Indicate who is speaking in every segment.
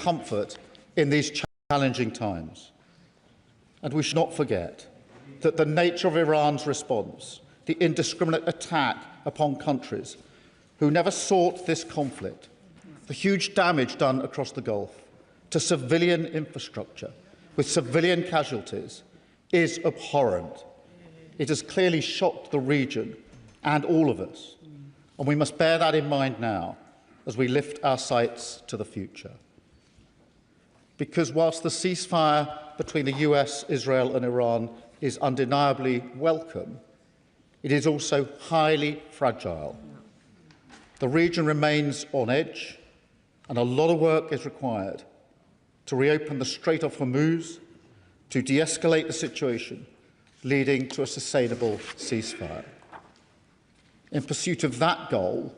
Speaker 1: comfort in these challenging times. And we should not forget that the nature of Iran's response, the indiscriminate attack upon countries who never sought this conflict, the huge damage done across the Gulf to civilian infrastructure with civilian casualties, is abhorrent. It has clearly shocked the region and all of us, and we must bear that in mind now as we lift our sights to the future. Because whilst the ceasefire between the US, Israel and Iran is undeniably welcome, it is also highly fragile. The region remains on edge, and a lot of work is required to reopen the Strait of Hormuz, to de-escalate the situation, leading to a sustainable ceasefire. In pursuit of that goal,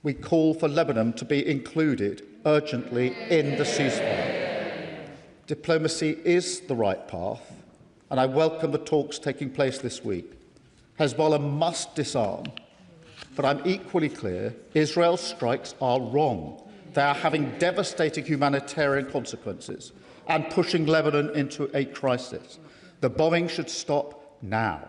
Speaker 1: we call for Lebanon to be included urgently in the ceasefire. Diplomacy is the right path, and I welcome the talks taking place this week. Hezbollah must disarm, but I'm equally clear Israel's strikes are wrong. They are having devastating humanitarian consequences and pushing Lebanon into a crisis. The bombing should stop now.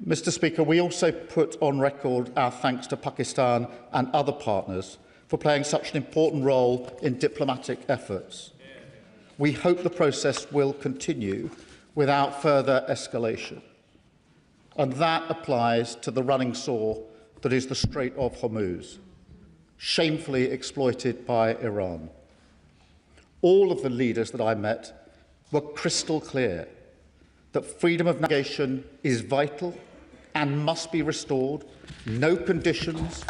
Speaker 1: Mr. Speaker, we also put on record our thanks to Pakistan and other partners for playing such an important role in diplomatic efforts. We hope the process will continue without further escalation. And that applies to the running sore that is the Strait of Hormuz, shamefully exploited by Iran. All of the leaders that I met were crystal clear that freedom of navigation is vital and must be restored. No conditions,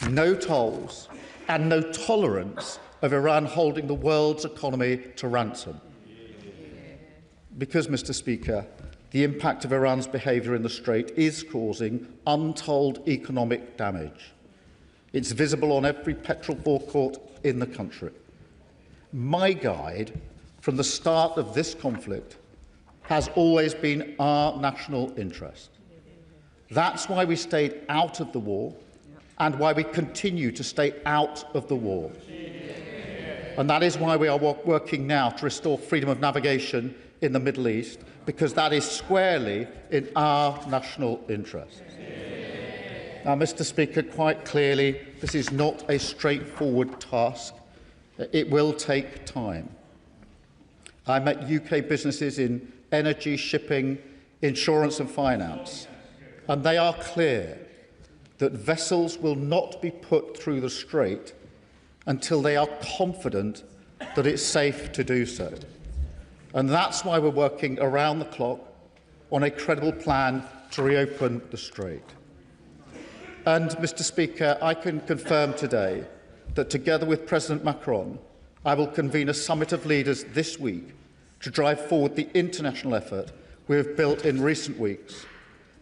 Speaker 1: no tolls, and no tolerance of Iran holding the world's economy to ransom. Because, Mr. Speaker, the impact of Iran's behaviour in the Strait is causing untold economic damage. It's visible on every petrol forecourt in the country. My guide from the start of this conflict has always been our national interest. That's why we stayed out of the war and why we continue to stay out of the war. And that is why we are working now to restore freedom of navigation in the Middle East, because that is squarely in our national interest. Now, Mr. Speaker, quite clearly, this is not a straightforward task. It will take time. I met UK businesses in energy, shipping, insurance and finance, and they are clear that vessels will not be put through the Strait until they are confident that it's safe to do so. And that's why we're working around the clock on a credible plan to reopen the Strait. And, Mr. Speaker, I can confirm today that together with President Macron, I will convene a summit of leaders this week to drive forward the international effort we have built in recent weeks,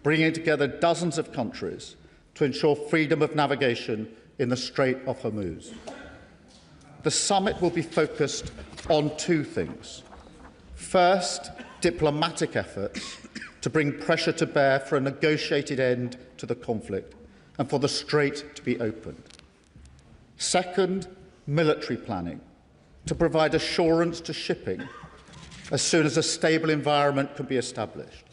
Speaker 1: bringing together dozens of countries to ensure freedom of navigation in the Strait of Hormuz. The summit will be focused on two things. First, diplomatic efforts to bring pressure to bear for a negotiated end to the conflict and for the Strait to be opened. Second, military planning to provide assurance to shipping as soon as a stable environment can be established.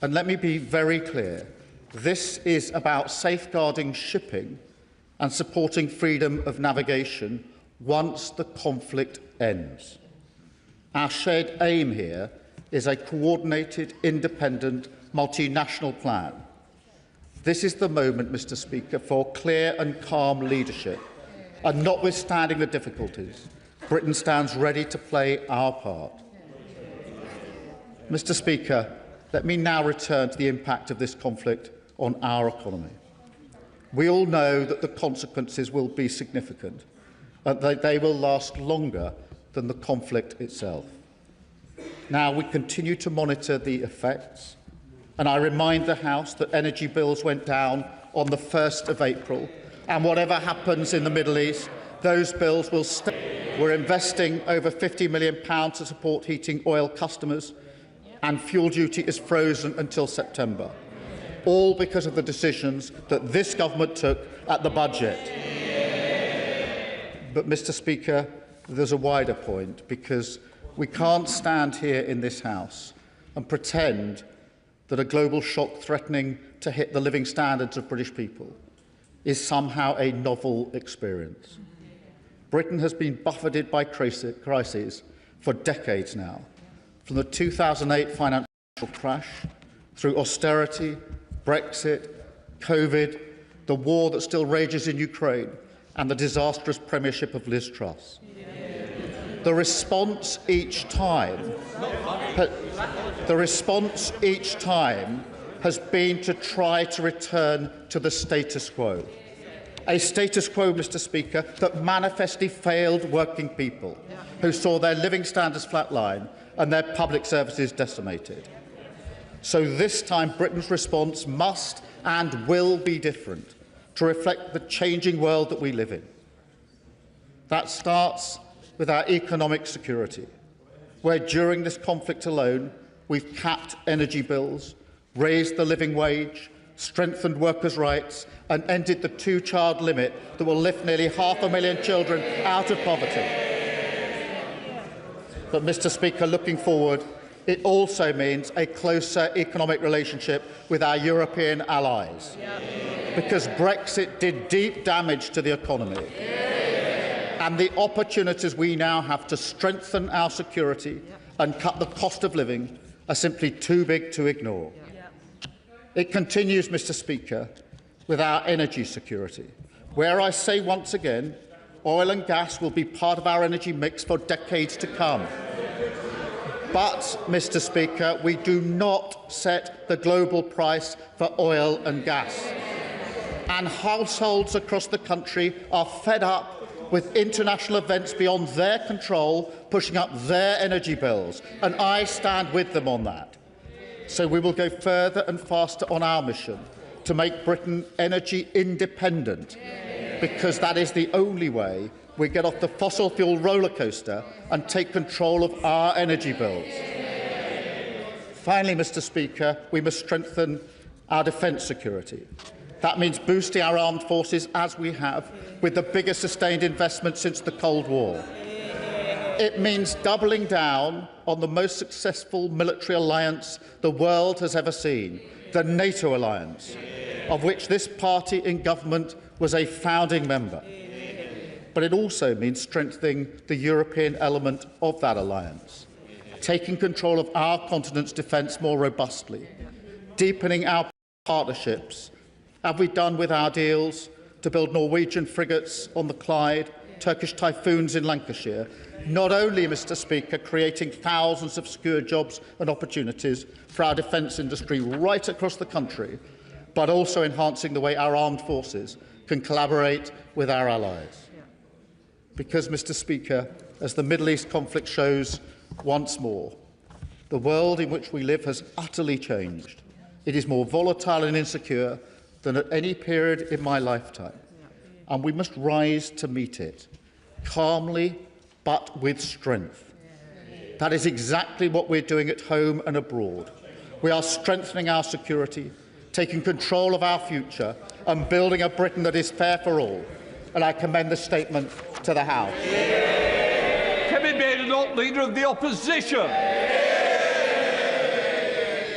Speaker 1: And let me be very clear, this is about safeguarding shipping and supporting freedom of navigation once the conflict ends. Our shared aim here is a coordinated, independent, multinational plan. This is the moment, Mr. Speaker, for clear and calm leadership. And notwithstanding the difficulties, Britain stands ready to play our part. Mr. Speaker, let me now return to the impact of this conflict on our economy. We all know that the consequences will be significant, and that they will last longer than the conflict itself. Now, we continue to monitor the effects, and I remind the House that energy bills went down on the 1st of April, and whatever happens in the Middle East, those bills will stay. We're investing over £50 million to support heating oil customers, and fuel duty is frozen until September, all because of the decisions that this government took at the budget. But, Mr. Speaker, there's a wider point, because we can't stand here in this House and pretend that a global shock threatening to hit the living standards of British people is somehow a novel experience. Britain has been buffeted by crises for decades now, from the 2008 financial crash, through austerity, Brexit, COVID, the war that still rages in Ukraine, and the disastrous premiership of Liz Truss. The response each time has been to try to return to the status quo. A status quo, Mr. Speaker, that manifestly failed working people, who saw their living standards flatline and their public services decimated. So this time, Britain's response must and will be different, to reflect the changing world that we live in. That starts with our economic security, where during this conflict alone, we've capped energy bills, raised the living wage, strengthened workers' rights, and ended the two-child limit that will lift nearly 500,000 children out of poverty. But, Mr. Speaker, looking forward, it also means a closer economic relationship with our European allies, because Brexit did deep damage to the economy. And the opportunities we now have to strengthen our security and cut the cost of living are simply too big to ignore. It continues, Mr. Speaker, with our energy security, where I say once again, oil and gas will be part of our energy mix for decades to come. But, Mr. Speaker, we do not set the global price for oil and gas. And households across the country are fed up with international events beyond their control pushing up their energy bills, and I stand with them on that. So we will go further and faster on our mission to make Britain energy independent, because that is the only way we get off the fossil fuel roller coaster and take control of our energy bills. Finally, Mr. Speaker, we must strengthen our defence security. That means boosting our armed forces, as we have, with the biggest sustained investment since the Cold War. It means doubling down on the most successful military alliance the world has ever seen, the NATO alliance, of which this party in government was a founding member. But it also means strengthening the European element of that alliance, taking control of our continent's defence more robustly, deepening our partnerships, as we've done with our deals to build Norwegian frigates on the Clyde, Turkish Typhoons in Lancashire, not only, Mr. Speaker, creating thousands of secure jobs and opportunities for our defence industry right across the country, but also enhancing the way our armed forces can collaborate with our allies. Because, Mr. Speaker, as the Middle East conflict shows once more, the world in which we live has utterly changed. It is more volatile and insecure than at any period in my lifetime, and we must rise to meet it, calmly but with strength. That is exactly what we're doing at home and abroad. We are strengthening our security, taking control of our future, and building a Britain that is fair for all. And I commend the statement to the House.
Speaker 2: Kevin Badenoch, Leader of the Opposition.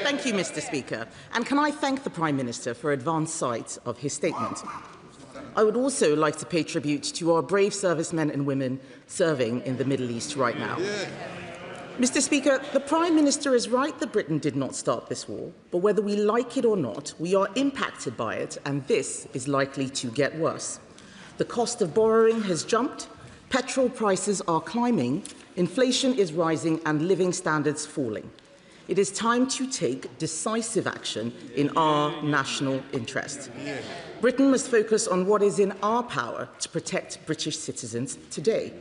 Speaker 3: Thank you, Mr. Speaker. And can I thank the Prime Minister for advance sight of his statement. I would also like to pay tribute to our brave servicemen and women serving in the Middle East right now. Mr. Speaker, the Prime Minister is right that Britain did not start this war, but whether we like it or not, we are impacted by it, and this is likely to get worse. The cost of borrowing has jumped, petrol prices are climbing, inflation is rising, and living standards falling. It is time to take decisive action in our national interest. Britain must focus on what is in our power to protect British citizens today.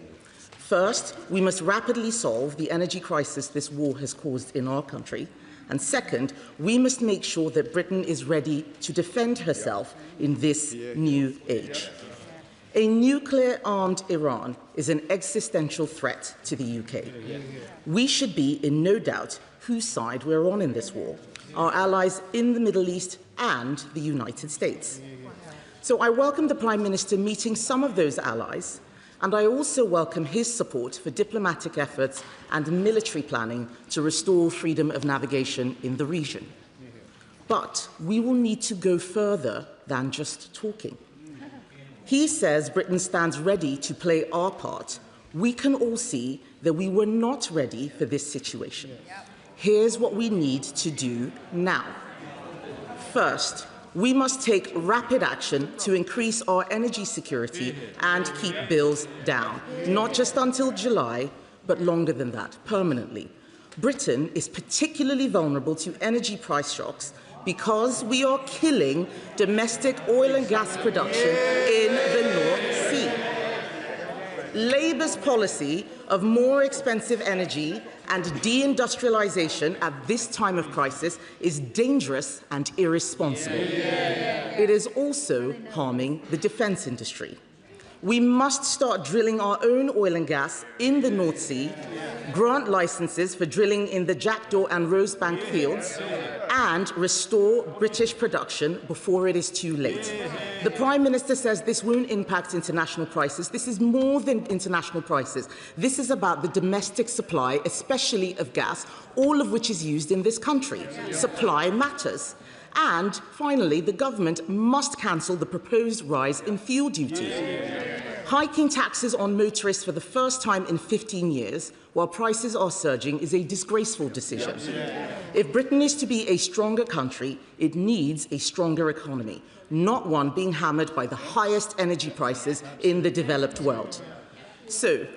Speaker 3: First, we must rapidly solve the energy crisis this war has caused in our country. And second, we must make sure that Britain is ready to defend herself in this new age. A nuclear-armed Iran is an existential threat to the UK. We should be in no doubt whose side we're on in this war, our allies in the Middle East and the United States. So I welcome the Prime Minister meeting some of those allies And I also welcome his support for diplomatic efforts and military planning to restore freedom of navigation in the region. But we will need to go further than just talking. He says Britain stands ready to play our part. We can all see that we were not ready for this situation. Here's what we need to do now. First, we must take rapid action to increase our energy security and keep bills down, not just until July, but longer than that, permanently. Britain is particularly vulnerable to energy price shocks because we are killing domestic oil and gas production in the North Sea. Labour's policy of more expensive energy and deindustrialisation at this time of crisis is dangerous and irresponsible. It is also harming the defence industry. We must start drilling our own oil and gas in the North Sea, grant licences for drilling in the Jackdaw and Rosebank fields, and restore British production before it is too late. The Prime Minister says this won't impact international prices. This is more than international prices. This is about the domestic supply, especially of gas, all of which is used in this country. Supply matters. And finally, the government must cancel the proposed rise in fuel duty. Hiking taxes on motorists for the first time in 15 years, while prices are surging, is a disgraceful decision. If Britain is to be a stronger country, it needs a stronger economy, not one being hammered by the highest energy prices in the developed world. So,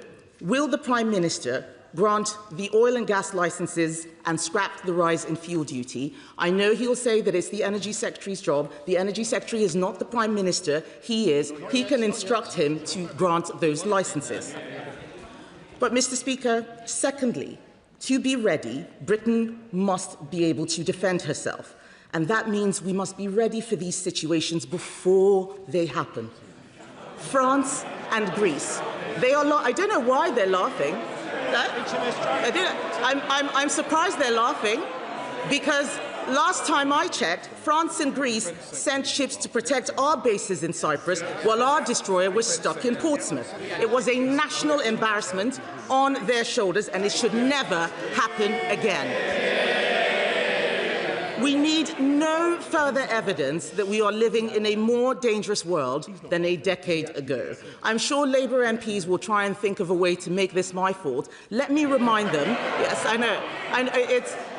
Speaker 3: will the Prime Minister grant the oil and gas licences and scrap the rise in fuel duty? I know he'll say that it's the Energy Secretary's job. The Energy Secretary is not the Prime Minister. He is. He can instruct him to grant those licences. But, Mr. Speaker, secondly, to be ready, Britain must be able to defend herself. And that means we must be ready for these situations before they happen. France and Greece, I don't know why they're laughing. I'm surprised they're laughing because last time I checked, France and Greece sent ships to protect our bases in Cyprus while our destroyer was stuck in Portsmouth. It was a national embarrassment on their shoulders, and it should never happen again. We need no further evidence that we are living in a more dangerous world than a decade ago. I'm sure Labour MPs will try and think of a way to make this my fault. Let me remind them, yes, I know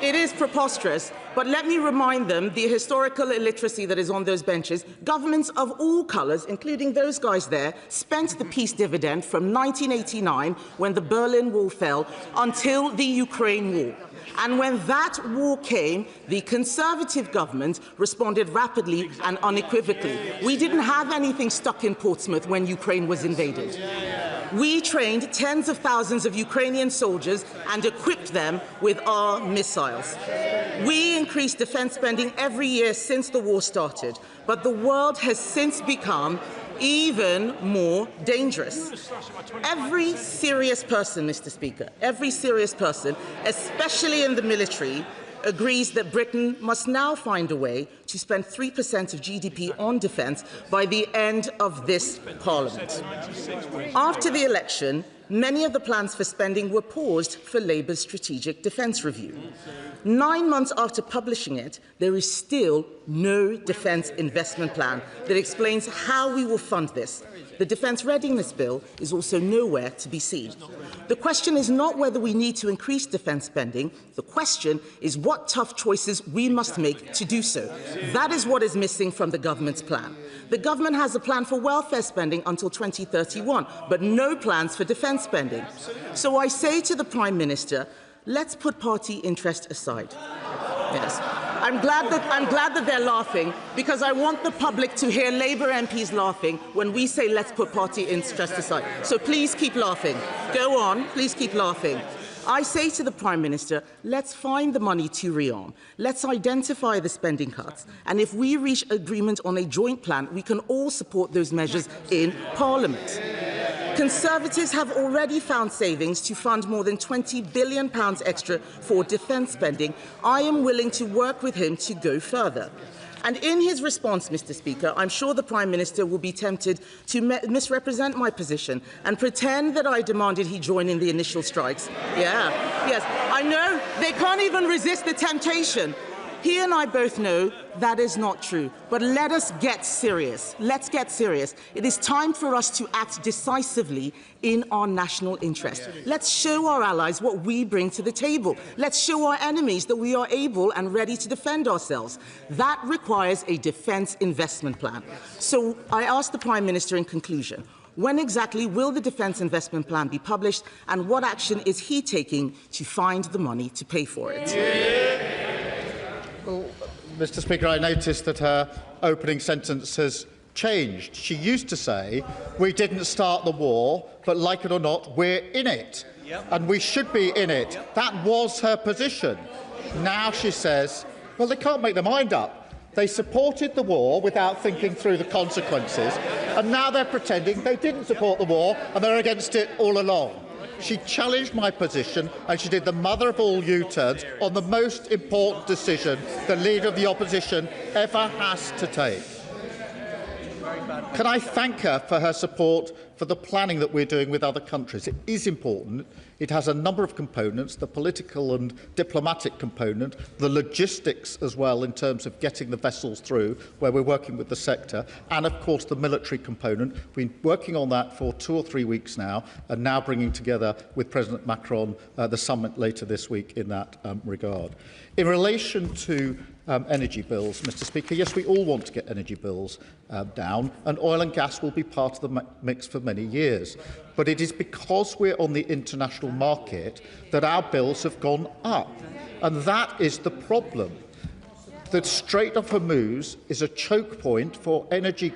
Speaker 3: it is preposterous, but let me remind them the historical illiteracy that is on those benches. Governments of all colours, including those guys there, spent the peace dividend from 1989, when the Berlin Wall fell, until the Ukraine war. And when that war came, the Conservative government responded rapidly and unequivocally. We didn't have anything stuck in Portsmouth when Ukraine was invaded. We trained tens of thousands of Ukrainian soldiers and equipped them with our missiles. We increased defence spending every year since the war started, but the world has since become even more dangerous. Every serious person, Mr. Speaker, every serious person, especially in the military, agrees that Britain must now find a way to spend 3% of GDP on defence by the end of this Parliament. After the election, many of the plans for spending were paused for Labour's strategic defence review. 9 months after publishing it, there is still no defence investment plan that explains how we will fund this. The Defence Readiness Bill is also nowhere to be seen. The question is not whether we need to increase defence spending. The question is what tough choices we must make to do so. That is what is missing from the government's plan. The government has a plan for welfare spending until 2031, but no plans for defence spending. So I say to the Prime Minister, let's put party interest aside. Yes. I'm glad that they're laughing, because I want the public to hear Labour MPs laughing when we say let's put party interest aside. So please keep laughing. Go on, please keep laughing. I say to the Prime Minister, let's find the money to rearm. Let's identify the spending cuts. And if we reach agreement on a joint plan, we can all support those measures in Parliament. Conservatives have already found savings to fund more than £20 billion extra for defence spending. I am willing to work with him to go further. And in his response, Mr. Speaker, I'm sure the Prime Minister will be tempted to misrepresent my position and pretend that I demanded he join in the initial strikes. Yes, I know they can't even resist the temptation. He and I both know that is not true. But let us get serious. Let's get serious. It is time for us to act decisively in our national interest. Let's show our allies what we bring to the table. Let's show our enemies that we are able and ready to defend ourselves. That requires a defence investment plan. So I ask the Prime Minister in conclusion, when exactly will the Defence Investment Plan be published, and what action is he taking to find the money to pay for it?
Speaker 1: Well, Mr. Speaker, I noticed that her opening sentence has changed. She used to say, we didn't start the war, but like it or not, we're in it. And we should be in it. That was her position. Now she says, well, they can't make their mind up. They supported the war without thinking through the consequences, and now they're pretending they didn't support the war and they're against it all along. She challenged my position, and she did the mother of all U-turns on the most important decision the Leader of the Opposition ever has to take. Can I thank her for her support for the planning that we're doing with other countries? It is important. It has a number of components, the political and diplomatic component, the logistics as well in terms of getting the vessels through, where we're working with the sector, and of course the military component. We've been working on that for 2 or 3 weeks now, and now bringing together with President Macron the summit later this week in that regard. In relation to energy bills, Mr. Speaker, yes, we all want to get energy bills down, and oil and gas will be part of the mix for many years. But it is because we're on the international market that our bills have gone up. And that is the problem. The Strait of Hormuz is a choke point for energy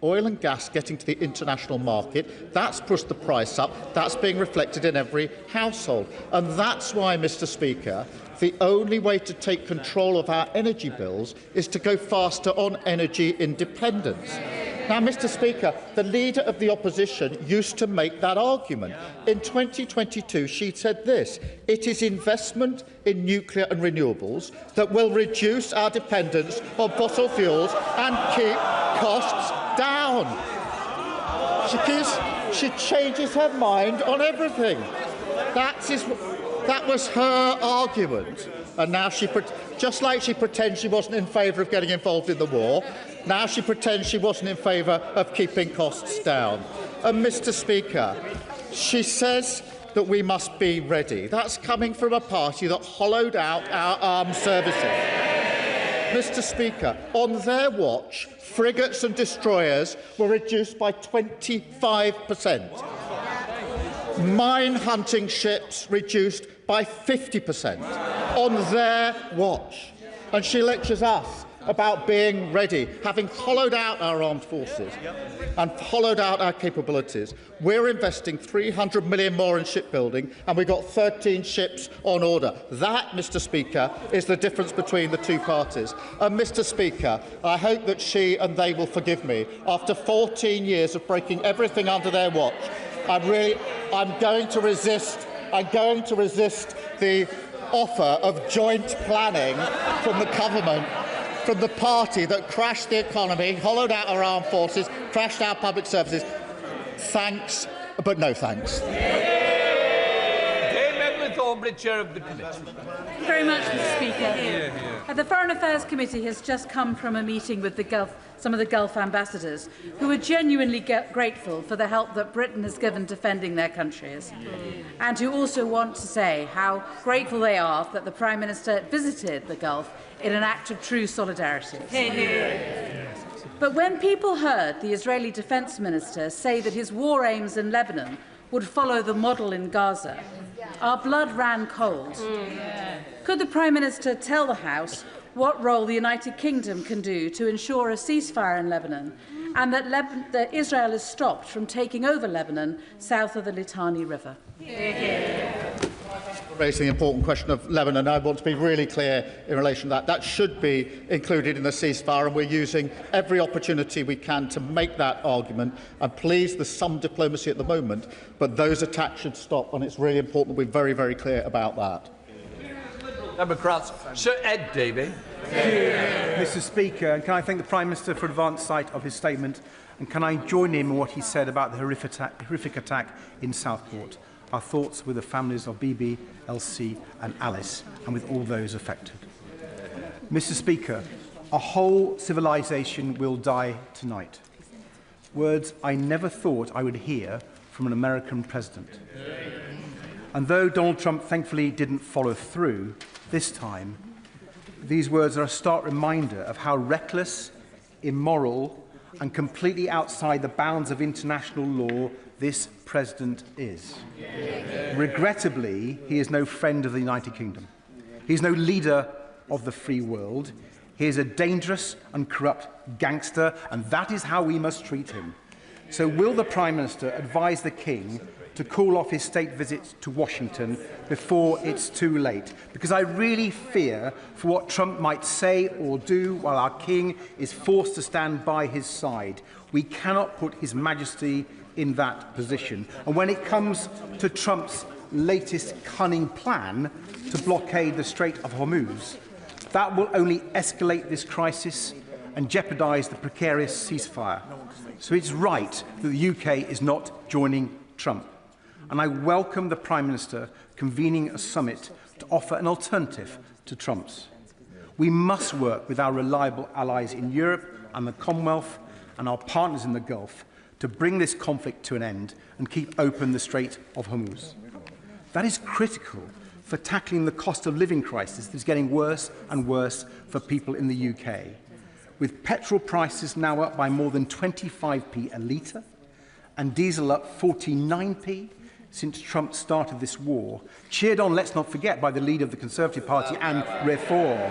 Speaker 1: oil and gas getting to the international market. That's pushed the price up. That's being reflected in every household. And that's why, Mr. Speaker, the only way to take control of our energy bills is to go faster on energy independence. Now, Mr. Speaker, the Leader of the Opposition used to make that argument. In 2022, she said this: it is investment in nuclear and renewables that will reduce our dependence on fossil fuels and keep costs down. She changes her mind on everything. That was her argument. And now just like she pretends she wasn't in favour of getting involved in the war, now she pretends she wasn't in favour of keeping costs down. And, Mr. Speaker, she says that we must be ready. That's coming from a party that hollowed out our armed services. Mr. Speaker, on their watch, frigates and destroyers were reduced by 25%. Mine-hunting ships reduced by 50% on their watch. And she lectures us about being ready, having hollowed out our armed forces and hollowed out our capabilities. We're investing £300 million more in shipbuilding, and we've got 13 ships on order. That, Mr. Speaker, is the difference between the two parties. And, Mr. Speaker, I hope that she and they will forgive me. After 14 years of breaking everything under their watch, I'm going to resist the offer of joint planning from the government, from the party that crashed the economy, hollowed out our armed forces, crashed our public services. Thanks, but no thanks.
Speaker 2: Chair of the committee.
Speaker 4: Thank you very much, Mr. Speaker. The Foreign Affairs Committee has just come from a meeting with some of the Gulf ambassadors, who are genuinely grateful for the help that Britain has given defending their countries, and who also want to say how grateful they are that the Prime Minister visited the Gulf in an act of true solidarity. But when people heard the Israeli Defence Minister say that his war aims in Lebanon would follow the model in Gaza, our blood ran cold. Could the Prime Minister tell the House what role the United Kingdom can do to ensure a ceasefire in Lebanon, and that Israel is stopped from taking over Lebanon south of the Litani River?
Speaker 1: Raising the important question of Lebanon, I want to be really clear in relation to that. That should be included in the ceasefire, and we're using every opportunity we can to make that argument. I'm pleased there's some diplomacy at the moment, but those attacks should stop, and it's really important that we're very, very clear about that.
Speaker 2: Democrats. Sir Ed Davey.
Speaker 5: Mr. Speaker, and can I thank the Prime Minister for advance sight of his statement, and can I join him in what he said about the horrific attack in Southport? Our thoughts with the families of Bibi, Elsie and Alice, and with all those affected. Mr. Speaker, a whole civilization will die tonight. Words I never thought I would hear from an American president. And though Donald Trump thankfully didn't follow through this time, these words are a stark reminder of how reckless, immoral, and completely outside the bounds of international law this president is. Regrettably, he is no friend of the United Kingdom. He is no leader of the free world. He is a dangerous and corrupt gangster, and that is how we must treat him. So will the Prime Minister advise the King to call off his state visits to Washington before it's too late? Because I really fear for what Trump might say or do while our King is forced to stand by his side. We cannot put His Majesty in that position. And when it comes to Trump's latest cunning plan to blockade the Strait of Hormuz, that will only escalate this crisis and jeopardise the precarious ceasefire. So it's right that the UK is not joining Trump. And I welcome the Prime Minister convening a summit to offer an alternative to Trump's. We must work with our reliable allies in Europe and the Commonwealth and our partners in the Gulf to bring this conflict to an end and keep open the Strait of Hormuz. That is critical for tackling the cost of living crisis that is getting worse and worse for people in the UK. With petrol prices now up by more than 25p a litre and diesel up 49p since Trump started this war, cheered on, let's not forget, by the leader of the Conservative Party and Reform,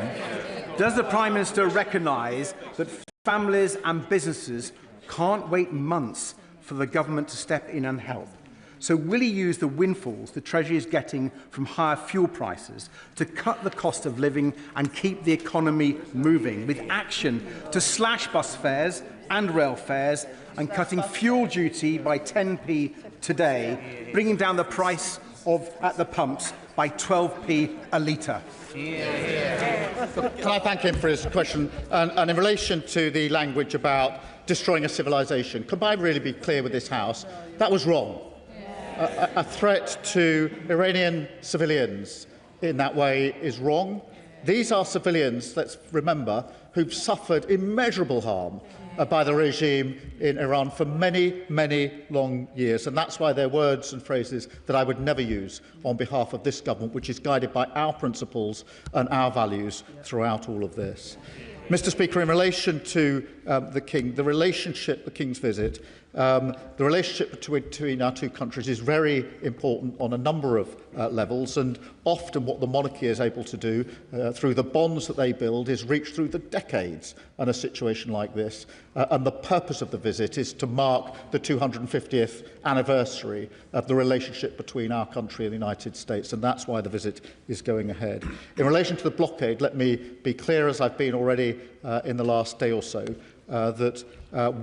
Speaker 5: does the Prime Minister recognise that families and businesses can't wait months for the government to step in and help? So will he use the windfalls the Treasury is getting from higher fuel prices to cut the cost of living and keep the economy moving, with action to slash bus fares and rail fares and cutting fuel duty by 10p today, bringing down the price at the pumps by 12p a litre?
Speaker 1: Can I thank him for his question? And in relation to the language about destroying a civilization, can I really be clear with this House? That was wrong. A threat to Iranian civilians in that way is wrong. These are civilians, let's remember, who've suffered immeasurable harm by the regime in Iran for many, many long years. And that's why they're words and phrases that I would never use on behalf of this government, which is guided by our principles and our values throughout all of this. Mr. Speaker, in relation to the King's visit, the relationship between our two countries is very important on a number of levels, and often what the monarchy is able to do through the bonds that they build is reach through the decades in a situation like this. And the purpose of the visit is to mark the 250th anniversary of the relationship between our country and the United States, and that's why the visit is going ahead. In relation to the blockade, let me be clear, as I've been already in the last day or so, that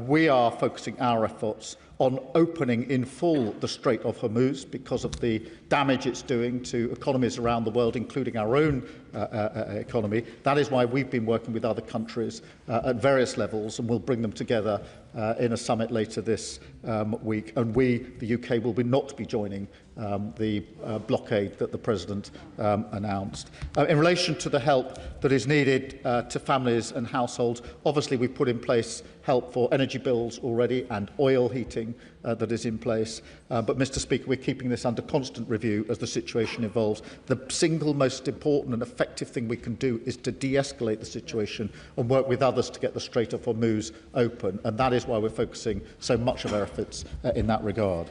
Speaker 1: we are focusing our efforts on opening in full the Strait of Hormuz because of the damage it's doing to economies around the world, including our own economy. That is why we've been working with other countries at various levels, and we'll bring them together in a summit later this week. And we, the UK, will not be joining the blockade that the President announced. In relation to the help that is needed to families and households, obviously we've put in place help for energy bills already and oil heating that is in place. But, Mr. Speaker, we're keeping this under constant review as the situation evolves. The single most important and effective thing we can do is to de-escalate the situation and work with others to get the Strait of Hormuz open. And that is why we're focusing so much of our efforts in that regard.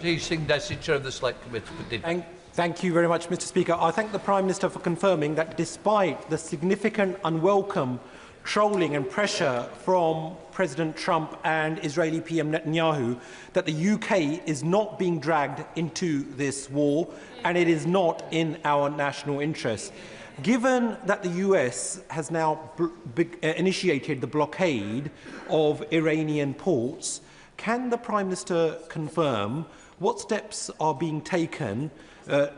Speaker 2: Chair of the Select Committee.
Speaker 6: Thank you very much, Mr. Speaker. I thank the Prime Minister for confirming that despite the significant unwelcome trolling and pressure from President Trump and Israeli PM Netanyahu, that the UK is not being dragged into this war and it is not in our national interest. Given that the US has now initiated the blockade of Iranian ports, can the Prime Minister confirm what steps are being taken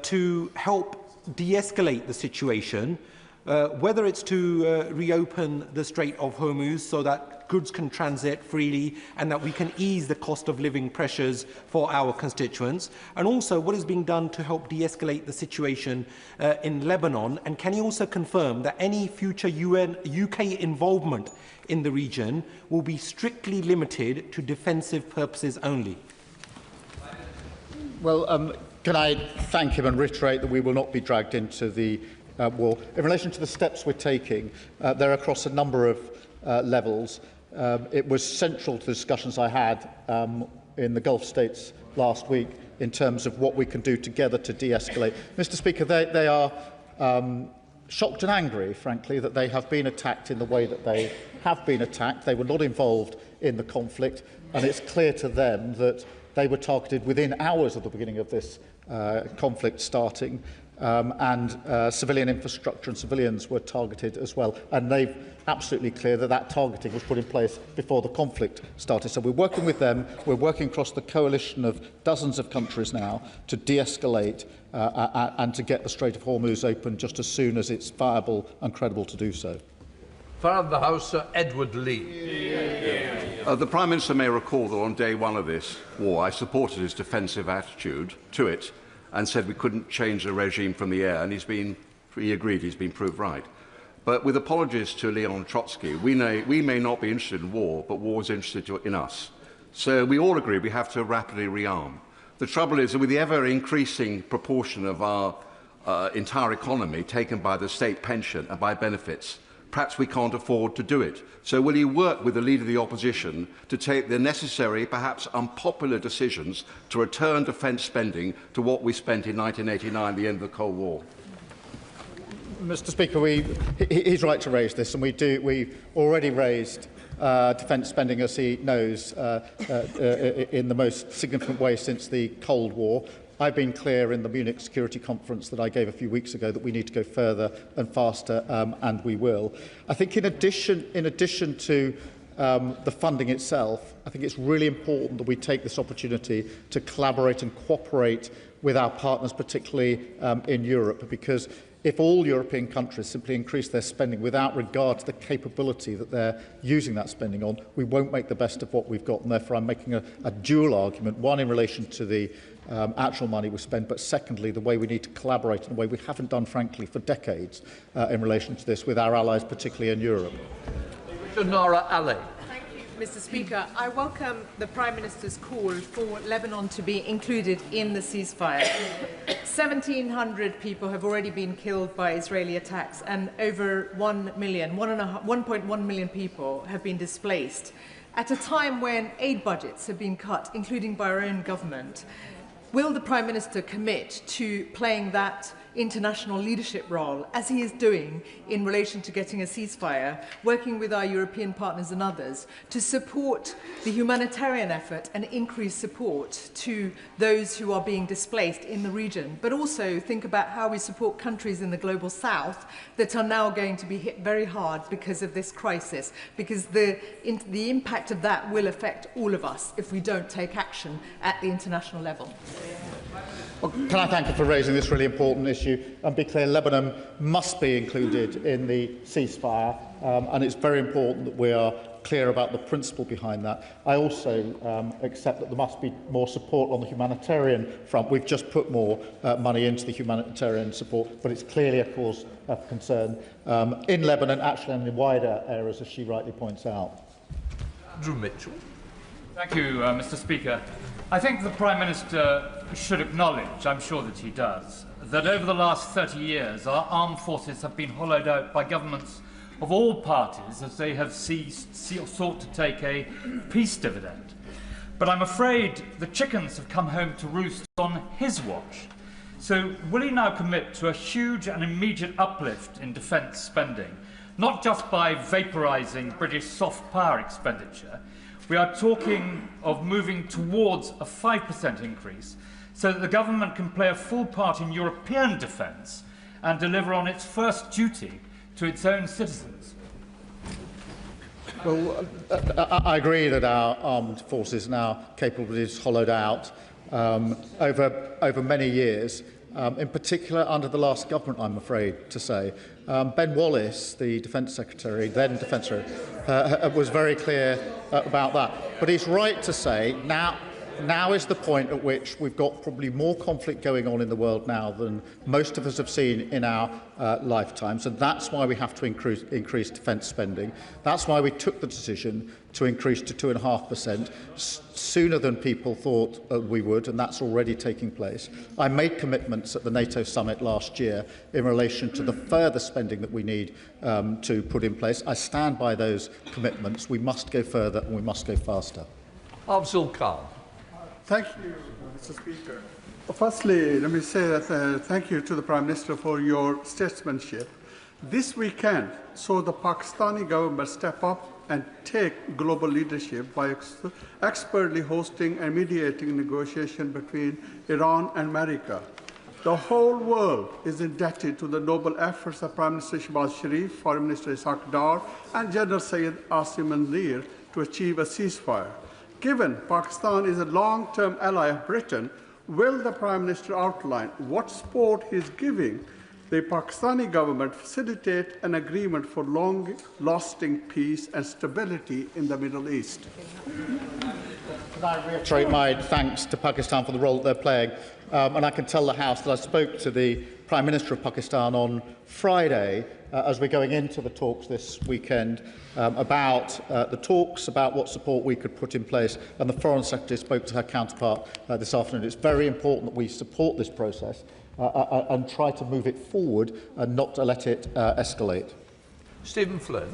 Speaker 6: to help de-escalate the situation, whether it's to reopen the Strait of Hormuz so that goods can transit freely and that we can ease the cost of living pressures for our constituents, and also what is being done to help de-escalate the situation in Lebanon. And can you also confirm that any future UK involvement in the region will be strictly limited to defensive purposes only?
Speaker 1: Well, can I thank him and reiterate that we will not be dragged into the war. In relation to the steps we're taking, they're across a number of levels. It was central to the discussions I had in the Gulf states last week in terms of what we can do together to de-escalate. Mr. Speaker, they are shocked and angry, frankly, that they have been attacked in the way that they have been attacked. They were not involved in the conflict, and it's clear to them that they were targeted within hours of the beginning of this conflict starting, and civilian infrastructure and civilians were targeted as well. And they're absolutely clear that that targeting was put in place before the conflict started. So we're working with them. We're working across the coalition of dozens of countries now to de-escalate and to get the Strait of Hormuz open just as soon as it's viable and credible to do so.
Speaker 2: Of the House, Sir Edward Lee.
Speaker 7: The Prime Minister may recall that on day one of this war, I supported his defensive attitude to it and said we couldn't change the regime from the air, and he agreed, he's been proved right. But with apologies to Leon Trotsky, we may not be interested in war, but war is interested in us. So we all agree we have to rapidly rearm. The trouble is that with the ever-increasing proportion of our entire economy taken by the state pension and by benefits, perhaps we can't afford to do it. So will you work with the Leader of the Opposition to take the necessary, perhaps unpopular decisions to return defence spending to what we spent in 1989, the end of the Cold War?
Speaker 1: Mr. Speaker, he's right to raise this, and we've already raised defence spending, as he knows, in the most significant way since the Cold War. I've been clear in the Munich Security Conference that I gave a few weeks ago that we need to go further and faster, and we will. I think in addition to the funding itself, I think it's really important that we take this opportunity to collaborate and cooperate with our partners, particularly in Europe, because if all European countries simply increase their spending without regard to the capability that they're using that spending on, we won't make the best of what we've got. And therefore, I'm making a dual argument, one in relation to the actual money we spend, but secondly, the way we need to collaborate in a way we haven't done, frankly, for decades in relation to this with our allies, particularly in Europe.
Speaker 2: Nora Ali.
Speaker 8: Thank you, Mr. Speaker. I welcome the Prime Minister's call for Lebanon to be included in the ceasefire. 1,700 people have already been killed by Israeli attacks, and over 1.1 million people have been displaced. At a time when aid budgets have been cut, including by our own government, will the Prime Minister commit to playing that international leadership role, as he is doing in relation to getting a ceasefire, working with our European partners and others to support the humanitarian effort and increase support to those who are being displaced in the region, but also think about how we support countries in the global south that are now going to be hit very hard because of this crisis, because the impact of that will affect all of us if we don't take action at the international level.
Speaker 1: Well, can I thank you for raising this really important issue and be clear, Lebanon must be included in the ceasefire, and it's very important that we are clear about the principle behind that. I also accept that there must be more support on the humanitarian front. We've just put more money into the humanitarian support, but it's clearly a cause of concern in Lebanon, actually, and in wider areas, as she rightly points out.
Speaker 2: Andrew Mitchell.
Speaker 9: Thank you, Mr. Speaker. I think the Prime Minister should acknowledge, I'm sure that he does, that over the last 30 years our armed forces have been hollowed out by governments of all parties as they have sought to take a peace dividend. But I'm afraid the chickens have come home to roost on his watch. So will he now commit to a huge and immediate uplift in defence spending, not just by vaporising British soft power expenditure? We are talking of moving towards a 5% increase so that the government can play a full part in European defence and deliver on its first duty to its own citizens.
Speaker 1: Well, I agree that our armed forces now capabilities hollowed out over many years. in particular under the last government, I'm afraid to say. Ben Wallace, the Defence Secretary, then Defence Secretary, was very clear about that. But he's right to say now is the point at which we've got probably more conflict going on in the world now than most of us have seen in our lifetimes, and that's why we have to increase defence spending. That's why we took the decision to increase to 2.5% sooner than people thought we would, and that's already taking place. I made commitments at the NATO summit last year in relation to the further spending that we need to put in place. I stand by those commitments. We must go further and we must go faster.
Speaker 2: Afzal Khan.
Speaker 10: Thank you, Mr. Speaker. Firstly, let me say that thank you to the Prime Minister for your statesmanship. This weekend saw the Pakistani government step up and take global leadership by expertly hosting and mediating negotiation between Iran and America. The whole world is indebted to the noble efforts of Prime Minister Shehbaz Sharif, Foreign Minister Ishaq Dar, and General Syed AC1G to achieve a ceasefire. Given Pakistan is a long-term ally of Britain, will the Prime Minister outline what support he is giving the Pakistani government facilitate an agreement for long-lasting peace and stability in the Middle East?
Speaker 1: Can I reiterate my thanks to Pakistan for the role that they're playing? And I can tell the House that I spoke to the Prime Minister of Pakistan on Friday as we're going into the talks this weekend about about what support we could put in place, and the Foreign Secretary spoke to her counterpart this afternoon. It's very important that we support this process and try to move it forward and not to let it escalate.
Speaker 2: Stephen Flynn.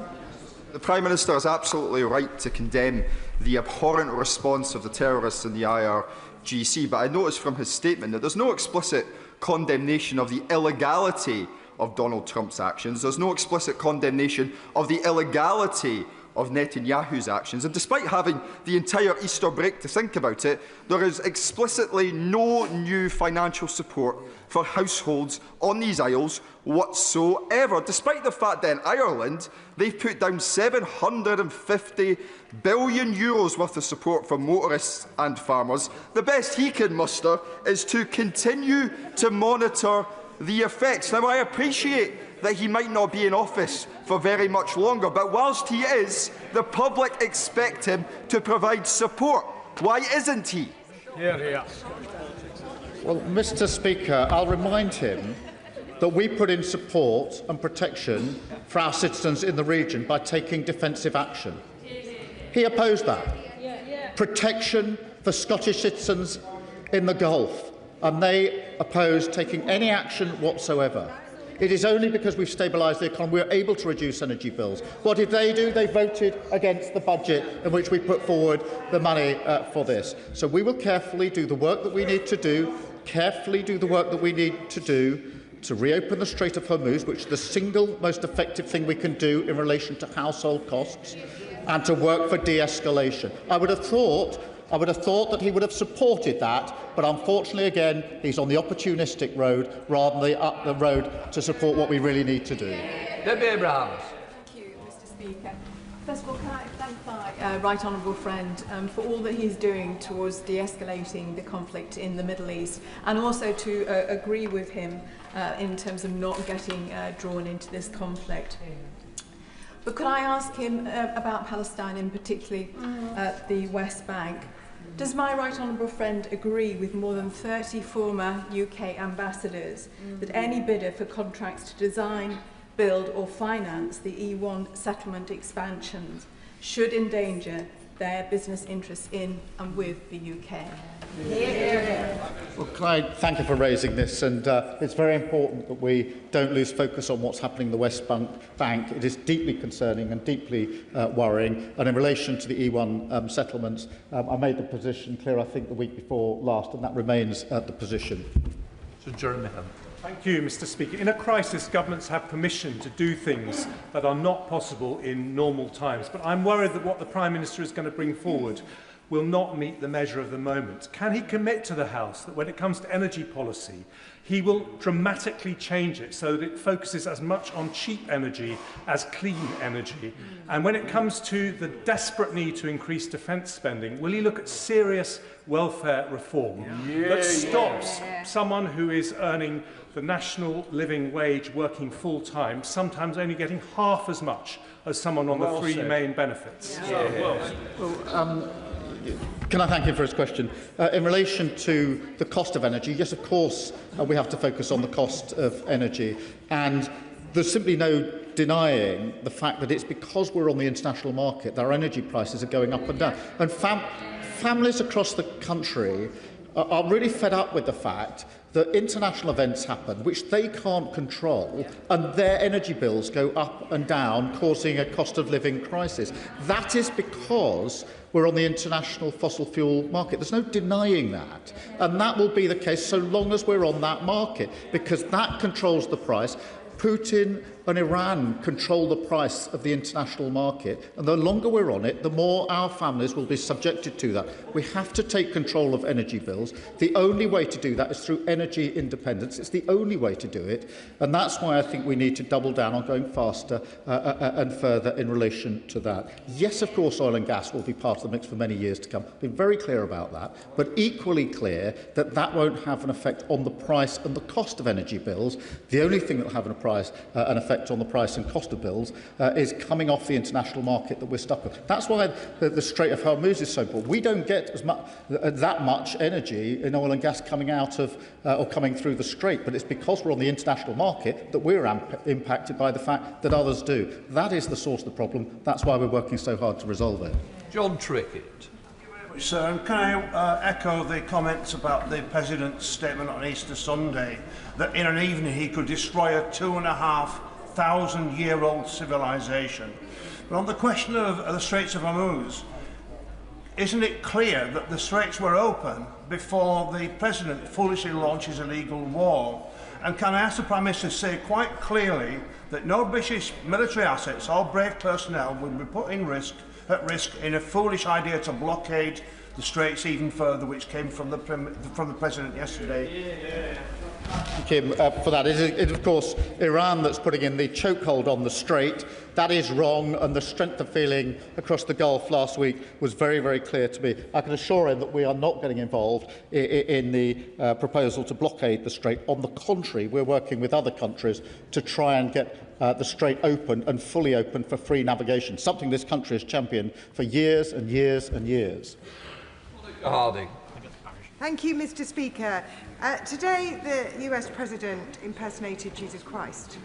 Speaker 11: The Prime Minister is absolutely right to condemn the abhorrent response of the terrorists in the IRGC, but I noticed from his statement that there's no explicit condemnation of the illegality of Donald Trump's actions. There's no explicit condemnation of the illegality of Netanyahu's actions. And despite having the entire Easter break to think about it, there is explicitly no new financial support for households on these isles whatsoever, despite the fact that in Ireland they've put down €750 billion worth of support for motorists and farmers. The best he can muster is to continue to monitor the effects. Now, I appreciate that he might not be in office for very much longer, but whilst he is, the public expect him to provide support. Why isn't he?
Speaker 2: Here.
Speaker 1: Well, Mr. Speaker, I'll remind him that we put in support and protection for our citizens in the region by taking defensive action. He opposed that. Protection for Scottish citizens in the Gulf, and they opposed taking any action whatsoever. It is only because we've stabilised the economy we're able to reduce energy bills. What did they do? They voted against the budget in which we put forward the money for this. So we will carefully do the work that we need to do, to reopen the Strait of Hormuz, which is the single most effective thing we can do in relation to household costs, and to work for de-escalation. I would have thought that he would have supported that, but unfortunately, again, he's on the opportunistic road rather than up the road to support what we really need to do.
Speaker 2: Debbie Abrahams.
Speaker 12: Thank you, Mr. Speaker. First of all, can I thank my right honourable friend for all that he's doing towards de-escalating the conflict in the Middle East, and also to agree with him in terms of not getting drawn into this conflict. But could I ask him about Palestine, and particularly the West Bank? Does my right honourable friend agree with more than 30 former UK ambassadors that any bidder for contracts to design, build or finance the E1 settlement expansions should endanger their business interests in and with the UK?
Speaker 1: Well, can I thank you for raising this, and it's very important that we don't lose focus on what's happening in the West Bank. It is deeply concerning and deeply worrying, and in relation to the E1 settlements, I made the position clear, I think, the week before last, and that remains the position.
Speaker 2: Sir Jeremy Hunt.
Speaker 13: Thank you, Mr. Speaker. In a crisis, governments have permission to do things that are not possible in normal times. But I'm worried that what the Prime Minister is going to bring forward will not meet the measure of the moment. Can he commit to the House that when it comes to energy policy, he will dramatically change it so that it focuses as much on cheap energy as clean energy? And when it comes to the desperate need to increase defence spending, will he look at serious welfare reform that stops someone who is earning the national living wage working full-time, sometimes only getting half as much as someone on the three main benefits?
Speaker 1: Can I thank him for his question? In relation to the cost of energy, yes, of course, we have to focus on the cost of energy. And there's simply no denying the fact that it's because we're on the international market that our energy prices are going up and down. And families across the country are really fed up with the fact that international events happen which they can't control, and their energy bills go up and down, causing a cost of living crisis. That is because we're on the international fossil fuel market. There's no denying that. And that will be the case so long as we're on that market, because that controls the price. Putin and Iran control the price of the international market, and the longer we're on it, the more our families will be subjected to that. We have to take control of energy bills. The only way to do that is through energy independence. It's the only way to do it, and that's why I think we need to double down on going faster and further in relation to that. Yes, of course, oil and gas will be part of the mix for many years to come. I've been very clear about that, but equally clear that that won't have an effect on the price and the cost of energy bills. The only thing that will have an effect on the price and cost of bills is coming off the international market that we're stuck with. That's why the Strait of Hormuz is so important. We don't get that much energy in oil and gas coming out of or coming through the Strait, but it's because we're on the international market that we're impacted by the fact that others do. That is the source of the problem. That's why we're working so hard to resolve it.
Speaker 14: John Trickett.
Speaker 15: Sir, and can I echo the comments about the President's statement on Easter Sunday, that in an evening he could destroy a 2,500-year-old civilization. But on the question of the Straits of Hormuz, isn't it clear that the Straits were open before the President foolishly launches a legal war? And can I ask the Prime Minister to say quite clearly that no British military assets or brave personnel will be put at risk in a foolish idea to blockade the Straits even further, which came from the President yesterday?
Speaker 1: Thank you for that. It is, of course, Iran that's putting in the chokehold on the Strait. That is wrong, and the strength of feeling across the Gulf last week was very, very clear to me. I can assure him that we are not getting involved in the proposal to blockade the Strait. On the contrary, we're working with other countries to try and get the Strait open and fully open for free navigation, something this country has championed for years and years and years.
Speaker 14: Harding.
Speaker 16: Thank you, Mr. Speaker. Today, the US President impersonated Jesus Christ.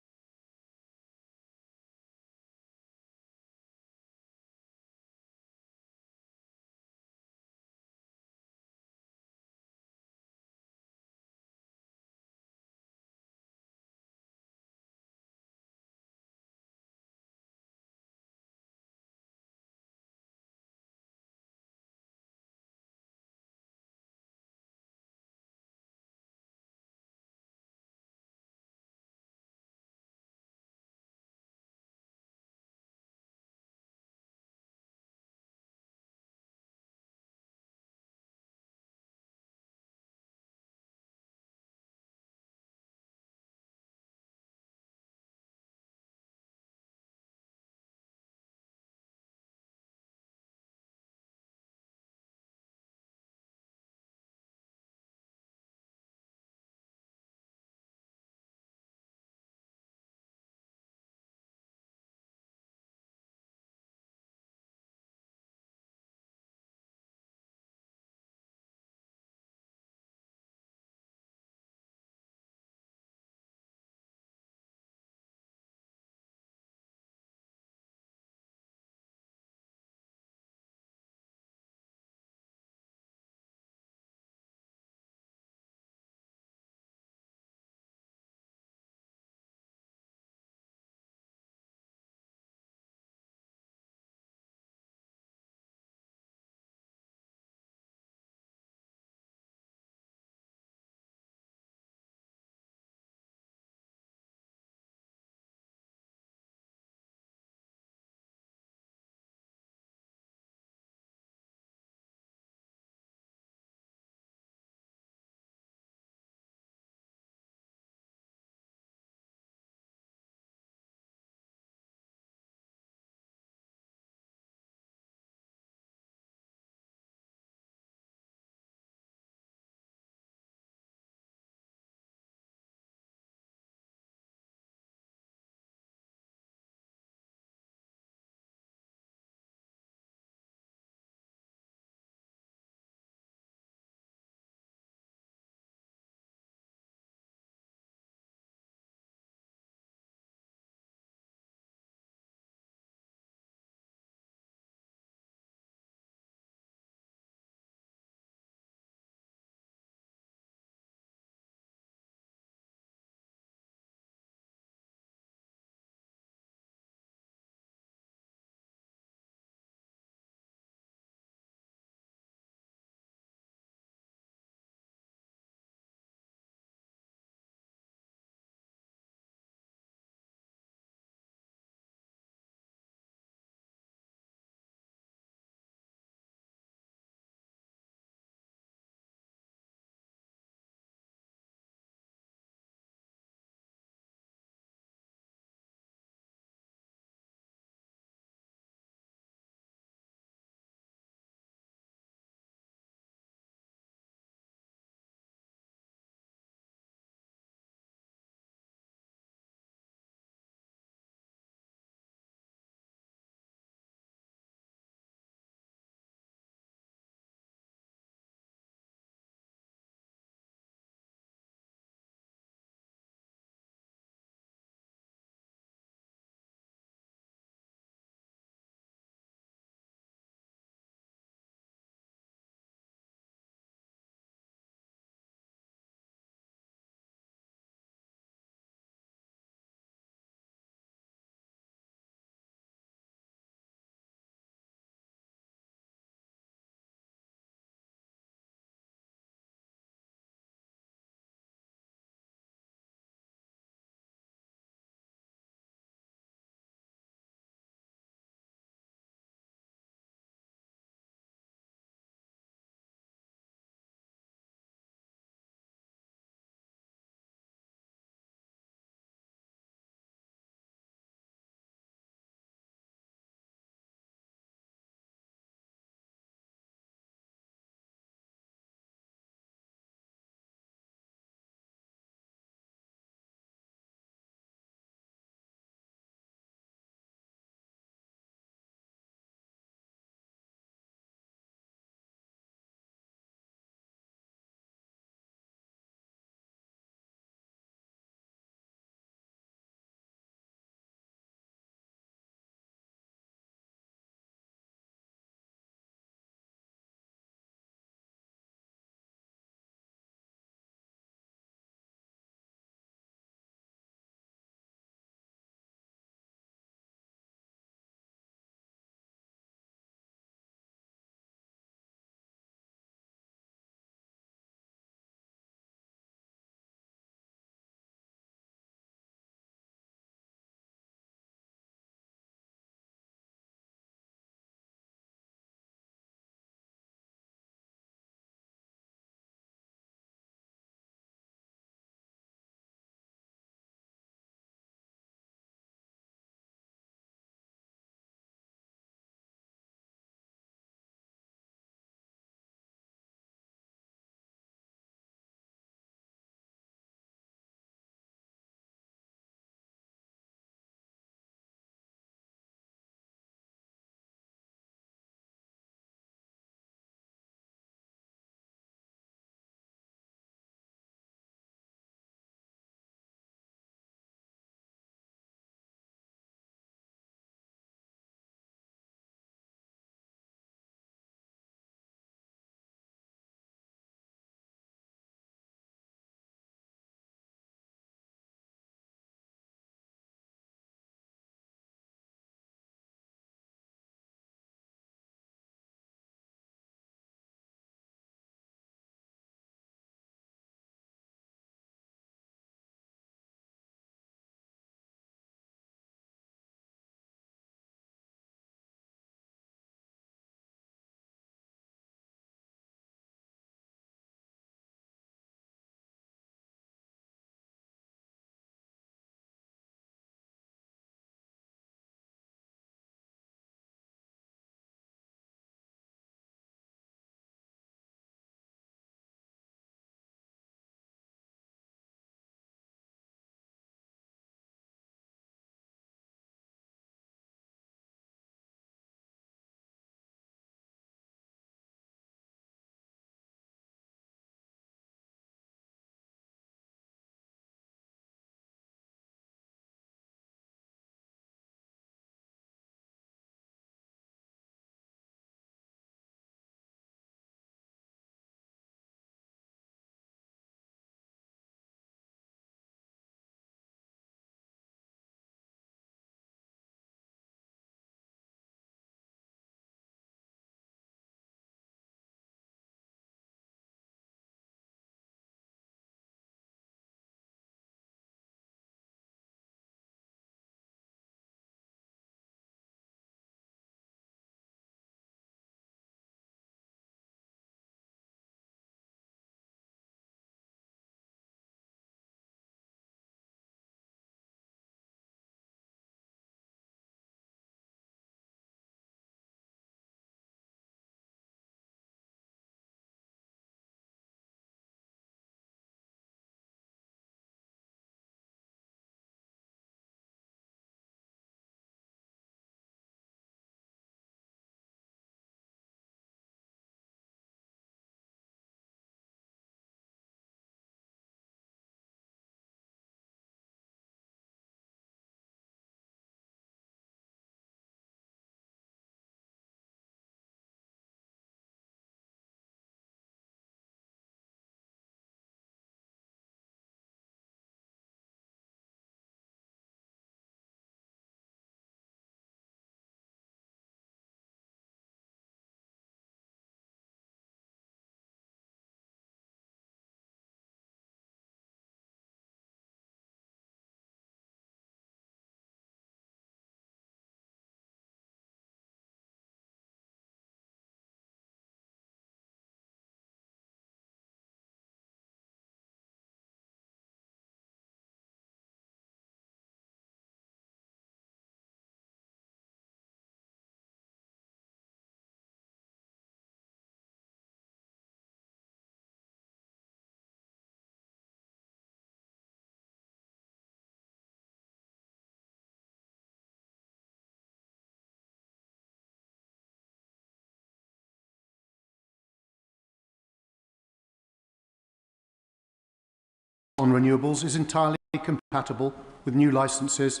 Speaker 5: on renewables is entirely compatible with new licences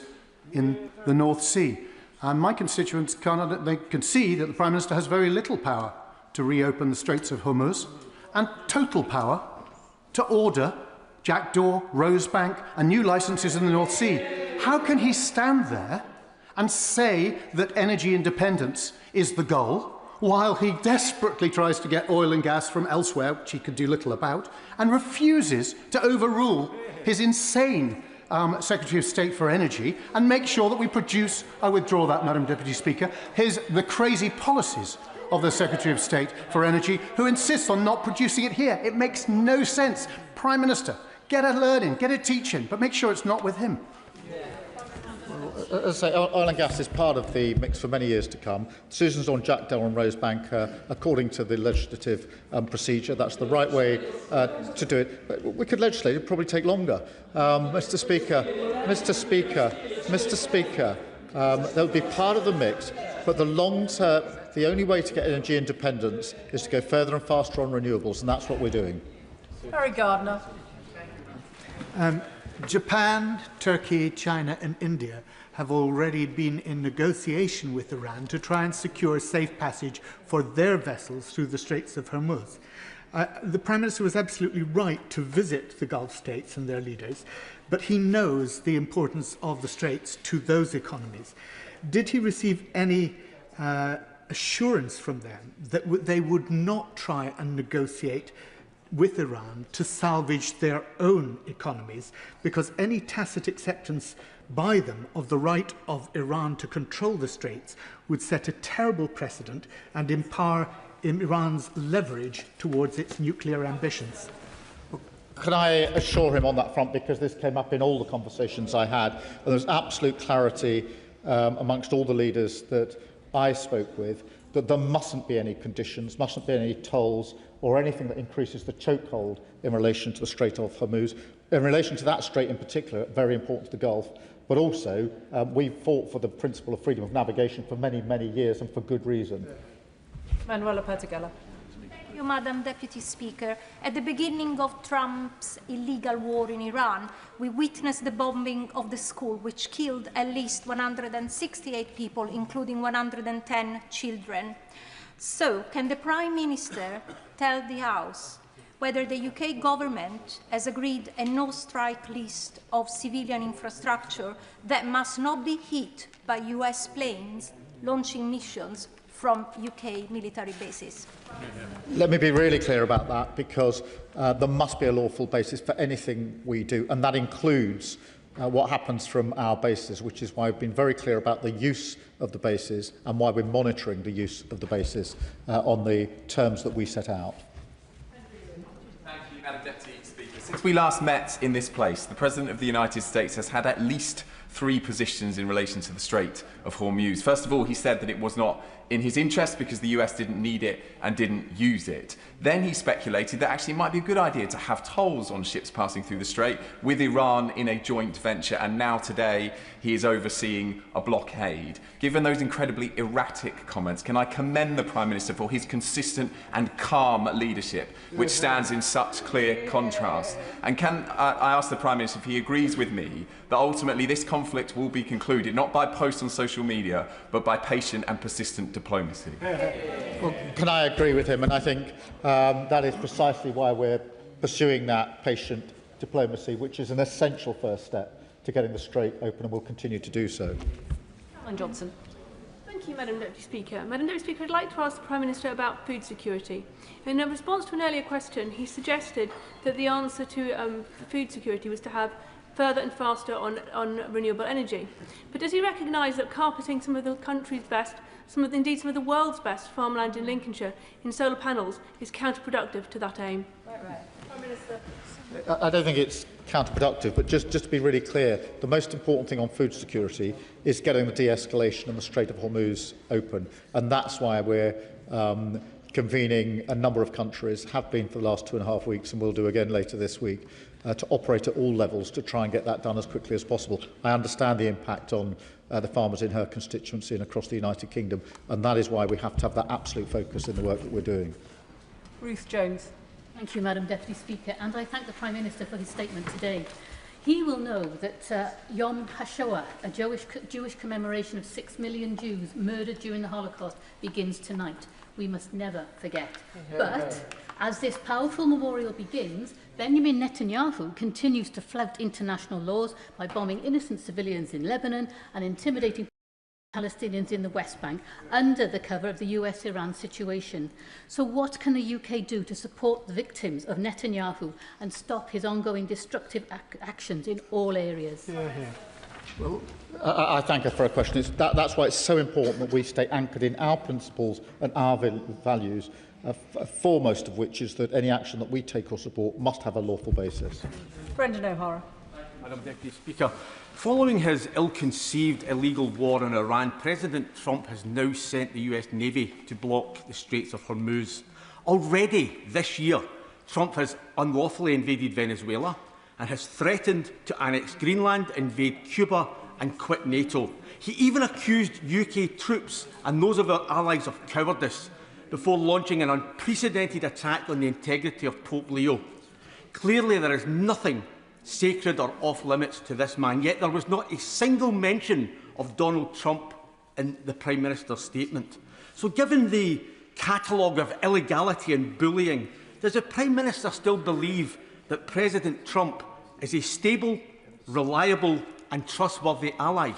Speaker 5: in the North Sea. And my constituents can see that the Prime Minister has very little power to reopen the Straits of Hormuz and total power to order Jackdaw, Rosebank and new licences in the North Sea. How can he stand there and say that energy independence is the goal, while he desperately tries to get oil and gas from elsewhere, which he could do little about, and refuses to overrule his insane Secretary of State for Energy and make sure that we produce, I withdraw that, Madam Deputy Speaker, the crazy policies of the Secretary of State for Energy, who insists on not producing it here. It makes no sense. Prime Minister, get a learning, get a teaching, but make sure it's not with him.
Speaker 1: As I say, oil and gas is part of the mix for many years to come. Decisions on Jackdaw and Rosebank, according to the legislative procedure, that's the right way to do it. But we could legislate; it'd probably take longer. Mr. Speaker, that would be part of the mix. But the only way to get energy independence is to go further and faster on renewables, and that's what we're doing.
Speaker 4: Harry Gardner.
Speaker 17: Japan, Turkey, China and India have already been in negotiation with Iran to try and secure safe passage for their vessels through the Straits of Hormuz. The Prime Minister was absolutely right to visit the Gulf states and their leaders, but he knows the importance of the Straits to those economies. Did he receive any assurance from them that they would not try and negotiate with Iran to salvage their own economies, because any tacit acceptance by them of the right of Iran to control the Straits would set a terrible precedent and empower Iran's leverage towards its nuclear ambitions?
Speaker 1: Can I assure him on that front, because this came up in all the conversations I had, and there's absolute clarity amongst all the leaders that I spoke with, that there mustn't be any conditions, mustn't be any tolls or anything that increases the chokehold in relation to the Strait of Hormuz. In relation to that strait in particular, very important to the Gulf, but also we fought for the principle of freedom of navigation for many, many years, and for good reason.
Speaker 4: Manuela Pertigella.
Speaker 18: Thank you, Madam Deputy Speaker. At the beginning of Trump's illegal war in Iran, we witnessed the bombing of the school, which killed at least 168 people, including 110 children. So, can the Prime Minister tell the House whether the UK government has agreed a no-strike list of civilian infrastructure that must not be hit by US planes launching missions from UK military bases?
Speaker 1: Let me be really clear about that, because there must be a lawful basis for anything we do, and that includes what happens from our bases, which is why I've been very clear about the use of the bases and why we're monitoring the use of the bases on the terms that we set out.
Speaker 19: Thank you, Madam Deputy Speaker. Since we last met in this place, the President of the United States has had at least 3 positions in relation to the Strait of Hormuz. First of all, he said that it was not in his interest because the US didn't need it and didn't use it. Then he speculated that actually it might be a good idea to have tolls on ships passing through the Strait with Iran in a joint venture, and now today he is overseeing a blockade. Given those incredibly erratic comments, can I commend the Prime Minister for his consistent and calm leadership, which stands in such clear contrast? And can I ask the Prime Minister if he agrees with me that ultimately this conflict will be concluded not by posts on social media, but by patient and persistent diplomacy?
Speaker 1: Well, can I agree with him? And I think that is precisely why we're pursuing that patient diplomacy, which is an essential first step to getting the Strait open, and will continue to do so.
Speaker 4: Alan Johnson.
Speaker 20: Thank you, Madam Deputy Speaker. Madam Deputy Speaker, I'd like to ask the Prime Minister about food security. In a response to an earlier question, he suggested that the answer to food security was to have further and faster on renewable energy. But does he recognise that carpeting some of the country's best, indeed some of the world's best farmland in Lincolnshire in solar panels is counterproductive to that aim? Prime Minister.
Speaker 1: I don't think it's counterproductive, but just to be really clear, the most important thing on food security is getting the de-escalation and the Strait of Hormuz open, and that's why we're convening a number of countries, have been for the last 2.5 weeks, and will do again later this week, to operate at all levels to try and get that done as quickly as possible. I understand the impact on the farmers in her constituency and across the United Kingdom, and that is why we have to have that absolute focus in the work that we're doing.
Speaker 4: Ruth Jones.
Speaker 21: Thank you, Madam Deputy Speaker, and I thank the Prime Minister for his statement today. He will know that Yom HaShoah, a Jewish commemoration of 6 million Jews murdered during the Holocaust, begins tonight. We must never forget. But as this powerful memorial begins, Benjamin Netanyahu continues to flout international laws by bombing innocent civilians in Lebanon and intimidating Palestinians in the West Bank under the cover of the US-Iran situation. So what can the UK do to support the victims of Netanyahu and stop his ongoing destructive actions in all areas?
Speaker 1: Well, I thank her for her question. That's why it's so important that we stay anchored in our principles and our values, foremost of which is that any action that we take or support must have a lawful basis.
Speaker 4: Brendan O'Hara.
Speaker 22: Madam Deputy Speaker, following his ill-conceived illegal war on Iran, President Trump has now sent the US Navy to block the Straits of Hormuz. Already this year, Trump has unlawfully invaded Venezuela and has threatened to annex Greenland, invade Cuba and quit NATO. He even accused UK troops and those of our allies of cowardice before launching an unprecedented attack on the integrity of Pope Leo. Clearly, there is nothing sacred or off-limits to this man, yet there was not a single mention of Donald Trump in the Prime Minister's statement. So given the catalogue of illegality and bullying, does the Prime Minister still believe that President Trump is a stable, reliable and trustworthy ally?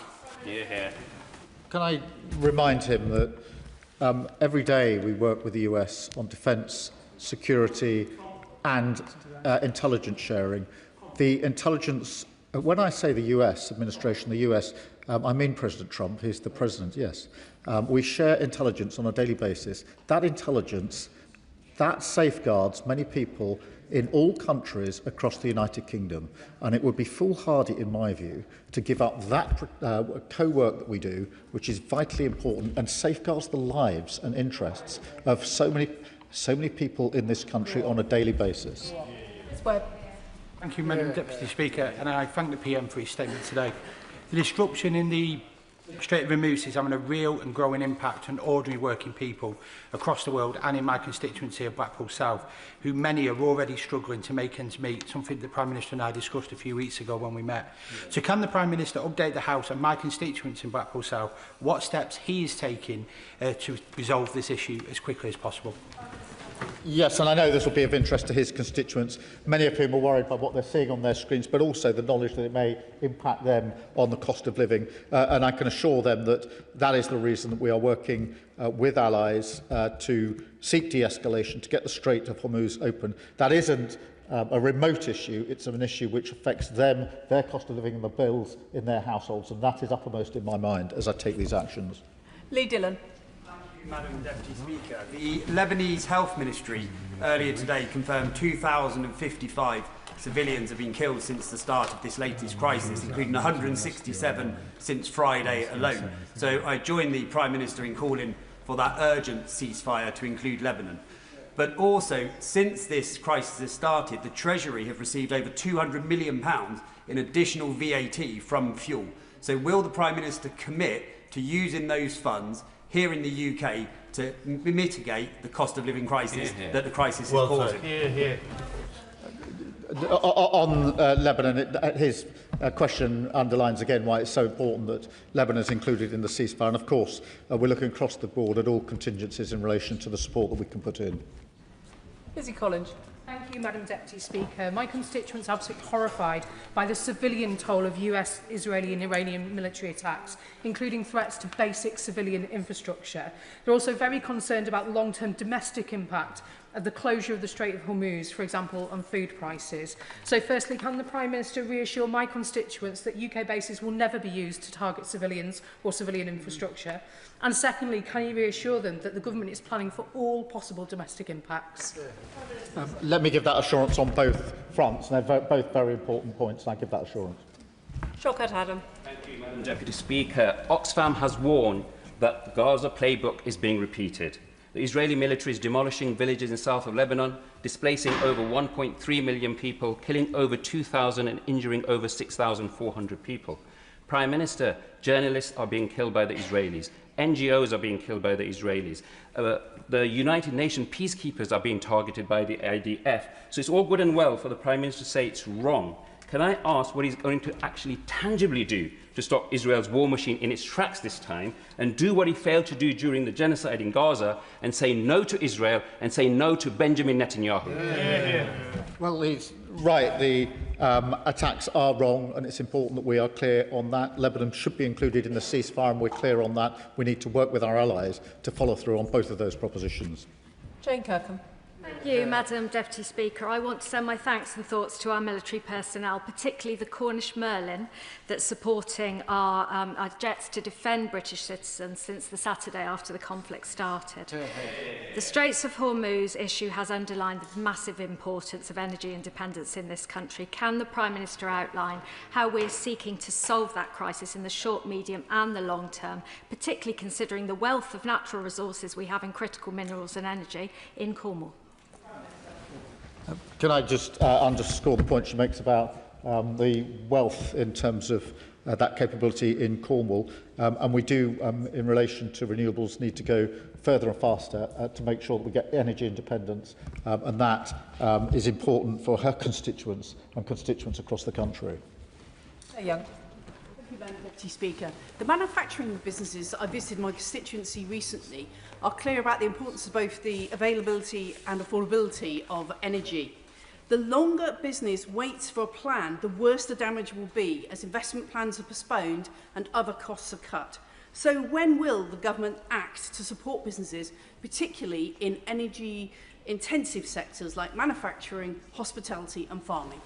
Speaker 1: Can I remind him that every day we work with the US on defence, security and intelligence sharing. The intelligence, when I say the US administration, the US, I mean President Trump, he's the president, yes. We share intelligence on a daily basis. That intelligence, that safeguards many people in all countries across the United Kingdom, and it would be foolhardy, in my view, to give up that co-work that we do, which is vitally important and safeguards the lives and interests of so many people in this country on a daily basis.
Speaker 5: Thank you, Madam Deputy Speaker, and I thank the PM for his statement today. The disruption in the Strait of Hormuz is having a real and growing impact on ordinary working people across the world and in my constituency of Blackpool South, who many are already struggling to make ends meet, something the Prime Minister and I discussed a few weeks ago when we met. So can the Prime Minister update the House and my constituents in Blackpool South what steps he is taking to resolve this issue as quickly as possible?
Speaker 1: Yes, and I know this will be of interest to his constituents, many of whom are worried by what they're seeing on their screens, but also the knowledge that it may impact them on the cost of living. And I can assure them that that is the reason that we are working with allies to seek de-escalation, to get the Strait of Hormuz open. That isn't a remote issue, it's an issue which affects them, their cost of living and the bills in their households, and that is uppermost in my mind as I take these actions.
Speaker 4: Lee Dillon.
Speaker 23: Madam Deputy Speaker, the Lebanese Health Ministry earlier today confirmed 2,055 civilians have been killed since the start of this latest crisis, including 167 since Friday alone. So I join the Prime Minister in calling for that urgent ceasefire to include Lebanon. But also, since this crisis has started, the Treasury have received over £200 million in additional VAT from fuel. So will the Prime Minister commit to using those funds here in the UK to mitigate the cost of living crisis that the crisis is causing?
Speaker 1: On Lebanon, his question underlines again why it's so important that Lebanon is included in the ceasefire. And of course, we're looking across the board at all contingencies in relation to the support that we can put in.
Speaker 4: Lizzie Collins.
Speaker 24: Thank you, Madam Deputy Speaker. My constituents are absolutely horrified by the civilian toll of US, Israeli and Iranian military attacks, including threats to basic civilian infrastructure. They're also very concerned about the long-term domestic impact of the closure of the Strait of Hormuz, for example, on food prices. So firstly, can the Prime Minister reassure my constituents that UK bases will never be used to target civilians or civilian infrastructure? And secondly, can you reassure them that the government is planning for all possible domestic impacts?
Speaker 1: Let me give that assurance on both fronts, and they're both very important points, and I give that assurance.
Speaker 4: Shawkat Adam.
Speaker 25: Thank you, Madam Deputy Speaker. Oxfam has warned that the Gaza playbook is being repeated. The Israeli military is demolishing villages in south of Lebanon, displacing over 1.3 million people, killing over 2,000 and injuring over 6,400 people. Prime Minister, journalists are being killed by the Israelis. NGOs are being killed by the Israelis. The United Nations peacekeepers are being targeted by the IDF. So it's all good and well for the Prime Minister to say it's wrong. Can I ask what he's going to actually tangibly do to stop Israel's war machine in its tracks this time, and do what he failed to do during the genocide in Gaza, and say no to Israel and say no to Benjamin Netanyahu?
Speaker 1: Well, he's right. The attacks are wrong, and it's important that we are clear on that. Lebanon should be included in the ceasefire, and we're clear on that. We need to work with our allies to follow through on both of those propositions.
Speaker 12: Jane Kirkham.
Speaker 3: Thank you, Madam Deputy Speaker. I want to send my thanks and thoughts to our military personnel, particularly the Cornish Merlin, that's supporting our jets to defend British citizens since the Saturday after the conflict started. The Straits of Hormuz issue has underlined the massive importance of energy independence in this country. Can the Prime Minister outline how we're seeking to solve that crisis in the short, medium and the long term, particularly considering the wealth of natural resources we have in critical minerals and energy in Cornwall?
Speaker 1: Can I just underscore the point she makes about the wealth in terms of that capability in Cornwall, and we do, in relation to renewables, need to go further and faster to make sure that we get energy independence, and that is important for her constituents and constituents across the country.
Speaker 12: Young.
Speaker 6: Thank you, Madam Deputy Speaker. The manufacturing businesses that I visited my constituency recently are clear about the importance of both the availability and affordability of energy. The longer business waits for a plan, the worse the damage will be, as investment plans are postponed and other costs are cut. So when will the government act to support businesses, particularly in energy-intensive sectors like manufacturing, hospitality and farming?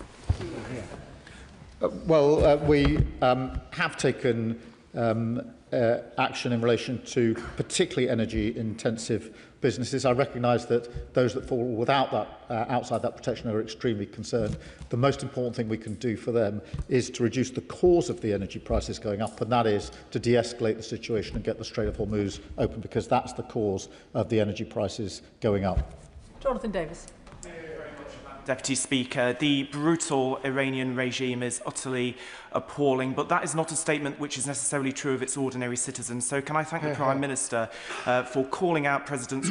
Speaker 1: We have taken action in relation to particularly energy-intensive businesses. I recognise that those that fall without that, outside that protection are extremely concerned. The most important thing we can do for them is to reduce the cause of the energy prices going up, and that is to de-escalate the situation and get the Strait of Hormuz open, because that's the cause of the energy prices going up.
Speaker 12: Jonathan Davis.
Speaker 7: Deputy Speaker, the brutal Iranian regime is utterly appalling, but that is not a statement which is necessarily true of its ordinary citizens. So can I thank the Prime Minister for calling out President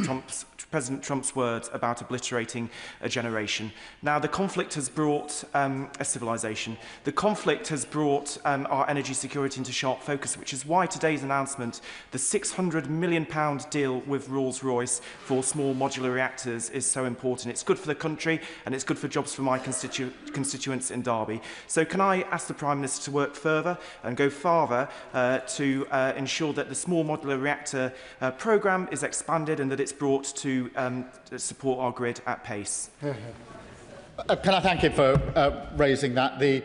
Speaker 7: Trump's words about obliterating a generation. Now, the conflict has brought a civilization. The conflict has brought our energy security into sharp focus, which is why today's announcement, the £600 million deal with Rolls-Royce for small modular reactors, is so important. It's good for the country and it's good for jobs for my constituents in Derby. So can I ask the Prime Minister to work further and go farther to ensure that the small modular reactor programme is expanded and that it's brought to support our grid at pace?
Speaker 1: Can I thank him for raising that? The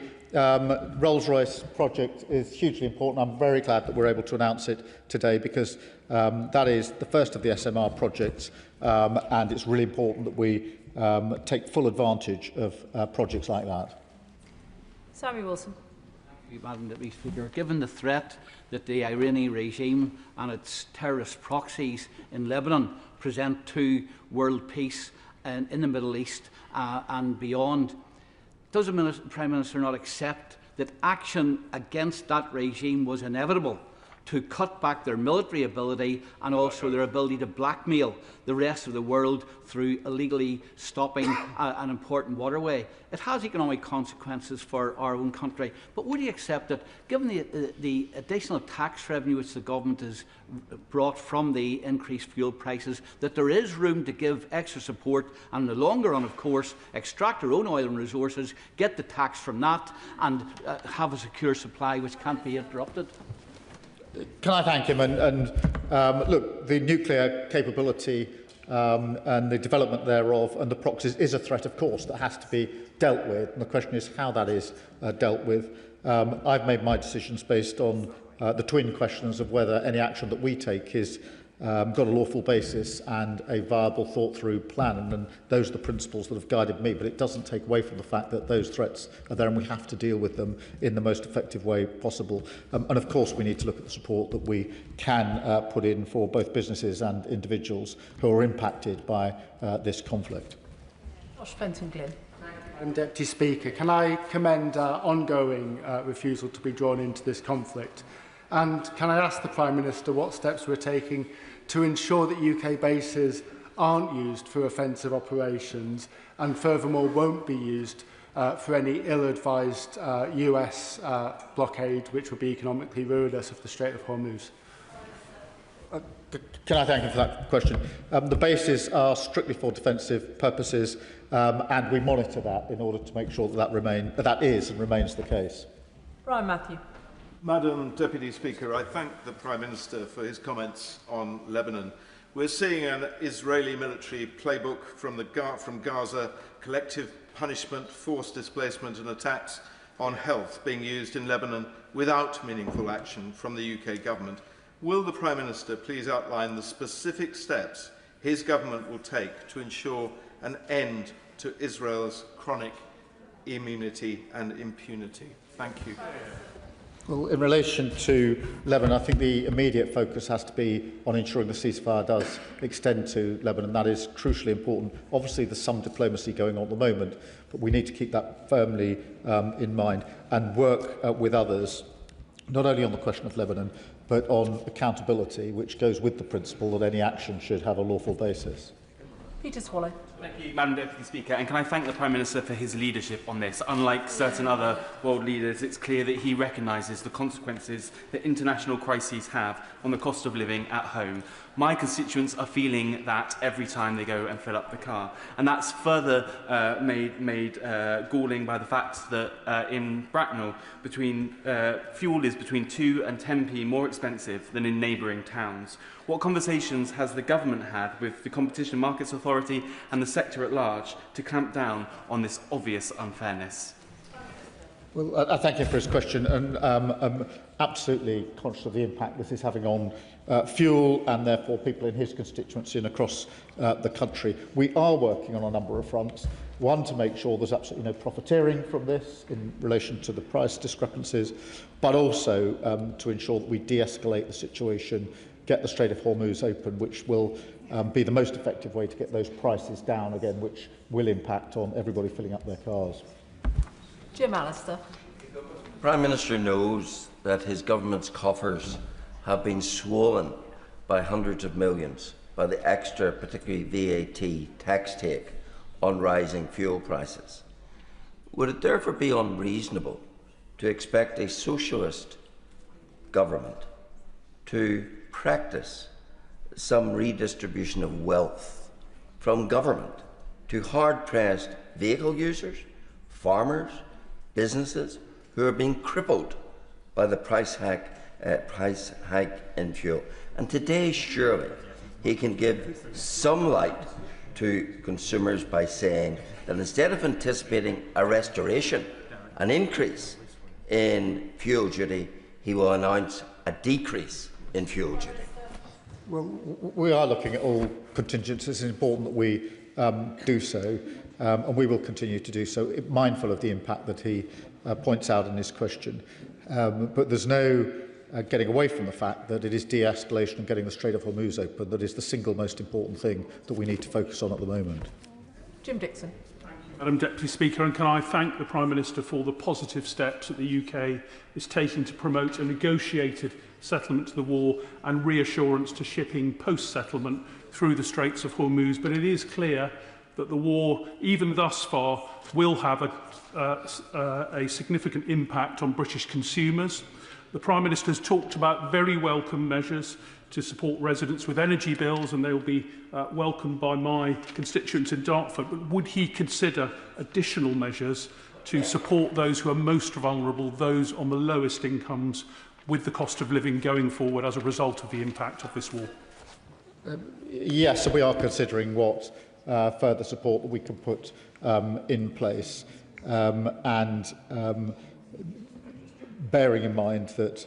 Speaker 1: Rolls-Royce project is hugely important. I'm very glad that we're able to announce it today, because that is the first of the SMR projects, and it's really important that we take full advantage of projects like that.
Speaker 12: Sammy Wilson.
Speaker 8: Thank you, Madam Deputy Speaker. Given the threat that the Iranian regime and its terrorist proxies in Lebanon present to world peace in the Middle East and beyond, does the Prime Minister not accept that action against that regime was inevitable to cut back their military ability and also their ability to blackmail the rest of the world through illegally stopping an important waterway? It has economic consequences for our own country, but would you accept that, given the additional tax revenue which the government has brought from the increased fuel prices, that there is room to give extra support and, in the longer run, of course, extract our own oil and resources, get the tax from that and have a secure supply which can't be interrupted?
Speaker 1: Can I thank him? Look, the nuclear capability and the development thereof and the proxies is a threat, of course, that has to be dealt with. And the question is how that is dealt with. I've made my decisions based on the twin questions of whether any action that we take is got a lawful basis and a viable, thought-through plan. And those are the principles that have guided me. But it doesn't take away from the fact that those threats are there and we have to deal with them in the most effective way possible. And of course, we need to look at the support that we can put in for both businesses and individuals who are impacted by this conflict.
Speaker 12: Josh Fenton-Glynn.
Speaker 9: Madam Deputy Speaker, can I commend our ongoing refusal to be drawn into this conflict?
Speaker 2: And can I ask the Prime Minister what steps we're taking to ensure that UK bases aren't used for offensive operations and furthermore won't be used for any ill-advised US blockade, which would be economically ruinous of the Strait of Hormuz?
Speaker 1: Can I thank you for that question? The bases are strictly for defensive purposes, and we monitor that in order to make sure that that is and remains the case.
Speaker 12: Brian Matthew.
Speaker 9: Madam Deputy Speaker, I thank the Prime Minister for his comments on Lebanon. We're seeing an Israeli military playbook from Gaza, collective punishment, forced displacement and attacks on health being used in Lebanon without meaningful action from the UK government. Will the Prime Minister please outline the specific steps his government will take to ensure an end to Israel's chronic immunity and impunity? Thank you.
Speaker 1: Well, in relation to Lebanon, I think the immediate focus has to be on ensuring the ceasefire does extend to Lebanon. That is crucially important. Obviously, there's some diplomacy going on at the moment, but we need to keep that firmly in mind and work with others, not only on the question of Lebanon, but on accountability, which goes with the principle that any action should have a lawful basis.
Speaker 12: Peter Swallow.
Speaker 7: Thank you, Madam Deputy Speaker. And can I thank the Prime Minister for his leadership on this? Unlike certain other world leaders, it's clear that he recognises the consequences that international crises have on the cost of living at home. My constituents are feeling that every time they go and fill up the car. And that's further made galling by the fact that in Bracknell, fuel is between 2 and 10p more expensive than in neighbouring towns. What conversations has the government had with the Competition Markets Authority and the sector at large to clamp down on this obvious unfairness?
Speaker 1: Well, I thank you for his question, and I'm absolutely conscious of the impact this is having on fuel and therefore people in his constituency and across the country. We are working on a number of fronts. One, to make sure there's absolutely no profiteering from this in relation to the price discrepancies, but also to ensure that we de-escalate the situation, get the Strait of Hormuz open, which will be the most effective way to get those prices down again, which will impact on everybody filling up their cars.
Speaker 12: Jim Allister.
Speaker 10: The Prime Minister knows that his government's coffers have been swollen by hundreds of millions by the extra, particularly VAT, tax take on rising fuel prices. Would it therefore be unreasonable to expect a socialist government to practice some redistribution of wealth from government to hard-pressed vehicle users, farmers, businesses who are being crippled by the price hike in fuel? And today, surely, he can give some light to consumers by saying that instead of anticipating a restoration, an increase in fuel duty, he will announce a decrease in fuel duty.
Speaker 1: Well, we are looking at all contingencies. It's important that we do so, and we will continue to do so, mindful of the impact that he points out in his question. But there's no getting away from the fact that it is de-escalation and getting the Strait of Hormuz open that is the single most important thing that we need to focus on at the moment.
Speaker 12: Jim Dixon.
Speaker 11: Madam Deputy Speaker, and can I thank the Prime Minister for the positive steps that the UK is taking to promote a negotiated settlement to the war and reassurance to shipping post-settlement through the Straits of Hormuz. But it is clear that the war, even thus far, will have a significant impact on British consumers. The Prime Minister has talked about very welcome measures to support residents with energy bills, and they will be welcomed by my constituents in Dartford. But would he consider additional measures to support those who are most vulnerable, those on the lowest incomes, with the cost of living going forward as a result of the impact of this war?
Speaker 1: Yes, we are considering what further support that we can put in place, and bearing in mind that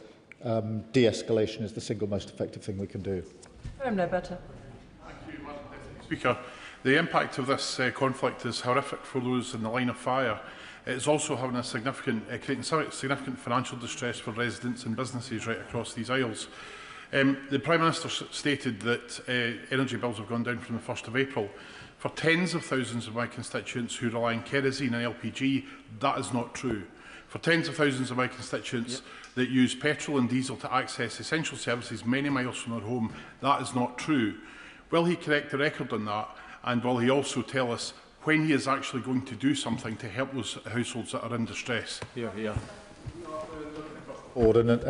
Speaker 1: de-escalation is the single most effective thing we can do.
Speaker 12: I'm no better.
Speaker 13: Thank you, Madam Deputy Speaker. The impact of this conflict is horrific for those in the line of fire. It's also having creating significant financial distress for residents and businesses right across these isles. The Prime Minister stated that energy bills have gone down from the 1st of April. For tens of thousands of my constituents who rely on kerosene and LPG, that is not true. For For tens of thousands of my constituents that use petrol and diesel to access essential services many miles from their home, that is not true. Will he correct the record on that, and will he also tell us when he is actually going to do something to help those households that are in distress?
Speaker 1: And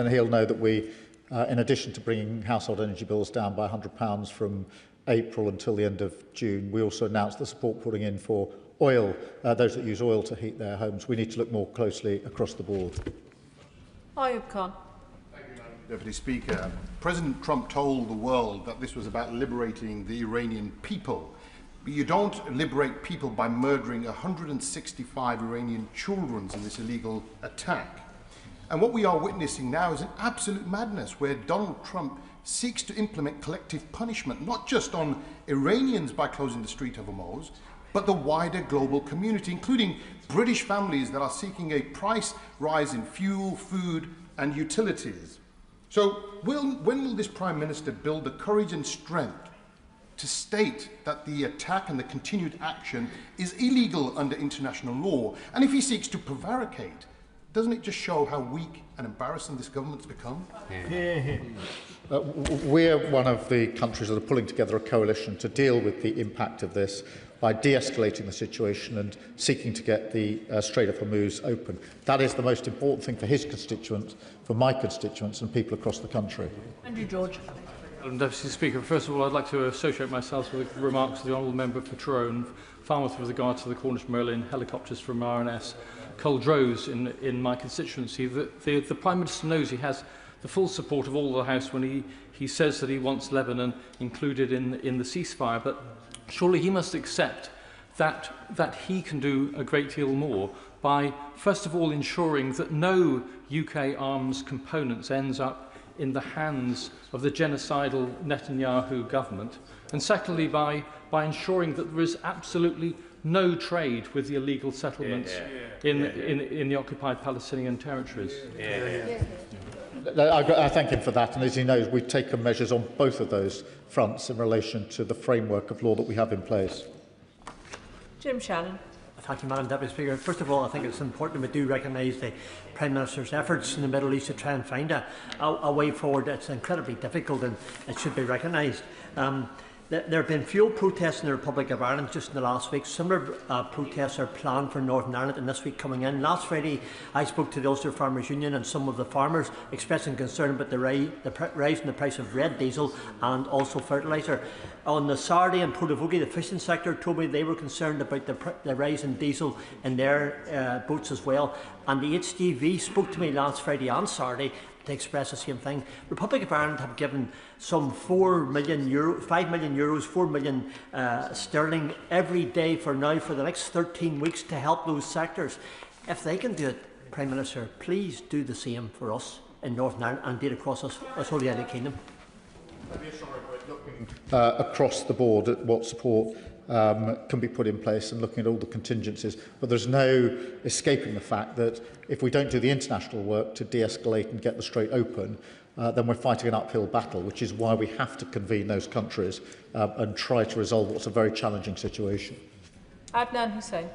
Speaker 1: he'll know that we, in addition to bringing household energy bills down by £100 from April until the end of June, we also announced the support putting in for oil, those that use oil to heat their homes. We need to look more closely across the board.
Speaker 6: Ayub Khan.
Speaker 14: Deputy Speaker, President Trump told the world that this was about liberating the Iranian people. But you don't liberate people by murdering 165 Iranian children in this illegal attack. And what we are witnessing now is an absolute madness where Donald Trump seeks to implement collective punishment, not just on Iranians by closing the Strait of Hormuz, but the wider global community, including British families that are seeking a price rise in fuel, food and utilities. So when will this Prime Minister build the courage and strength to state that the attack and the continued action is illegal under international law? And if he seeks to prevaricate, doesn't it just show how weak and embarrassing this government's become?
Speaker 1: We're one of the countries that are pulling together a coalition to deal with the impact of this by de-escalating the situation and seeking to get the Strait of Hormuz open. That is the most important thing for his constituents, for my constituents and people across the country.
Speaker 6: Andrew George.
Speaker 15: Madam Deputy Speaker, first of all, I'd like to associate myself with the remarks of the Honourable Member for Tyrone, Falmouth with regard to the Cornish Merlin helicopters from RNS Culdrose in my constituency. The Prime Minister knows he has the full support of all the House when he says that he wants Lebanon included in the ceasefire, but surely he must accept that he can do a great deal more by, first of all, ensuring that no UK arms components ends up in the hands of the genocidal Netanyahu government, and secondly, by ensuring that there is absolutely no trade with the illegal settlements in the occupied Palestinian territories.
Speaker 1: I thank him for that, and as he knows, we've taken measures on both of those fronts in relation to the framework of law that we have in place.
Speaker 6: Jim Shannon.
Speaker 16: Thank you, Madam Deputy Speaker. First of all, I think it's important we do recognise the Prime Minister's efforts in the Middle East to try and find a way forward. It's incredibly difficult and it should be recognised. There have been fuel protests in the Republic of Ireland just in the last week. Similar protests are planned for Northern Ireland and this week coming in. Last Friday, I spoke to the Ulster Farmers Union and some of the farmers expressing concern about the rise in the price of red diesel and also fertiliser. On the Saturday in Portavogie, the fishing sector told me they were concerned about the rise in diesel in their boats as well. And the HGV spoke to me last Friday and Saturday to express the same thing. Republic of Ireland have given some €5 million, 4 million sterling every day for the next 13 weeks to help those sectors. If they can do it, Prime Minister, please do the same for us in Northern Ireland and indeed across us whole United Kingdom.
Speaker 1: Across the board at what support can be put in place and looking at all the contingencies. But there's no escaping the fact that if we don't do the international work to de-escalate and get the Strait open, then we're fighting an uphill battle, which is why we have to convene those countries and try to resolve what's a very challenging situation.
Speaker 6: Adnan Hussain.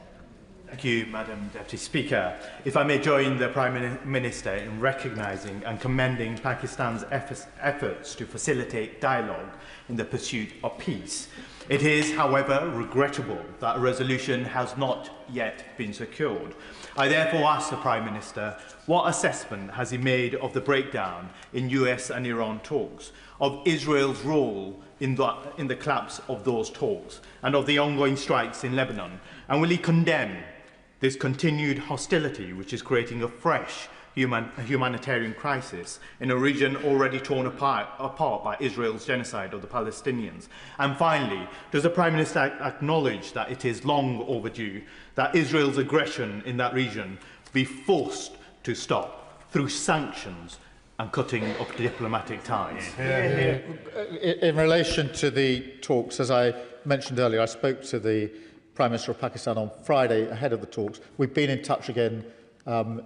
Speaker 17: Thank you, Madam Deputy Speaker. If I may join the Prime Minister in recognising and commending Pakistan's efforts to facilitate dialogue in the pursuit of peace. It is, however, regrettable that a resolution has not yet been secured. I therefore ask the Prime Minister, what assessment has he made of the breakdown in US and Iran talks, of Israel's role in the collapse of those talks, and of the ongoing strikes in Lebanon? And will he condemn this continued hostility, which is creating a fresh humanitarian crisis in a region already torn apart by Israel's genocide of the Palestinians? And finally, does the Prime Minister acknowledge that it is long overdue that Israel's aggression in that region be forced to stop through sanctions and cutting of diplomatic ties?
Speaker 1: In relation to the talks, as I mentioned earlier, I spoke to the Prime Minister of Pakistan on Friday ahead of the talks. We've been in touch again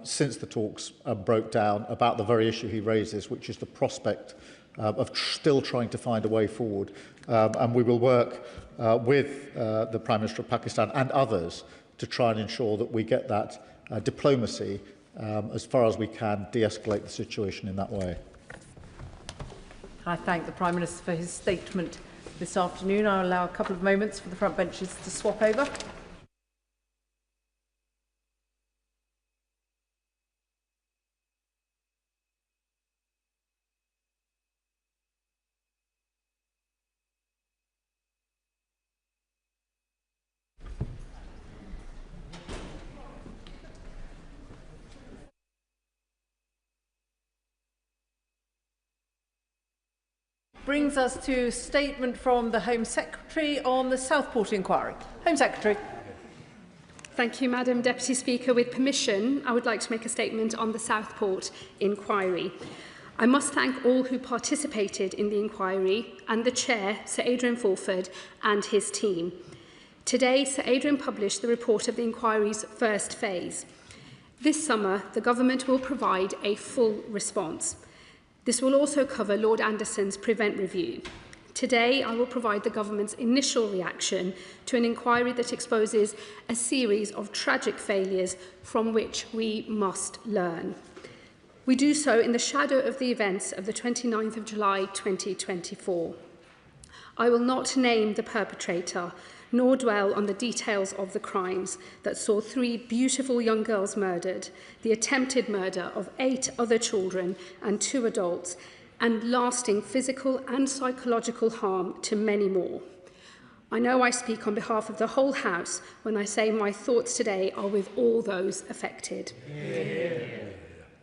Speaker 1: since the talks broke down about the very issue he raises, which is the prospect of still trying to find a way forward. And we will work with the Prime Minister of Pakistan and others to try and ensure that we get that diplomacy as far as we can, de-escalate the situation in that way.
Speaker 18: I thank the Prime Minister for his statement this afternoon. I'll allow a couple of moments for the front benches to swap over. Brings us to a statement from the Home Secretary on the Southport Inquiry. Home Secretary.
Speaker 19: Thank you, Madam Deputy Speaker. With permission, I would like to make a statement on the Southport Inquiry. I must thank all who participated in the inquiry and the Chair, Sir Adrian Fulford, and his team. Today, Sir Adrian published the report of the inquiry's first phase. This summer, the Government will provide a full response. This will also cover Lord Anderson's Prevent Review. Today, I will provide the Government's initial reaction to an inquiry that exposes a series of tragic failures from which we must learn. We do so in the shadow of the events of the 29th of July 2024. I will not name the perpetrator, nor dwell on the details of the crimes that saw 3 beautiful young girls murdered, the attempted murder of 8 other children and 2 adults, and lasting physical and psychological harm to many more. I know I speak on behalf of the whole House when I say my thoughts today are with all those affected.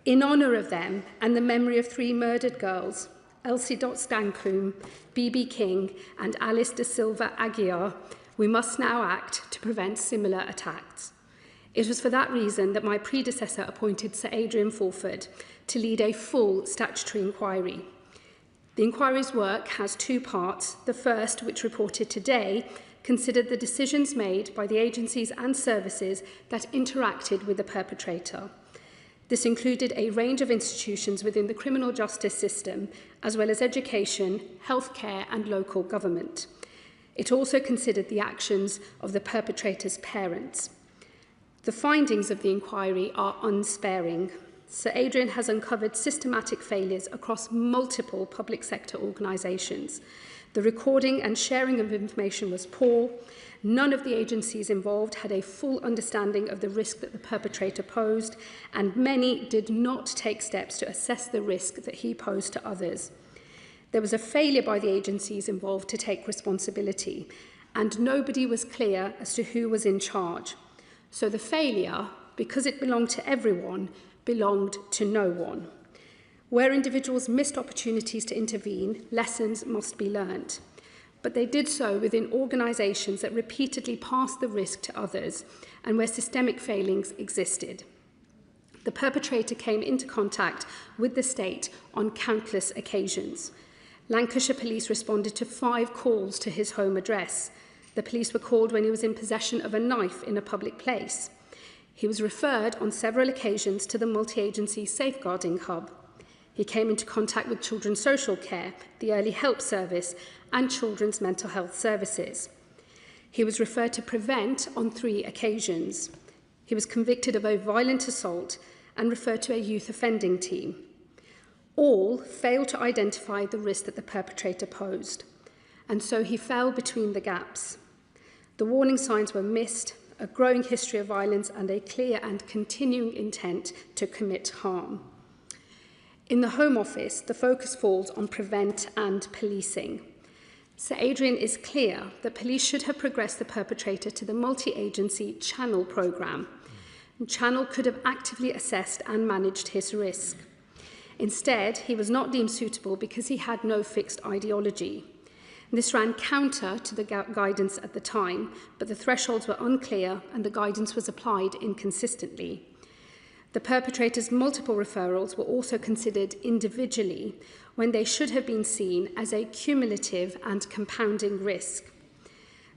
Speaker 19: In honour of them and the memory of 3 murdered girls, Elsie Stancoom, B.B. King and Alice de Silva Aguiar, we must now act to prevent similar attacks. It was for that reason that my predecessor appointed Sir Adrian Fulford to lead a full statutory inquiry. The inquiry's work has 2 parts. The first, which reported today, considered the decisions made by the agencies and services that interacted with the perpetrator. This included a range of institutions within the criminal justice system, as well as education, healthcare and local government. It also considered the actions of the perpetrator's parents. The findings of the inquiry are unsparing. Sir Adrian has uncovered systematic failures across multiple public sector organisations. The recording and sharing of information was poor. None of the agencies involved had a full understanding of the risk that the perpetrator posed, and many did not take steps to assess the risk that he posed to others. There was a failure by the agencies involved to take responsibility, and nobody was clear as to who was in charge. So the failure, because it belonged to everyone, belonged to no one. Where individuals missed opportunities to intervene, lessons must be learned. But they did so within organisations that repeatedly passed the risk to others and where systemic failings existed. The perpetrator came into contact with the state on countless occasions. Lancashire Police responded to 5 calls to his home address. The police were called when he was in possession of a knife in a public place. He was referred on several occasions to the multi-agency safeguarding hub. He came into contact with Children's Social Care, the Early Help Service, and Children's Mental Health Services. He was referred to Prevent on 3 occasions. He was convicted of a violent assault and referred to a youth offending team. All failed to identify the risk that the perpetrator posed, and so he fell between the gaps. The warning signs were missed, a growing history of violence, and a clear and continuing intent to commit harm. In the Home Office, the focus falls on prevent and policing. Sir Adrian is clear that police should have progressed the perpetrator to the multi-agency Channel programme. Channel could have actively assessed and managed his risk. Instead, he was not deemed suitable because he had no fixed ideology. This ran counter to the guidance at the time, but the thresholds were unclear and the guidance was applied inconsistently. The perpetrator's multiple referrals were also considered individually when they should have been seen as a cumulative and compounding risk.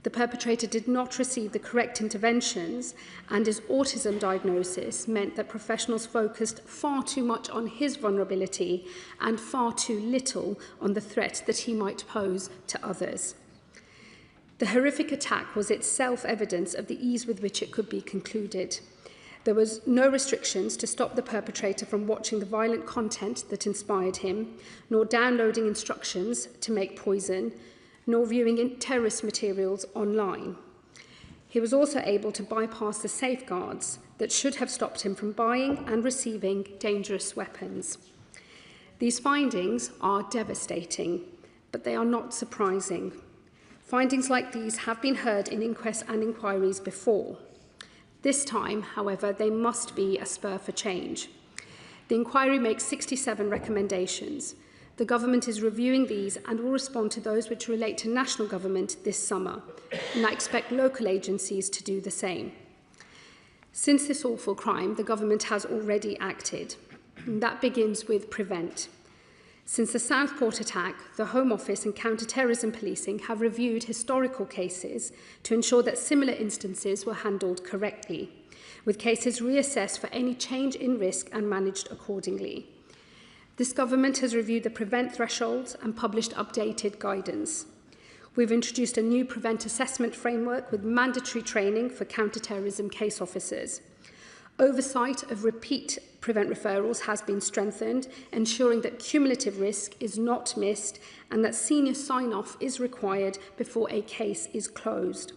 Speaker 19: The perpetrator did not receive the correct interventions, and his autism diagnosis meant that professionals focused far too much on his vulnerability and far too little on the threat that he might pose to others. The horrific attack was itself evidence of the ease with which it could be concluded. There was no restrictions to stop the perpetrator from watching the violent content that inspired him, nor downloading instructions to make poison, nor viewing terrorist materials online. He was also able to bypass the safeguards that should have stopped him from buying and receiving dangerous weapons. These findings are devastating, but they are not surprising. Findings like these have been heard in inquests and inquiries before. This time, however, they must be a spur for change. The inquiry makes 67 recommendations. The government is reviewing these and will respond to those which relate to national government this summer, and I expect local agencies to do the same. Since this awful crime, the government has already acted. And that begins with prevent. Since the Southport attack, the Home Office and counter-terrorism policing have reviewed historical cases to ensure that similar instances were handled correctly, with cases reassessed for any change in risk and managed accordingly. This government has reviewed the prevent thresholds and published updated guidance. We've introduced a new prevent assessment framework with mandatory training for counter-terrorism case officers. Oversight of repeat prevent referrals has been strengthened, ensuring that cumulative risk is not missed and that senior sign-off is required before a case is closed.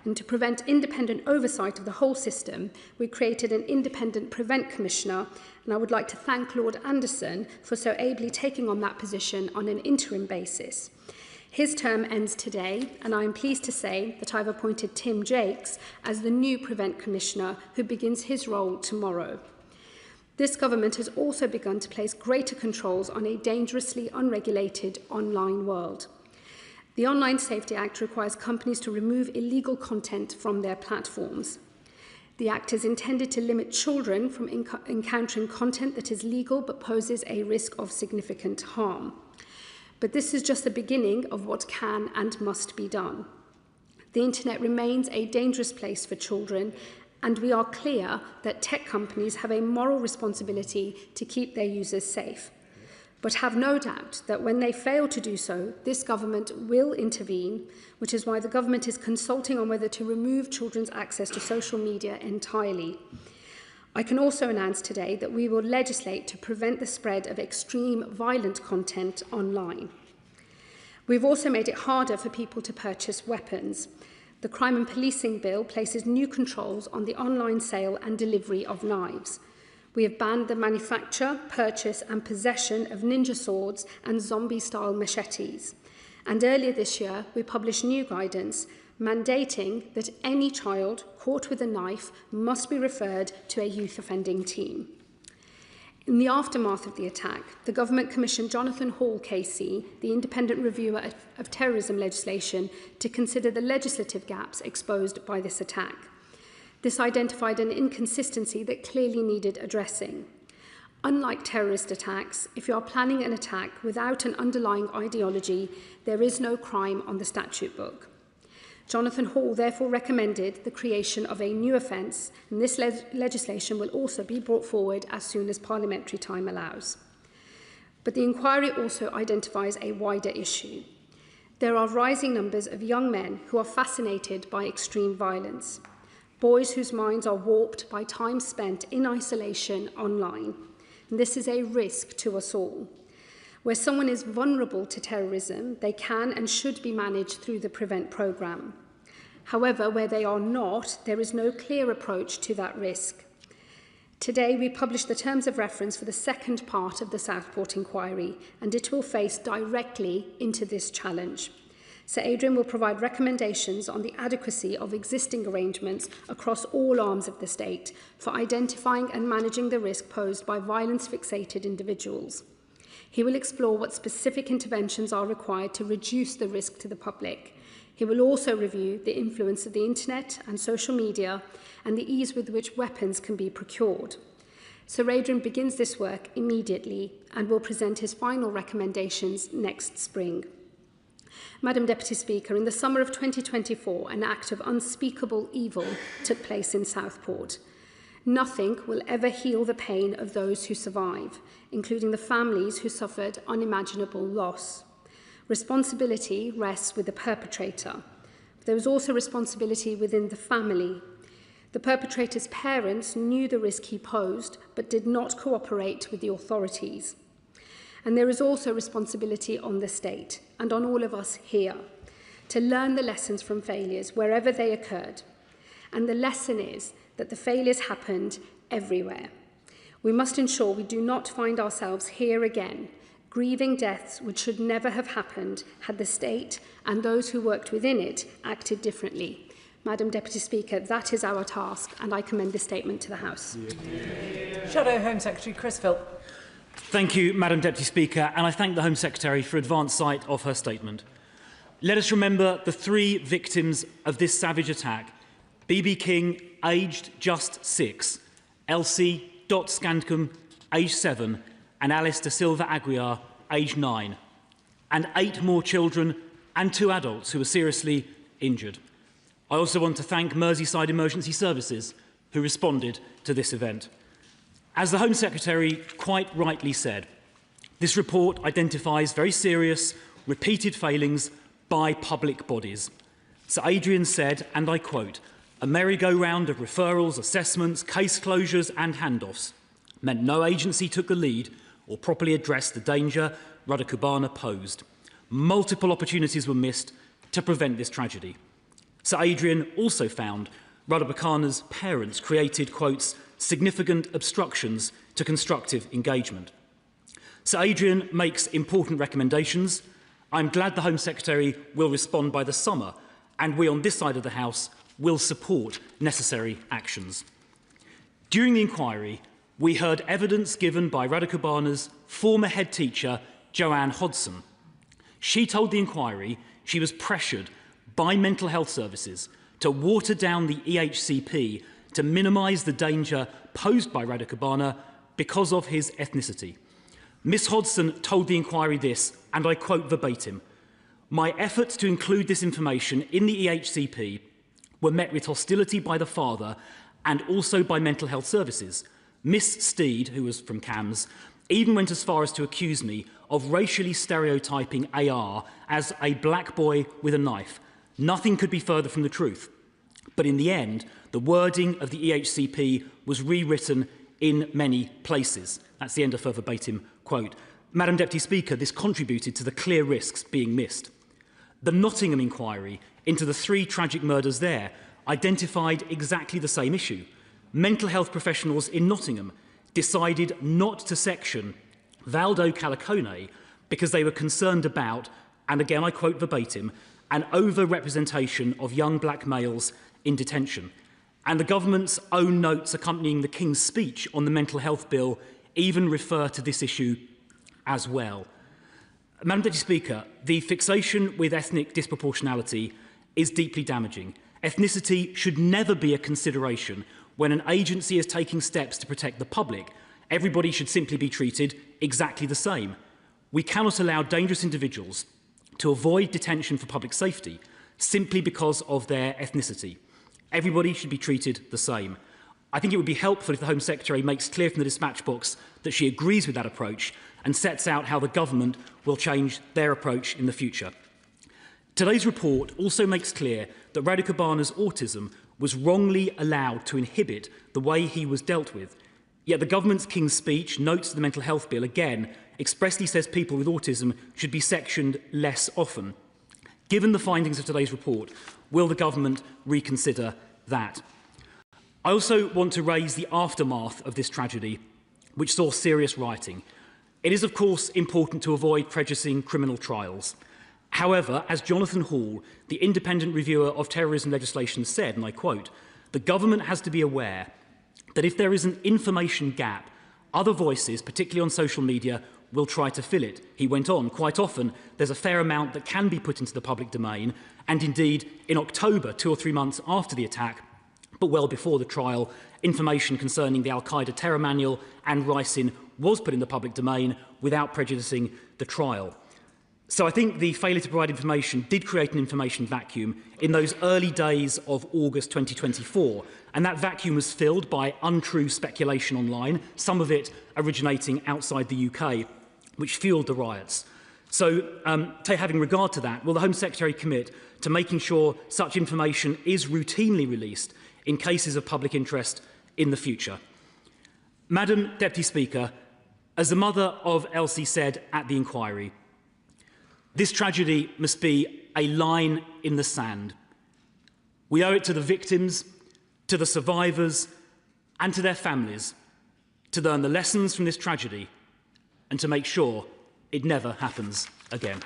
Speaker 19: And to prevent independent oversight of the whole system, we created an independent prevent commissioner, and I would like to thank Lord Anderson for so ably taking on that position on an interim basis. His term ends today, and I am pleased to say that I've appointed Tim Jakes as the new Prevent Commissioner, who begins his role tomorrow. This government has also begun to place greater controls on a dangerously unregulated online world. The Online Safety Act requires companies to remove illegal content from their platforms. The Act is intended to limit children from encountering content that is legal but poses a risk of significant harm. But this is just the beginning of what can and must be done. The internet remains a dangerous place for children, and we are clear that tech companies have a moral responsibility to keep their users safe. But have no doubt that when they fail to do so, this government will intervene, which is why the government is consulting on whether to remove children's access to social media entirely. I can also announce today that we will legislate to prevent the spread of extreme violent content online. We've also made it harder for people to purchase weapons. The Crime and Policing Bill places new controls on the online sale and delivery of knives. We have banned the manufacture, purchase and possession of ninja swords and zombie-style machetes. And earlier this year, we published new guidance mandating that any child caught with a knife must be referred to a youth offending team. In the aftermath of the attack, the government commissioned Jonathan Hall KC, the independent reviewer of terrorism legislation, to consider the legislative gaps exposed by this attack. This identified an inconsistency that clearly needed addressing. Unlike terrorist attacks, if you are planning an attack without an underlying ideology, there is no crime on the statute book. Jonathan Hall therefore recommended the creation of a new offence, and this legislation will also be brought forward as soon as parliamentary time allows. But the inquiry also identifies a wider issue. There are rising numbers of young men who are fascinated by extreme violence, boys whose minds are warped by time spent in isolation online. And this is a risk to us all. Where someone is vulnerable to terrorism, they can and should be managed through the Prevent programme. However, where they are not, there is no clear approach to that risk. Today, we publish the terms of reference for the second part of the Southport Inquiry, and it will face directly into this challenge. Sir Adrian will provide recommendations on the adequacy of existing arrangements across all arms of the state for identifying and managing the risk posed by violence-fixated individuals. He will explore what specific interventions are required to reduce the risk to the public. He will also review the influence of the internet and social media and the ease with which weapons can be procured. Sir Adrian begins this work immediately and will present his final recommendations next spring. Madam Deputy Speaker, in the summer of 2024, an act of unspeakable evil took place in Southport. Nothing will ever heal the pain of those who survive, including the families who suffered unimaginable loss. Responsibility rests with the perpetrator. But there is also responsibility within the family. The perpetrator's parents knew the risk he posed, but did not cooperate with the authorities. And there is also responsibility on the state and on all of us here to learn the lessons from failures wherever they occurred. And the lesson is that the failures happened everywhere. We must ensure we do not find ourselves here again, grieving deaths which should never have happened had the state and those who worked within it acted differently. Madam Deputy Speaker, that is our task, and I commend this statement to the House.
Speaker 18: Shadow Home Secretary Chris Philp.
Speaker 5: Thank you, Madam Deputy Speaker, and I thank the Home Secretary for advance sight of her statement. Let us remember the 3 victims of this savage attack: BB King, aged just 6, Elsie Dot Scancombe, aged 7, and Alice de Silva Aguiar, aged 9, and 8 more children and 2 adults who were seriously injured. I also want to thank Merseyside Emergency Services, who responded to this event. As the Home Secretary quite rightly said, this report identifies very serious, repeated failings by public bodies. Sir Adrian said, and I quote, "A merry-go-round of referrals, assessments, case closures and handoffs meant no agency took the lead or properly addressed the danger Rudder Cubana posed. Multiple opportunities were missed to prevent this tragedy." Sir Adrian also found Rudder Cubana's parents created, quotes, "significant obstructions to constructive engagement." Sir Adrian makes important recommendations. I'm glad the Home Secretary will respond by the summer, and we on this side of the House will support necessary actions. During the inquiry, we heard evidence given by Rudder Cubana's former head teacher, Joanne Hodson. She told the inquiry she was pressured by mental health services to water down the EHCP to minimise the danger posed by Rudder Cubana because of his ethnicity. Miss Hodson told the inquiry this, and I quote verbatim, "My efforts to include this information in the EHCP were met with hostility by the father and also by mental health services. Miss Steed, who was from CAMS, even went as far as to accuse me of racially stereotyping AR as a black boy with a knife. Nothing could be further from the truth. But in the end, the wording of the EHCP was rewritten in many places." That's the end of her verbatim quote. Madam Deputy Speaker, this contributed to the clear risks being missed. The Nottingham inquiry into the 3 tragic murders there identified exactly the same issue. Mental health professionals in Nottingham decided not to section Valdo Calicone because they were concerned about, and again I quote verbatim, "an over-representation of young black males in detention." And the government's own notes accompanying the King's speech on the mental health bill even refer to this issue as well. Madam Deputy Speaker, the fixation with ethnic disproportionality is deeply damaging. Ethnicity should never be a consideration when an agency is taking steps to protect the public. Everybody should simply be treated exactly the same. We cannot allow dangerous individuals to avoid detention for public safety simply because of their ethnicity. Everybody should be treated the same. I think it would be helpful if the Home Secretary makes clear from the dispatch box that she agrees with that approach and sets out how the government will change their approach in the future. Today's report also makes clear that Rudder Cubana's autism was wrongly allowed to inhibit the way he was dealt with. Yet the government's King's speech, notes to the mental health bill, again expressly says people with autism should be sectioned less often. Given the findings of today's report, will the government reconsider that? I also want to raise the aftermath of this tragedy, which saw serious rioting. It is, of course, important to avoid prejudicing criminal trials. However, as Jonathan Hall, the independent reviewer of terrorism legislation, said, and I quote, "The government has to be aware that if there is an information gap, other voices, particularly on social media, will try to fill it." He went on, "Quite often, there's a fair amount that can be put into the public domain, and indeed, in October, 2 or 3 months after the attack, but well before the trial, information concerning the Al-Qaeda terror manual and ricin was put in the public domain without prejudicing the trial." So I think the failure to provide information did create an information vacuum in those early days of August 2024, and that vacuum was filled by untrue speculation online, some of it originating outside the UK, which fuelled the riots. So, having regard to that, will the Home Secretary commit to making sure such information is routinely released in cases of public interest in the future. Madam Deputy Speaker, as the mother of Elsie said at the inquiry, this tragedy must be a line in the sand. We owe it to the victims, to the survivors, and to their families to learn the lessons from this tragedy and to make sure it never happens again.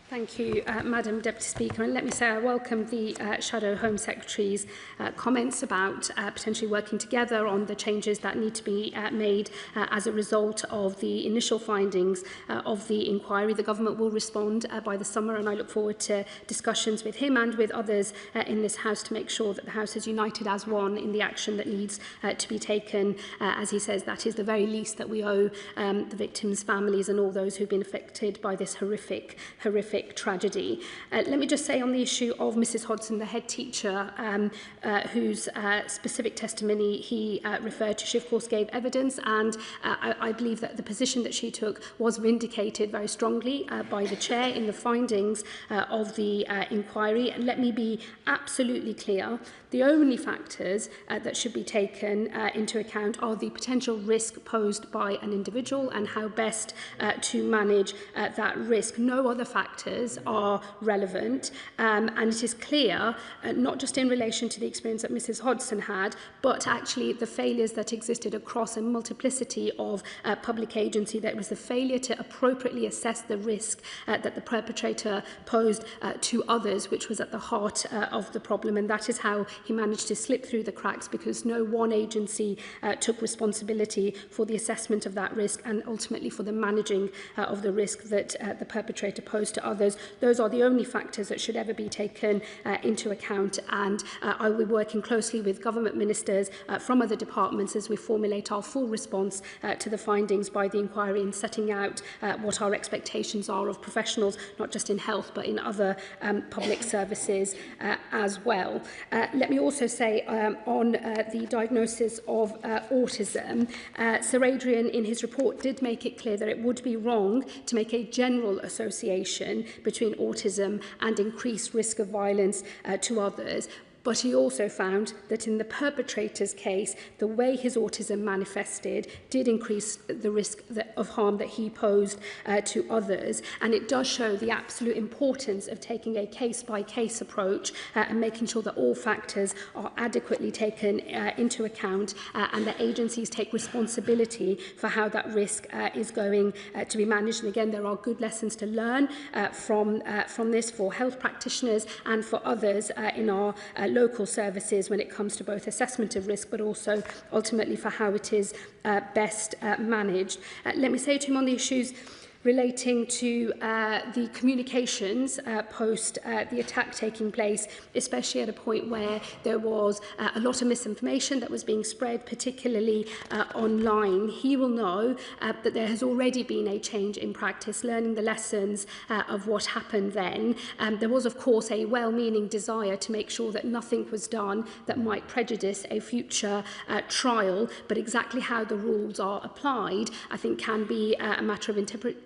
Speaker 19: Thank you, Madam Deputy Speaker. And let me say I welcome the Shadow Home Secretary's comments about potentially working together on the changes that need to be made as a result of the initial findings of the inquiry. The Government will respond by the summer, and I look forward to discussions with him and with others in this House to make sure that the House is united as one in the action that needs to be taken. As he says, that is the very least that we owe the victims' families and all those who've been affected by this horrific tragedy. Let me just say on the issue of Mrs Hodson, the head teacher, whose specific testimony he referred to, she of course gave evidence, and I believe that the position that she took was vindicated very strongly by the chair in the findings of the inquiry. And let me be absolutely clear, the only factors that should be taken into account are the potential risk posed by an individual and how best to manage that risk. No other factors are relevant, and it is clear, not just in relation to the experience that Mrs Hodson had, but actually the failures that existed across a multiplicity of public agency. That was the failure to appropriately assess the risk that the perpetrator posed to others, which was at the heart of the problem, and that is how he managed to slip through the cracks, because no one agency took responsibility for the assessment of that risk and ultimately for the managing of the risk that the perpetrator posed to others. Those are the only factors that should ever be taken into account, and I will be working closely with government ministers from other departments as we formulate our full response to the findings by the inquiry and setting out what our expectations are of professionals, not just in health but in other public services as well. Let me also say on the diagnosis of autism, Sir Adrian in his report did make it clear that it would be wrong to make a general association between autism and increased risk of violence to others. But he also found that in the perpetrator's case, the way his autism manifested did increase the risk of harm that he posed to others. And it does show the absolute importance of taking a case-by-case approach and making sure that all factors are adequately taken into account and that agencies take responsibility for how that risk is going to be managed. And again, there are good lessons to learn from this for health practitioners and for others in our local services when it comes to both assessment of risk but also ultimately for how it is best managed. Let me say to him on the issues relating to the communications post the attack taking place, especially at a point where there was a lot of misinformation that was being spread, particularly online. He will know that there has already been a change in practice, learning the lessons of what happened then. There was, of course, a well-meaning desire to make sure that nothing was done that might prejudice a future trial, but exactly how the rules are applied, I think, can be a matter of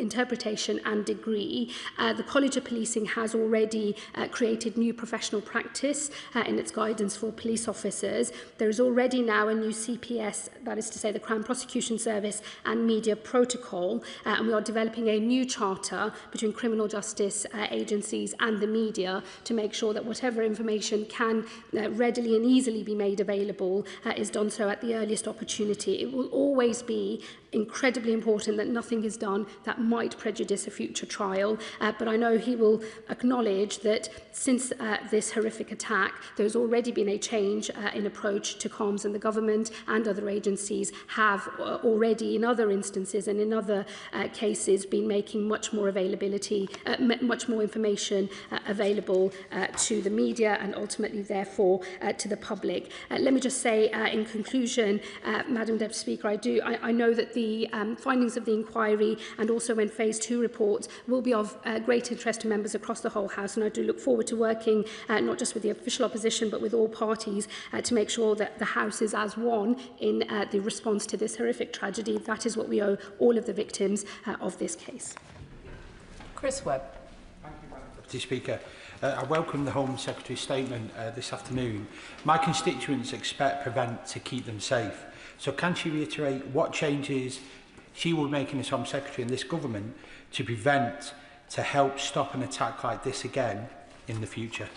Speaker 19: interpretation and degree. The College of Policing has already created new professional practice in its guidance for police officers. There is already now a new CPS, that is to say the Crown Prosecution Service and media protocol, and we are developing a new charter between criminal justice agencies and the media to make sure that whatever information can readily and easily be made available is done so at the earliest opportunity. It will always be incredibly important that nothing is done that might prejudice a future trial, but I know he will acknowledge that since this horrific attack, there's already been a change in approach to comms, and the government and other agencies have already, in other instances and in other cases, been making much more much more information available to the media and ultimately, therefore, to the public. Let me just say, in conclusion, Madam Deputy Speaker, I know that the findings of the inquiry and also when Phase 2 reports will be of great interest to members across the whole House, and I do look forward to working not just with the official opposition but with all parties to make sure that the House is as one in the response to this horrific tragedy. That is what we owe all of the victims of this case.
Speaker 12: Chris Webb.
Speaker 20: Thank you, Madam Deputy Speaker. I welcome the Home Secretary's statement this afternoon. My constituents expect Prevent to keep them safe. So can she reiterate what changes she will be making as Home Secretary in this government to prevent, to help stop an attack like this again in the future?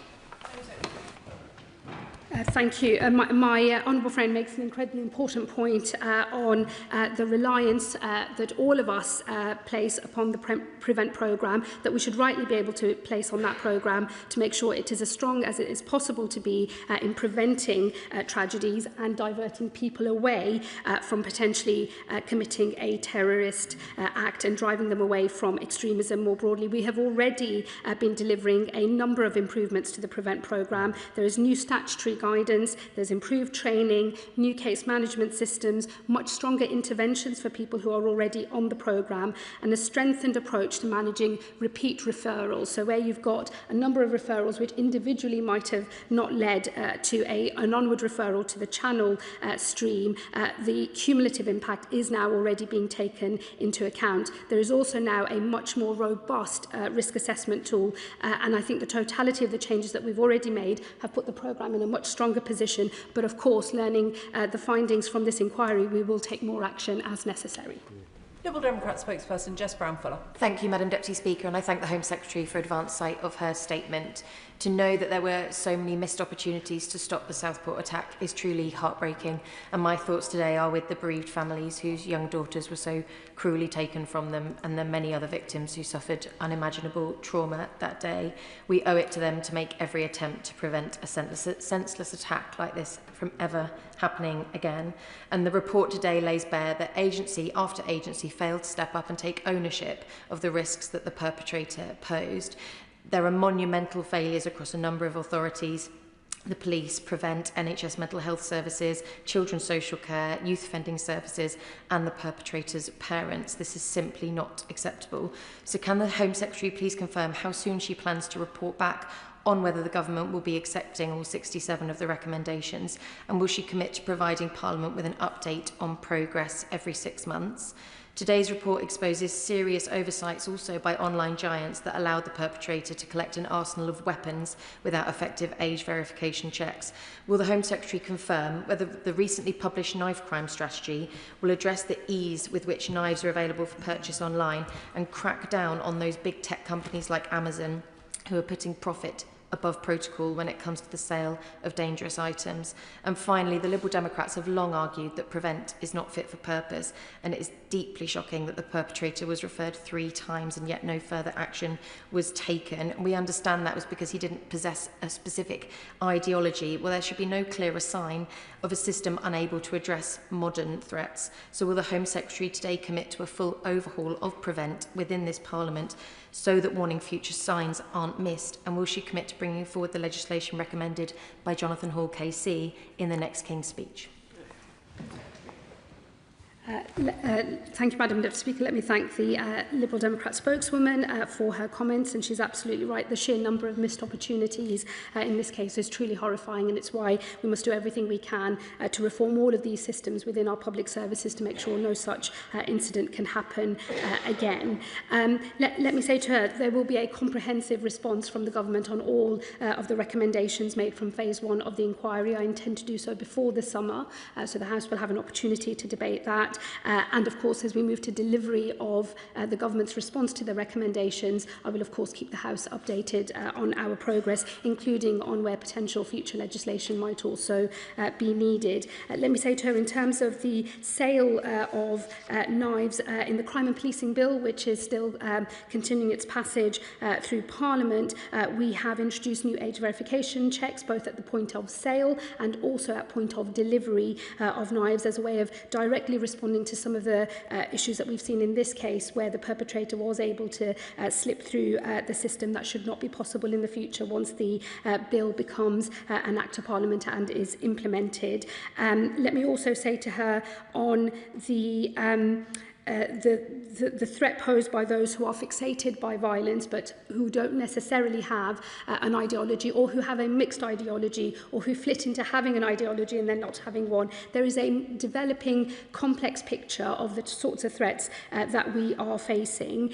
Speaker 19: Thank you. My honourable friend makes an incredibly important point on the reliance that all of us place upon the Prevent programme, that we should rightly be able to place on that programme to make sure it is as strong as it is possible to be in preventing tragedies and diverting people away from potentially committing a terrorist act and driving them away from extremism more broadly. We have already been delivering a number of improvements to the Prevent programme. There is new statutory guidance, there's improved training, new case management systems, much stronger interventions for people who are already on the programme, and a strengthened approach to managing repeat referrals. So where you've got a number of referrals which individually might have not led to an onward referral to the channel stream, the cumulative impact is now already being taken into account. There is also now a much more robust risk assessment tool, and I think the totality of the changes that we've already made have put the programme in a much stronger position. But of course, learning the findings from this inquiry, we will take more action as necessary.
Speaker 18: Liberal Democrat spokesperson Jess Brown-Fuller.
Speaker 21: Thank you, Madam Deputy Speaker, and I thank the Home Secretary for advance sight of her statement. To know that there were so many missed opportunities to stop the Southport attack is truly heartbreaking, and my thoughts today are with the bereaved families whose young daughters were so cruelly taken from them, and the many other victims who suffered unimaginable trauma that day. We owe it to them to make every attempt to prevent a senseless attack like this from ever happening again. And the report today lays bare that agency after agency failed to step up and take ownership of the risks that the perpetrator posed. There are monumental failures across a number of authorities: the police, Prevent, NHS mental health services, children's social care, youth offending services, and the perpetrators' parents. This is simply not acceptable. So can the Home Secretary please confirm how soon she plans to report back on whether the government will be accepting all 67 of the recommendations, and will she commit to providing Parliament with an update on progress every 6 months? Today's report exposes serious oversights also by online giants that allowed the perpetrator to collect an arsenal of weapons without effective age verification checks. Will the Home Secretary confirm whether the recently published knife crime strategy will address the ease with which knives are available for purchase online and crack down on those big tech companies like Amazon who are putting profit above protocol when it comes to the sale of dangerous items? And finally, the Liberal Democrats have long argued that Prevent is not fit for purpose, and it is deeply shocking that the perpetrator was referred 3 times and yet no further action was taken. We understand that was because he didn't possess a specific ideology. Well, there should be no clearer sign of a system unable to address modern threats. So will the Home Secretary today commit to a full overhaul of Prevent within this Parliament so that warning future signs aren't missed? And will she commit to bringing forward the legislation recommended by Jonathan Hall KC in the next King's Speech?
Speaker 19: Thank you, Madam Deputy Speaker. Let me thank the Liberal Democrat spokeswoman for her comments, and she's absolutely right. The sheer number of missed opportunities in this case is truly horrifying, and it's why we must do everything we can to reform all of these systems within our public services to make sure no such incident can happen again. Let me say to her, there will be a comprehensive response from the government on all of the recommendations made from phase 1 of the inquiry. I intend to do so before the summer, so the House will have an opportunity to debate that. And of course, as we move to delivery of the government's response to the recommendations, I will of course keep the House updated on our progress, including on where potential future legislation might also be needed. Let me say to her, in terms of the sale of knives in the Crime and Policing Bill, which is still continuing its passage through Parliament, we have introduced new age verification checks both at the point of sale and also at point of delivery of knives, as a way of directly responding to some of the issues that we've seen in this case, where the perpetrator was able to slip through the system. That should not be possible in the future once the bill becomes an Act of Parliament and is implemented. Let me also say to her on the the threat posed by those who are fixated by violence but who don't necessarily have an ideology, or who have a mixed ideology, or who flit into having an ideology and then not having one. There is a developing complex picture of the sorts of threats that we are facing.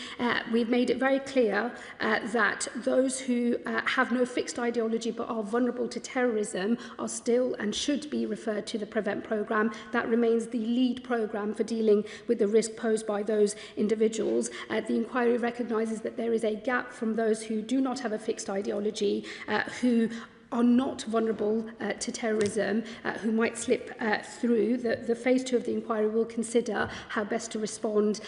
Speaker 19: We've made it very clear that those who have no fixed ideology but are vulnerable to terrorism are still and should be referred to the PREVENT programme. That remains the lead programme for dealing with the risk posed by those individuals. The inquiry recognises that there is a gap from those who do not have a fixed ideology, who are not vulnerable to terrorism, who might slip through. The phase 2 of the inquiry will consider how best to respond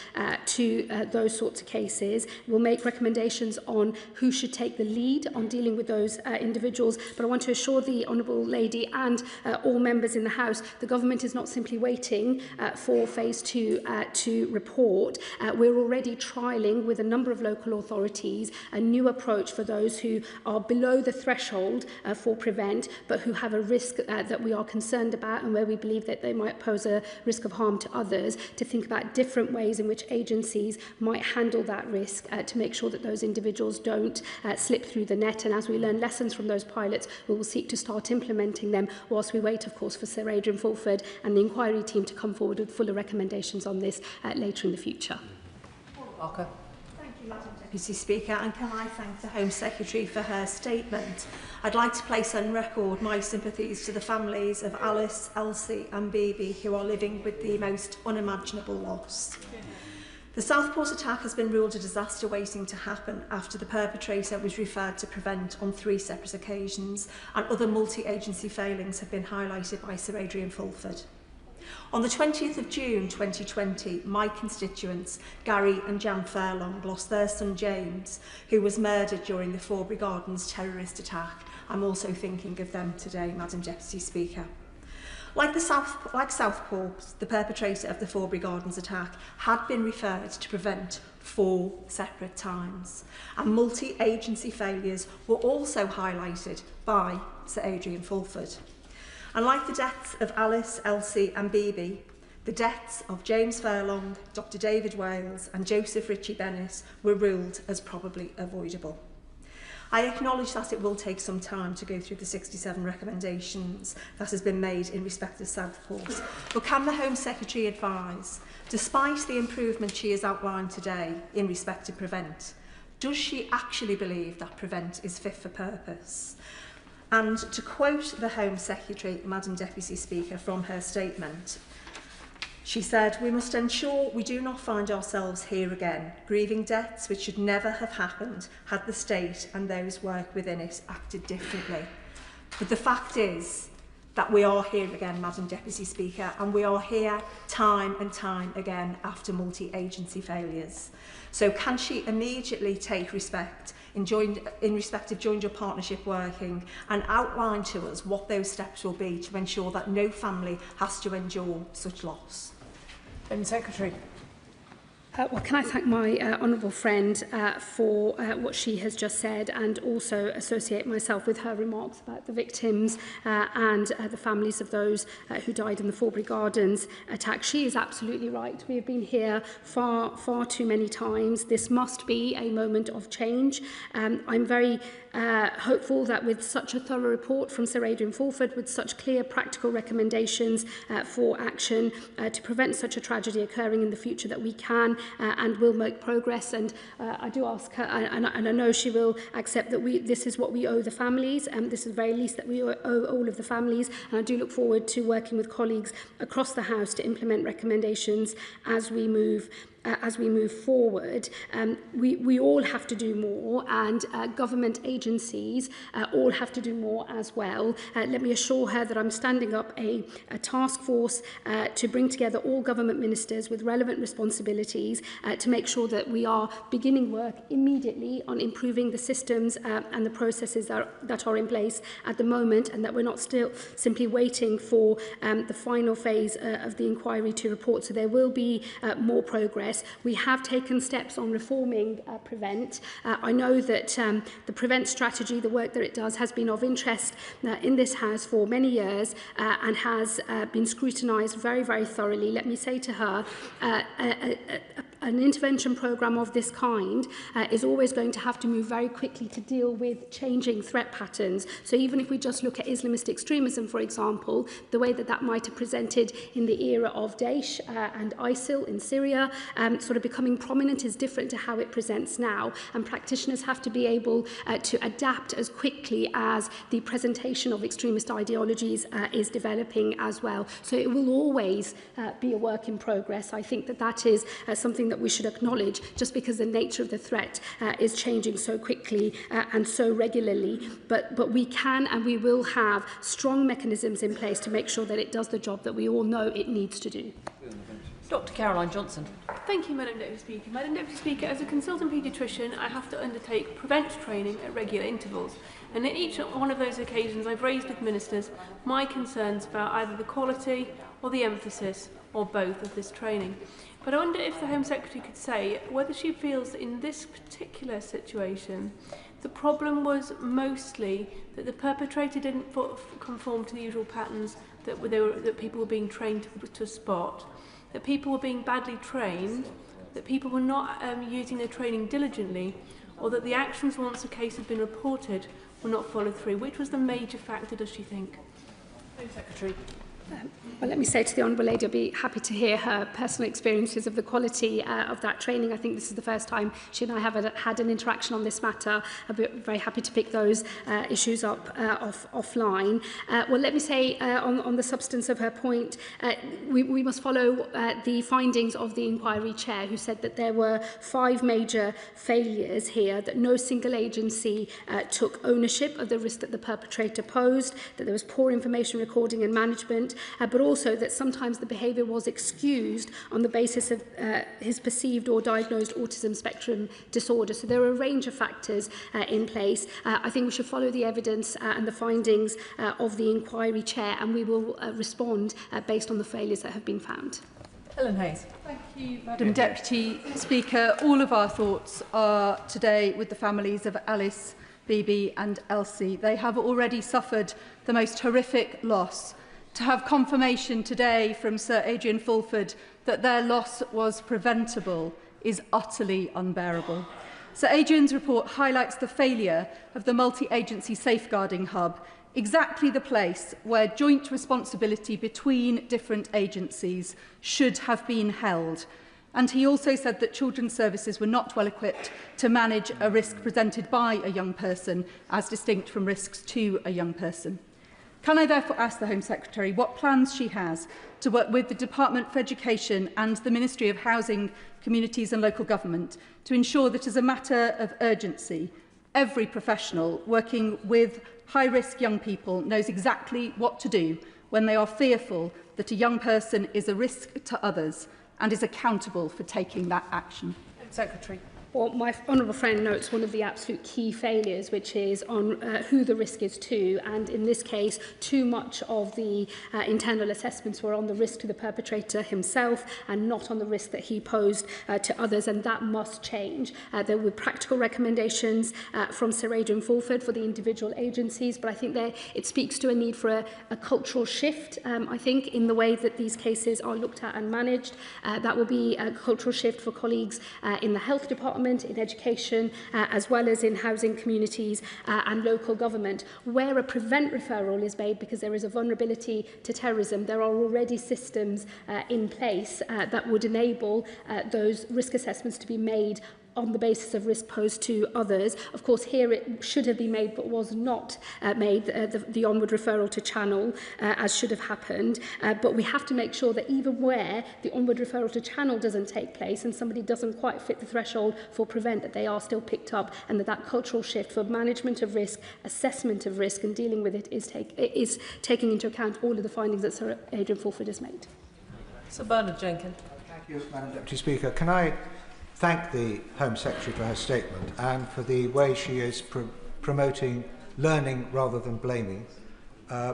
Speaker 19: to those sorts of cases. We'll make recommendations on who should take the lead on dealing with those individuals. But I want to assure the Honourable Lady and all members in the House, the government is not simply waiting for phase 2 to report. We're already trialling with a number of local authorities a new approach for those who are below the threshold for PREVENT, but who have a risk that we are concerned about, and where we believe that they might pose a risk of harm to others, to think about different ways in which agencies might handle that risk to make sure that those individuals don't slip through the net. And as we learn lessons from those pilots, we will seek to start implementing them, whilst we wait, of course, for Sir Adrian Fulford and the inquiry team to come forward with fuller recommendations on this later in the future.
Speaker 6: Thank you, Madam Deputy Speaker, and can I thank the Home Secretary for her statement. I'd like to place on record my sympathies to the families of Alice, Elsie and Bibi, who are living with the most unimaginable loss. The Southport attack has been ruled a disaster waiting to happen after the perpetrator was referred to PREVENT on 3 separate occasions, and other multi-agency failings have been highlighted by Sir Adrian Fulford. On the 20th of June 2020, my constituents, Gary and Jan Furlong, lost their son James, who was murdered during the Forbury Gardens terrorist attack. I'm also thinking of them today, Madam Deputy Speaker. Like Southport, the perpetrator of the Forbury Gardens attack had been referred to PREVENT 4 separate times, and multi-agency failures were also highlighted by Sir Adrian Fulford. And like the deaths of Alice, Elsie and Bibi, the deaths of James Furlong, Dr David Wales and Joseph Ritchie Bennis were ruled as probably avoidable. I acknowledge that it will take some time to go through the 67 recommendations that has been made in respect of Southport, but can the Home Secretary advise, despite the improvement she has outlined today in respect to PREVENT, does she actually believe that PREVENT is fit for purpose? And to quote the Home Secretary, Madam Deputy Speaker, from her statement, she said, "We must ensure we do not find ourselves here again, grieving deaths which should never have happened had the state and those work within it acted differently." But the fact is that we are here again, Madam Deputy Speaker, and we are here time and time again after multi-agency failures. So can she immediately take respect in respect of joined-up partnership working and outline to us what those steps will be to ensure that no family has to endure such loss? Secretary.
Speaker 19: Well, can I thank my honourable friend for what she has just said, and also associate myself with her remarks about the victims and the families of those who died in the Forbury Gardens attack. She is absolutely right. We have been here far too many times. This must be a moment of change. I'm very hopeful that with such a thorough report from Sir Adrian Fulford, with such clear practical recommendations for action to prevent such a tragedy occurring in the future, that we can and will make progress. And I do ask her, and I know she will accept, that this is what we owe the families, and this is the very least that we owe all of the families. And I do look forward to working with colleagues across the House to implement recommendations as we move forward. We all have to do more, and government agencies all have to do more as well. Let me assure her that I'm standing up a task force to bring together all government ministers with relevant responsibilities to make sure that we are beginning work immediately on improving the systems and the processes that are in place at the moment, and that we're not still simply waiting for the final phase of the inquiry to report. So there will be more progress. progress. We have taken steps on reforming Prevent. I know that the Prevent strategy, the work that it does, has been of interest in this House for many years and has been scrutinised very, very thoroughly. Let me say to her, an intervention programme of this kind is always going to have to move very quickly to deal with changing threat patterns. So even if we just look at Islamist extremism, for example, the way that that might have presented in the era of Daesh and ISIL in Syria, sort of becoming prominent is different to how it presents now. And practitioners have to be able to adapt as quickly as the presentation of extremist ideologies is developing as well. So it will always be a work in progress. I think that that is something that we should acknowledge, just because the nature of the threat is changing so quickly and so regularly. But we can and we will have strong mechanisms in place to make sure that it does the job that we all know it needs to do.
Speaker 18: Dr. Caroline Johnson.
Speaker 4: Thank you, Madam Deputy Speaker. Madam Deputy Speaker, as a consultant paediatrician, I have to undertake Prevent training at regular intervals. And in each one of those occasions, I've raised with ministers my concerns about either the quality or the emphasis or both of this training. But I wonder if the Home Secretary could say whether she feels that in this particular situation, the problem was mostly that the perpetrator didn't conform to the usual patterns that people were being trained to spot, that people were being badly trained, that people were not using their training diligently, or that the actions, once a case had been reported, were not followed through. Which was the major factor, does she think?
Speaker 18: Home Secretary.
Speaker 19: Well, let me say to the Honourable Lady, I'll be happy to hear her personal experiences of the quality of that training. I think this is the first time she and I have had an interaction on this matter. I'll be very happy to pick those issues up offline. Well, let me say on the substance of her point, we must follow the findings of the inquiry chair, who said that there were 5 major failures here, that no single agency took ownership of the risk that the perpetrator posed, that there was poor information recording and management, but also that sometimes the behaviour was excused on the basis of his perceived or diagnosed autism spectrum disorder. So there are a range of factors in place. I think we should follow the evidence and the findings of the inquiry chair, and we will respond based on the failures that have been found.
Speaker 18: Helen Hayes.
Speaker 12: Thank you, Madam Deputy Speaker. All of our thoughts are today with the families of Alice, Bibi and Elsie. They have already suffered the most horrific loss. To have confirmation today from Sir Adrian Fulford that their loss was preventable is utterly unbearable. Sir Adrian's report highlights the failure of the multi-agency safeguarding hub, exactly the place where joint responsibility between different agencies should have been held. And he also said that children's services were not well equipped to manage a risk presented by a young person as distinct from risks to a young person. Can I therefore ask the Home Secretary what plans she has to work with the Department for Education and the Ministry of Housing, Communities and Local Government to ensure that as a matter of urgency, every professional working with high-risk young people knows exactly what to do when they are fearful that a young person is a risk to others and is accountable for taking that action?
Speaker 18: Home Secretary.
Speaker 19: Well, my honourable friend notes one of the absolute key failures, which is on who the risk is to. And in this case, too much of the internal assessments were on the risk to the perpetrator himself and not on the risk that he posed to others. And that must change. There were practical recommendations from Sir Adrian Fulford for the individual agencies. But I think it speaks to a need for a cultural shift, I think, in the way that these cases are looked at and managed. That will be a cultural shift for colleagues in the health department, in education, as well as in housing, communities and local government. Where a prevent referral is made because there is a vulnerability to terrorism, there are already systems in place that would enable those risk assessments to be made on the basis of risk posed to others. Of course, here it should have been made but was not made, the onward referral to Channel, as should have happened. But we have to make sure that even where the onward referral to Channel doesn't take place and somebody doesn't quite fit the threshold for prevent, that they are still picked up, and that cultural shift for management of risk, assessment of risk and dealing with it is taking into account all of the findings that Sir Adrian Fulford has made.
Speaker 18: Sir Bernard Jenkins.
Speaker 22: Thank you, Madam Deputy Speaker. Can I thank the Home Secretary for her statement and for the way she is promoting learning rather than blaming,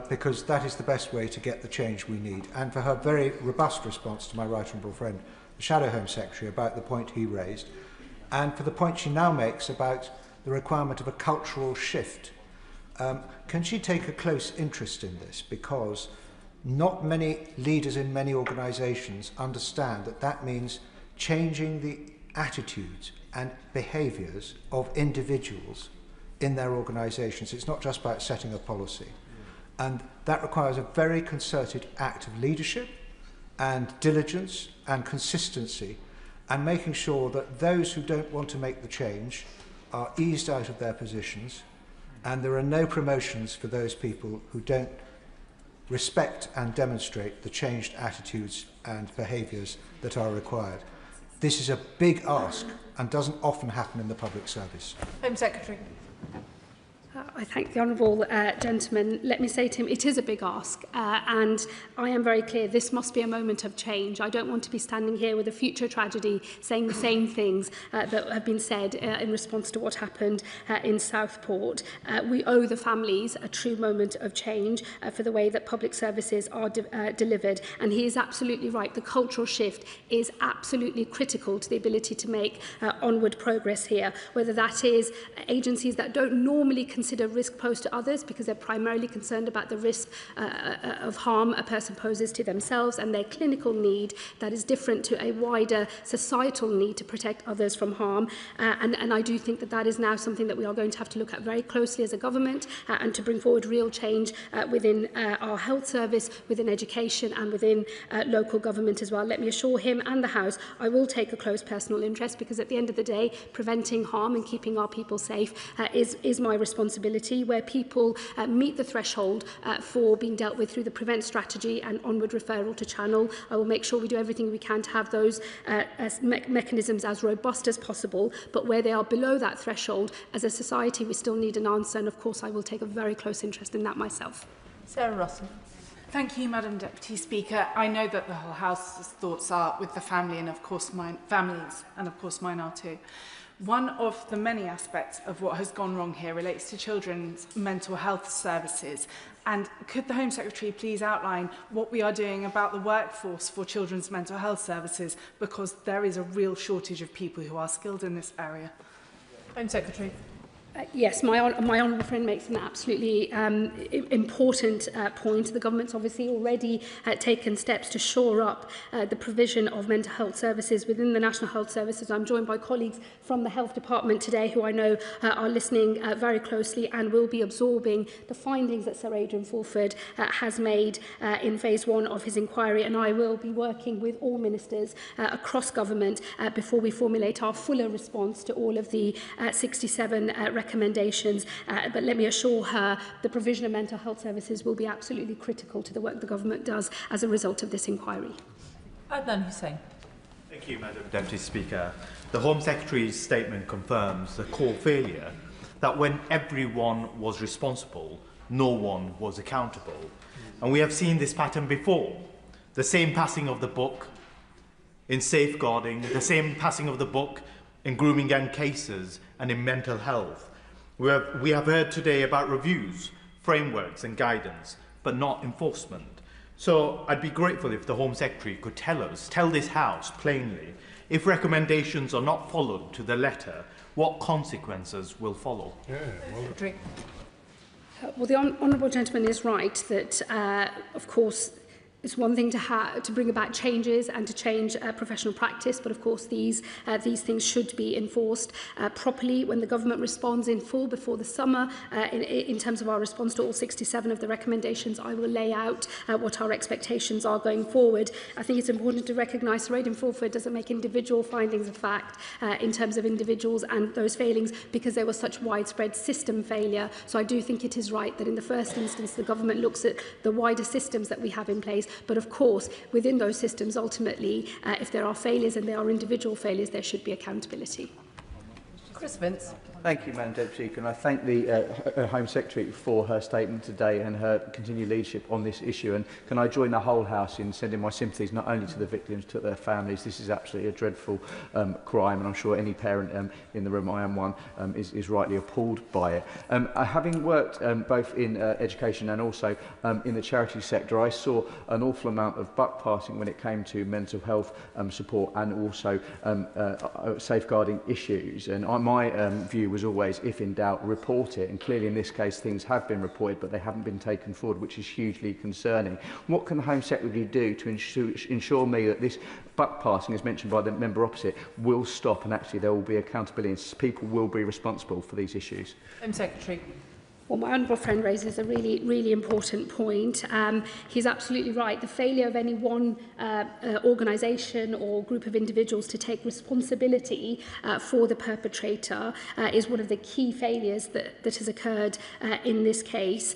Speaker 22: because that is the best way to get the change we need, and for her very robust response to my right honourable friend, the Shadow Home Secretary about the point he raised, and for the point she now makes about the requirement of a cultural shift. Can she take a close interest in this? Because not many leaders in many organisations understand that that means changing the attitudes and behaviours of individuals in their organisations. It's not just about setting a policy. And that requires a very concerted act of leadership and diligence and consistency, and making sure that those who don't want to make the change are eased out of their positions, and there are no promotions for those people who don't respect and demonstrate the changed attitudes and behaviours that are required. This is a big ask and doesn't often happen in the public service.
Speaker 6: Home Secretary.
Speaker 19: I thank the honourable gentleman. Let me say to him, it is a big ask, and I am very clear this must be a moment of change. I don't want to be standing here with a future tragedy saying the same things that have been said in response to what happened in Southport. We owe the families a true moment of change for the way that public services are delivered, and he is absolutely right. The cultural shift is absolutely critical to the ability to make onward progress here, whether that is agencies that don't normally consider risk posed to others because they're primarily concerned about the risk of harm a person poses to themselves and their clinical need that is different to a wider societal need to protect others from harm. And I do think that that is now something that we are going to have to look at very closely as a government and to bring forward real change within our health service, within education and within local government as well. Let me assure him and the House I will take a close personal interest, because at the end of the day preventing harm and keeping our people safe is my responsibility. Where people meet the threshold for being dealt with through the prevent strategy and onward referral to channel, I will make sure we do everything we can to have those mechanisms as robust as possible, but where they are below that threshold, as a society we still need an answer, and of course I will take a very close interest in that myself.
Speaker 6: Sarah Russell.
Speaker 3: Thank you, Madam Deputy Speaker. I know that the whole House's thoughts are with the family and of course mine are too. One of the many aspects of what has gone wrong here relates to children's mental health services. And could the Home Secretary please outline what we are doing about the workforce for children's mental health services, because there is a real shortage of people who are skilled in this area.
Speaker 6: Home Secretary.
Speaker 19: Yes, my honourable friend makes an absolutely important point. The government's obviously already taken steps to shore up the provision of mental health services within the National Health Services. I'm joined by colleagues from the Health Department today who I know are listening very closely and will be absorbing the findings that Sir Adrian Fulford has made in phase 1 of his inquiry, and I will be working with all ministers across government before we formulate our fuller response to all of the 67 recommendations, but let me assure her the provision of mental health services will be absolutely critical to the work the government does as a result of this inquiry.
Speaker 6: Adnan Hussain.
Speaker 17: Thank you, Madam Deputy Speaker. The Home Secretary's statement confirms the core failure that when everyone was responsible, no one was accountable. And we have seen this pattern before. The same passing of the buck in safeguarding, the same passing of the buck in grooming gang cases and in mental health. We have heard today about reviews, frameworks and guidance, but not enforcement. So I'd be grateful if the Home Secretary could tell this House plainly, if recommendations are not followed to the letter, what consequences will follow.
Speaker 19: Well, the honourable gentleman is right that, of course, it's one thing to bring about changes and to change professional practice, but of course these things should be enforced properly. When the government responds in full before the summer, in terms of our response to all 67 of the recommendations, I will lay out what our expectations are going forward. I think it's important to recognise Sir Adrian Fulford doesn't make individual findings of fact in terms of individuals and those failings, because there was such widespread system failure. So I do think it is right that in the first instance the government looks at the wider systems that we have in place. But of course, within those systems, ultimately, if there are failures and there are individual failures, there should be accountability.
Speaker 6: Chris Vince.
Speaker 2: Thank you, Madam Deputy Speaker, and I thank the Home Secretary for her statement today and her continued leadership on this issue. And can I join the whole House in sending my sympathies not only to the victims, to their families. This is absolutely a dreadful crime, and I'm sure any parent in the room, I am one, is rightly appalled by it. Having worked both in education and also in the charity sector, I saw an awful amount of buck passing when it came to mental health support and also safeguarding issues. And my view was always, if in doubt, report it. And clearly in this case things have been reported, but they haven't been taken forward, which is hugely concerning. What can the Home Secretary do to ensure me that this buck passing, as mentioned by the member opposite, will stop and actually there will be accountability and people will be responsible for these issues?
Speaker 18: Home Secretary.
Speaker 19: Well, my honourable friend raises a really important point. He's absolutely right. The failure of any one organisation or group of individuals to take responsibility for the perpetrator is one of the key failures that has occurred in this case.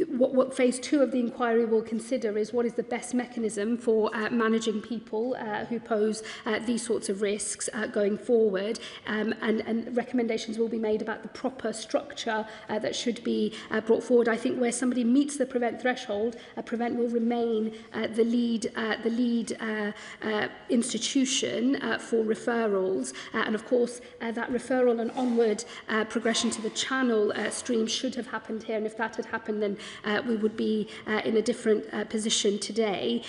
Speaker 19: What phase 2 of the inquiry will consider is what is the best mechanism for managing people who pose these sorts of risks going forward, and recommendations will be made about the proper structure that should be brought forward. I think where somebody meets the prevent threshold, prevent will remain the lead institution for referrals, and of course that referral and onward progression to the channel stream should have happened here, and if that had happened then we would be in a different position today.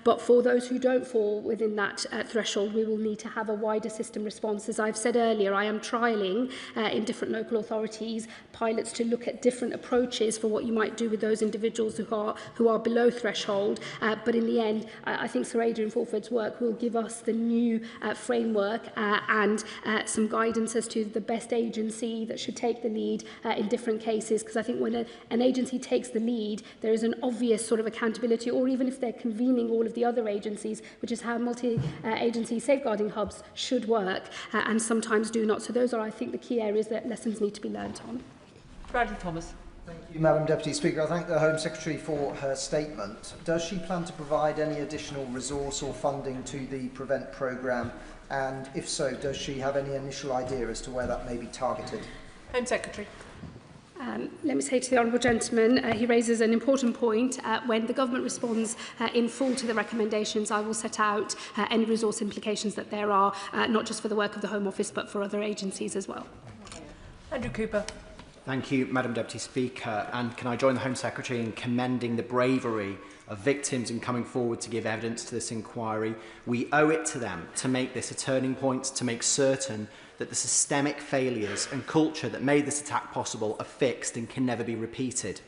Speaker 19: But for those who don't fall within that threshold, we will need to have a wider system response. As I've said earlier, I am trialling in different local authorities pilots to look at different approaches for what you might do with those individuals who are below threshold. But in the end, I think Sir Adrian Fulford's work will give us the new framework and some guidance as to the best agency that should take the lead in different cases, because I think when an agency takes the lead, there is an obvious sort of accountability, or even if they're convening all of the other agencies, which is how multi-agency safeguarding hubs should work, and sometimes do not. So those are, I think, the key areas that lessons need to be learnt on.
Speaker 18: Bradley Thomas.
Speaker 8: Thank you, Madam Deputy Speaker. I thank the Home Secretary for her statement. Does she plan to provide any additional resource or funding to the Prevent programme? And if so, does she have any initial idea as to where that may be targeted?
Speaker 18: Home Secretary.
Speaker 19: Let me say to the honourable gentleman, he raises an important point. When the government responds in full to the recommendations, I will set out any resource implications that there are, not just for the work of the Home Office, but for other agencies as well.
Speaker 18: Andrew Cooper.
Speaker 23: Thank you, Madam Deputy Speaker. And can I join the Home Secretary in commending the bravery of victims in coming forward to give evidence to this inquiry? We owe it to them to make this a turning point, to make certain that the systemic failures and culture that made this attack possible are fixed and can never be repeated.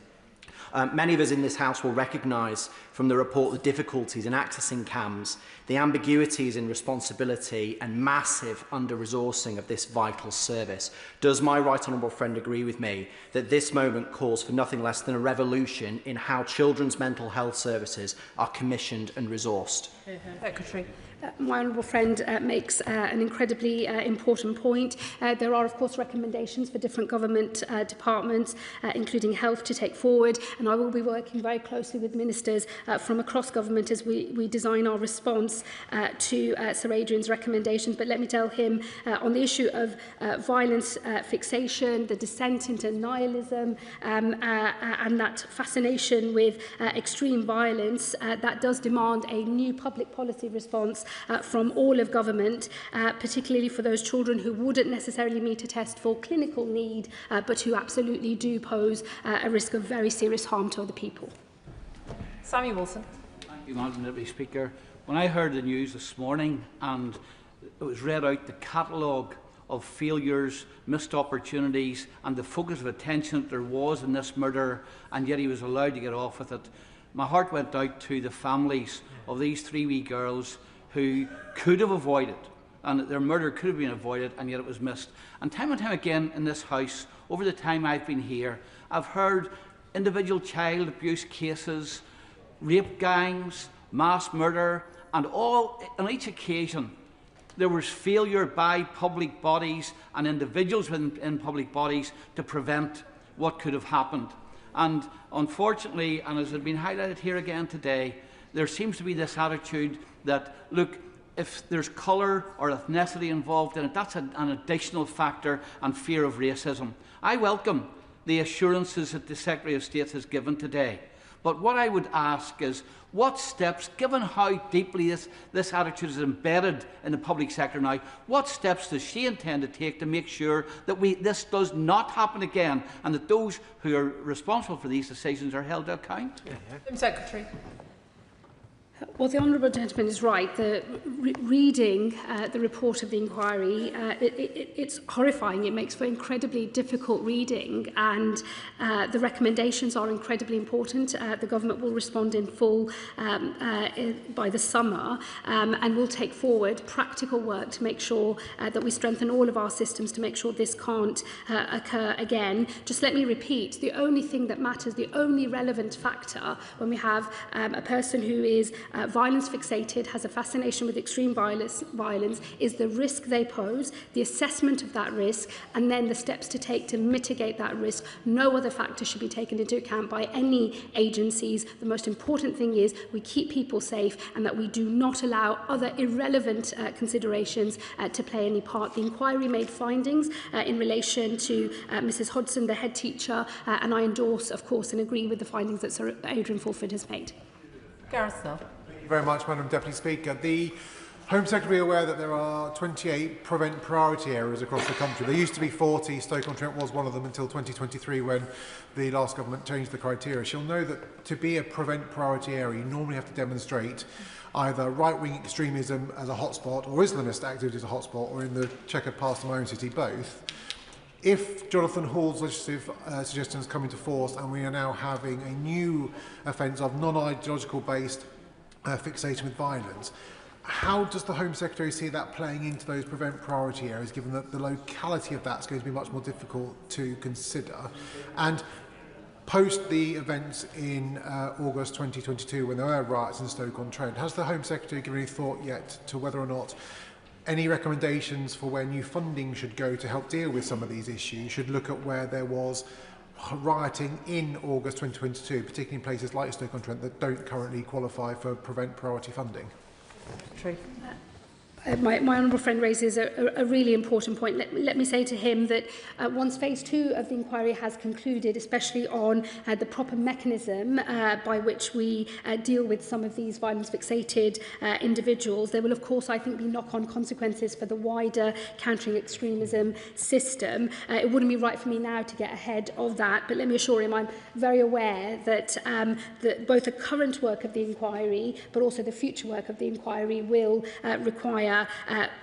Speaker 23: Many of us in this House will recognise from the report the difficulties in accessing CAMs, the ambiguities in responsibility and massive under-resourcing of this vital service. Does my right honourable friend agree with me that this moment calls for nothing less than a revolution in how children's mental health services are commissioned and resourced?
Speaker 18: Secretary.
Speaker 19: My honourable friend makes an incredibly important point. There are, of course, recommendations for different government departments, including health, to take forward, and I will be working very closely with ministers from across government as we design our response to Sir Adrian's recommendations. But let me tell him on the issue of violence fixation, the descent into nihilism, and that fascination with extreme violence, that does demand a new public policy response from all of government, particularly for those children who wouldn't necessarily meet a test for clinical need, but who absolutely do pose a risk of very serious harm to other people.
Speaker 18: Sammy Wilson.
Speaker 24: Thank you, Madam Deputy Speaker. When I heard the news this morning and it was read out the catalogue of failures, missed opportunities and the focus of attention that there was in this murder, and yet he was allowed to get off with it, my heart went out to the families of these three wee girls who could have avoided, and their murder could have been avoided, and yet it was missed. And time again in this House, over the time I've been here, I've heard individual child abuse cases, rape gangs, mass murder, and all on each occasion there was failure by public bodies and individuals in public bodies to prevent what could have happened. And unfortunately, and as has been highlighted here again today, there seems to be this attitude that, look, if there's colour or ethnicity involved in it, that's an additional factor and fear of racism. I welcome the assurances that the Secretary of State has given today. But what I would ask is, what steps, given how deeply this attitude is embedded in the public sector now, what steps does she intend to take to make sure that this does not happen again and that those who are responsible for these decisions are held to account?
Speaker 18: Secretary.
Speaker 19: Well, the honourable gentleman is right. Reading the report of the inquiry, it's horrifying. It makes for incredibly difficult reading, and the recommendations are incredibly important. The government will respond in full by the summer, and will take forward practical work to make sure that we strengthen all of our systems to make sure this can't occur again. Just let me repeat, the only thing that matters, the only relevant factor when we have a person who is violence fixated, has a fascination with extreme violence, is the risk they pose, the assessment of that risk, and then the steps to take to mitigate that risk. No other factor should be taken into account by any agencies. The most important thing is we keep people safe and that we do not allow other irrelevant considerations to play any part. The inquiry made findings in relation to Mrs Hodson, the head teacher, and I endorse, of course, and agree with the findings that Sir Adrian Fulford has made.
Speaker 18: Garcia.
Speaker 7: Thank you very much, Madam Deputy Speaker. The Home Secretary aware that there are 28 prevent priority areas across the country. There used to be 40. Stoke-on-Trent was one of them until 2023 when the last government changed the criteria. She'll know that to be a prevent priority area, you normally have to demonstrate either right-wing extremism as a hotspot or Islamist activity as a hotspot, or in the checkered past of my own city, both. If Jonathan Hall's legislative suggestions come into force and we are now having a new offence of non-ideological based fixation with violence, how does the Home Secretary see that playing into those prevent priority areas, given that the locality of that is going to be much more difficult to consider? And post the events in August 2022, when there were riots in Stoke-on-Trent, has the Home Secretary given any thought yet to whether or not any recommendations for where new funding should go to help deal with some of these issues should look at where there was rioting in August 2022, particularly in places like Stoke-on-Trent that don't currently qualify for prevent priority funding?
Speaker 18: True.
Speaker 19: My honourable friend raises a really important point. Let me say to him that once phase 2 of the inquiry has concluded, especially on the proper mechanism by which we deal with some of these violence-fixated individuals, there will, of course, I think, be knock-on consequences for the wider countering extremism system. It wouldn't be right for me now to get ahead of that, but let me assure him I'm very aware that, both the current work of the inquiry but also the future work of the inquiry will require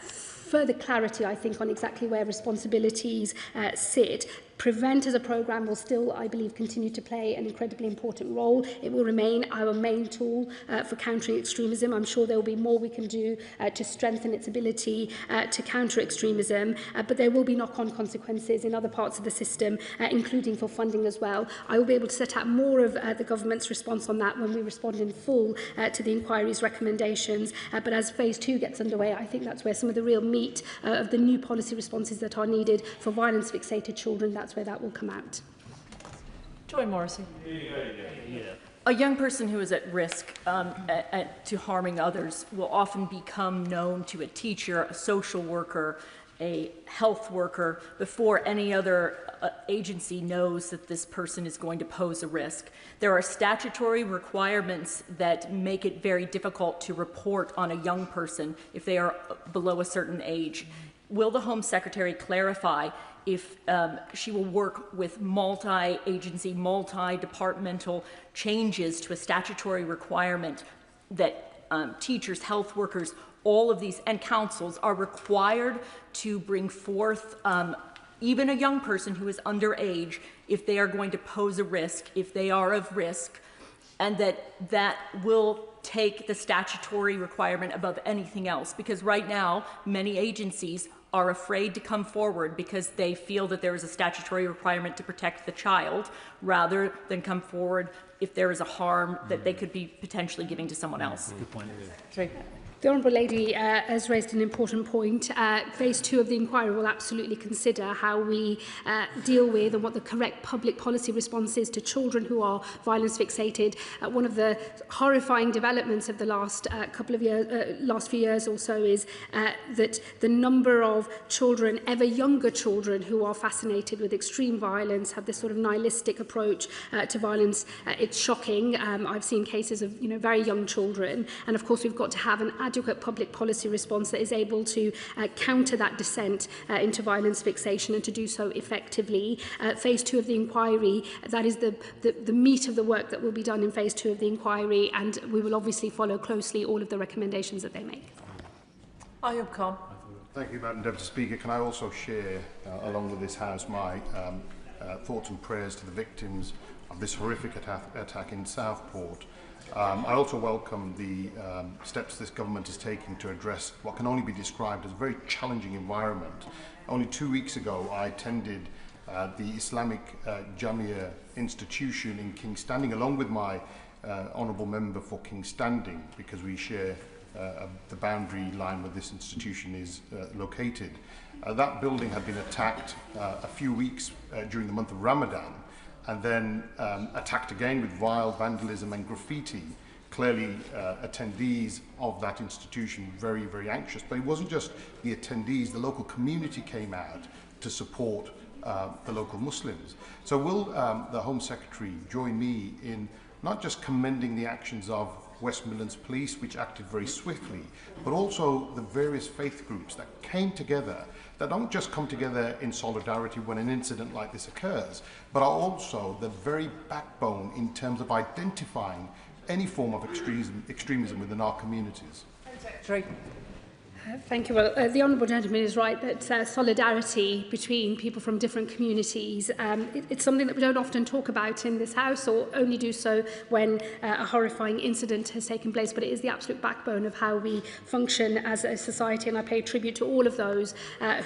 Speaker 19: further clarity, I think, on exactly where responsibilities sit. Prevent as a programme will still, I believe, continue to play an incredibly important role. It will remain our main tool for countering extremism. I'm sure there will be more we can do to strengthen its ability to counter extremism, but there will be knock-on consequences in other parts of the system, including for funding as well. I will be able to set out more of the government's response on that when we respond in full to the inquiry's recommendations. But as phase 2 gets underway, I think that's where some of the real meat of the new policy responses that are needed for violence-fixated children, that's where that will come out.
Speaker 18: Joy Morrissey.
Speaker 9: A young person who is at risk to harming others will often become known to a teacher, a social worker, a health worker, before any other agency knows that this person is going to pose a risk. There are statutory requirements that make it very difficult to report on a young person if they are below a certain age. Will the Home Secretary clarify if she will work with multi-agency, multi-departmental changes to a statutory requirement that teachers, health workers, all of these, and councils are required to bring forth even a young person who is underage if they are going to pose a risk, if they are of risk, and that will take the statutory requirement above anything else. Because right now, many agencies are afraid to come forward because they feel that there is a statutory requirement to protect the child rather than come forward if there is a harm that they could be potentially giving to someone else.
Speaker 15: Good point.
Speaker 19: The Honourable Lady has raised an important point. Phase 2 of the inquiry will absolutely consider how we deal with and what the correct public policy response is to children who are violence fixated. One of the horrifying developments of the last last few years or so is that the number of children, ever younger children, who are fascinated with extreme violence, have this sort of nihilistic approach to violence. It's shocking. I've seen cases of very young children, and of course we've got to have an adequate public policy response that is able to counter that descent into violence fixation, and to do so effectively. Phase 2 of the inquiry, that is the meat of the work that will be done in Phase 2 of the inquiry, and we will obviously follow closely all of the recommendations that they make.
Speaker 18: Ayub Khan.
Speaker 10: Thank you, Madam Deputy Speaker. Can I also share, along with this House, my thoughts and prayers to the victims of this horrific attack in Southport. I also welcome the steps this government is taking to address what can only be described as a very challenging environment. Only 2 weeks ago, I attended the Islamic Jamia institution in King's Standing, along with my honourable member for King's Standing, because we share the boundary line where this institution is located. That building had been attacked a few weeks during the month of Ramadan, and then attacked again with vile vandalism and graffiti. Clearly, attendees of that institution very, very anxious. But it wasn't just the attendees, the local community came out to support the local Muslims. So will the Home Secretary join me in not just commending the actions of West Midlands Police, which acted very swiftly, but also the various faith groups that came together, that don't just come together in solidarity when an incident like this occurs, but are also the very backbone in terms of identifying any form of extremism within our communities?
Speaker 19: Thank you. Well, the Honourable Gentleman is right that solidarity between people from different communities, it's something that we don't often talk about in this House, or only do so when a horrifying incident has taken place, but it is the absolute backbone of how we function as a society, and I pay tribute to all of those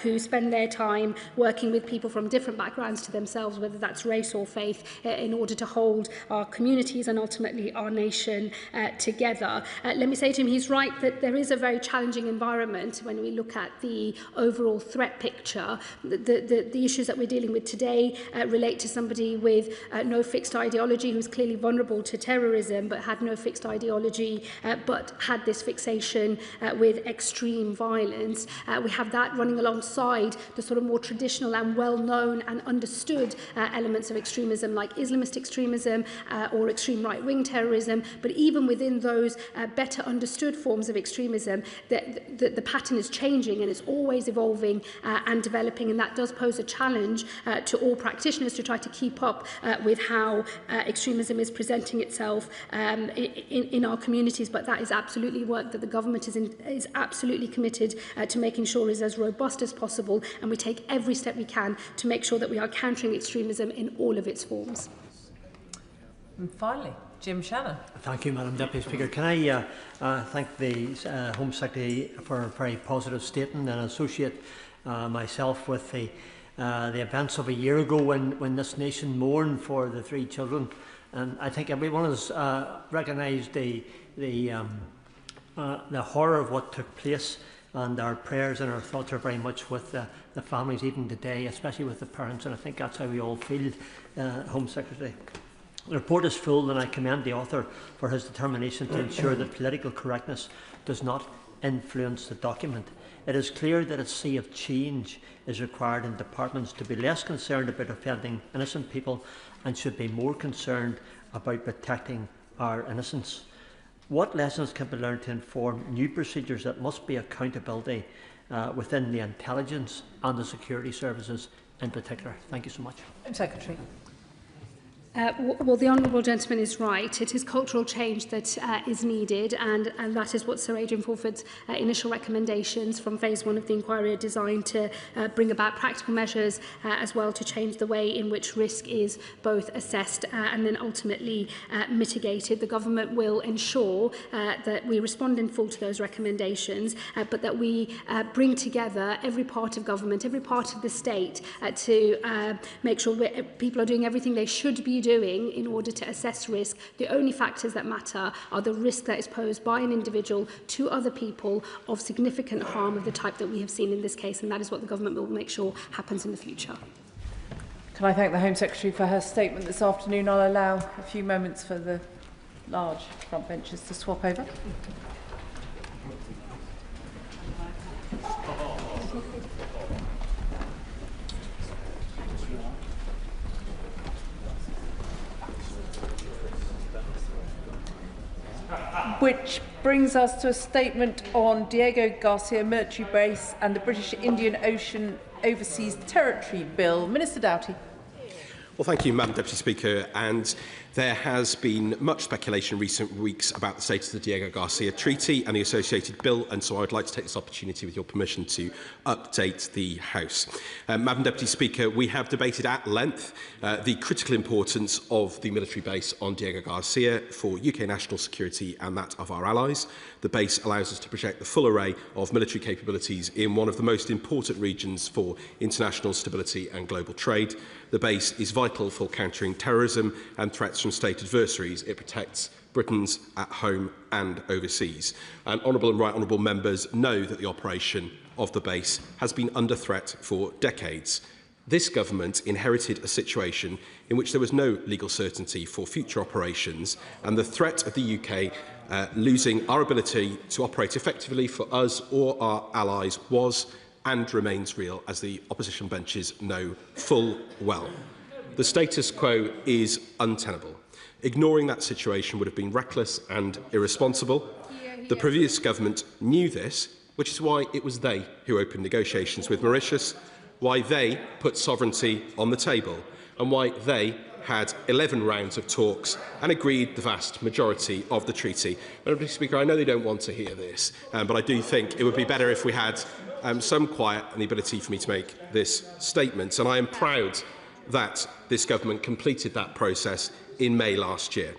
Speaker 19: who spend their time working with people from different backgrounds to themselves, whether that's race or faith, in order to hold our communities and ultimately our nation together. Let me say to him, he's right that there is a very challenging environment when we look at the overall threat picture. The issues that we're dealing with today relate to somebody with no fixed ideology, who's clearly vulnerable to terrorism, but had no fixed ideology, but had this fixation with extreme violence. We have that running alongside the sort of more traditional and well-known and understood elements of extremism, like Islamist extremism or extreme right-wing terrorism. But even within those better understood forms of extremism, the pattern is changing, and it's always evolving and developing, and that does pose a challenge to all practitioners to try to keep up with how extremism is presenting itself in our communities. But that is absolutely work that the government is absolutely committed to making sure is as robust as possible, and we take every step we can to make sure that we are countering extremism in all of its forms.
Speaker 18: And finally, Jim Shannon.
Speaker 16: Thank you, Madam Deputy Speaker. Can I thank the Home Secretary for a very positive statement, and associate myself with the events of a year ago when this nation mourned for the 3 children. And I think everyone has recognised the horror of what took place, and our prayers and our thoughts are very much with the families even today, especially with the parents, and I think that's how we all feel, Home Secretary. The report is full, and I commend the author for his determination to ensure that political correctness does not influence the document. It is clear that a sea of change is required in departments to be less concerned about offending innocent people and should be more concerned about protecting our innocence. What lessons can be learned to inform new procedures that must be accountability within the intelligence and the security services in particular? Thank you so much.
Speaker 18: Secretary.
Speaker 19: Well, the Honourable Gentleman is right. It is cultural change that is needed, and that is what Sir Adrian Fulford's initial recommendations from Phase 1 of the inquiry are designed to bring about practical measures as well to change the way in which risk is both assessed and then ultimately mitigated. The Government will ensure that we respond in full to those recommendations, but that we bring together every part of government, every part of the state to make sure people are doing everything they should be doing in order to assess risk. The only factors that matter are the risk that is posed by an individual to other people of significant harm of the type that we have seen in this case, and that is what the government will make sure happens in the future.
Speaker 18: Can I thank the Home Secretary for her statement this afternoon? I'll allow a few moments for the large front benches to swap over. Which brings us to a statement on Diego Garcia military base and the British Indian Ocean Overseas Territory Bill. Minister Doughty.
Speaker 1: Well, thank you, Madam Deputy Speaker. And there has been much speculation in recent weeks about the status of the Diego Garcia Treaty and the associated bill, and so I would like to take this opportunity, with your permission, to update the House. Madam Deputy Speaker, we have debated at length the critical importance of the military base on Diego Garcia for UK national security and that of our allies. The base allows us to project the full array of military capabilities in one of the most important regions for international stability and global trade. The base is vital for countering terrorism and threats from state adversaries. It protects Britons at home and overseas. And honourable and right honourable members know that the operation of the base has been under threat for decades. This government inherited a situation in which there was no legal certainty for future operations, and the threat of the UK losing our ability to operate effectively for us or our allies was and remains real, as the opposition benches know full well. The status quo is untenable. Ignoring that situation would have been reckless and irresponsible. The previous government knew this, which is why it was they who opened negotiations with Mauritius, why they put sovereignty on the table, and why they had 11 rounds of talks and agreed the vast majority of the treaty. Madam Speaker, I know they don't want to hear this, but I do think it would be better if we had some quiet and the ability for me to make this statement. And I am proud that this government completed that process in May last year.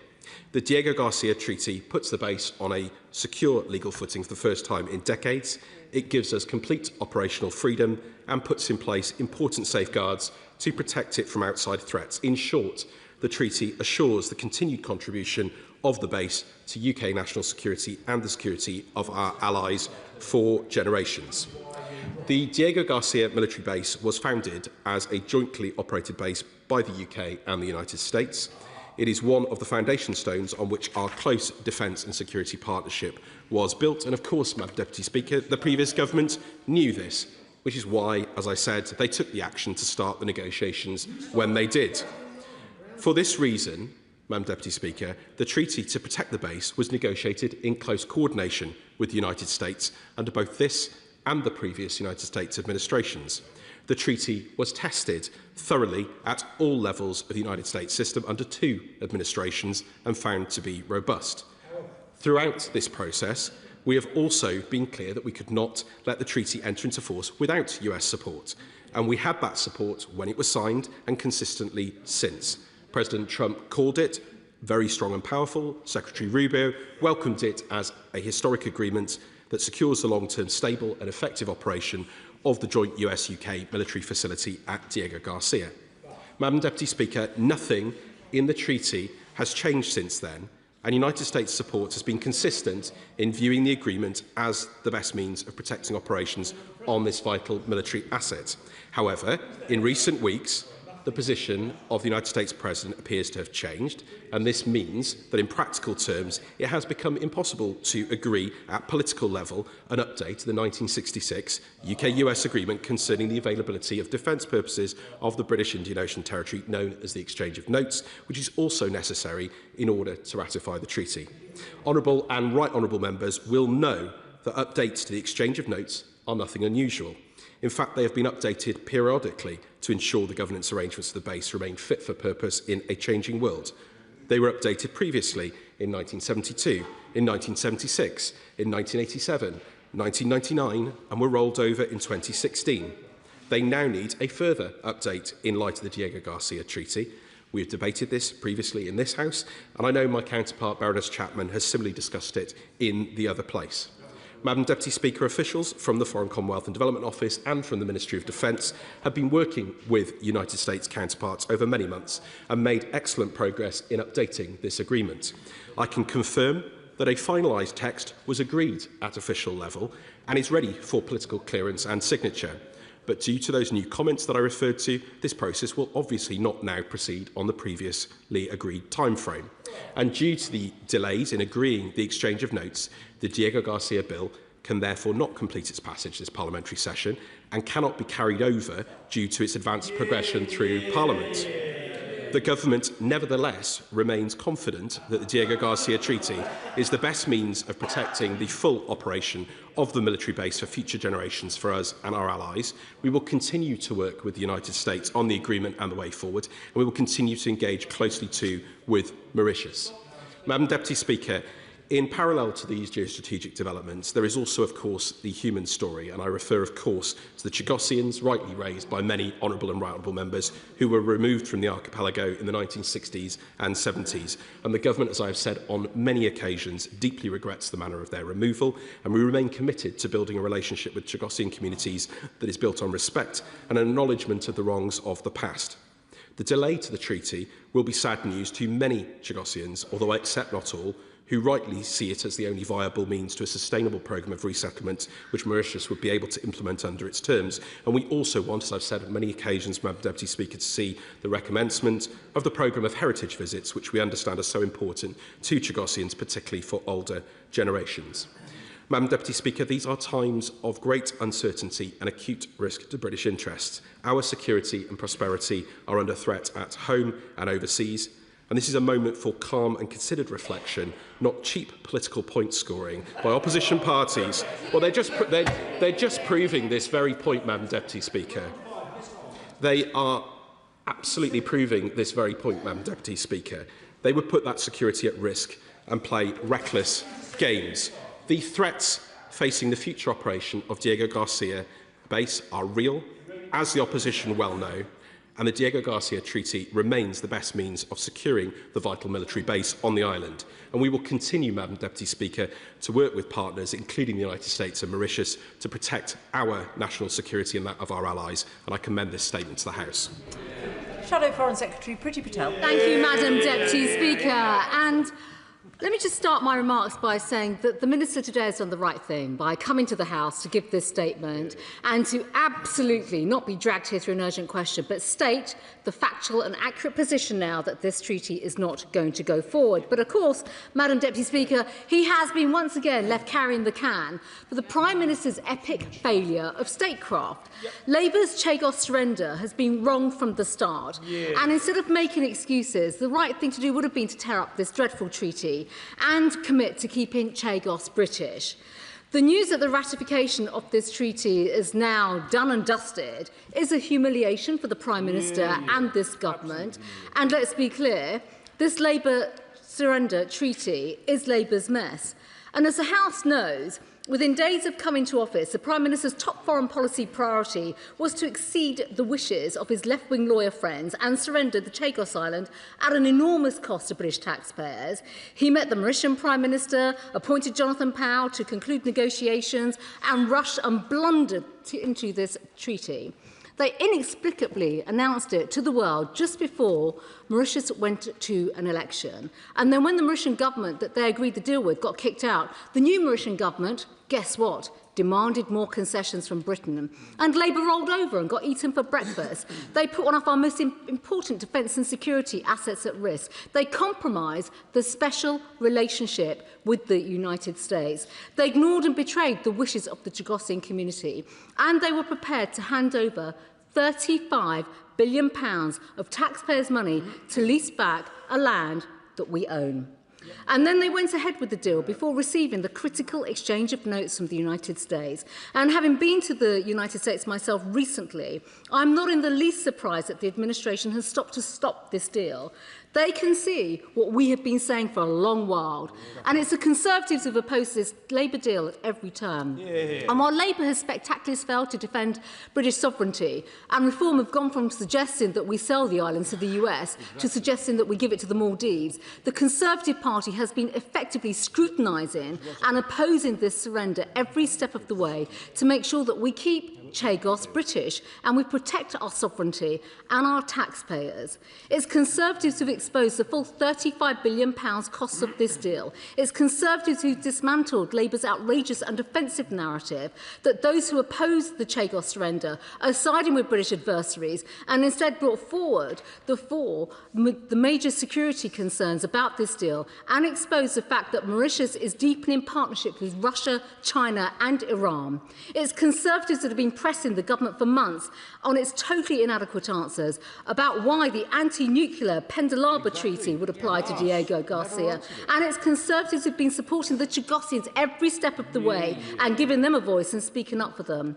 Speaker 1: The Diego Garcia Treaty puts the base on a secure legal footing for the first time in decades. It gives us complete operational freedom and puts in place important safeguards to protect it from outside threats. In short, the treaty assures the continued contribution of the base to UK national security and the security of our allies for generations. The Diego Garcia military base was founded as a jointly operated base by the UK and the United States. It is one of the foundation stones on which our close defence and security partnership was built. And of course, Madam Deputy Speaker, the previous government knew this, which is why, as I said, they took the action to start the negotiations when they did. For this reason, Madam Deputy Speaker, the treaty to protect the base was negotiated in close coordination with the United States under both this and the previous United States administrations. The treaty was tested thoroughly at all levels of the United States system under 2 administrations and found to be robust. Throughout this process, we have also been clear that we could not let the treaty enter into force without US support, and we had that support when it was signed and consistently since. President Trump called it very strong and powerful. Secretary Rubio welcomed it as a historic agreement that secures the long-term stable and effective operation of the joint US-UK military facility at Diego Garcia. Madam Deputy Speaker, nothing in the treaty has changed since then, and United States support has been consistent in viewing the agreement as the best means of protecting operations on this vital military asset. However, in recent weeks, the position of the United States President appears to have changed, and this means that in practical terms it has become impossible to agree at political level an update to the 1966 UK-US agreement concerning the availability of defence purposes of the British Indian Ocean Territory, known as the Exchange of Notes, which is also necessary in order to ratify the treaty. Honourable and right honourable members will know that updates to the Exchange of Notes are nothing unusual. In fact, they have been updated periodically to ensure the governance arrangements of the base remain fit for purpose in a changing world. They were updated previously in 1972, in 1976, in 1987, 1999, and were rolled over in 2016. They now need a further update in light of the Diego Garcia Treaty. We have debated this previously in this House, and I know my counterpart, Baroness Chapman, has similarly discussed it in the other place. Madam Deputy Speaker, officials from the Foreign Commonwealth and Development Office and from the Ministry of Defence have been working with United States counterparts over many months and made excellent progress in updating this agreement. I can confirm that a finalised text was agreed at official level and is ready for political clearance and signature. But due to those new comments that I referred to, this process will obviously not now proceed on the previously agreed timeframe. And due to the delays in agreeing the exchange of notes, the Diego Garcia bill can therefore not complete its passage this parliamentary session and cannot be carried over due to its advanced progression through Parliament. The government nevertheless remains confident that the Diego Garcia Treaty is the best means of protecting the full operation of the military base for future generations for us and our allies. We will continue to work with the United States on the agreement and the way forward, and we will continue to engage closely too with Mauritius. Madam Deputy Speaker, in parallel to these geostrategic developments, there is also, of course, the human story, and I refer, of course, to the Chagossians, rightly raised by many honourable and right honourable members, who were removed from the archipelago in the 1960s and 70s. And the government, as I have said on many occasions, deeply regrets the manner of their removal, and we remain committed to building a relationship with Chagossian communities that is built on respect and an acknowledgement of the wrongs of the past. The delay to the treaty will be sad news to many Chagossians, although I accept not all, who rightly see it as the only viable means to a sustainable programme of resettlement which Mauritius would be able to implement under its terms. And we also want, as I've said on many occasions, Madam Deputy Speaker, to see the recommencement of the programme of heritage visits, which we understand are so important to Chagossians, particularly for older generations. Madam Deputy Speaker, these are times of great uncertainty and acute risk to British interests. Our security and prosperity are under threat at home and overseas. And this is a moment for calm and considered reflection, not cheap political point scoring by opposition parties. Well, they're just proving this very point, Madam Deputy Speaker. They are absolutely proving this very point, Madam Deputy Speaker. They would put that security at risk and play reckless games. The threats facing the future operation of Diego Garcia base are real, as the opposition well know, and the Diego Garcia Treaty remains the best means of securing the vital military base on the island. And we will continue, Madam Deputy Speaker, to work with partners, including the United States and Mauritius, to protect our national security and that of our allies. And I commend this statement to the House.
Speaker 18: Shadow Foreign Secretary Priti Patel.
Speaker 5: Thank you, Madam Deputy Speaker. And let me just start my remarks by saying that the Minister today has done the right thing by coming to the House to give this statement and to absolutely not be dragged here through an urgent question, but state the factual and accurate position now that this treaty is not going to go forward. But of course, Madam Deputy Speaker, he has been once again left carrying the can for the Prime Minister's epic failure of statecraft. Labour's Chagos surrender has been wrong from the start. And instead of making excuses, the right thing to do would have been to tear up this dreadful treaty and commit to keeping Chagos British. The news that the ratification of this treaty is now done and dusted is a humiliation for the Prime Minister and this government. And let's be clear, this Labour surrender treaty is Labour's mess. And as the House knows, within days of coming to office, the Prime Minister's top foreign policy priority was to exceed the wishes of his left-wing lawyer friends and surrender the Chagos Island at an enormous cost to British taxpayers. He met the Mauritian Prime Minister, appointed Jonathan Powell to conclude negotiations, and rushed and blundered into this treaty. They inexplicably announced it to the world just before Mauritius went to an election. And then when the Mauritian government that they agreed the deal with got kicked out, the new Mauritian government, guess what, demanded more concessions from Britain. And Labour rolled over and got eaten for breakfast. They put one of our most important defence and security assets at risk. They compromised the special relationship with the United States. They ignored and betrayed the wishes of the Chagossian community. And they were prepared to hand over £35 billion of taxpayers' money to lease back a land that we own. And then they went ahead with the deal before receiving the critical exchange of notes from the United States. And having been to the United States myself recently, I'm not in the least surprised that the administration has stopped this deal. They can see what we have been saying for a long while. And it's the Conservatives who have opposed this Labour deal at every turn. And while Labour has spectacularly failed to defend British sovereignty, and Reform have gone from suggesting that we sell the islands to the US to suggesting that we give it to the Maldives, the Conservative Party has been effectively scrutinising and opposing this surrender every step of the way to make sure that we keep Chagos British and we protect our sovereignty and our taxpayers. It's Conservatives who've exposed the full £35 billion costs of this deal. It's Conservatives who've dismantled Labour's outrageous and offensive narrative that those who oppose the Chagos surrender are siding with British adversaries and instead brought forward the major security concerns about this deal and exposed the fact that Mauritius is deepening partnership with Russia, China and Iran. It's Conservatives that have been pressing the government for months on its totally inadequate answers about why the anti-nuclear Pendalaba Treaty would apply to Diego Garcia. And it's Conservatives who've been supporting the Chagosians every step of the way and giving them a voice and speaking up for them.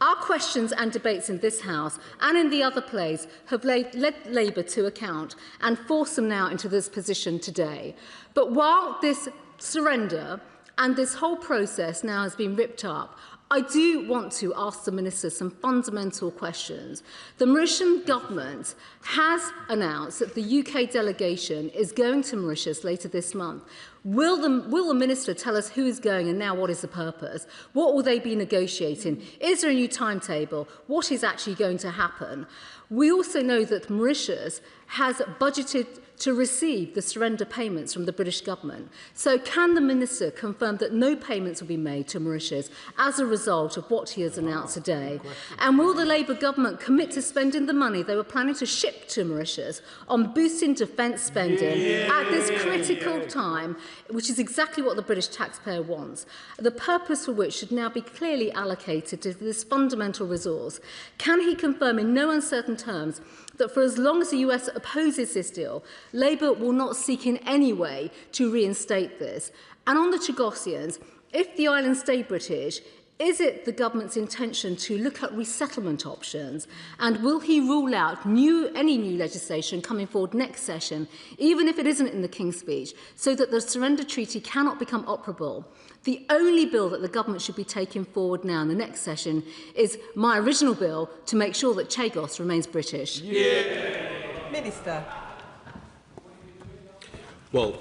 Speaker 5: Our questions and debates in this House and in the other place have led Labour to account and forced them now into this position today. But while this surrender and this whole process now has been ripped up, I do want to ask the Minister some fundamental questions. The Mauritian government has announced that the UK delegation is going to Mauritius later this month. Will the Minister tell us who is going and now what is the purpose? What will they be negotiating? Is there a new timetable? What is actually going to happen? We also know that Mauritius has budgeted to receive the surrender payments from the British government. So can the Minister confirm that no payments will be made to Mauritius as a result of what he has announced today? And will the Labour government commit to spending the money they were planning to ship to Mauritius on boosting defence spending at this critical time, which is exactly what the British taxpayer wants, the purpose for which should now be clearly allocated to this fundamental resource? Can he confirm in no uncertain terms that for as long as the US opposes this deal, Labour will not seek in any way to reinstate this? And on the Chagosians, if the islands stay British, is it the government's intention to look at resettlement options? And will he rule out any new legislation coming forward next session, even if it isn't in the King's Speech, so that the surrender treaty cannot become operable? The only bill that the government should be taking forward now in the next session is my original bill to make sure that Chagos remains British.
Speaker 18: Minister.
Speaker 1: Well,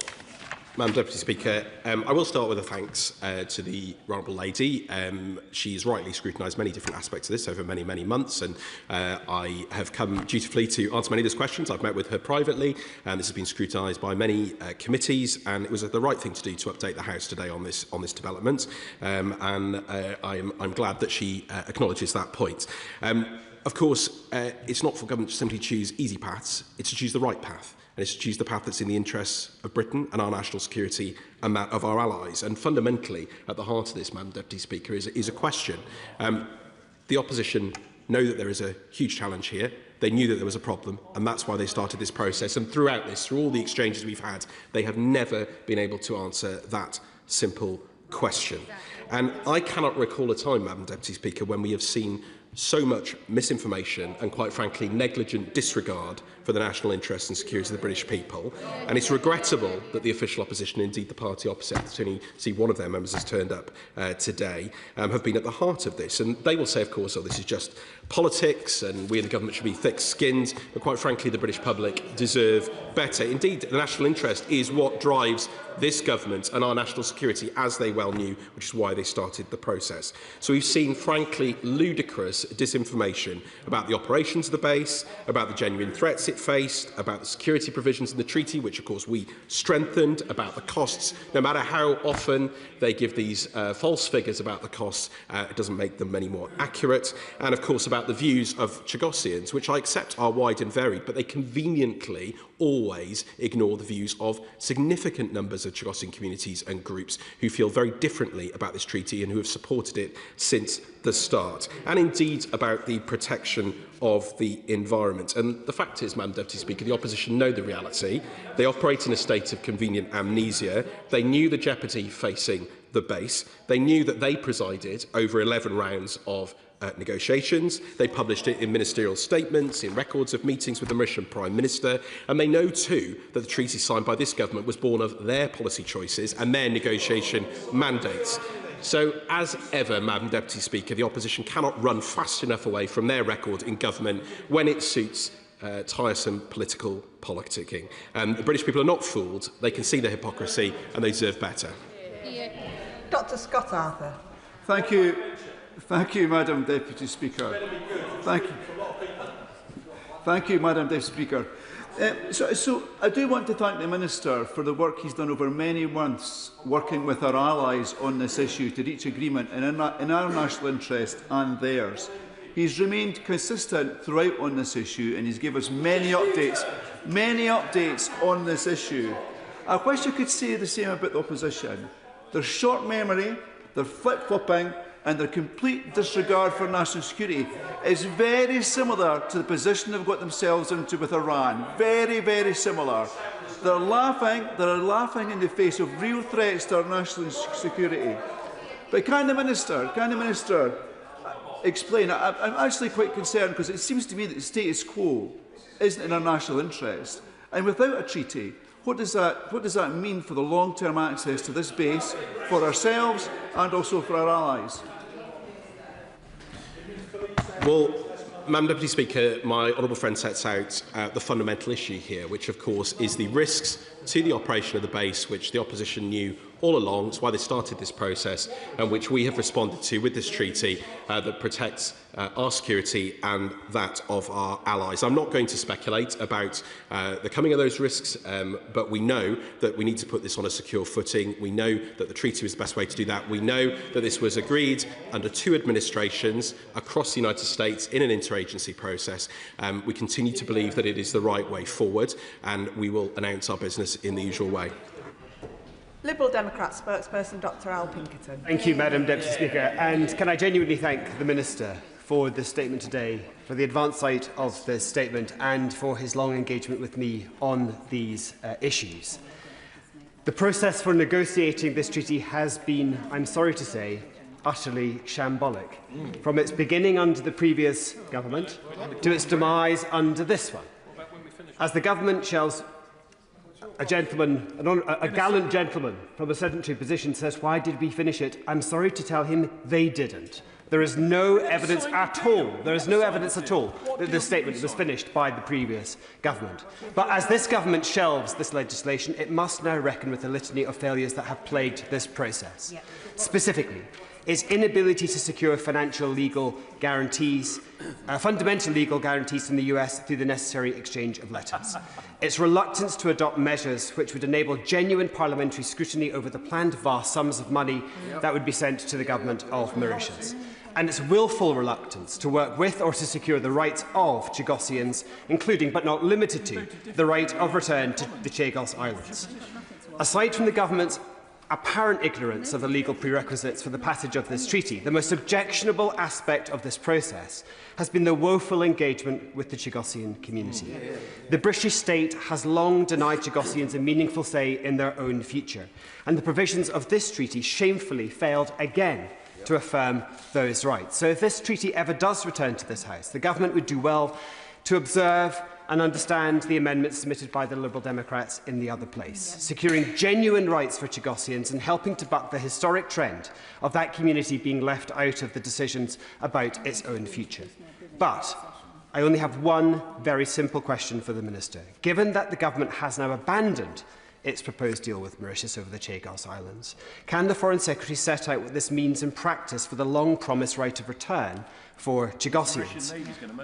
Speaker 1: Madam Deputy Speaker, I will start with a thanks to the Honourable Lady. She's rightly scrutinised many different aspects of this over many, many months, and I have come dutifully to answer many of those questions. I've met with her privately, and this has been scrutinised by many committees, and it was the right thing to do to update the House today on this development, and I'm glad that she acknowledges that point. Of course, it's not for government to simply choose easy paths, it's to choose the right path. And it's to choose the path that's in the interests of Britain and our national security and that of our allies. And fundamentally, at the heart of this, Madam Deputy Speaker, is a question. The opposition know that there is a huge challenge here. They knew that there was a problem, and that's why they started this process. And throughout this, through all the exchanges we've had, they have never been able to answer that simple question. And I cannot recall a time, Madam Deputy Speaker, when we have seen so much misinformation and, quite frankly, negligent disregard for the national interests and security of the British people. And it's regrettable that the official opposition, indeed the party opposite, to only see one of their members has turned up today, have been at the heart of this. And they will say, of course, oh, this is just politics and we in the government should be thick-skinned. But quite frankly, the British public deserve better. Indeed, the national interest is what drives this government and our national security, as they well knew, which is why they started the process. So we've seen, frankly, ludicrous disinformation about the operations of the base, about the genuine threats it faced, about the security provisions in the treaty, which, of course, we strengthened, about the costs. No matter how often they give these false figures about the costs, it doesn't make them any more accurate. And, of course, about the views of Chagosians, which I accept are wide and varied, but they conveniently always ignore the views of significant numbers of Chagosian communities and groups who feel very differently about this treaty and who have supported it since the start, and indeed about the protection of the environment. And the fact is, Madam Deputy Speaker, the opposition know the reality. They operate in a state of convenient amnesia. They knew the jeopardy facing the base. They knew that they presided over 11 rounds of negotiations. They published it in ministerial statements, in records of meetings with the Mauritian Prime Minister, and they know too that the treaty signed by this government was born of their policy choices and their negotiation mandates. So, as ever, Madam Deputy Speaker, the opposition cannot run fast enough away from their record in government when it suits tiresome political politicking. The British people are not fooled. They can see the hypocrisy and they deserve better.
Speaker 18: Dr. Scott Arthur.
Speaker 11: Thank you. Thank you, Madam Deputy Speaker. Thank you, Madam Deputy Speaker. So I do want to thank the Minister for the work he's done over many months working with our allies on this issue to reach agreement in our national interest and theirs. He's remained consistent throughout on this issue and he's given us many updates on this issue. I wish I could say the same about the opposition. Their short memory, their flip-flopping and their complete disregard for national security is very similar to the position they've got themselves into with Iran. Very, very similar. They're laughing in the face of real threats to our national security. But can the Minister explain? I'm actually quite concerned because it seems to me that the status quo isn't in our national interest. And without a treaty, what does that mean for the long-term access to this base for ourselves and also for our allies?
Speaker 1: Well, Madam Deputy Speaker, my honourable friend sets out the fundamental issue here, which of course is the risks to the operation of the base, which the opposition knew all along. It's why they started this process, and which we have responded to with this treaty that protects our security and that of our allies. I'm not going to speculate about the coming of those risks, but we know that we need to put this on a secure footing. We know that the treaty was the best way to do that. We know that this was agreed under 2 administrations across the United States in an interagency process. We continue to believe that it is the right way forward, and we will announce our business in the usual way.
Speaker 18: Liberal Democrat spokesperson Dr Al Pinkerton.
Speaker 13: Thank you, Madam Deputy Speaker. And can I genuinely thank the Minister for this statement today, for the advance sight of this statement and for his long engagement with me on these issues. The process for negotiating this treaty has been, I'm sorry to say, utterly shambolic, from its beginning under the previous government to its demise under this one. As the government shelves a gallant gentleman from a sedentary position says, why did we finish it? I'm sorry to tell him they didn't. There is no evidence at all. There is no evidence at all that this statement was finished by the previous government. But as this government shelves this legislation, it must now reckon with the litany of failures that have plagued this process. Specifically, its inability to secure fundamental legal guarantees from the US through the necessary exchange of letters. Its reluctance to adopt measures which would enable genuine parliamentary scrutiny over the planned vast sums of money that would be sent to the government of Mauritius. And its willful reluctance to work with or to secure the rights of Chagossians, including but not limited to the right of return to the Chagos Islands. Aside from the government's apparent ignorance of the legal prerequisites for the passage of this treaty, the most objectionable aspect of this process has been the woeful engagement with the Chagossian community. The British state has long denied Chagossians a meaningful say in their own future, and the provisions of this treaty shamefully failed again to affirm those rights. So if this treaty ever does return to this House, the government would do well to observe and understand the amendments submitted by the Liberal Democrats in the other place, securing genuine rights for Chagossians and helping to buck the historic trend of that community being left out of the decisions about its own future. But I only have one very simple question for the Minister. Given that the government has now abandoned its proposed deal with Mauritius over the Chagos Islands, can the Foreign Secretary set out what this means in practice for the long-promised right of return for Chagossians?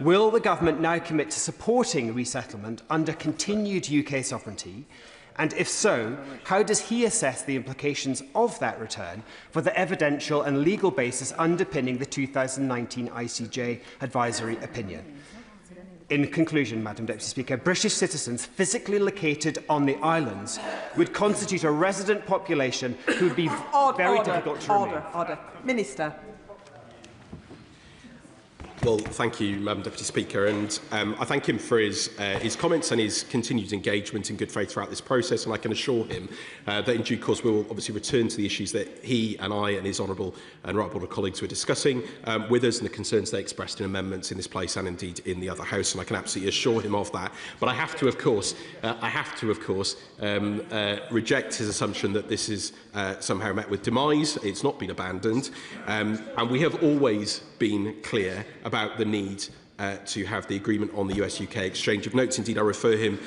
Speaker 13: Will the government now commit to supporting resettlement under continued UK sovereignty? And if so, how does he assess the implications of that return for the evidential and legal basis underpinning the 2019 ICJ advisory opinion? In conclusion, Madam Deputy Speaker, British citizens physically located on the islands would constitute a resident population who would be very difficult to remain.
Speaker 18: Minister.
Speaker 1: Well, thank you, Madam Deputy Speaker, and I thank him for his comments and his continued engagement in good faith throughout this process, and I can assure him that in due course we will obviously return to the issues that he and I and his honourable and right honourable colleagues were discussing with us and the concerns they expressed in amendments in this place and indeed in the other House, and I can absolutely assure him of that. But I have to, of course, reject his assumption that this is somehow met with demise. It's not been abandoned, and we have always been clear about the need to have the agreement on the US-UK exchange of notes. Indeed, I refer him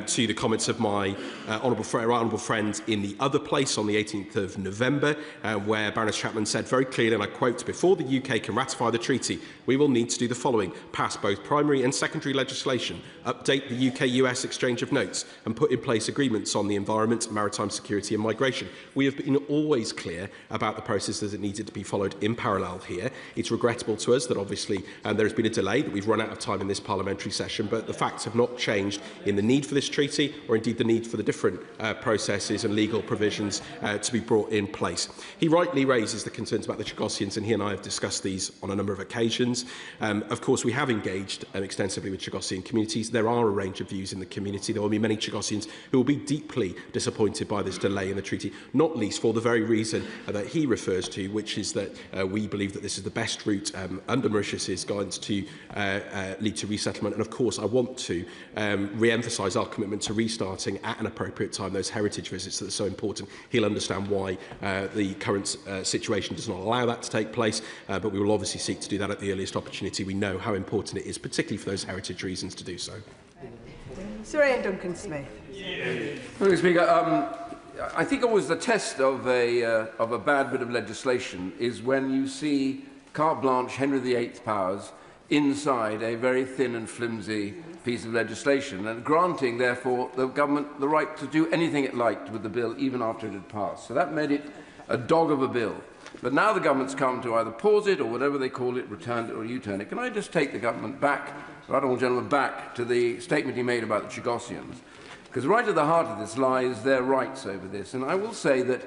Speaker 1: to the comments of my honourable friend in the other place on the 18th of November, where Baroness Chapman said very clearly, and I quote, "Before the UK can ratify the treaty, we will need to do the following: pass both primary and secondary legislation, update the UK-US exchange of notes, and put in place agreements on the environment, maritime security and migration." We have been always clear about the processes that needed to be followed in parallel here. It's regrettable to us that obviously there has been a delay, that we've run out of time in this parliamentary session, but the facts have not changed in the need for this treaty or indeed the need for the different processes and legal provisions to be brought in place. He rightly raises the concerns about the Chagossians, and he and I have discussed these on a number of occasions. Of course, we have engaged extensively with Chagossian communities. There are a range of views in the community. There will be many Chagossians who will be deeply disappointed by this delay in the treaty, not least for the very reason that he refers to, which is that we believe that this is the best route under Mauritius's guidance to lead to resettlement. And of course, I want to re-emphasise our commitment to restarting at an appropriate time those heritage visits that are so important. He'll understand why the current situation does not allow that to take place, but we will obviously seek to do that at the earliest opportunity. We know how important it is, particularly for those heritage reasons, to do so.
Speaker 18: Sir Ian Duncan-Smith.
Speaker 4: Mr. Speaker, I think always the test of a bad bit of legislation is when you see carte blanche Henry VIII powers inside a very thin and flimsy piece of legislation, and granting, therefore, the government the right to do anything it liked with the bill, even after it had passed. So that made it a dog of a bill. But now the government's come to either pause it or whatever they call it, return it or U-turn it. Can I just take the government back, the right honourable gentleman, back to the statement he made about the Chagossians? Because right at the heart of this lies their rights over this. And I will say that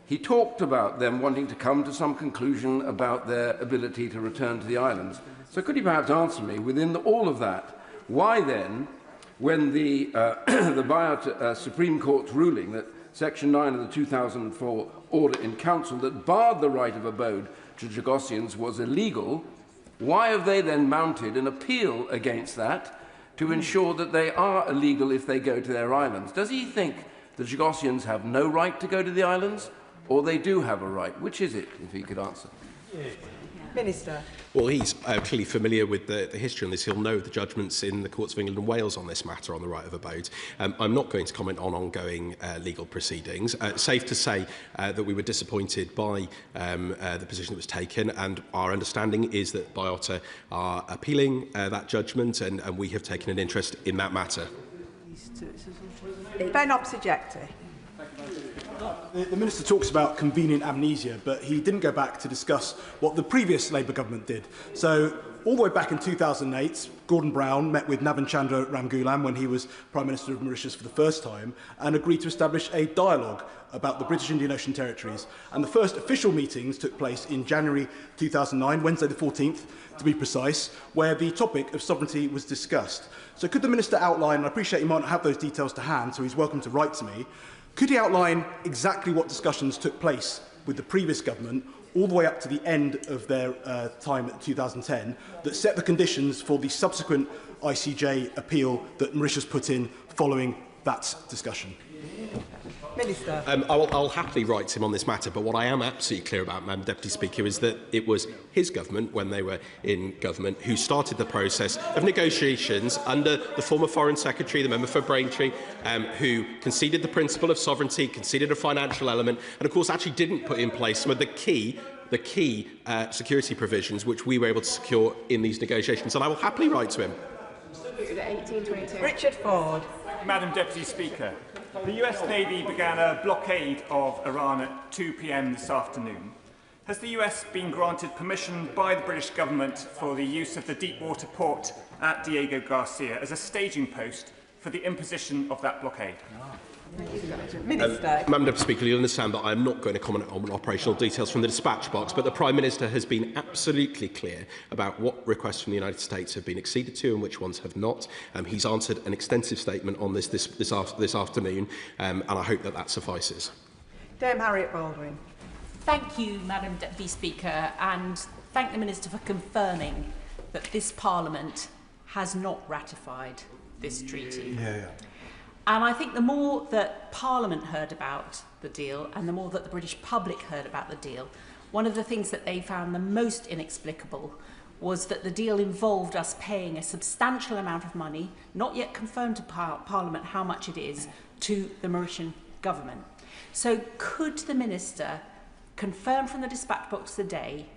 Speaker 4: he talked about them wanting to come to some conclusion about their ability to return to the islands. So could you perhaps answer me, within all of that, why then, when the Buyout Supreme Court's ruling that Section 9 of the 2004 order in Council that barred the right of abode to Chagossians was illegal, why have they then mounted an appeal against that to ensure that they are illegal if they go to their islands? Does he think the Chagossians have no right to go to the islands, or they do have a right? Which is it, if he could answer?
Speaker 18: Minister.
Speaker 1: Well, he's clearly familiar with the history on this. He'll know the judgments in the courts of England and Wales on this matter on the right of abode. I'm not going to comment on ongoing legal proceedings. Safe to say that we were disappointed by the position that was taken, and our understanding is that Biota are appealing that judgment, and we have taken an interest in that matter.
Speaker 18: Ben Opsejecti.
Speaker 14: The Minister talks about convenient amnesia, but he didn't go back to discuss what the previous Labour government did. So, all the way back in 2008, Gordon Brown met with Navan Chandra Ramgoolam when he was Prime Minister of Mauritius for the first time and agreed to establish a dialogue about the British Indian Ocean territories. And the first official meetings took place in January 2009, Wednesday the 14th, to be precise, where the topic of sovereignty was discussed. So could the Minister outline, and I appreciate he might not have those details to hand, so he's welcome to write to me, could he outline exactly what discussions took place with the previous government all the way up to the end of their time at 2010 that set the conditions for the subsequent ICJ appeal that Mauritius put in following that discussion?
Speaker 18: Minister.
Speaker 1: I'll happily write to him on this matter, but what I am absolutely clear about, Madam Deputy Speaker, is that it was his government, when they were in government, who started the process of negotiations under the former Foreign Secretary, the member for Braintree, who conceded the principle of sovereignty, conceded a financial element, and of course actually didn't put in place some of the key security provisions which we were able to secure in these negotiations. And I will happily write to him.
Speaker 18: Richard Ford.
Speaker 20: Madam Deputy Speaker, the US Navy began a blockade of Iran at 2 p.m. this afternoon. Has the US been granted permission by the British government for the use of the deepwater port at Diego Garcia as a staging post for the imposition of that blockade?
Speaker 18: Minister.
Speaker 1: Madam Deputy Speaker, you'll understand that I am not going to comment on operational details from the dispatch box, but the Prime Minister has been absolutely clear about what requests from the United States have been acceded to and which ones have not. He's answered an extensive statement on this afternoon, and I hope that suffices.
Speaker 18: Dame Harriet Baldwin.
Speaker 3: Thank you, Madam Deputy Speaker, and thank the Minister for confirming that this Parliament has not ratified this treaty. And I think the more that Parliament heard about the deal and the more that the British public heard about the deal, one of the things that they found the most inexplicable was that the deal involved us paying a substantial amount of money, not yet confirmed to Parliament how much it is, to the Mauritian government. So could the Minister confirm from the dispatch box today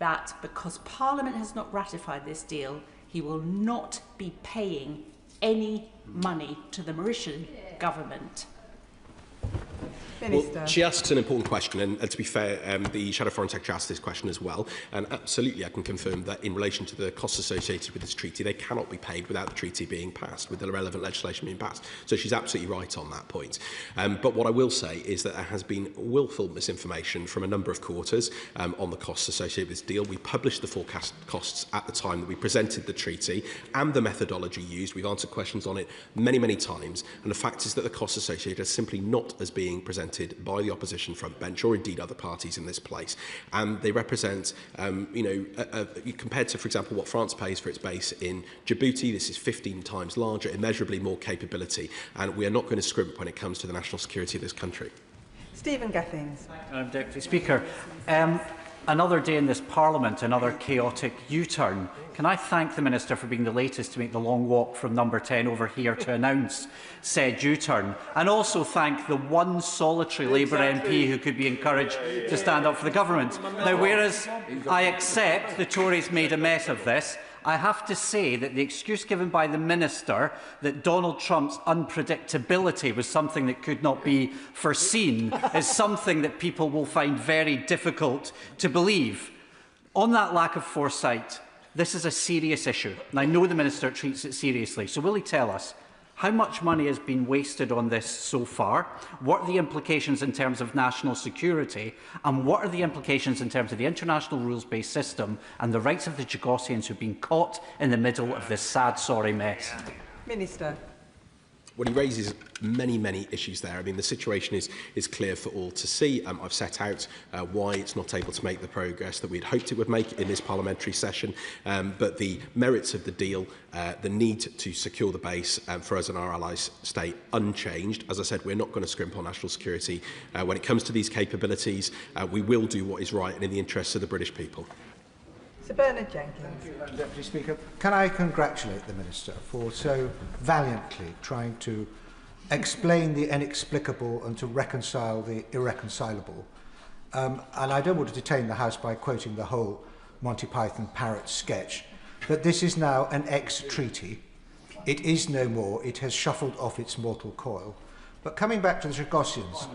Speaker 3: that because Parliament has not ratified this deal, he will not be paying any money to the Mauritian government?
Speaker 1: Well, she asks an important question, and to be fair, the Shadow Foreign Secretary asked this question as well, and absolutely I can confirm that in relation to the costs associated with this treaty, they cannot be paid without the treaty being passed, with the relevant legislation being passed. So she's absolutely right on that point. But what I will say is that there has been willful misinformation from a number of quarters on the costs associated with this deal. We published the forecast costs at the time that we presented the treaty and the methodology used. We've answered questions on it many, many times, and the fact is that the costs associated are simply not as being presented by the opposition front bench or indeed other parties in this place, and they represent, compared to, for example, what France pays for its base in Djibouti, this is 15 times larger, immeasurably more capability, and we are not going to scrimp when it comes to the national security of this country.
Speaker 18: Stephen Gethings.
Speaker 12: Deputy Speaker, another day in this Parliament, another chaotic U-turn. Can I thank the Minister for being the latest to make the long walk from number 10 over here to announce said U-turn, and also thank the one solitary Labour MP who could be encouraged to stand up for the government. Now, whereas I accept the Tories made a mess of this, I have to say that the excuse given by the Minister that Donald Trump's unpredictability was something that could not be foreseen is something that people will find very difficult to believe. On that lack of foresight, this is a serious issue, and I know the Minister treats it seriously. So will he tell us how much money has been wasted on this so far? What are the implications in terms of national security? And what are the implications in terms of the international rules-based system and the rights of the Chagossians who've been caught in the middle of this sad, sorry mess?
Speaker 18: Minister.
Speaker 1: Well, he raises many, many issues there. I mean, the situation is clear for all to see. I've set out why it's not able to make the progress that we'd hoped it would make in this parliamentary session. But the merits of the deal, the need to secure the base for us and our allies stay unchanged. As I said, we're not going to scrimp on national security. When it comes to these capabilities, we will do what is right and in the interests of the British people.
Speaker 18: Sir Bernard Jenkins.
Speaker 21: Thank you, Madam Deputy Speaker. Can I congratulate the Minister for so valiantly trying to explain the inexplicable and to reconcile the irreconcilable. And I don't want to detain the House by quoting the whole Monty Python parrot sketch, but this is now an ex-treaty. It is no more. It has shuffled off its mortal coil. But coming back to the Chagossians,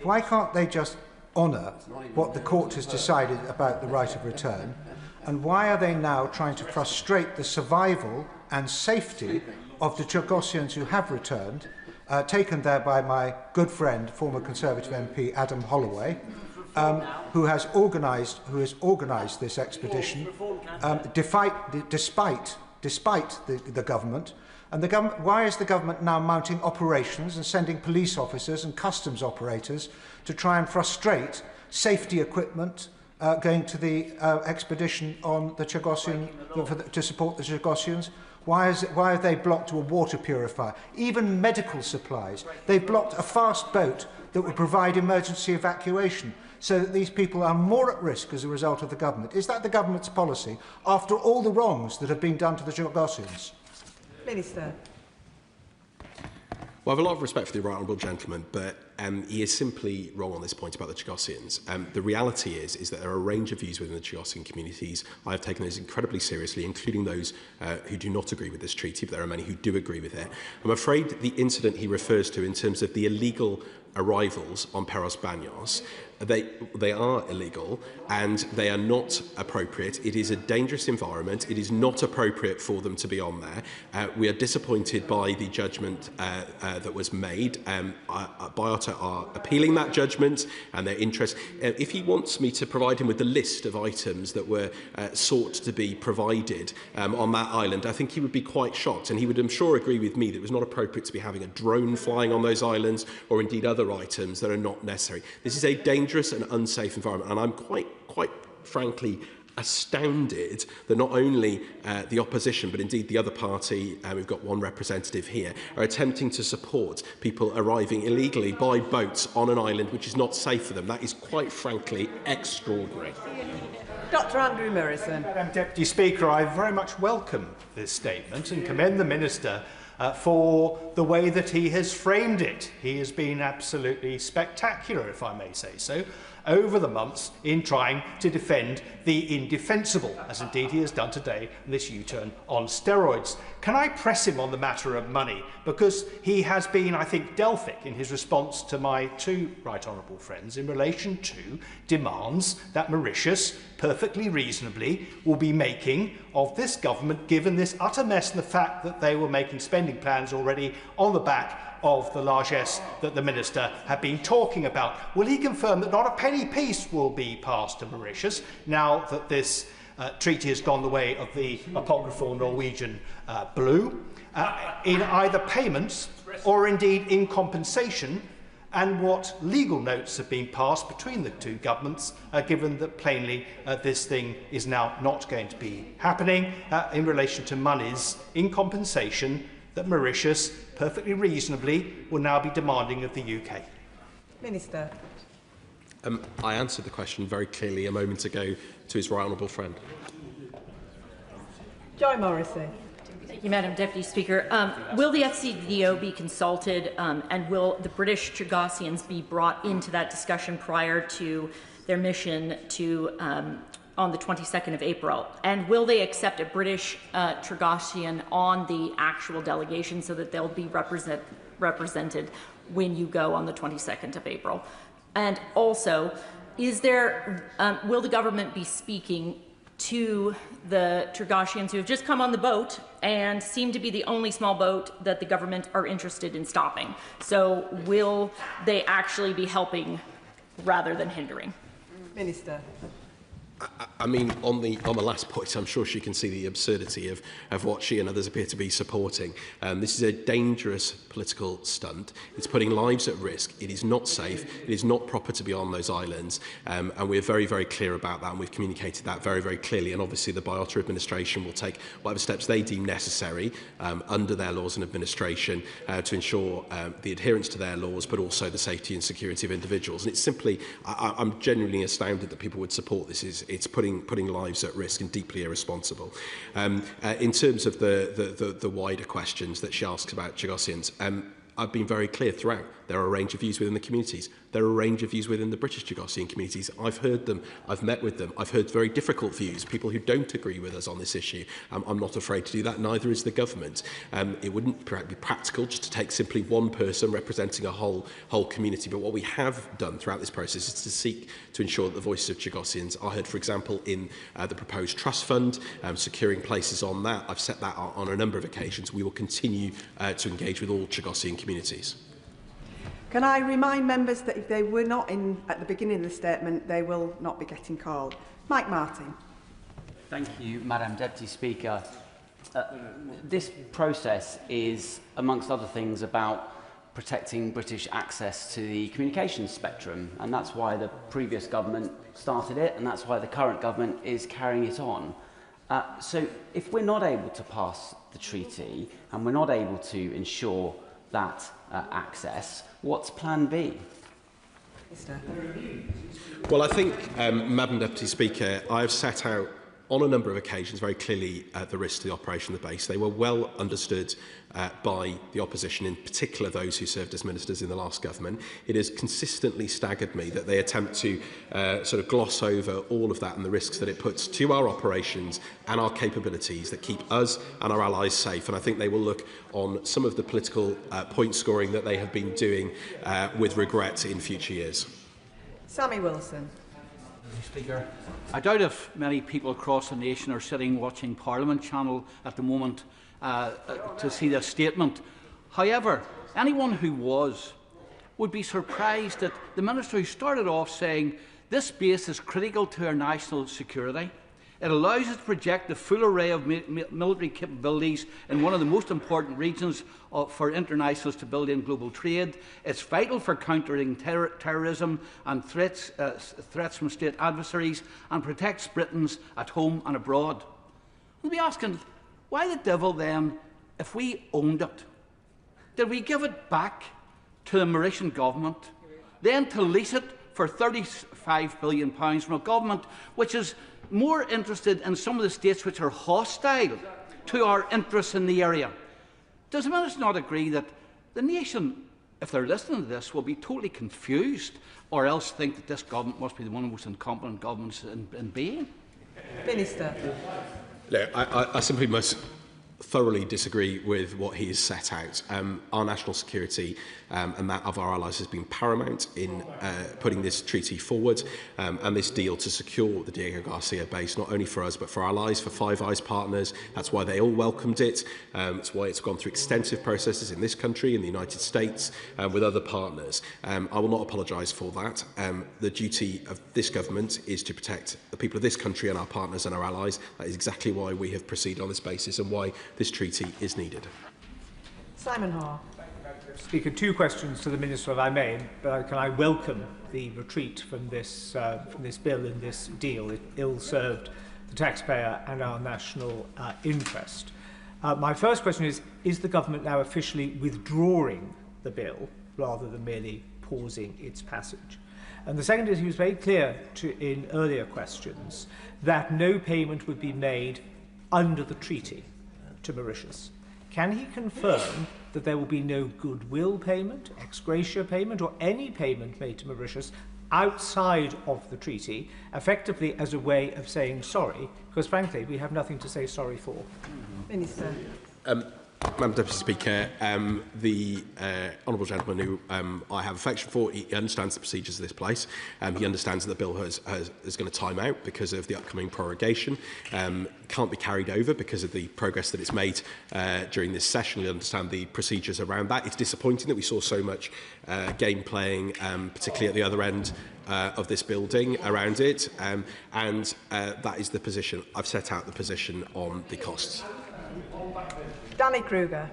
Speaker 21: why can't they just honour what the court has decided about the right of return, and why are they now trying to frustrate the survival and safety of the Chagossians who have returned, taken there by my good friend, former Conservative MP Adam Holloway, who has organised this expedition, despite the government. And why is the government now mounting operations and sending police officers and customs operators to try and frustrate safety equipment going to the expedition on the Chagossian to support the Chagossians? Why have they blocked a water purifier? Even medical supplies. They've blocked a fast boat that would provide emergency evacuation, so that these people are more at risk as a result of the government. Is that the government's policy after all the wrongs that have been done to the Chagossians?
Speaker 18: Minister.
Speaker 1: Well, I have a lot of respect for the right honourable gentleman, but he is simply wrong on this point about the Chagossians. The reality is that there are a range of views within the Chagossian communities. I have taken those incredibly seriously, including those who do not agree with this treaty, but there are many who do agree with it. I'm afraid the incident he refers to in terms of the illegal arrivals on Perros Banhos They are illegal and they are not appropriate. It is a dangerous environment. It is not appropriate for them to be on there. We are disappointed by the judgment that was made. BIATA are appealing that judgment and their interest. If he wants me to provide him with the list of items that were sought to be provided on that island, I think he would be quite shocked, and he would, I'm sure, agree with me that it was not appropriate to be having a drone flying on those islands or indeed other items that are not necessary. This is a dangerous and unsafe environment, and I'm quite frankly astounded that not only the opposition but indeed the other party, we've got one representative here, are attempting to support people arriving illegally by boats on an island which is not safe for them. That is quite frankly extraordinary.
Speaker 18: Dr Andrew Morrison.
Speaker 2: Madam Deputy Speaker, I very much welcome this statement and commend the Minister for the way that he has framed it. He has been absolutely spectacular, if I may say so, over the months in trying to defend the indefensible, as indeed he has done today in this U-turn on steroids. Can I press him on the matter of money? Because he has been, I think, Delphic in his response to my two right honourable friends in relation to demands that Mauritius, perfectly reasonably, will be making of this government, given this utter mess and the fact that they were making spending plans already on the back of the largesse that the Minister had been talking about. Will he confirm that not a penny piece will be passed to Mauritius now that this treaty has gone the way of the apocryphal Norwegian blue, in either payments or indeed in compensation, and what legal notes have been passed between the two governments, given that plainly this thing is now not going to be happening in relation to monies in compensation that Mauritius, perfectly reasonably, will now be demanding of the UK.
Speaker 18: Minister.
Speaker 1: I answered the question very clearly a moment ago to his right honourable friend.
Speaker 18: Joy Morrissey.
Speaker 9: Thank you, Madam Deputy Speaker. Will the FCDO be consulted and will the British Chagassians be brought into that discussion prior to their mission to on the 22nd of April? And will they accept a British Chagassian on the actual delegation so that they'll be represented when you go on the 22nd of April? And also, is there, will the government be speaking to the Chagassians who have just come on the boat and seem to be the only small boat that the government are interested in stopping? So will they actually be helping rather than hindering?
Speaker 18: Minister.
Speaker 1: I mean, on the last point, I'm sure she can see the absurdity of what she and others appear to be supporting. This is a dangerous political stunt. It's putting lives at risk. It is not safe. It is not proper to be on those islands. And we're very, very clear about that, and we've communicated that very, very clearly. And obviously, the BIATA administration will take whatever steps they deem necessary under their laws and administration to ensure the adherence to their laws, but also the safety and security of individuals. And it's simply, I'm genuinely astounded that people would support this. It's putting lives at risk and deeply irresponsible. In terms of the wider questions that she asks about Chagassians, I've been very clear throughout. There are a range of views within the communities. There are a range of views within the British Chagassian communities. I've heard them. I've met with them. I've heard very difficult views, people who don't agree with us on this issue. I'm not afraid to do that. Neither is the government. It wouldn't be practical just to take simply one person representing a whole community. But what we have done throughout this process is to seek to ensure that the voices of Chagassians are heard, for example, in the proposed trust fund, securing places on that. I've set that on a number of occasions. We will continue to engage with all Chagassian communities.
Speaker 18: Can I remind members that if they were not in at the beginning of the statement, they will not be getting called. Mike Martin.
Speaker 6: Thank you, Madam Deputy Speaker. This process is, amongst other things, about protecting British access to the communications spectrum, and that's why the previous government started it, and that's why the current government is carrying it on. So if we're not able to pass the treaty, and we're not able to ensure that access, what's plan B?
Speaker 1: Well, I think, Madam Deputy Speaker, I've set out on a number of occasions very clearly the risks to the operation of the base. They were well understood by the opposition, in particular those who served as ministers in the last government. It has consistently staggered me that they attempt to sort of gloss over all of that and the risks that it puts to our operations and our capabilities that keep us and our allies safe. And I think they will look on some of the political point scoring that they have been doing with regret in future years.
Speaker 18: Sammy Wilson.
Speaker 24: Speaker, I doubt if many people across the nation are sitting watching Parliament Channel at the moment to see this statement. However, anyone who was would be surprised that the Minister, who started off saying this base is critical to our national security, it allows us to project the full array of military capabilities in one of the most important regions for international stability and global trade. It's vital for countering terrorism and threats from state adversaries, and protects Britons at home and abroad. We'll be asking, why the devil then, if we owned it, did we give it back to the Mauritian government, then to lease it for £35 billion from a government which is more interested in some of the states which are hostile to our interests in the area? Does the Minister not agree that the nation, if they're listening to this, will be totally confused, or else think that this government must be the one of the most incompetent governments in being?
Speaker 18: Minister.
Speaker 1: No, I simply must thoroughly disagree with what he has set out. Our national security and that of our allies has been paramount in putting this treaty forward and this deal to secure the Diego Garcia base, not only for us but for our allies, for Five Eyes partners. That's why they all welcomed it. It's why it's gone through extensive processes in this country, in the United States, with other partners. I will not apologise for that. The duty of this government is to protect the people of this country and our partners and our allies. That is exactly why we have proceeded on this basis and why this treaty is needed.
Speaker 18: Simon Harr.
Speaker 2: Speaker, two questions to the Minister, if I may. Can I welcome the retreat from this bill and this deal? It ill-served the taxpayer and our national interest. My first question is the government now officially withdrawing the bill rather than merely pausing its passage? And the second is, he was very clear in earlier questions that no payment would be made under the treaty to Mauritius. Can he confirm that there will be no goodwill payment, ex gratia payment, or any payment made to Mauritius outside of the treaty, effectively as a way of saying sorry? Because frankly, we have nothing to say sorry for.
Speaker 18: Minister.
Speaker 1: Madam Deputy Speaker, the honourable gentleman who I have affection for, he understands the procedures of this place. He understands that the bill is going to time out because of the upcoming prorogation. Can't be carried over because of the progress that it's made during this session. We understand the procedures around that. It's disappointing that we saw so much game playing, particularly at the other end of this building around it. And that is the position. I've set out the position on the costs.
Speaker 18: Danny Kruger.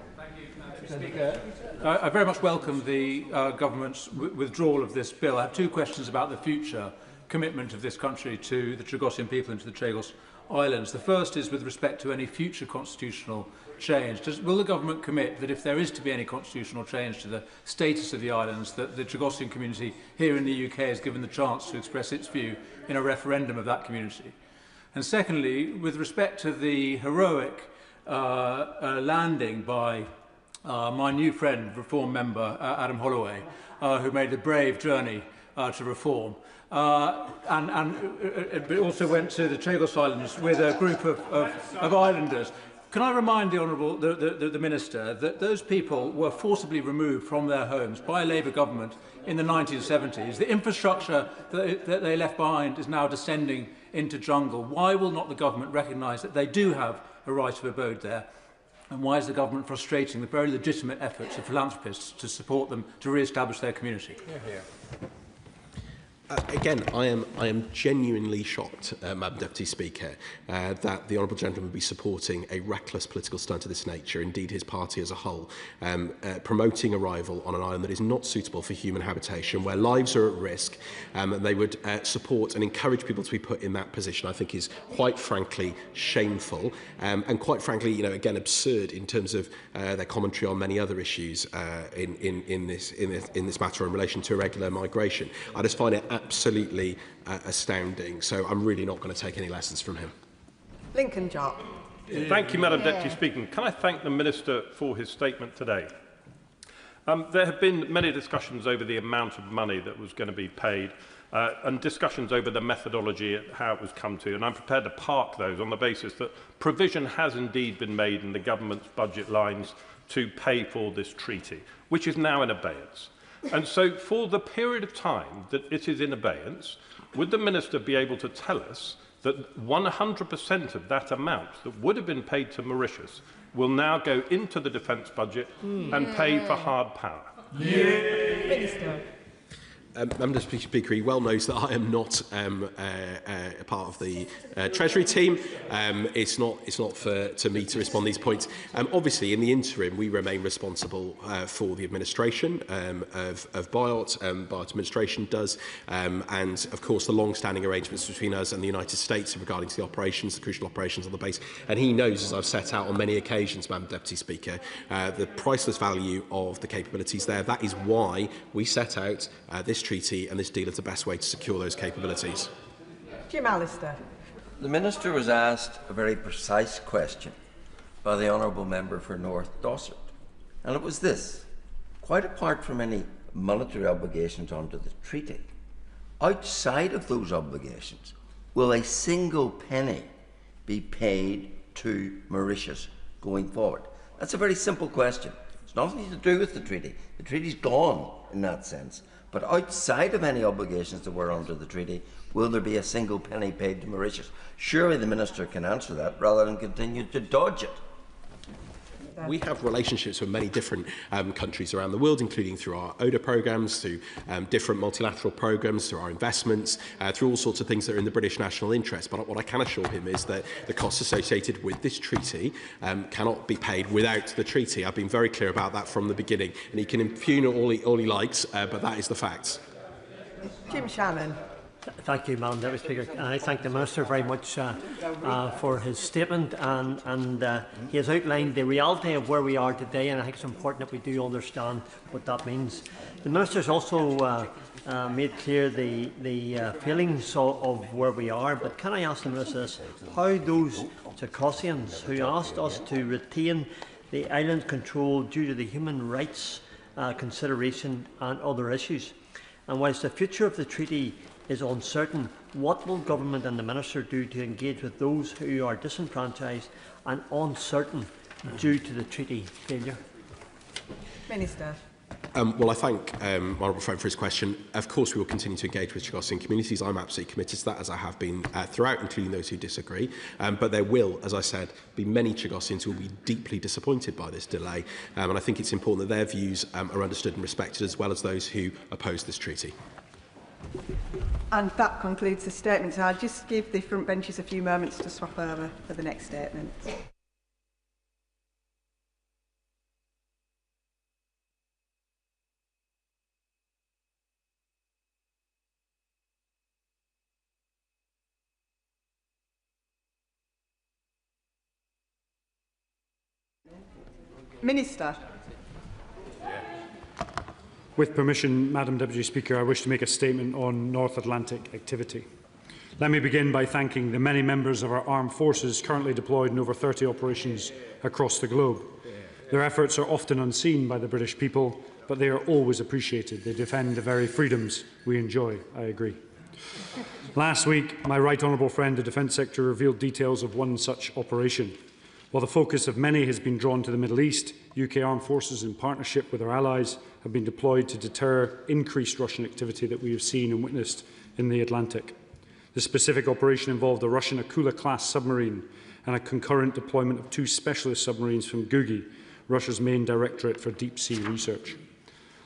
Speaker 15: I very much welcome the government's withdrawal of this bill. I have two questions about the future commitment of this country to the Tregosian people and to the Chagos Islands. The first is with respect to any future constitutional change. Will the government commit that if there is to be any constitutional change to the status of the islands, that the Tregosian community here in the UK is given the chance to express its view in a referendum of that community? And secondly, with respect to the heroic landing by my new friend, Reform member Adam Holloway, who made the brave journey to Reform, and also went to the Chagos Islands with a group of islanders. Can I remind the Honourable the Minister that those people were forcibly removed from their homes by a Labour government in the 1970s? The infrastructure that they left behind is now descending into jungle. Why will not the government recognise that they do have a right of abode there? And why is the government frustrating the very legitimate efforts of philanthropists to support them to re-establish their community?
Speaker 1: Again, I am genuinely shocked, Madam Deputy Speaker, that the honourable gentleman would be supporting a reckless political stunt of this nature, indeed his party as a whole, promoting arrival on an island that is not suitable for human habitation, where lives are at risk, and they would support and encourage people to be put in that position, I think is quite frankly shameful, and quite frankly, again, absurd in terms of their commentary on many other issues in this matter in relation to irregular migration. I just find it absolutely astounding. So I'm really not going to take any lessons from him.
Speaker 18: Lincoln Jock.
Speaker 8: Thank you, Madam Deputy Speaker. Can I thank the Minister for his statement today? There have been many discussions over the amount of money that was going to be paid and discussions over the methodology, how it was come to, and I'm prepared to park those on the basis that provision has indeed been made in the government's budget lines to pay for this treaty, which is now in abeyance. And so for the period of time that it is in abeyance, would the Minister be able to tell us that 100% of that amount that would have been paid to Mauritius will now go into the defence budget and pay for hard power?
Speaker 18: Minister.
Speaker 1: Madam Deputy Speaker, he well knows that I am not a part of the Treasury team. It's not to me to respond to these points. Obviously, in the interim, we remain responsible for the administration of BIOT. BIOT administration does, and of course the long-standing arrangements between us and the United States regarding to the operations, the crucial operations on the base. And he knows, as I've set out on many occasions, Madam Deputy Speaker, the priceless value of the capabilities there. That is why we set out this treaty and this deal is the best way to secure those capabilities.
Speaker 18: Jim Allister.
Speaker 7: The Minister was asked a very precise question by the Honourable Member for North Dorset, and it was this: quite apart from any monetary obligations under the treaty, outside of those obligations, will a single penny be paid to Mauritius going forward? That's a very simple question. It's nothing to do with the treaty. The treaty's gone in that sense. But outside of any obligations that were under the treaty, will there be a single penny paid to Mauritius? Surely the Minister can answer that rather than continue to dodge it.
Speaker 1: We have relationships with many different countries around the world, including through our ODA programmes, through different multilateral programmes, through our investments, through all sorts of things that are in the British national interest. But what I can assure him is that the costs associated with this treaty cannot be paid without the treaty. I've been very clear about that from the beginning, and he can impugn all he likes, but that is the facts.
Speaker 18: Jim Shannon.
Speaker 16: Thank you, Madam Deputy Speaker. I thank the Minister very much for his statement, and he has outlined the reality of where we are today, and I think it's important that we do understand what that means. The Minister has also made clear the feelings of where we are, but can I ask the Minister this: how those Circassians who asked us to retain the island control due to the human rights consideration and other issues, and whilst the future of the treaty is uncertain, what will Government and the Minister do to engage with those who are disenfranchised and uncertain due to the treaty failure?
Speaker 18: Minister.
Speaker 1: Well, I thank my honourable friend for his question. Of course, we will continue to engage with Circassian communities. I'm absolutely committed to that, as I have been throughout, including those who disagree. But there will, as I said, be many Circassians who will be deeply disappointed by this delay. And I think it's important that their views are understood and respected, as well as those who oppose this treaty.
Speaker 18: And that concludes the statement. I'll just give the front benches a few moments to swap over for the next statement. Minister.
Speaker 17: With permission, Madam Deputy Speaker, I wish to make a statement on North Atlantic activity. Let me begin by thanking the many members of our armed forces currently deployed in over 30 operations across the globe. Their efforts are often unseen by the British people, but they are always appreciated. They defend the very freedoms we enjoy. I agree. Last week, my right honourable friend, the Defence Secretary, revealed details of one such operation. While the focus of many has been drawn to the Middle East, UK armed forces, in partnership with our allies, have been deployed to deter increased Russian activity that we have seen and witnessed in the Atlantic. The specific operation involved a Russian Akula-class submarine and a concurrent deployment of 2 specialist submarines from Gugi, Russia's main directorate for deep-sea research.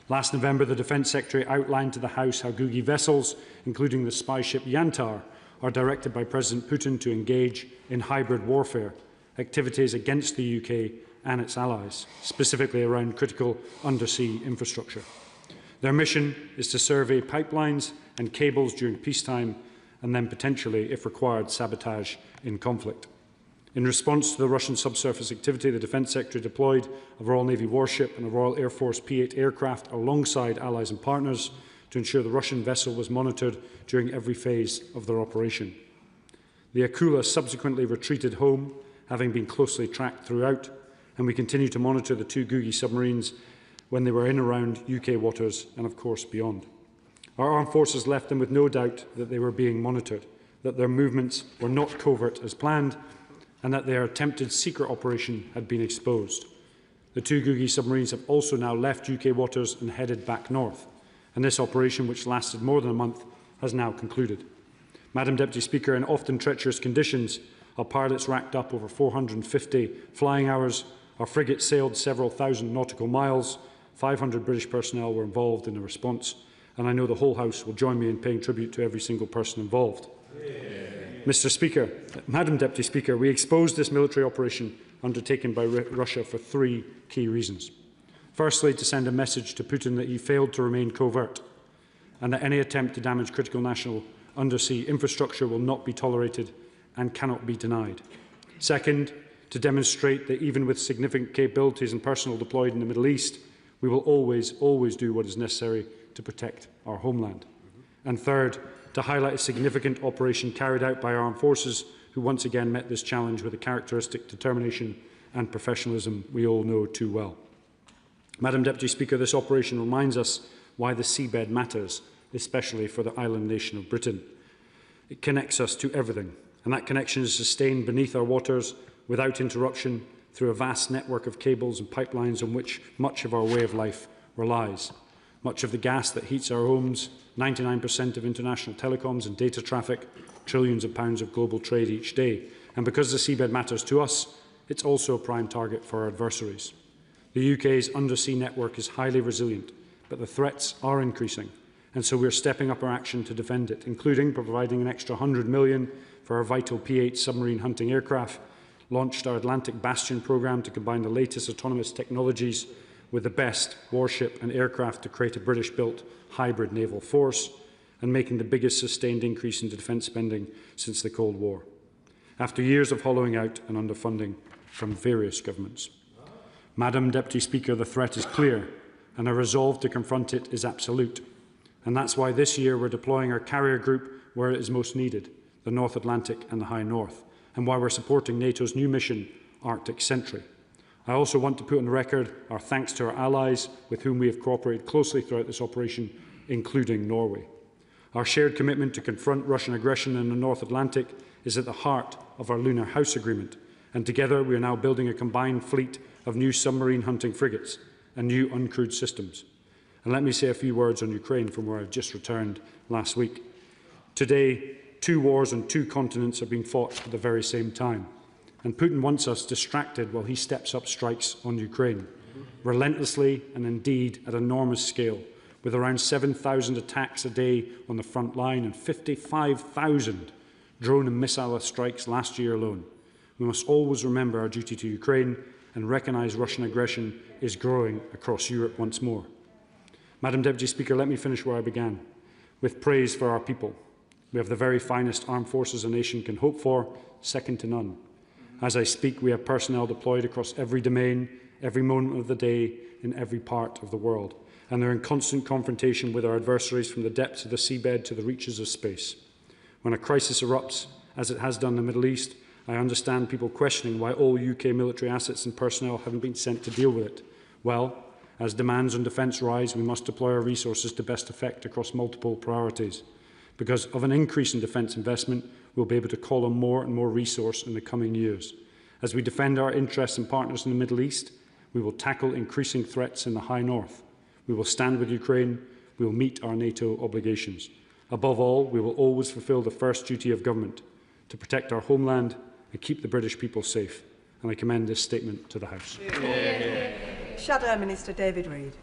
Speaker 17: Last November, the Defence Secretary outlined to the House how Gugi vessels, including the spy ship Yantar, are directed by President Putin to engage in hybrid warfare, activities against the UK and its allies, specifically around critical undersea infrastructure. Their mission is to survey pipelines and cables during peacetime and then potentially, if required, sabotage in conflict. In response to the Russian subsurface activity, the Defence Secretary deployed a Royal Navy warship and a Royal Air Force P-8 aircraft alongside allies and partners to ensure the Russian vessel was monitored during every phase of their operation. The Akula subsequently retreated home, having been closely tracked throughout, and we continue to monitor the 2 Gugi submarines when they were in around UK waters and, of course, beyond. Our armed forces left them with no doubt that they were being monitored, that their movements were not covert as planned, and that their attempted secret operation had been exposed. The 2 Googie submarines have also now left UK waters and headed back north, and this operation, which lasted more than a month, has now concluded. Madam Deputy Speaker, in often treacherous conditions, our pilots racked up over 450 flying hours, our frigate sailed several thousand nautical miles, 500 British personnel were involved in the response, and I know the whole House will join me in paying tribute to every single person involved. Madam Deputy Speaker, we exposed this military operation undertaken by Russia for 3 key reasons. Firstly, to send a message to Putin that he failed to remain covert and that any attempt to damage critical national undersea infrastructure will not be tolerated and cannot be denied. Second, to demonstrate that even with significant capabilities and personnel deployed in the Middle East, we will always do what is necessary to protect our homeland. And third, to highlight a significant operation carried out by our armed forces, who once again met this challenge with a characteristic determination and professionalism we all know too well. Madam Deputy Speaker, this operation reminds us why the seabed matters, especially for the island nation of Britain. It connects us to everything, and that connection is sustained beneath our waters without interruption through a vast network of cables and pipelines on which much of our way of life relies. Much of the gas that heats our homes, 99% of international telecoms and data traffic, trillions of pounds of global trade each day. And because the seabed matters to us, it's also a prime target for our adversaries. The UK's undersea network is highly resilient, but the threats are increasing, and so we're stepping up our action to defend it, including providing an extra £100 million for our vital P-8 submarine hunting aircraft, launched our Atlantic Bastion programme to combine the latest autonomous technologies with the best warship and aircraft to create a British-built hybrid naval force, and making the biggest sustained increase in defence spending since the Cold War, after years of hollowing out and underfunding from various governments. Madam Deputy Speaker, the threat is clear, and our resolve to confront it is absolute. And that's why this year we're deploying our carrier group where it is most needed, the North Atlantic and the High North, and why we're supporting NATO's new mission, Arctic Sentry. I also want to put on the record our thanks to our allies with whom we have cooperated closely throughout this operation, including Norway. Our shared commitment to confront Russian aggression in the North Atlantic is at the heart of our Lunar House Agreement, and together we are now building a combined fleet of new submarine hunting frigates and new uncrewed systems. And let me say a few words on Ukraine, from where I've just returned last week. Today, 2 wars on 2 continents are being fought at the very same time, and Putin wants us distracted while he steps up strikes on Ukraine, relentlessly and indeed at enormous scale, with around 7,000 attacks a day on the front line and 55,000 drone and missile strikes last year alone. We must always remember our duty to Ukraine and recognise Russian aggression is growing across Europe once more. Madam Deputy Speaker, let me finish where I began, with praise for our people. We have the very finest armed forces a nation can hope for, second to none. As I speak, we have personnel deployed across every domain, every moment of the day, in every part of the world, and they're in constant confrontation with our adversaries from the depths of the seabed to the reaches of space. When a crisis erupts, as it has done in the Middle East, I understand people questioning why all UK military assets and personnel haven't been sent to deal with it. Well, as demands on defence rise, we must deploy our resources to best effect across multiple priorities. Because of an increase in defence investment, we'll be able to call on more and more resource in the coming years. As we defend our interests and partners in the Middle East, we will tackle increasing threats in the High North. We will stand with Ukraine. We will meet our NATO obligations. Above all, we will always fulfil the first duty of government, to protect our homeland and keep the British people safe. And I commend this statement to the House.
Speaker 10: Shadow Minister David Reid.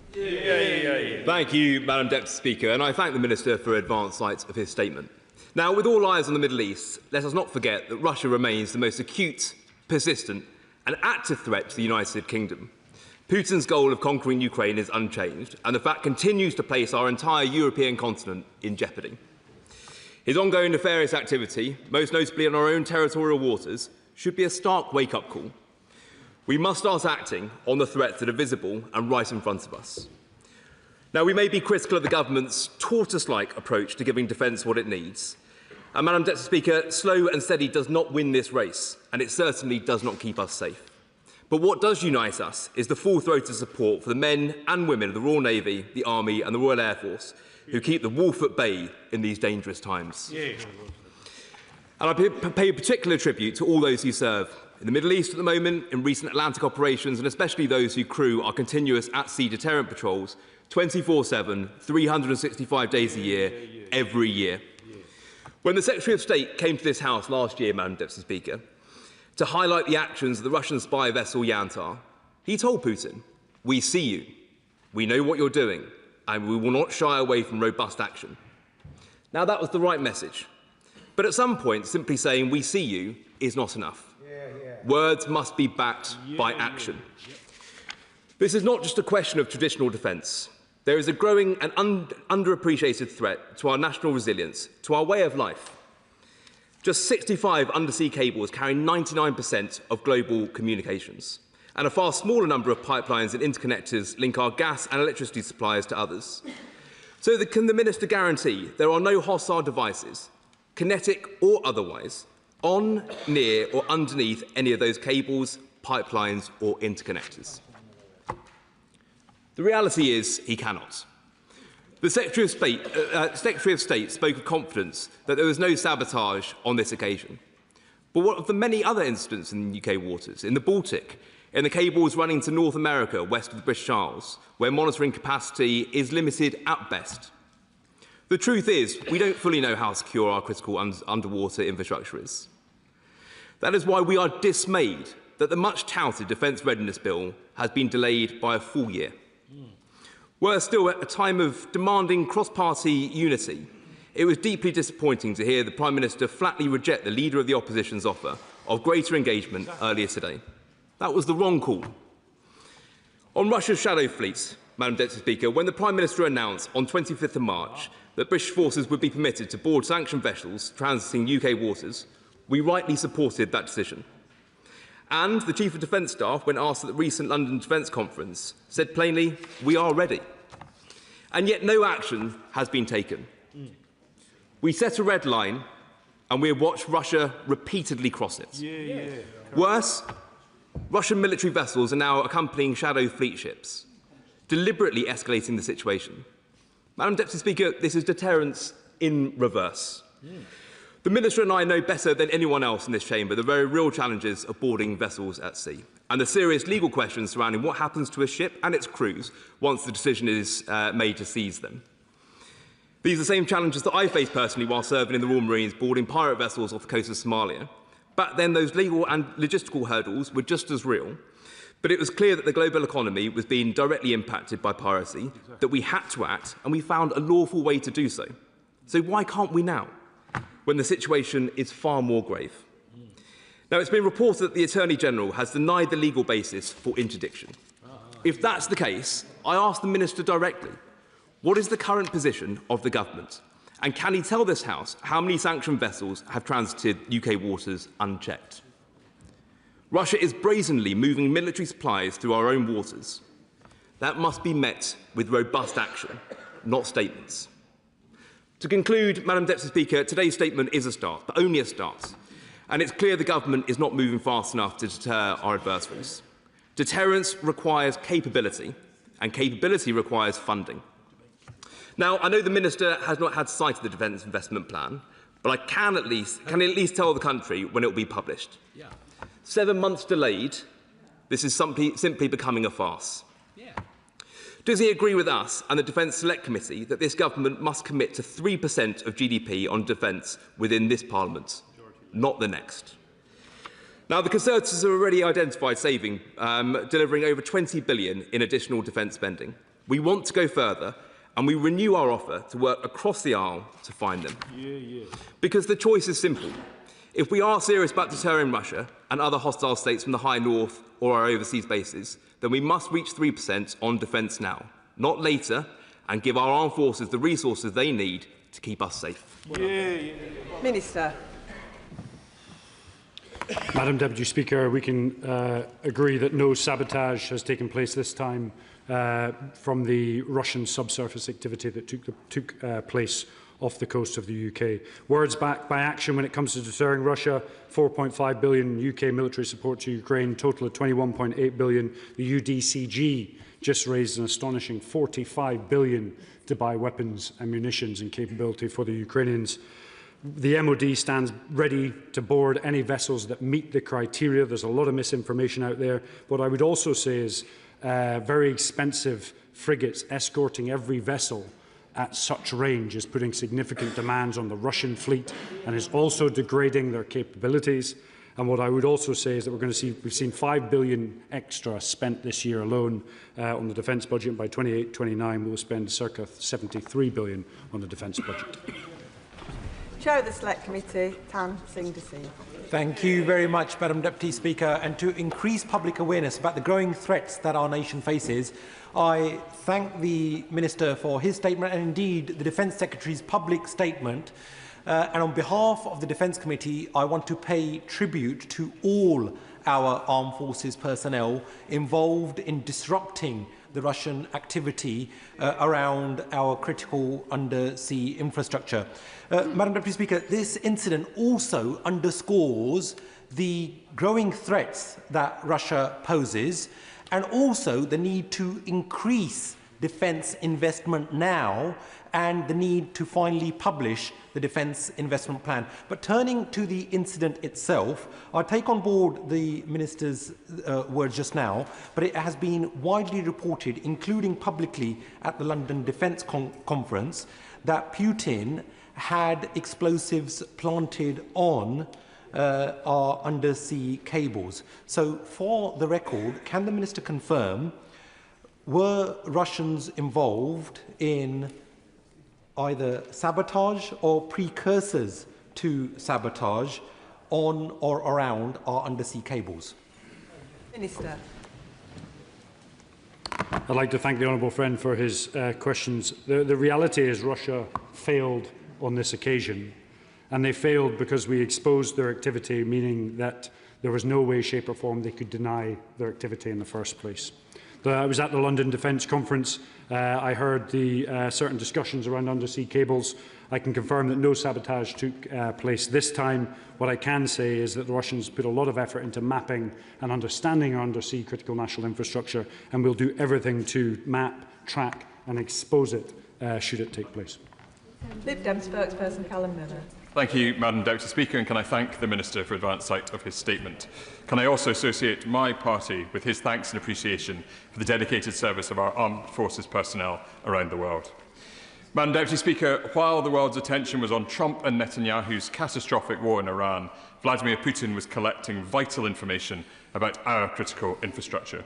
Speaker 19: Thank you, Madam Deputy Speaker, and I thank the Minister for advance sight of his statement. Now, with all eyes on the Middle East, let us not forget that Russia remains the most acute, persistent and active threat to the United Kingdom. Putin's goal of conquering Ukraine is unchanged, and the fact continues to place our entire European continent in jeopardy. His ongoing nefarious activity, most notably on our own territorial waters, should be a stark wake-up call. We must start acting on the threats that are visible and right in front of us. Now, we may be critical of the government's tortoise-like approach to giving defence what it needs. And, Madam Deputy Speaker, slow and steady does not win this race, and it certainly does not keep us safe. But what does unite us is the full-throated support for the men and women of the Royal Navy, the Army and the Royal Air Force, who keep the wolf at bay in these dangerous times. And I pay particular tribute to all those who serve In the Middle East at the moment, in recent Atlantic operations, and especially those whose crew are continuous at-sea deterrent patrols, 24/7, 365 days a year, every year. When the Secretary of State came to this House last year, Madam Deputy Speaker, to highlight the actions of the Russian spy vessel Yantar, he told Putin, "We see you, we know what you're doing, and we will not shy away from robust action." Now, that was the right message. But at some point, simply saying, "we see you," is not enough. Words must be backed by action. This is not just a question of traditional defence. There is a growing and underappreciated threat to our national resilience, to our way of life. Just 65 undersea cables carry 99% of global communications, and a far smaller number of pipelines and interconnectors link our gas and electricity suppliers to others. So can the Minister guarantee there are no hostile devices, kinetic or otherwise, on, near or underneath any of those cables, pipelines or interconnectors? The reality is he cannot. The Secretary of State spoke of confidence that there was no sabotage on this occasion. But what of the many other incidents in UK waters, in the Baltic, in the cables running to North America west of the British Isles, where monitoring capacity is limited at best? The truth is, we don't fully know how secure our critical underwater infrastructure is. That is why we are dismayed that the much-touted Defence Readiness Bill has been delayed by a full year. Worse still, at a time of demanding cross-party unity, it was deeply disappointing to hear the Prime Minister flatly reject the Leader of the Opposition's offer of greater engagement earlier today. That was the wrong call. On Russia's shadow fleet, Madam Deputy Speaker, when the Prime Minister announced on 25th of March that British forces would be permitted to board sanctioned vessels transiting UK waters, we rightly supported that decision. And the Chief of Defence Staff, when asked at the recent London Defence Conference, said plainly, "We are ready." And yet no action has been taken. We set a red line and we have watched Russia repeatedly cross it. Worse, Russian military vessels are now accompanying shadow fleet ships, deliberately escalating the situation. Madam Deputy Speaker, this is deterrence in reverse. The Minister and I know better than anyone else in this chamber the very real challenges of boarding vessels at sea and the serious legal questions surrounding what happens to a ship and its crews once the decision is made to seize them. These are the same challenges that I faced personally while serving in the Royal Marines boarding pirate vessels off the coast of Somalia. Back then, those legal and logistical hurdles were just as real, but it was clear that the global economy was being directly impacted by piracy, that we had to act, and we found a lawful way to do so. So why can't we now, when the situation is far more grave? Now, it's been reported that the Attorney-General has denied the legal basis for interdiction. If that's the case, I ask the Minister directly, what is the current position of the government? And can he tell this House how many sanctioned vessels have transited UK waters unchecked? Russia is brazenly moving military supplies through our own waters. That must be met with robust action, not statements. To conclude, Madam Deputy Speaker, today's statement is a start, but only a start. And it's clear the government is not moving fast enough to deter our adversaries. Deterrence requires capability, and capability requires funding. Now, I know the Minister has not had sight of the Defence Investment Plan, but I can at least tell the country when it will be published. 7 months delayed, this is simply becoming a farce. Does he agree with us and the Defence Select Committee that this government must commit to 3% of GDP on defence within this Parliament, not the next? Now, the Conservatives have already identified saving, delivering over £20 billion in additional defence spending. We want to go further, and we renew our offer to work across the aisle to find them. Because the choice is simple. If we are serious about deterring Russia and other hostile states from the High North or our overseas bases, then we must reach 3% on defence now, not later, and give our armed forces the resources they need to keep us safe.
Speaker 10: Minister.
Speaker 17: Madam Deputy Speaker, we can agree that no sabotage has taken place this time from the Russian subsurface activity that took place off the coast of the UK. Words backed by action when it comes to deterring Russia, 4.5 billion UK military support to Ukraine, total of 21.8 billion. The UDCG just raised an astonishing 45 billion to buy weapons and munitions and capability for the Ukrainians. The MOD stands ready to board any vessels that meet the criteria. There's a lot of misinformation out there. What I would also say is very expensive frigates escorting every vessel at such range is putting significant demands on the Russian fleet and is also degrading their capabilities. And what I would also say is that we've seen $5 billion extra spent this year alone on the defence budget. And by 28-29, we will spend circa $73 billion on the defence budget.
Speaker 10: Chair of the Select Committee, Tan Singh Desi.
Speaker 5: Thank you very much, Madam Deputy Speaker. And to increase public awareness about the growing threats that our nation faces, I thank the Minister for his statement and indeed the Defence Secretary's public statement. And on behalf of the Defence Committee, I want to pay tribute to all our armed forces personnel involved in disrupting the Russian activity around our critical undersea infrastructure. Madam Deputy Speaker, this incident also underscores the growing threats that Russia poses and also the need to increase defence investment now and the need to finally publish the Defence Investment Plan. But turning to the incident itself, I take on board the Minister's words just now, but it has been widely reported, including publicly at the London Defence Conference, that Putin had explosives planted on our undersea cables. So, for the record, can the Minister confirm, were Russians involved in either sabotage or precursors to sabotage on or around our undersea cables?
Speaker 10: Minister.
Speaker 17: I'd like to thank the honourable friend for his questions. The reality is Russia failed on this occasion, and they failed because we exposed their activity, meaning that there was no way, shape or form they could deny their activity in the first place. I was at the London Defence Conference. I heard the certain discussions around undersea cables. I can confirm that no sabotage took place this time. What I can say is that the Russians put a lot of effort into mapping and understanding our undersea critical national infrastructure, and we'll do everything to map, track and expose it should it take place.
Speaker 10: Lib Dem spokesperson Callum Miller.
Speaker 11: Thank you, Madam Deputy Speaker, and can I thank the Minister for advance sight of his statement. Can I also associate my party with his thanks and appreciation for the dedicated service of our armed forces personnel around the world. Madam Deputy Speaker, while the world's attention was on Trump and Netanyahu's catastrophic war in Iran, Vladimir Putin was collecting vital information about our critical infrastructure.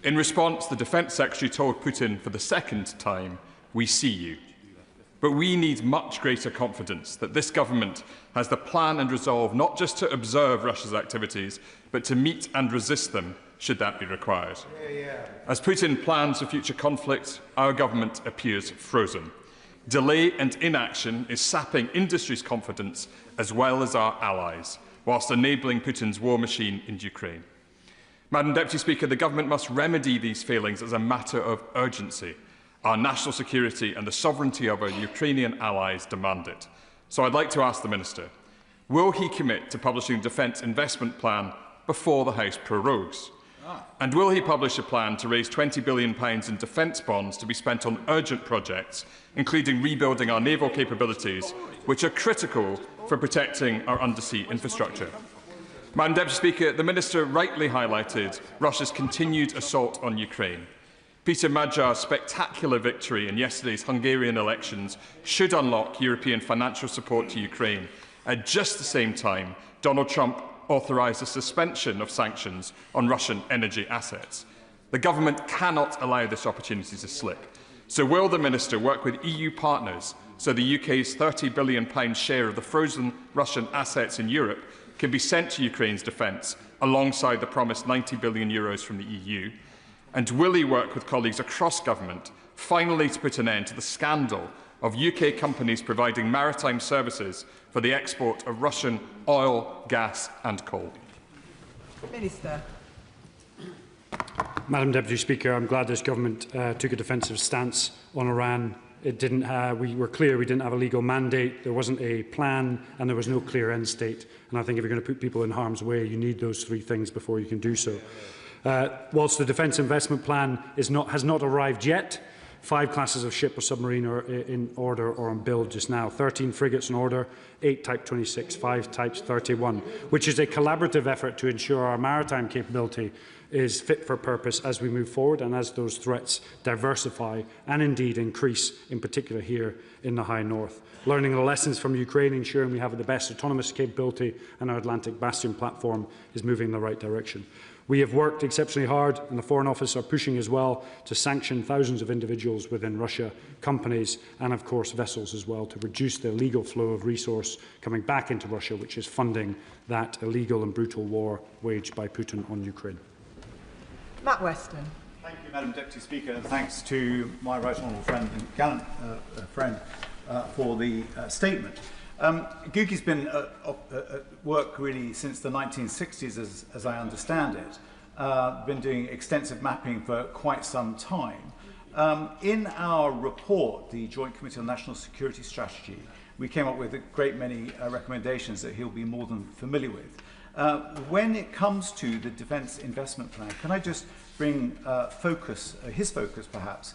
Speaker 11: In response, the Defence Secretary told Putin for the second time, "We see you." But we need much greater confidence that this government has the plan and resolve not just to observe Russia's activities, but to meet and resist them should that be required. As Putin plans for future conflict, our government appears frozen. Delay and inaction is sapping industry's confidence as well as our allies, whilst enabling Putin's war machine in Ukraine. Madam Deputy Speaker, the government must remedy these failings as a matter of urgency. Our national security and the sovereignty of our Ukrainian allies demand it. So I'd like to ask the Minister, will he commit to publishing the Defence Investment Plan before the House prorogues? And will he publish a plan to raise £20 billion in defence bonds to be spent on urgent projects, including rebuilding our naval capabilities, which are critical for protecting our undersea infrastructure? Madam Deputy Speaker, the Minister rightly highlighted Russia's continued assault on Ukraine. Peter Magyar's spectacular victory in yesterday's Hungarian elections should unlock European financial support to Ukraine. At just the same time, Donald Trump authorised a suspension of sanctions on Russian energy assets. The government cannot allow this opportunity to slip. So will the Minister work with EU partners so the UK's £30 billion share of the frozen Russian assets in Europe can be sent to Ukraine's defence alongside the promised €90 billion from the EU? And will he work with colleagues across government finally to put an end to the scandal of UK companies providing maritime services for the export of Russian oil, gas and coal?
Speaker 10: Minister.
Speaker 17: Madam Deputy Speaker, I'm glad this government took a defensive stance on Iran. We were clear we didn't have a legal mandate, there wasn't a plan and there was no clear end state. And I think if you're going to put people in harm's way, you need those three things before you can do so. Whilst the Defence Investment Plan has not arrived yet, 5 classes of ship or submarine are in order or on build just now, 13 frigates in order, 8 Type 26, 5 Types 31, which is a collaborative effort to ensure our maritime capability is fit for purpose as we move forward and as those threats diversify and indeed increase, in particular here in the High North. Learning the lessons from Ukraine, ensuring we have the best autonomous capability, and our Atlantic Bastion platform is moving in the right direction. We have worked exceptionally hard, and the Foreign Office are pushing as well to sanction thousands of individuals within Russia, companies and, of course, vessels as well, to reduce the illegal flow of resource coming back into Russia, which is funding that illegal and brutal war waged by Putin on Ukraine.
Speaker 10: Matt Weston.
Speaker 4: Thank you, Madam Deputy Speaker, and thanks to my right honourable friend and gallant friend for the statement. GUGI's been at work really since the 1960s, as I understand it. Been doing extensive mapping for quite some time. In our report, the Joint Committee on National Security Strategy, we came up with a great many recommendations that he'll be more than familiar with. When it comes to the Defence Investment Plan, can I just bring his focus perhaps,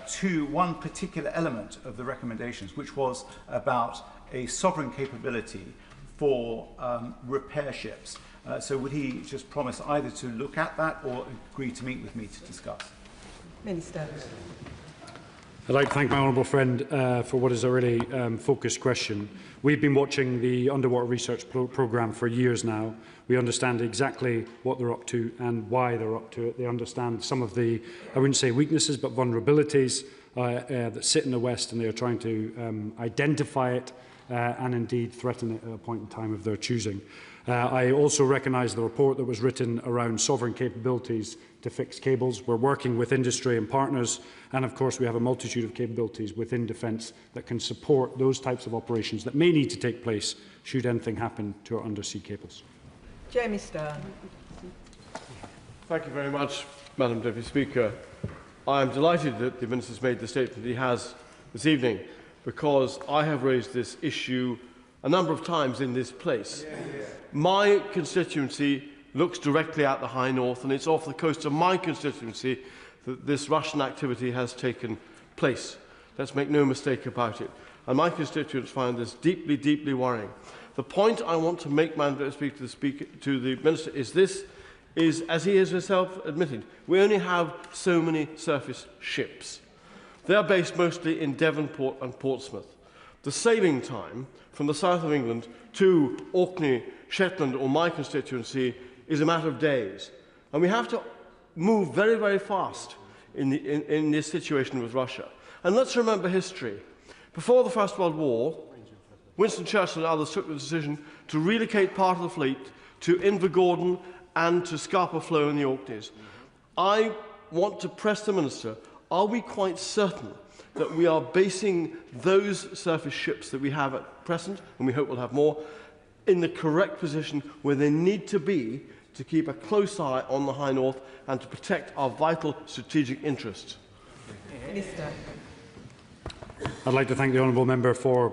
Speaker 4: to one particular element of the recommendations, which was about a sovereign capability for repair ships. So would he just promise either to look at that or agree to meet with me to discuss?
Speaker 10: Minister.
Speaker 17: I'd like to thank my honourable friend for what is a really focused question. We've been watching the underwater research programme for years now. We understand exactly what they're up to and why they're up to it. They understand some of the, I wouldn't say weaknesses, but vulnerabilities that sit in the West, and they are trying to identify it and indeed threaten it at a point in time of their choosing. I also recognise the report that was written around sovereign capabilities to fix cables. We're working with industry and partners, and of course we have a multitude of capabilities within defence that can support those types of operations that may need to take place should anything happen to our undersea cables.
Speaker 10: Jamie Stern.
Speaker 13: Thank you very much, Madam Deputy Speaker. I am delighted that the Minister has made the statement he has this evening, because I have raised this issue a number of times in this place. My constituency looks directly at the High North, and it's off the coast of my constituency that this Russian activity has taken place. Let's make no mistake about it. And my constituents find this deeply, deeply worrying. The point I want to make, Madam Deputy Speaker, to the Minister is this, is, as he has himself admitted, we only have so many surface ships. They are based mostly in Devonport and Portsmouth. The sailing time from the south of England to Orkney, Shetland or my constituency is a matter of days. And we have to move very, very fast in this situation with Russia. And let's remember history. Before the First World War, Winston Churchill and others took the decision to relocate part of the fleet to Invergordon and to Scapa Flow in the Orkneys. I want to press the Minister, are we quite certain that we are basing those surface ships that we have at present, and we hope we'll have more, in the correct position where they need to be to keep a close eye on the High North and to protect our vital strategic interests?
Speaker 10: Minister.
Speaker 17: I'd like to thank the honourable member for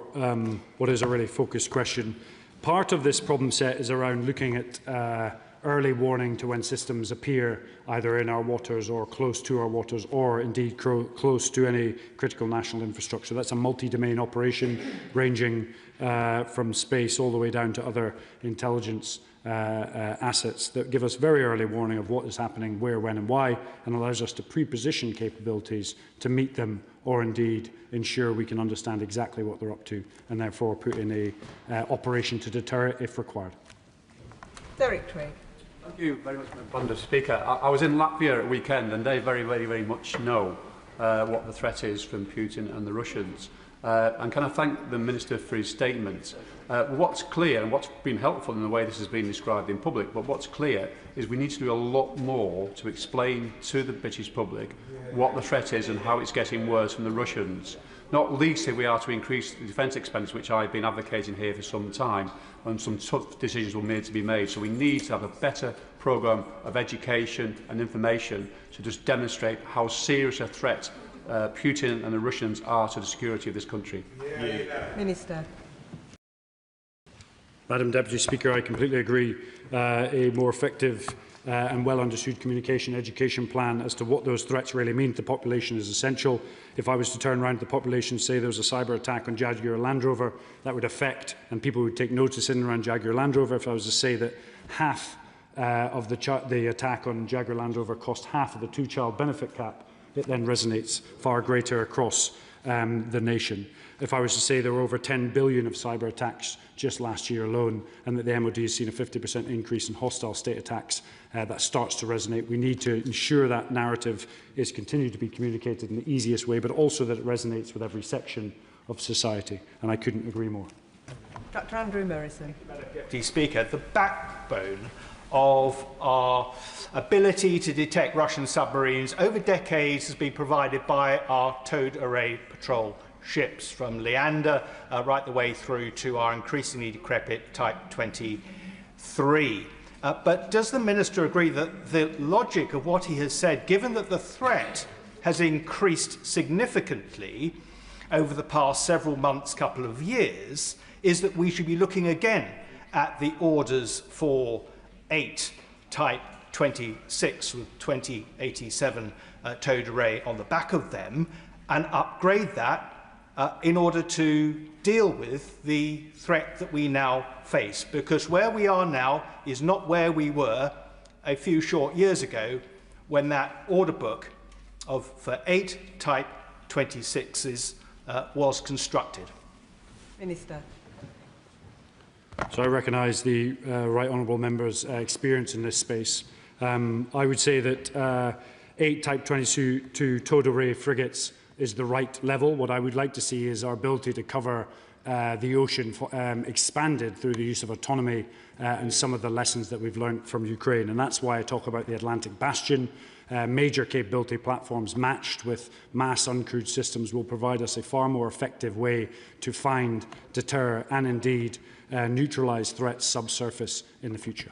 Speaker 17: what is a really focused question. Part of this problem set is around looking at early warning to when systems appear either in our waters or close to our waters, or indeed close to any critical national infrastructure. That's a multi-domain operation ranging from space all the way down to other intelligence assets that give us very early warning of what is happening, where, when and why, and allows us to pre-position capabilities to meet them, or indeed ensure we can understand exactly what they're up to and therefore put in a operation to deter it if required.
Speaker 10: Derek Trigg.
Speaker 22: Thank you very much, Madam Speaker. I was in Latvia at weekend, and they very much know what the threat is from Putin and the Russians. And can I thank the Minister for his statement? What's clear, and what's been helpful in the way this has been described in public, but what's clear is we need to do a lot more to explain to the British public what the threat is and how it's getting worse from the Russians. Not least if we are to increase the defence expenditure, which I've been advocating here for some time, and some tough decisions will need to be made. So we need to have a better programme of education and information to just demonstrate how serious a threat Putin and the Russians are to the security of this country.
Speaker 10: Minister.
Speaker 17: Madam Deputy Speaker, I completely agree. A more effective and well-understood communication education plan as to what those threats really mean to the population is essential. If I was to turn around to the population and say there was a cyber attack on Jaguar Land Rover, that would affect, and people would take notice in and around Jaguar Land Rover. If I was to say that half of the attack on Jaguar Land Rover cost half of the two-child benefit cap, it then resonates far greater across the nation. If I was to say there were over 10 billion of cyber attacks just last year alone, and that the MOD has seen a 50% increase in hostile state attacks, that starts to resonate. We need to ensure that narrative is continued to be communicated in the easiest way, but also that it resonates with every section of society. And I couldn't agree more.
Speaker 10: Dr. Andrew Morrison.
Speaker 2: Deputy Speaker, the backbone of our ability to detect Russian submarines over decades has been provided by our towed array patrol ships, from Leander right the way through to our increasingly decrepit Type 23. But does the Minister agree that the logic of what he has said, given that the threat has increased significantly over the past several months, couple of years, is that we should be looking again at the orders for 8 Type 26 with 2087 towed array on the back of them, and upgrade that in order to deal with the threat that we now face? Because where we are now is not where we were a few short years ago, when that order book for 8 Type 26s was constructed.
Speaker 10: Minister.
Speaker 17: So I recognise the right honourable member's experience in this space. I would say that 8 Type 22 towed array frigates is the right level. What I would like to see is our ability to cover the ocean expanded through the use of autonomy and some of the lessons that we've learned from Ukraine. And that's why I talk about the Atlantic Bastion. Major capability platforms matched with mass uncrewed systems will provide us a far more effective way to find, deter and indeed neutralise threats subsurface in the future.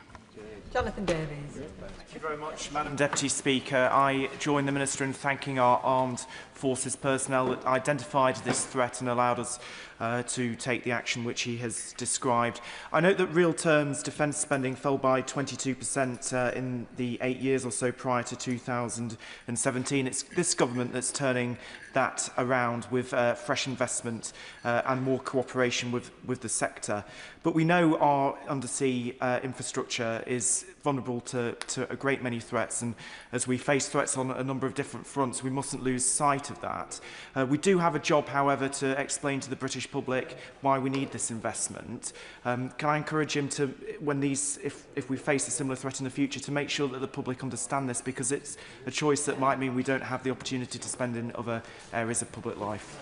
Speaker 10: Jonathan Davies.
Speaker 3: Thank you very much, Madam Deputy Speaker. I join the Minister in thanking our armed forces personnel that identified this threat and allowed us to take the action which he has described. I note that real terms defence spending fell by 22% in the 8 years or so prior to 2017. It's this government that's turning that around with fresh investment and more cooperation with the sector. But we know our undersea infrastructure is vulnerable to a great many threats, and as we face threats on a number of different fronts, we mustn't lose sight of that. We do have a job, however, to explain to the British public why we need this investment. Can I encourage him to, when if we face a similar threat in the future, to make sure that the public understand this, because it's a choice that might mean we don't have the opportunity to spend in other areas of public life.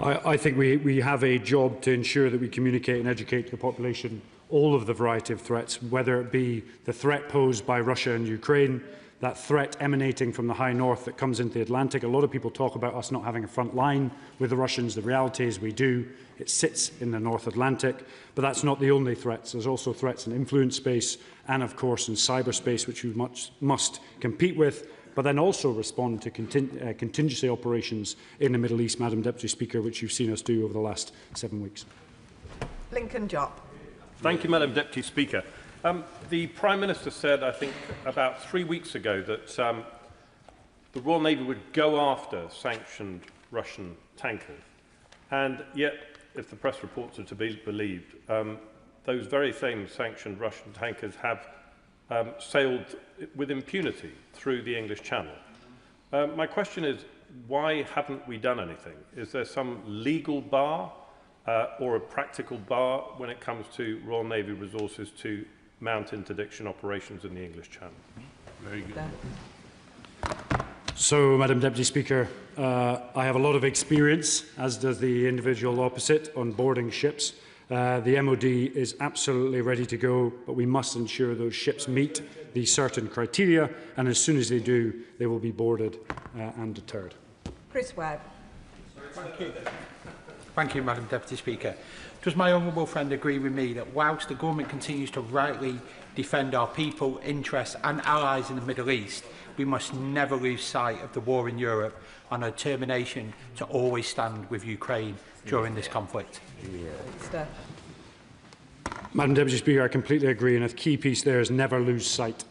Speaker 17: I think we have a job to ensure that we communicate and educate the population all of the variety of threats, whether it be the threat posed by Russia and Ukraine, that threat emanating from the high north that comes into the Atlantic. A lot of people talk about us not having a front line with the Russians. The reality is we do. It sits in the North Atlantic. But that's not the only threats. There's also threats in influence space and, of course, in cyberspace, which we must compete with, but then also respond to contingency operations in the Middle East, Madam Deputy Speaker, which you've seen us do over the last 7 weeks.
Speaker 10: Lincoln Jopp.
Speaker 8: Thank you, Madam Deputy Speaker. The Prime Minister said, I think, about 3 weeks ago that the Royal Navy would go after sanctioned Russian tankers. And yet, if the press reports are to be believed, those very same sanctioned Russian tankers have sailed with impunity through the English Channel. My question is, why haven't we done anything? Is there some legal bar or a practical bar when it comes to Royal Navy resources to mount interdiction operations in the English Channel? Very good.
Speaker 17: So, Madam Deputy Speaker, I have a lot of experience, as does the individual opposite, on boarding ships. The MOD is absolutely ready to go, but we must ensure those ships meet the certain criteria, and as soon as they do, they will be boarded and deterred.
Speaker 10: Chris Webb.
Speaker 14: Thank you, Madam Deputy Speaker. Does my honourable friend agree with me that whilst the government continues to rightly defend our people, interests and allies in the Middle East, we must never lose sight of the war in Europe and our determination to always stand with Ukraine during this conflict?
Speaker 17: Madam Deputy Speaker, I completely agree, and a key piece there is never lose sight.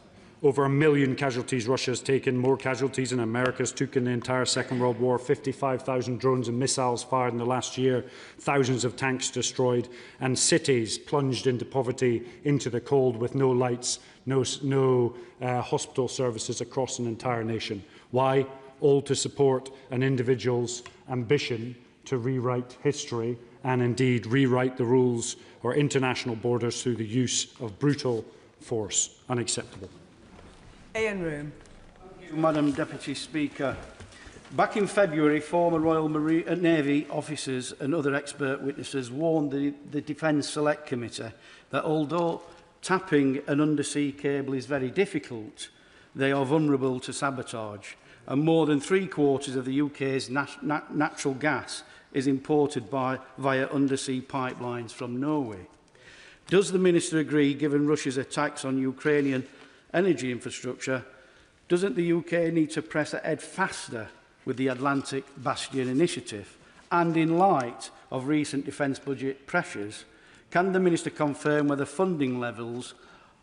Speaker 17: Over 1 million casualties Russia has taken, more casualties than America's took in the entire Second World War, 55,000 drones and missiles fired in the last year, thousands of tanks destroyed, and cities plunged into poverty, into the cold, with no lights, no hospital services across an entire nation. Why? All to support an individual's ambition to rewrite history and indeed rewrite the rules or international borders through the use of brutal force. Unacceptable.
Speaker 10: Ian Room.
Speaker 12: Thank you, Madam Deputy Speaker. Back in February, former Royal Navy officers and other expert witnesses warned the Defence Select Committee that although tapping an undersea cable is very difficult, they are vulnerable to sabotage, and more than 3/4 of the UK's natural gas is imported via undersea pipelines from Norway. Does the Minister agree, given Russia's attacks on Ukrainian energy infrastructure, doesn't the UK need to press ahead faster with the Atlantic Bastion initiative? And in light of recent defence budget pressures, can the Minister confirm whether funding levels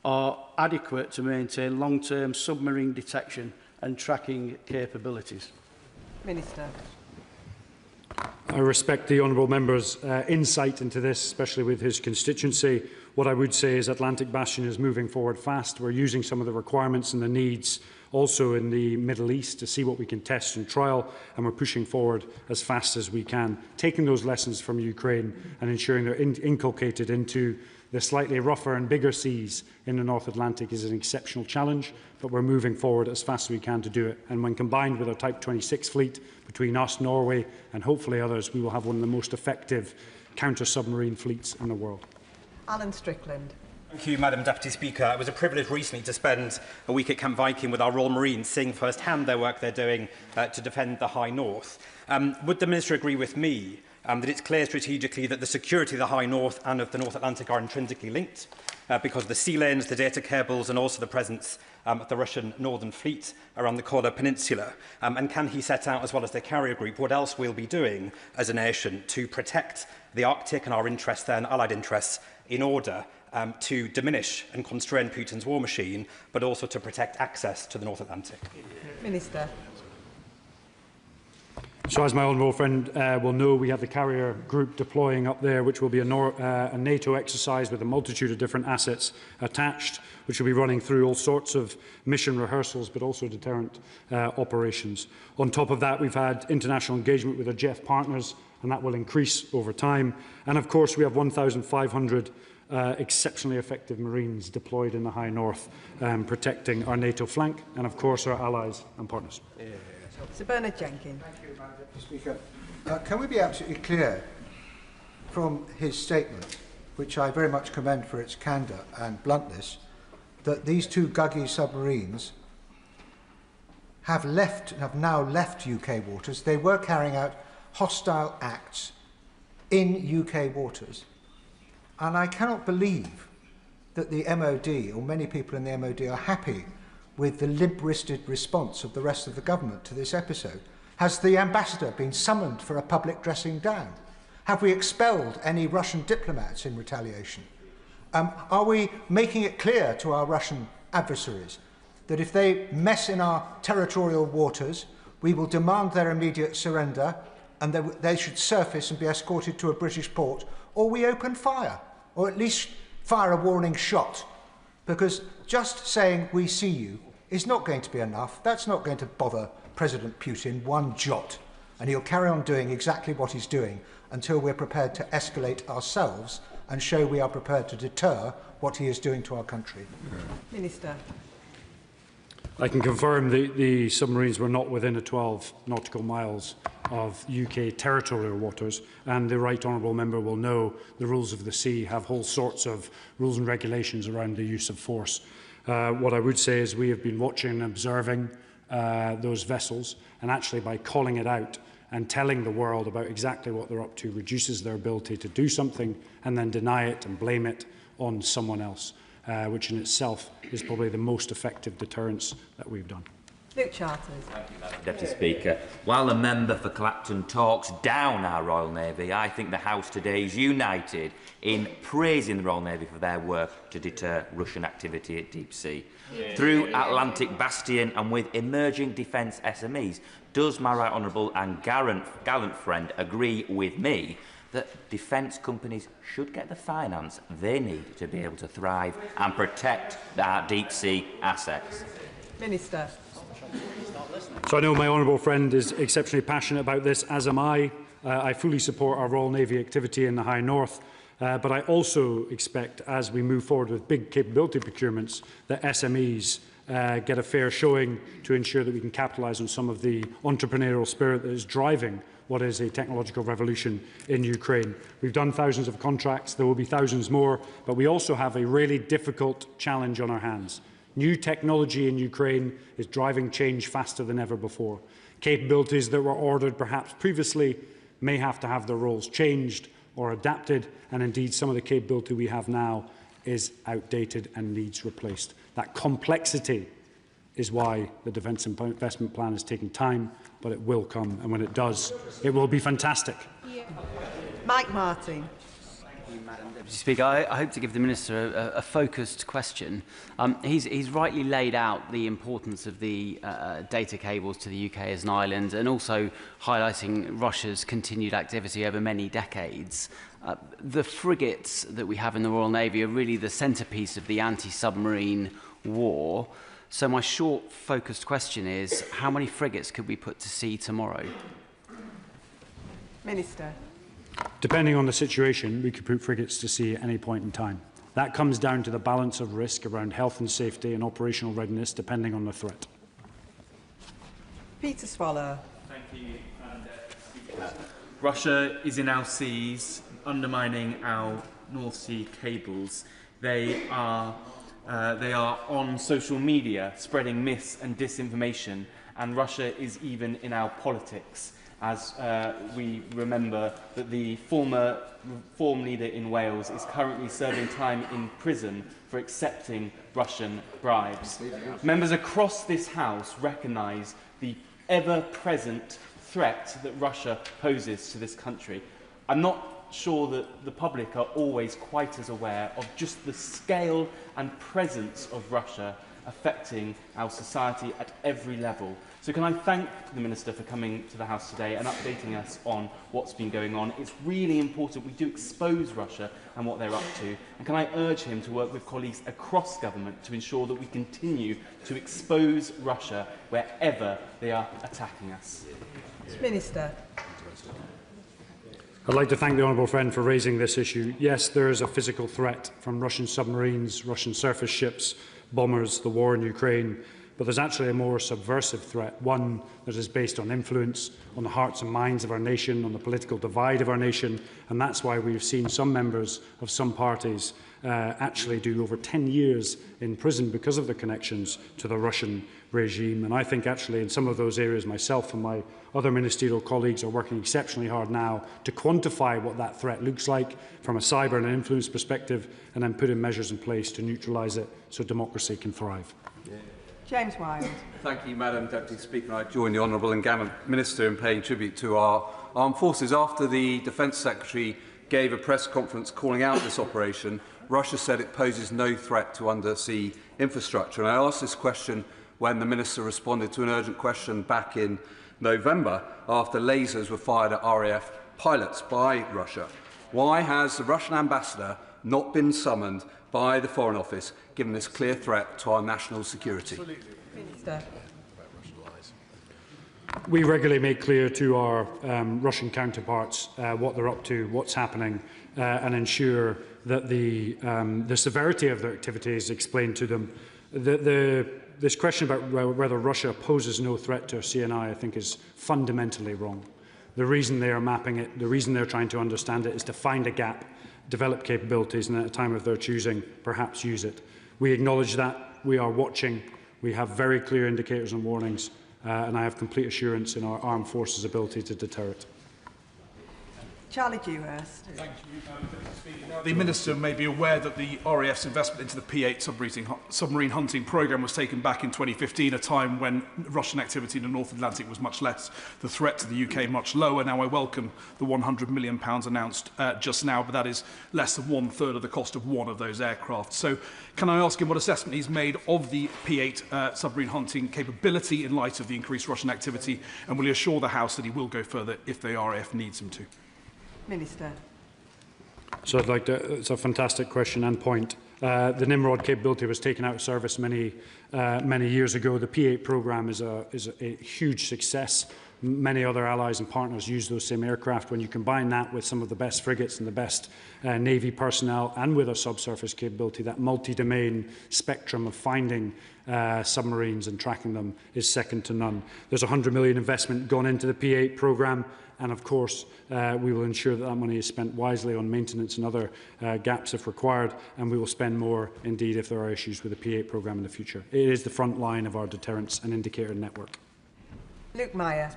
Speaker 12: are adequate to maintain long-term submarine detection and tracking capabilities?
Speaker 10: Minister.
Speaker 17: I respect the honourable member's insight into this, especially with his constituency. What I would say is Atlantic Bastion is moving forward fast. We're using some of the requirements and the needs also in the Middle East to see what we can test and trial, and we're pushing forward as fast as we can, taking those lessons from Ukraine and ensuring they're inculcated into the slightly rougher and bigger seas in the North Atlantic is an exceptional challenge, but we're moving forward as fast as we can to do it. And when combined with our Type 26 fleet between us, Norway and hopefully others, we will have one of the most effective counter-submarine fleets in the world.
Speaker 10: Alan Strickland.
Speaker 20: Thank you, Madam Deputy Speaker. It was a privilege recently to spend a week at Camp Viking with our Royal Marines, seeing firsthand their work they're doing to defend the High North. Would the Minister agree with me that it's clear strategically that the security of the High North and of the North Atlantic are intrinsically linked because of the sea lanes, the data cables and also the presence of the Russian Northern Fleet around the Kola Peninsula? And can he set out, as well as the carrier group, what else we'll be doing as a nation to protect the Arctic and our interests there and allied interests in order to diminish and constrain Putin's war machine, but also to protect access to the North Atlantic?
Speaker 10: Minister.
Speaker 17: So, as my honourable friend will know, we have the carrier group deploying up there, which will be a NATO exercise with a multitude of different assets attached, which will be running through all sorts of mission rehearsals, but also deterrent operations. On top of that, we've had international engagement with our JEF partners, and that will increase over time. And of course, we have 1,500 exceptionally effective Marines deployed in the High North, protecting our NATO flank and, of course, our allies and partners.
Speaker 10: Shabana Jenkins.
Speaker 21: Thank you, Madam Deputy Speaker. Can we be absolutely clear from his statement, which I very much commend for its candour and bluntness, that these two Guggy submarines have now left UK waters? They were carrying out hostile acts in UK waters. And I cannot believe that the MOD, or many people in the MOD, are happy with the limp-wristed response of the rest of the government to this episode. Has the ambassador been summoned for a public dressing down? Have we expelled any Russian diplomats in retaliation? Are we making it clear to our Russian adversaries that if they mess in our territorial waters, we will demand their immediate surrender and they should surface and be escorted to a British port, or we open fire, or at least fire a warning shot? Because just saying we see you is not going to be enough. That's not going to bother President Putin one jot. And he'll carry on doing exactly what he's doing until we're prepared to escalate ourselves and show we are prepared to deter what he is doing to our country.
Speaker 10: Minister.
Speaker 17: I can confirm the submarines were not within 12 nautical miles of UK territorial waters, and the Right Honourable Member will know the rules of the sea have whole sorts of rules and regulations around the use of force. What I would say is we have been watching and observing those vessels, and actually by calling it out and telling the world about exactly what they're up to reduces their ability to do something and then deny it and blame it on someone else, which in itself is probably the most effective deterrence that we've done.
Speaker 10: Luke Charters.
Speaker 6: Thank you, Madam Deputy Speaker. While the member for Clapton talks down our Royal Navy, I think the House today is united in praising the Royal Navy for their work to deter Russian activity at deep sea. Through Atlantic Bastion and with emerging defence SMEs, does my right honourable and gallant friend agree with me that defence companies should get the finance they need to be able to thrive and protect our deep sea assets?
Speaker 10: Minister.
Speaker 17: So I know my honourable friend is exceptionally passionate about this, as am I. I fully support our Royal Navy activity in the High North, but I also expect, as we move forward with big capability procurements, that SMEs get a fair showing to ensure that we can capitalise on some of the entrepreneurial spirit that is driving what is a technological revolution in Ukraine. We've done thousands of contracts, there will be thousands more, but we also have a really difficult challenge on our hands. New technology in Ukraine is driving change faster than ever before. Capabilities that were ordered perhaps previously may have to have their roles changed or adapted, and indeed some of the capability we have now is outdated and needs replaced. That complexity is why the Defence Investment Plan is taking time, but it will come, and when it does, it will be fantastic.
Speaker 10: Mike Martin.
Speaker 9: Madam Deputy Speaker, I hope to give the Minister a focused question. He's rightly laid out the importance of the data cables to the UK as an island, and also highlighting Russia's continued activity over many decades. The frigates that we have in the Royal Navy are really the centrepiece of the anti-submarine war. So my short, focused question is, how many frigates could we put to sea tomorrow?
Speaker 10: Minister.
Speaker 17: Depending on the situation, we could put frigates to sea at any point in time. That comes down to the balance of risk around health and safety and operational readiness, depending on the threat.
Speaker 10: Peter Swallow.
Speaker 23: Thank you, Madam Speaker. Russia is in our seas, undermining our North Sea cables. They are on social media, spreading mis and disinformation, and Russia is even in our politics, as we remember that the former Reform leader in Wales is currently serving time in prison for accepting Russian bribes. Members across this House recognise the ever-present threat that Russia poses to this country. I'm not sure that the public are always quite as aware of just the scale and presence of Russia affecting our society at every level. So can I thank the Minister for coming to the House today and updating us on what's been going on. It's really important we do expose Russia and what they're up to. And can I urge him to work with colleagues across government to ensure that we continue to expose Russia wherever they are attacking us.
Speaker 10: Minister.
Speaker 17: I'd like to thank the honourable friend for raising this issue. Yes, there is a physical threat from Russian submarines, Russian surface ships, bombers, the war in Ukraine, but there's actually a more subversive threat, one that is based on influence, on the hearts and minds of our nation, on the political divide of our nation, and that's why we've seen some members of some parties actually do over 10 years in prison because of their connections to the Russian regime. And I think actually in some of those areas myself and my other ministerial colleagues are working exceptionally hard now to quantify what that threat looks like from a cyber and influence perspective, and then put in measures in place to neutralise it so democracy can thrive.
Speaker 10: James Wild.
Speaker 24: Thank you, Madam Deputy Speaker. I join the Honourable and gallant Minister in paying tribute to our armed forces. After the Defence Secretary gave a press conference calling out this operation, Russia said it poses no threat to undersea infrastructure. And I asked this question when the Minister responded to an urgent question back in November after lasers were fired at RAF pilots by Russia. Why has the Russian ambassador not been summoned by the Foreign Office, given this clear threat to our national security?
Speaker 10: Minister.
Speaker 17: We regularly make clear to our Russian counterparts what they're up to, what's happening, and ensure that the severity of their activity is explained to them. This question about whether Russia poses no threat to our CNI, I think, is fundamentally wrong. The reason they are mapping it, the reason they're trying to understand it, is to find a gap, develop capabilities, and at a time of their choosing, perhaps use it. We acknowledge that. We are watching. We have very clear indicators and warnings, and I have complete assurance in our armed forces' ability to deter it.
Speaker 10: Charlie Dewhurst.
Speaker 1: Thank you, Madam Deputy Speaker. Now, the Minister may be aware that the RAF's investment into the P8 submarine hunting programme was taken back in 2015, a time when Russian activity in the North Atlantic was much less, the threat to the UK much lower. Now, I welcome the £100 million announced just now, but that is less than 1/3 of the cost of one of those aircraft. So can I ask him what assessment he's made of the P8 submarine hunting capability in light of the increased Russian activity, and will he assure the House that he will go further if the RAF needs him to?
Speaker 10: Minister.
Speaker 17: So it's a fantastic question and point. The Nimrod capability was taken out of service many years ago. The P8 programme is a huge success. Many other allies and partners use those same aircraft. When you combine that with some of the best frigates and the best Navy personnel, and with a subsurface capability, that multi-domain spectrum of finding submarines and tracking them is second to none. There's £100 million investment gone into the P8 programme. And of course, we will ensure that that money is spent wisely on maintenance and other gaps if required, and we will spend more indeed if there are issues with the P8 programme in the future. It is the front line of our deterrence and indicator network.
Speaker 10: Luke Meyer.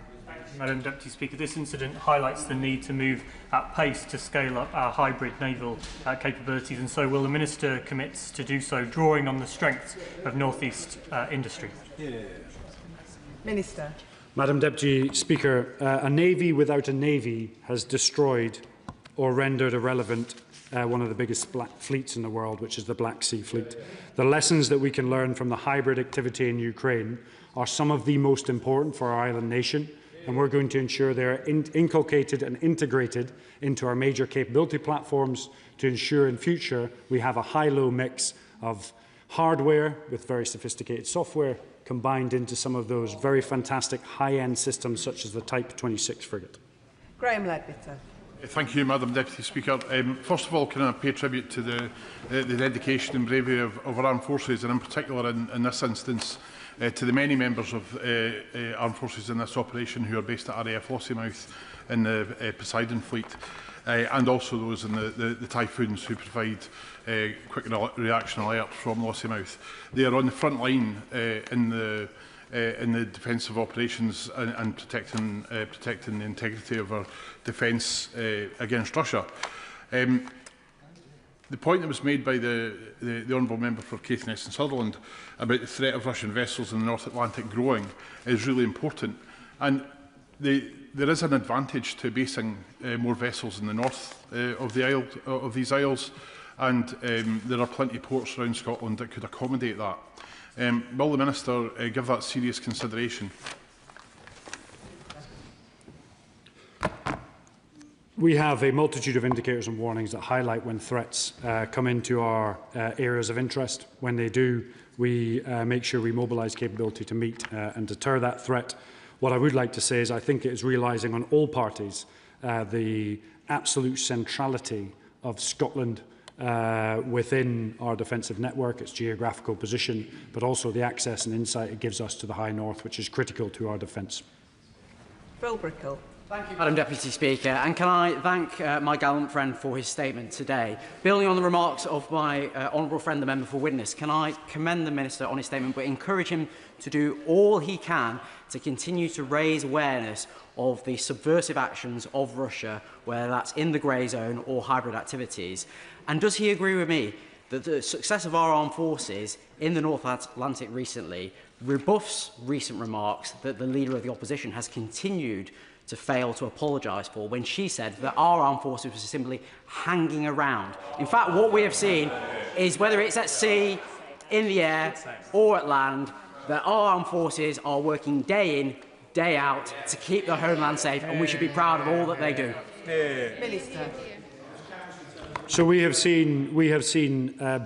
Speaker 7: Madam Deputy Speaker, this incident highlights the need to move at pace to scale up our hybrid naval capabilities, and so will the Minister commit to do so, drawing on the strengths of North East industry?
Speaker 10: Minister.
Speaker 17: Madam Deputy Speaker, a navy without a navy has destroyed or rendered irrelevant one of the biggest fleets in the world, which is the Black Sea Fleet. The lessons that we can learn from the hybrid activity in Ukraine are some of the most important for our island nation, and we're going to ensure they are inculcated and integrated into our major capability platforms to ensure in future we have a high-low mix of hardware with very sophisticated software combined into some of those very fantastic high-end systems such as the Type 26 frigate.
Speaker 10: Graham Ledbetter.
Speaker 15: Thank you, Madam Deputy Speaker. First of all, can I pay tribute to the dedication and bravery of our armed forces, and in particular in this instance to the many members of armed forces in this operation who are based at RAF Lossiemouth in the Poseidon fleet, and also those in the Typhoons who provide quick reaction alerts from Lossiemouth. They are on the front line in the defensive operations and protecting the integrity of our defence against Russia. The point that was made by the Honourable Member for Caithness and Sutherland about the threat of Russian vessels in the North Atlantic growing is really important. And there is an advantage to basing more vessels in the north of these isles, and there are plenty of ports around Scotland that could accommodate that. Will the Minister give that serious consideration?
Speaker 17: We have a multitude of indicators and warnings that highlight when threats come into our areas of interest. When they do, we make sure we mobilise capability to meet and deter that threat. What I would like to say is I think it is realising on all parties the absolute centrality of Scotland within our defensive network, its geographical position, but also the access and insight it gives us to the high north, which is critical to our defence.
Speaker 10: Phil Brickell.
Speaker 9: Thank you, Madam Deputy Speaker, and can I thank my gallant friend for his statement today. Building on the remarks of my honourable friend, the Member for Widnes, can I commend the Minister on his statement, but encourage him to do all he can to continue to raise awareness of the subversive actions of Russia, whether that's in the grey zone or hybrid activities. And does he agree with me that the success of our armed forces in the North Atlantic recently rebuffs recent remarks that the Leader of the Opposition has continued to fail to apologise for, when she said that our armed forces were simply hanging around? In fact, what we have seen is, whether it's at sea, in the air or at land, that our armed forces are working day in, day out to keep the homeland safe, and we should be proud of all that they do.
Speaker 10: Minister.
Speaker 17: So we have seen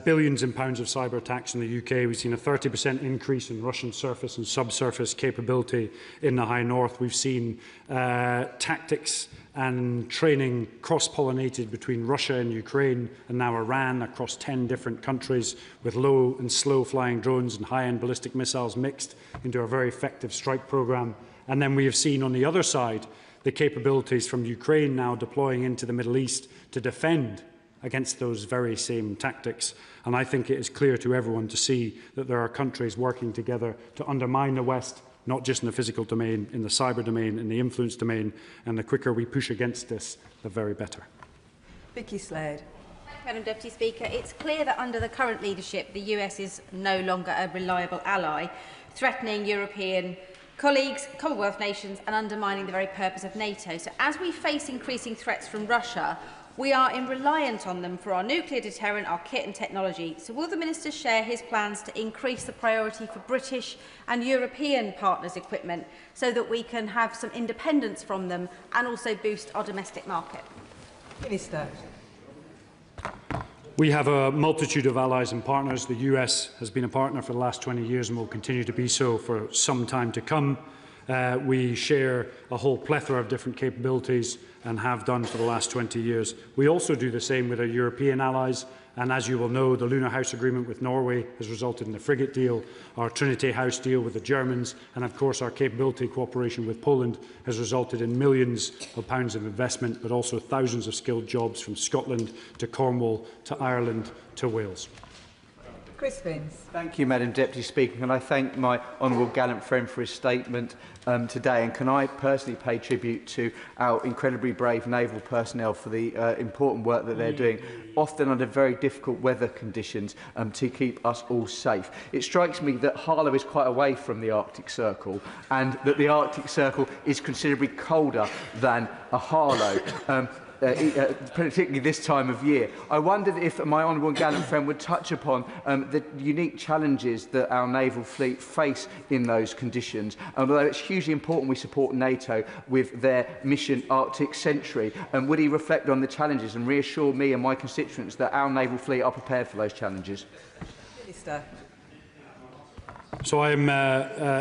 Speaker 17: billions in pounds of cyber attacks in the UK. We've seen a 30% increase in Russian surface and subsurface capability in the High North. We've seen tactics and training cross-pollinated between Russia and Ukraine, and now Iran, across 10 different countries, with low and slow-flying drones and high-end ballistic missiles mixed into a very effective strike programme. And then we have seen on the other side the capabilities from Ukraine now deploying into the Middle East to defend against those very same tactics. And I think it is clear to everyone to see that there are countries working together to undermine the West not just in the physical domain, in the cyber domain, in the influence domain, and the quicker we push against this, the very better.
Speaker 10: Vicky Slade.
Speaker 5: Madam Deputy Speaker, it's clear that under the current leadership, the US is no longer a reliable ally, threatening European colleagues, Commonwealth nations, and undermining the very purpose of NATO. So as we face increasing threats from Russia, we are reliant on them for our nuclear deterrent, our kit and technology. So will the Minister share his plans to increase the priority for British and European partners' equipment so that we can have some independence from them and also boost our domestic market?
Speaker 10: Minister.
Speaker 17: We have a multitude of allies and partners. The US has been a partner for the last 20 years and will continue to be so for some time to come. We share a whole plethora of different capabilities and have done for the last 20 years. We also do the same with our European allies, and as you will know, the Lunar House Agreement with Norway has resulted in the frigate deal, our Trinity House deal with the Germans, and of course our capability cooperation with Poland has resulted in millions of pounds of investment, but also thousands of skilled jobs from Scotland to Cornwall to Ireland to Wales.
Speaker 10: Chris Vins.
Speaker 16: Thank you, Madam Deputy Speaker. Can I thank my honourable gallant friend for his statement today, and can I personally pay tribute to our incredibly brave naval personnel for the important work that they're doing, often under very difficult weather conditions, to keep us all safe. It strikes me that Harlow is quite away from the Arctic Circle, and that the Arctic Circle is considerably colder than a Harlow. Particularly this time of year. I wondered if my honourable and gallant friend would touch upon the unique challenges that our naval fleet face in those conditions. Although it's hugely important we support NATO with their mission Arctic Sentry, would he reflect on the challenges and reassure me and my constituents that our naval fleet are prepared for those challenges?
Speaker 10: Minister.
Speaker 17: So I am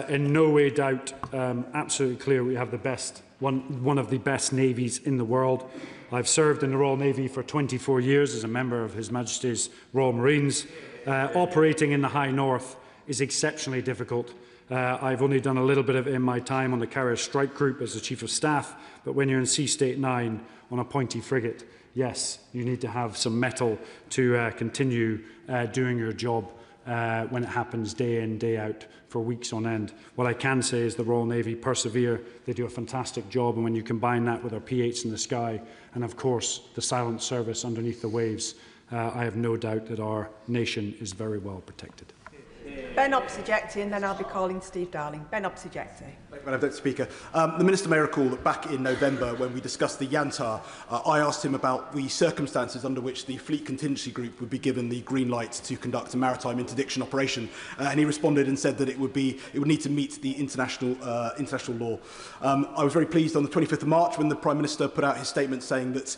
Speaker 17: in no way doubt absolutely clear we have the best, one of the best navies in the world. I've served in the Royal Navy for 24 years as a member of His Majesty's Royal Marines. Operating in the High North is exceptionally difficult. I've only done a little bit of it in my time on the Carrier Strike Group as the Chief of Staff, but when you're in Sea State 9 on a pointy frigate, yes, you need to have some mettle to continue doing your job when it happens day in, day out for weeks on end. What I can say is the Royal Navy persevere. They do a fantastic job, and when you combine that with our P8s in the sky and, of course, the silent service underneath the waves, I have no doubt that our nation is very well protected.
Speaker 10: Ben Opsijecti, and then I'll be calling Steve Darling. Ben Opsijecti.
Speaker 18: Madam Deputy Speaker, the Minister may recall that back in November, when we discussed the Yantar, I asked him about the circumstances under which the Fleet Contingency Group would be given the green light to conduct a maritime interdiction operation, and he responded and said that it would need to meet the international law. I was very pleased on the 25th of March when the Prime Minister put out his statement saying that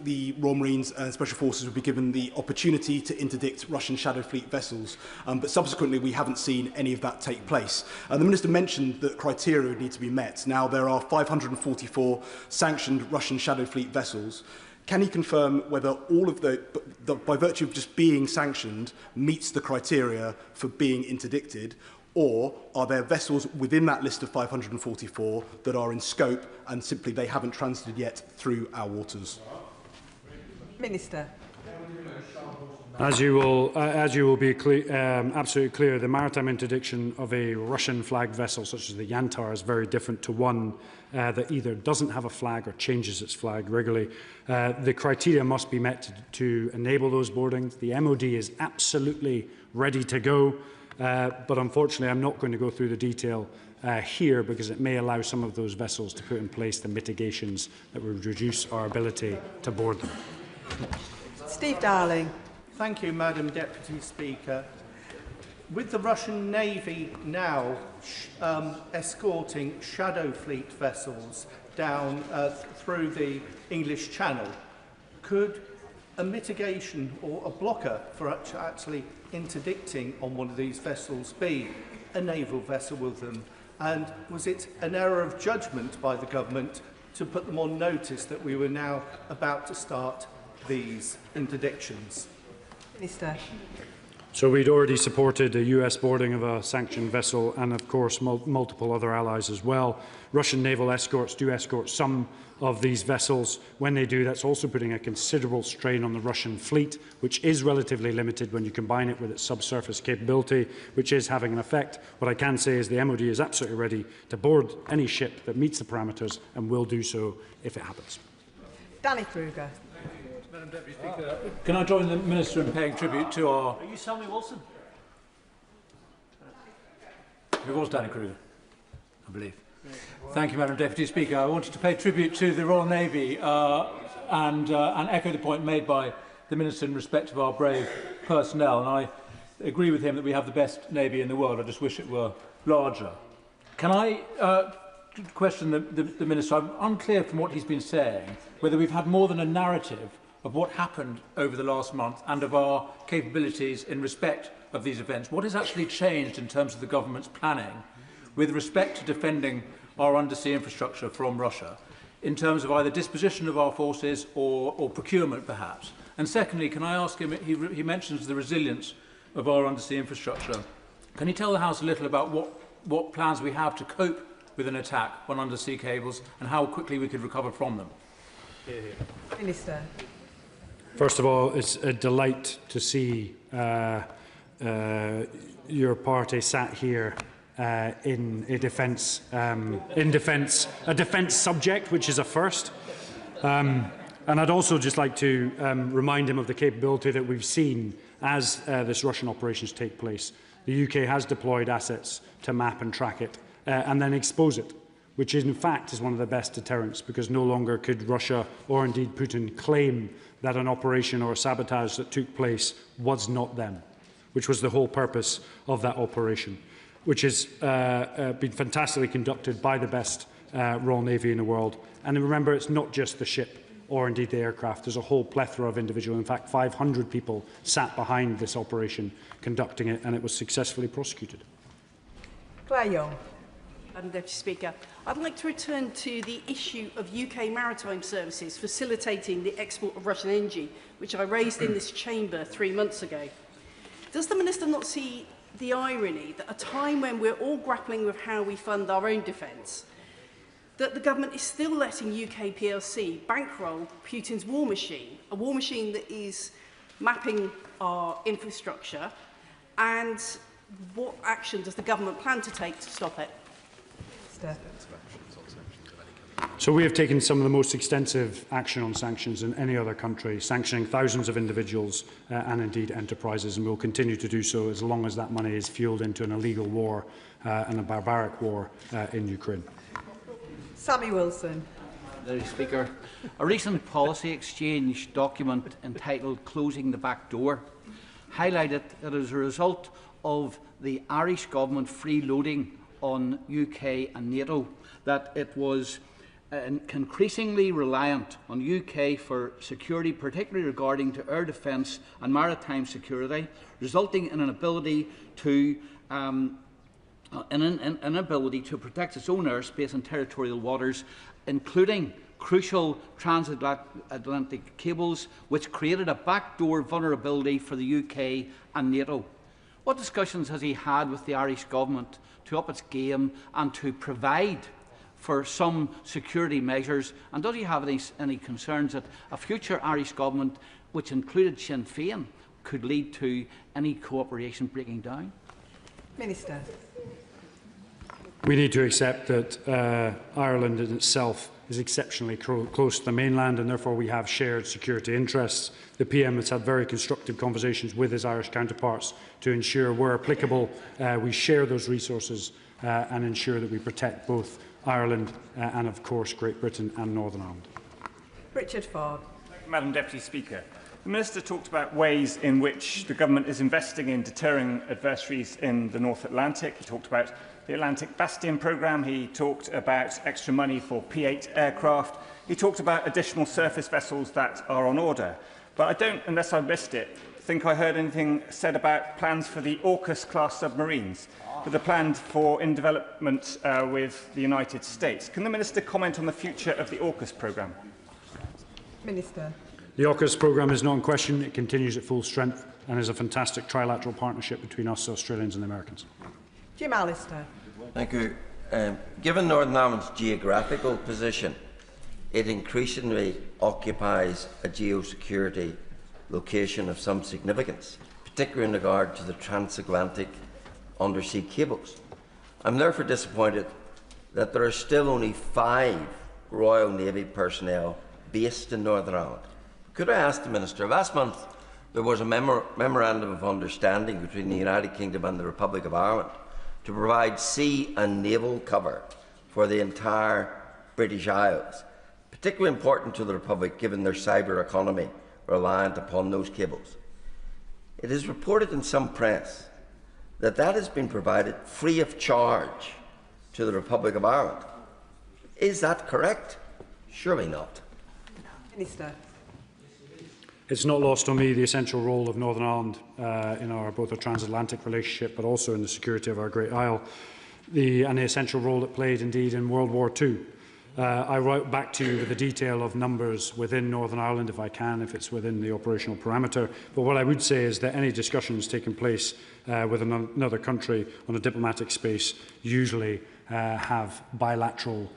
Speaker 18: the Royal Marines and Special Forces would be given the opportunity to interdict Russian Shadow Fleet vessels, but subsequently we haven't seen any of that take place. The Minister mentioned that criteria would need to be met. Now, there are 544 sanctioned Russian Shadow Fleet vessels. Can he confirm whether all of by virtue of just being sanctioned, meets the criteria for being interdicted, or are there vessels within that list of 544 that are in scope and simply they haven't transited yet through our waters?
Speaker 10: Minister.
Speaker 17: As you will be absolutely clear, the maritime interdiction of a Russian-flagged vessel such as the Yantar is very different to one that either doesn't have a flag or changes its flag regularly. The criteria must be met to enable those boardings. The MOD is absolutely ready to go, but unfortunately I'm not going to go through the detail here because it may allow some of those vessels to put in place the mitigations that would reduce our ability to board them.
Speaker 10: Steve Darling.
Speaker 12: Thank you, Madam Deputy Speaker. With the Russian Navy now escorting Shadow Fleet vessels down through the English Channel, could a mitigation or a blocker for actually interdicting on one of these vessels be a naval vessel with them? And was it an error of judgment by the government to put them on notice that we were now about to start these interdictions?
Speaker 10: Minister.
Speaker 17: So we'd already supported a US boarding of a sanctioned vessel and, of course, multiple other allies as well. Russian naval escorts do escort some of these vessels. When they do, that's also putting a considerable strain on the Russian fleet, which is relatively limited when you combine it with its subsurface capability, which is having an effect. What I can say is the MOD is absolutely ready to board any ship that meets the parameters and will do so if it happens.
Speaker 10: Danny Kruger.
Speaker 4: Madam Deputy Speaker, can I join the Minister in paying tribute to our...
Speaker 11: Are you Sammy Wilson?
Speaker 4: It was Danny Kruger, I believe. Thank you, Madam Deputy Speaker. I wanted to pay tribute to the Royal Navy and echo the point made by the Minister in respect of our brave personnel. And I agree with him that we have the best Navy in the world. I just wish it were larger. Can I question the Minister? I'm unclear from what he's been saying whether we've had more than a narrative of what happened over the last month and of our capabilities in respect of these events. What has actually changed in terms of the government's planning with respect to defending our undersea infrastructure from Russia, in terms of either disposition of our forces or procurement, perhaps? And secondly, can I ask him, he mentions the resilience of our undersea infrastructure. Can you tell the House a little about what plans we have to cope with an attack on undersea cables and how quickly we could recover from them?
Speaker 10: Minister.
Speaker 17: First of all, it's a delight to see your party sat here in a defence subject, which is a first. And I'd also just like to remind him of the capability that we've seen as this Russian operations take place. The UK has deployed assets to map and track it and then expose it, which in fact is one of the best deterrents, because no longer could Russia or indeed Putin claim that an operation or sabotage that took place was not them, which was the whole purpose of that operation, which has been fantastically conducted by the best Royal Navy in the world. And remember, it's not just the ship or indeed the aircraft. There's a whole plethora of individuals. In fact, 500 people sat behind this operation conducting it, and it was successfully prosecuted.
Speaker 10: Claire Young.
Speaker 11: Madam Deputy Speaker, I'd like to return to the issue of UK maritime services facilitating the export of Russian energy, which I raised in this chamber 3 months ago. Does the Minister not see the irony that at a time when we're all grappling with how we fund our own defence, that the government is still letting UK PLC bankroll Putin's war machine, a war machine that is mapping our infrastructure, and what action does the government plan to take to stop it?
Speaker 17: So we have taken some of the most extensive action on sanctions in any other country, sanctioning thousands of individuals and indeed enterprises, and we will continue to do so as long as that money is fuelled into an illegal war and a barbaric war in Ukraine.
Speaker 10: Sammy Wilson.
Speaker 13: Mr. Speaker, a recent policy exchange document entitled Closing the Back Door highlighted that as a result of the Irish government freeloading on UK and NATO, that it was increasingly reliant on UK for security, particularly regarding to air defence and maritime security, resulting in an ability to inability to protect its own airspace and territorial waters, including crucial transatlantic cables, which created a backdoor vulnerability for the UK and NATO. What discussions has he had with the Irish government to up its game and to provide for some security measures? And does he have any concerns that a future Irish government, which included Sinn Féin, could lead to any cooperation breaking down?
Speaker 10: Minister.
Speaker 17: We need to accept that Ireland in itself is exceptionally close to the mainland, and therefore we have shared security interests. The PM has had very constructive conversations with his Irish counterparts to ensure, where applicable, we share those resources and ensure that we protect both Ireland and, of course, Great Britain and Northern Ireland.
Speaker 10: Richard Ford.
Speaker 19: Madam Deputy Speaker, the Minister talked about ways in which the government is investing in deterring adversaries in the North Atlantic. He talked about the Atlantic Bastion programme. He talked about extra money for P8 aircraft. He talked about additional surface vessels that are on order. But I don't, unless I missed it, think I heard anything said about plans for the AUKUS-class submarines that are planned for in development with the United States. Can the Minister comment on the future of the AUKUS programme?
Speaker 10: Minister.
Speaker 17: The AUKUS programme is not in question. It continues at full strength and is a fantastic trilateral partnership between us, Australians and the Americans.
Speaker 10: Jim Allister.
Speaker 2: Thank you. Given Northern Ireland's geographical position, it increasingly occupies a geosecurity location of some significance, particularly in regard to the transatlantic undersea cables. I'm therefore disappointed that there are still only 5 Royal Navy personnel based in Northern Ireland. Could I ask the Minister, last month there was a memorandum of understanding between the United Kingdom and the Republic of Ireland to provide sea and naval cover for the entire British Isles, particularly important to the Republic given their cyber economy reliant upon those cables. It is reported in some press that that has been provided free of charge to the Republic of Ireland. Is that correct? Surely not.
Speaker 10: Minister.
Speaker 17: It's not lost on me the essential role of Northern Ireland in both our transatlantic relationship, but also in the security of our great isle, and the essential role it played indeed in World War II. I write back to you with the detail of numbers within Northern Ireland, if I can, if it's within the operational parameter. But what I would say is that any discussions taking place with another country on a diplomatic space usually have bilateral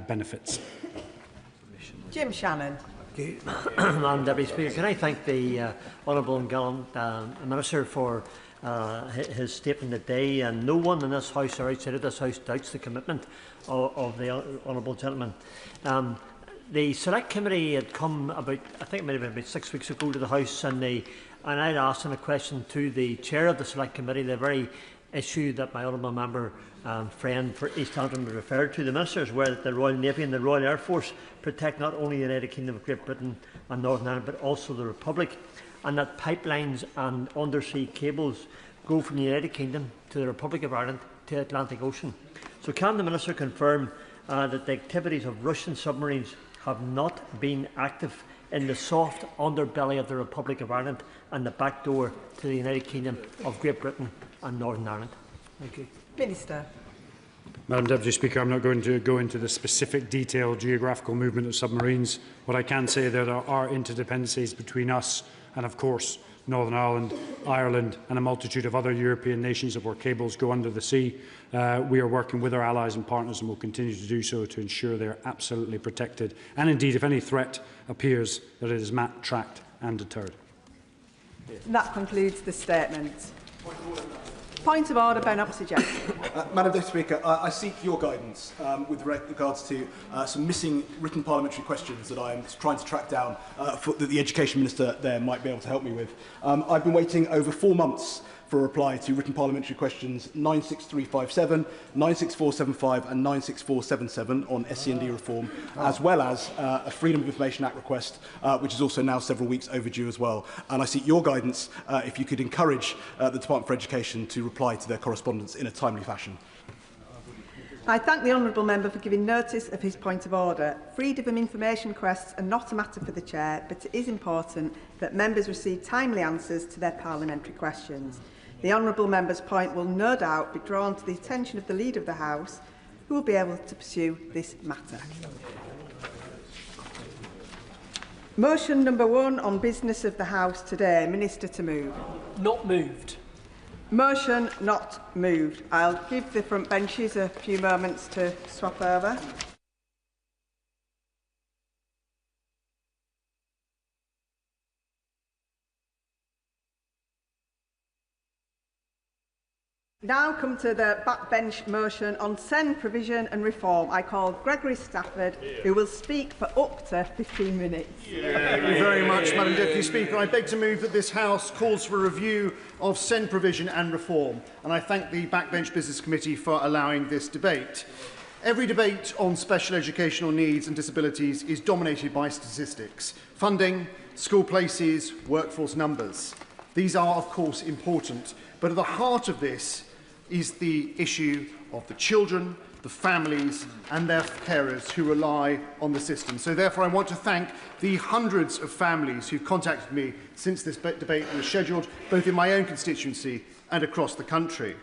Speaker 17: benefits.
Speaker 10: Jim Shannon.
Speaker 3: Madam Deputy Speaker, can I thank the Honourable and Gallant Minister for his statement today, and no one in this House or outside of this House doubts the commitment of the Honourable Gentleman. The Select Committee had come about, I think it might have been about 6 weeks ago, to the House, and I'd asked a question to the Chair of the Select Committee, the very issue that my Honourable Member friend for East Antrim referred to. The Minister is aware that the Royal Navy and the Royal Air Force protect not only the United Kingdom of Great Britain and Northern Ireland, but also the Republic, and that pipelines and undersea cables go from the United Kingdom to the Republic of Ireland to the Atlantic Ocean. So can the Minister confirm that the activities of Russian submarines have not been active in the soft underbelly of the Republic of Ireland and the back door to the United Kingdom of Great Britain and Northern Ireland? Thank you.
Speaker 10: Minister.
Speaker 17: Madam Deputy Speaker, I'm not going to go into the specific detailed geographical movement of submarines. What I can say is that there are interdependencies between us and, of course, Northern Ireland, Ireland and a multitude of other European nations where cables go under the sea. We are working with our allies and partners and will continue to do so to ensure they are absolutely protected. And indeed, if any threat appears, that it is mapped, tracked and deterred.
Speaker 10: And that concludes the statement. Point of order, Ben Oxygen.
Speaker 18: Madam Deputy Speaker, I seek your guidance with regards to some missing written parliamentary questions that I am trying to track down that the Education Minister there might be able to help me with. I've been waiting over 4 months for a reply to written parliamentary questions 96357, 96475 and 96477 on SCND reform, as well as a Freedom of Information Act request, which is also now several weeks overdue as well. And I seek your guidance if you could encourage the Department for Education to reply to their correspondence in a timely fashion.
Speaker 10: I thank the honourable member for giving notice of his point of order. Freedom of information requests are not a matter for the Chair, but it is important that members receive timely answers to their parliamentary questions. The honourable member's point will no doubt be drawn to the attention of the Leader of the House, who will be able to pursue this matter. Motion number 1 on business of the House today. Minister to move.
Speaker 3: Not moved.
Speaker 10: Motion not moved. I'll give the front benches a few moments to swap over. Now come to the backbench motion on SEN provision and reform. I call Gregory Stafford, who will speak for up to 15 minutes.
Speaker 8: Thank you very much, Madam Deputy Speaker. I beg to move that this House calls for a review of SEN provision and reform, and I thank the Backbench Business Committee for allowing this debate. Every debate on special educational needs and disabilities is dominated by statistics, funding, school places, workforce numbers. These are, of course, important, but at the heart of this is the issue of the children, the families and their carers who rely on the system. So therefore I want to thank the hundreds of families who've contacted me since this debate was scheduled, both in my own constituency and across the country.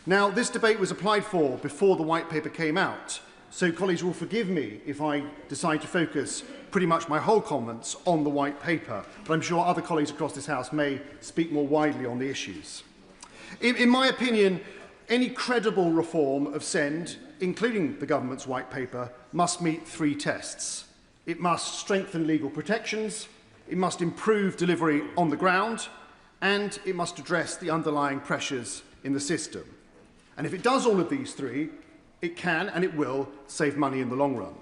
Speaker 8: Now, this debate was applied for before the White Paper came out, so colleagues will forgive me if I decide to focus pretty much my whole comments on the White Paper, but I'm sure other colleagues across this House may speak more widely on the issues. In my opinion, any credible reform of SEND, including the government's White Paper, must meet three tests. It must strengthen legal protections, it must improve delivery on the ground, and it must address the underlying pressures in the system. And if it does all of these three, it can and it will save money in the long run.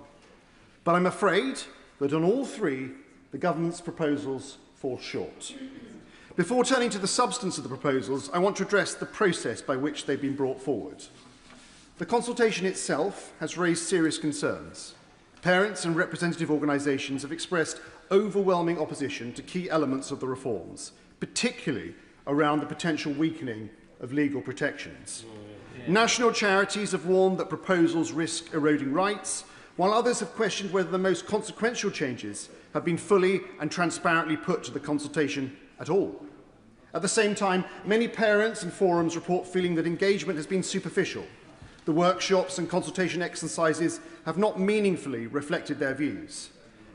Speaker 8: But I'm afraid that on all three, the government's proposals fall short. Before turning to the substance of the proposals, I want to address the process by which they've been brought forward. The consultation itself has raised serious concerns. Parents and representative organisations have expressed overwhelming opposition to key elements of the reforms, particularly around the potential weakening of legal protections. National charities have warned that proposals risk eroding rights, while others have questioned whether the most consequential changes have been fully and transparently put to the consultation at all. At the same time, many parents and forums report feeling that engagement has been superficial. The workshops and consultation exercises have not meaningfully reflected their views.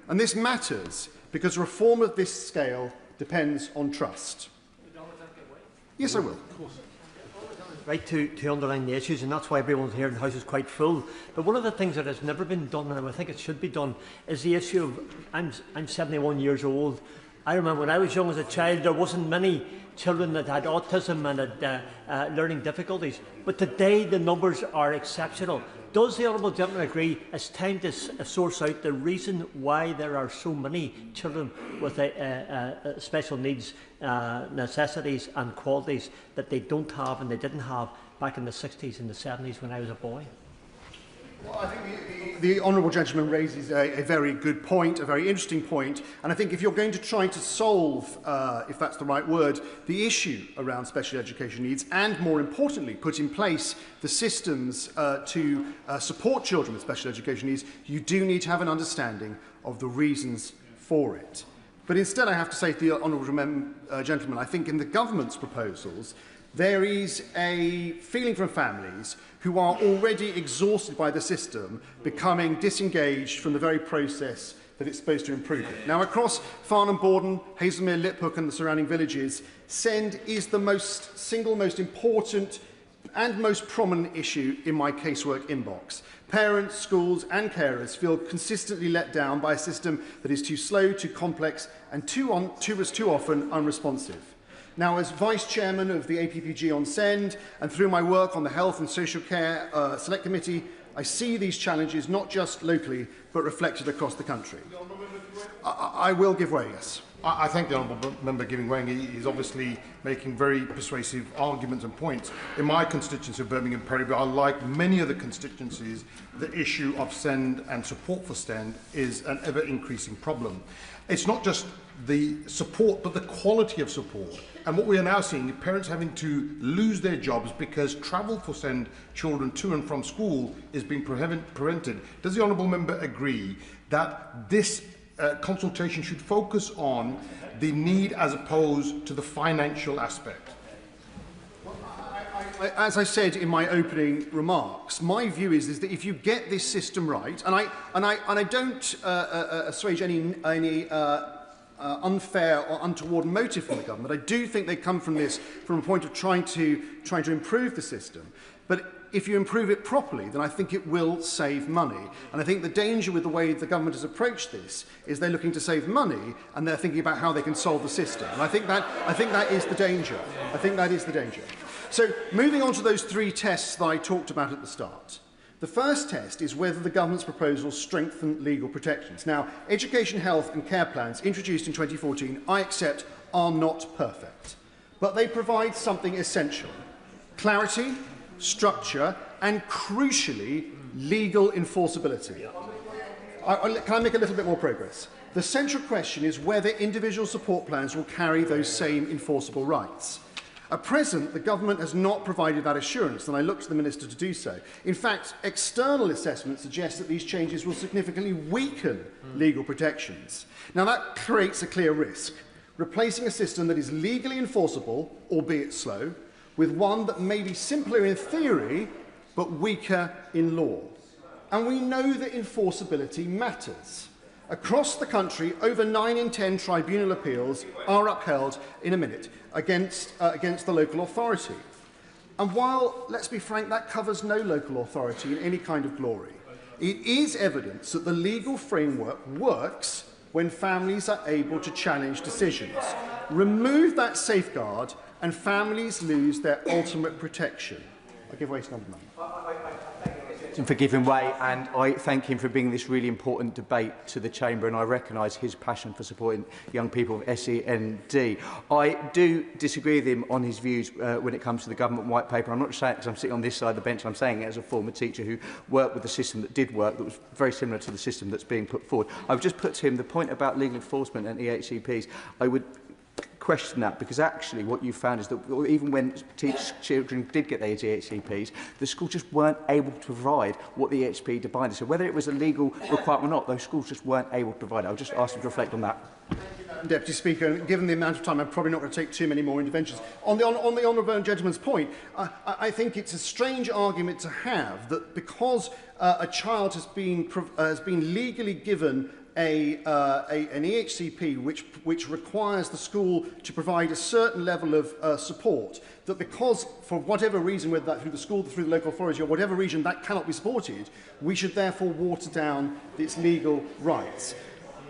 Speaker 8: And this matters because reform of this scale depends on trust. Yes, I will.
Speaker 3: Right to underline the issues, and that's why everyone here in the House is quite full. But one of the things that has never been done, and I think it should be done, is the issue of, I'm 71 years old. I remember when I was young as a child, there wasn't many children that had autism and had learning difficulties. But today the numbers are exceptional. Does the Honourable Gentleman agree it's time to source out the reason why there are so many children with special needs, necessities and qualities that they don't have and they didn't have back in the 60s and the 70s when I was a boy?
Speaker 8: Well, I think the honourable gentleman raises a very good point, a very interesting point, and I think if you're going to try to solve, if that's the right word, the issue around special education needs, and more importantly, put in place the systems to support children with special education needs, you do need to have an understanding of the reasons for it. But instead, I have to say to the honourable gentleman, I think in the government's proposals, there is a feeling from families who are already exhausted by the system becoming disengaged from the very process that it's supposed to improve it. Now, across Farnham, Borden, Hazelmere, Liphook and the surrounding villages, SEND is the single most important and most prominent issue in my casework inbox. Parents, schools and carers feel consistently let down by a system that is too slow, too complex and too often unresponsive. Now, as Vice Chairman of the APPG on SEND and through my work on the Health and Social Care Select Committee, I see these challenges not just locally but reflected across the country. I will give way, yes.
Speaker 14: I thank the Honourable Member giving way. He's obviously making very persuasive arguments and points. In my constituency of Birmingham Perivale, like many other constituencies, the issue of SEND and support for SEND is an ever-increasing problem. It's not just the support, but the quality of support. And what we are now seeing is parents having to lose their jobs because travel for SEND children to and from school is being prevented. Does the Honourable Member agree that this consultation should focus on the need as opposed to the financial aspect?
Speaker 8: As I said in my opening remarks, my view is that if you get this system right, and I don't assuage any unfair or untoward motive from the government. I do think they come from this from a point of trying to improve the system. But if you improve it properly, then I think it will save money. And I think the danger with the way the government has approached this is they're looking to save money and they're thinking about how they can solve the system. And I think that is the danger. I think that is the danger. So moving on to those three tests that I talked about at the start. The first test is whether the government's proposals strengthen legal protections. Now, education, health and care plans introduced in 2014, I accept, are not perfect. But they provide something essential: clarity, structure and, crucially, legal enforceability. Can I make a little bit more progress? The central question is whether individual support plans will carry those same enforceable rights. At present, the government has not provided that assurance, and I look to the Minister to do so. In fact, external assessments suggest that these changes will significantly weaken legal protections. Now, that creates a clear risk, replacing a system that is legally enforceable, albeit slow, with one that may be simpler in theory, but weaker in law. and we know that enforceability matters. Across the country, over 9 in 10 tribunal appeals are upheld in a minute against the local authority. And while, let's be frank, that covers no local authority in any kind of glory, it is evidence that the legal framework works when families are able to challenge decisions. Remove that safeguard and families lose their ultimate protection. I give way to number 9.
Speaker 16: For giving way, and I thank him for bringing this really important debate to the Chamber, and I recognise his passion for supporting young people of SEND. I do disagree with him on his views when it comes to the government white paper. I'm not saying it because I'm sitting on this side of the bench, I'm saying it as a former teacher who worked with a system that did work, that was very similar to the system that's being put forward. I've just put to him the point about legal enforcement and EHCPs. I would question that, because actually what you found is that even when children did get their EHCPs, the schools just weren't able to provide what the EHCP demanded. So whether it was a legal requirement or not, those schools just weren't able to provide it. I'll just ask you to reflect on that.
Speaker 8: Deputy Speaker, given the amount of time, I'm probably not going to take too many more interventions. On the honourable gentleman's point, I think it's a strange argument to have that because a child has been legally given an EHCP which requires the school to provide a certain level of support, that because, for whatever reason, whether that through the school, through the local authority, or whatever reason, that cannot be supported, we should therefore water down its legal rights.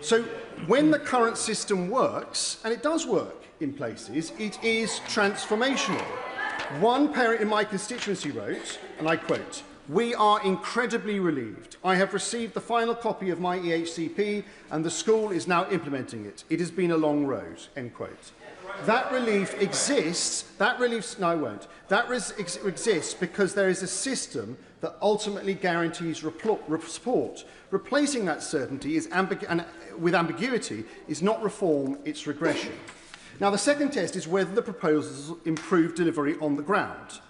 Speaker 8: So when the current system works, and it does work in places, it is transformational. One parent in my constituency wrote, and I quote, "We are incredibly relieved. I have received the final copy of my EHCP and the school is now implementing it. It has been a long road." End quote. That relief exists. Exists because there is a system that ultimately guarantees support. Replacing that certainty with ambiguity is not reform, it's regression. Now, the second test is whether the proposals improve delivery on the ground.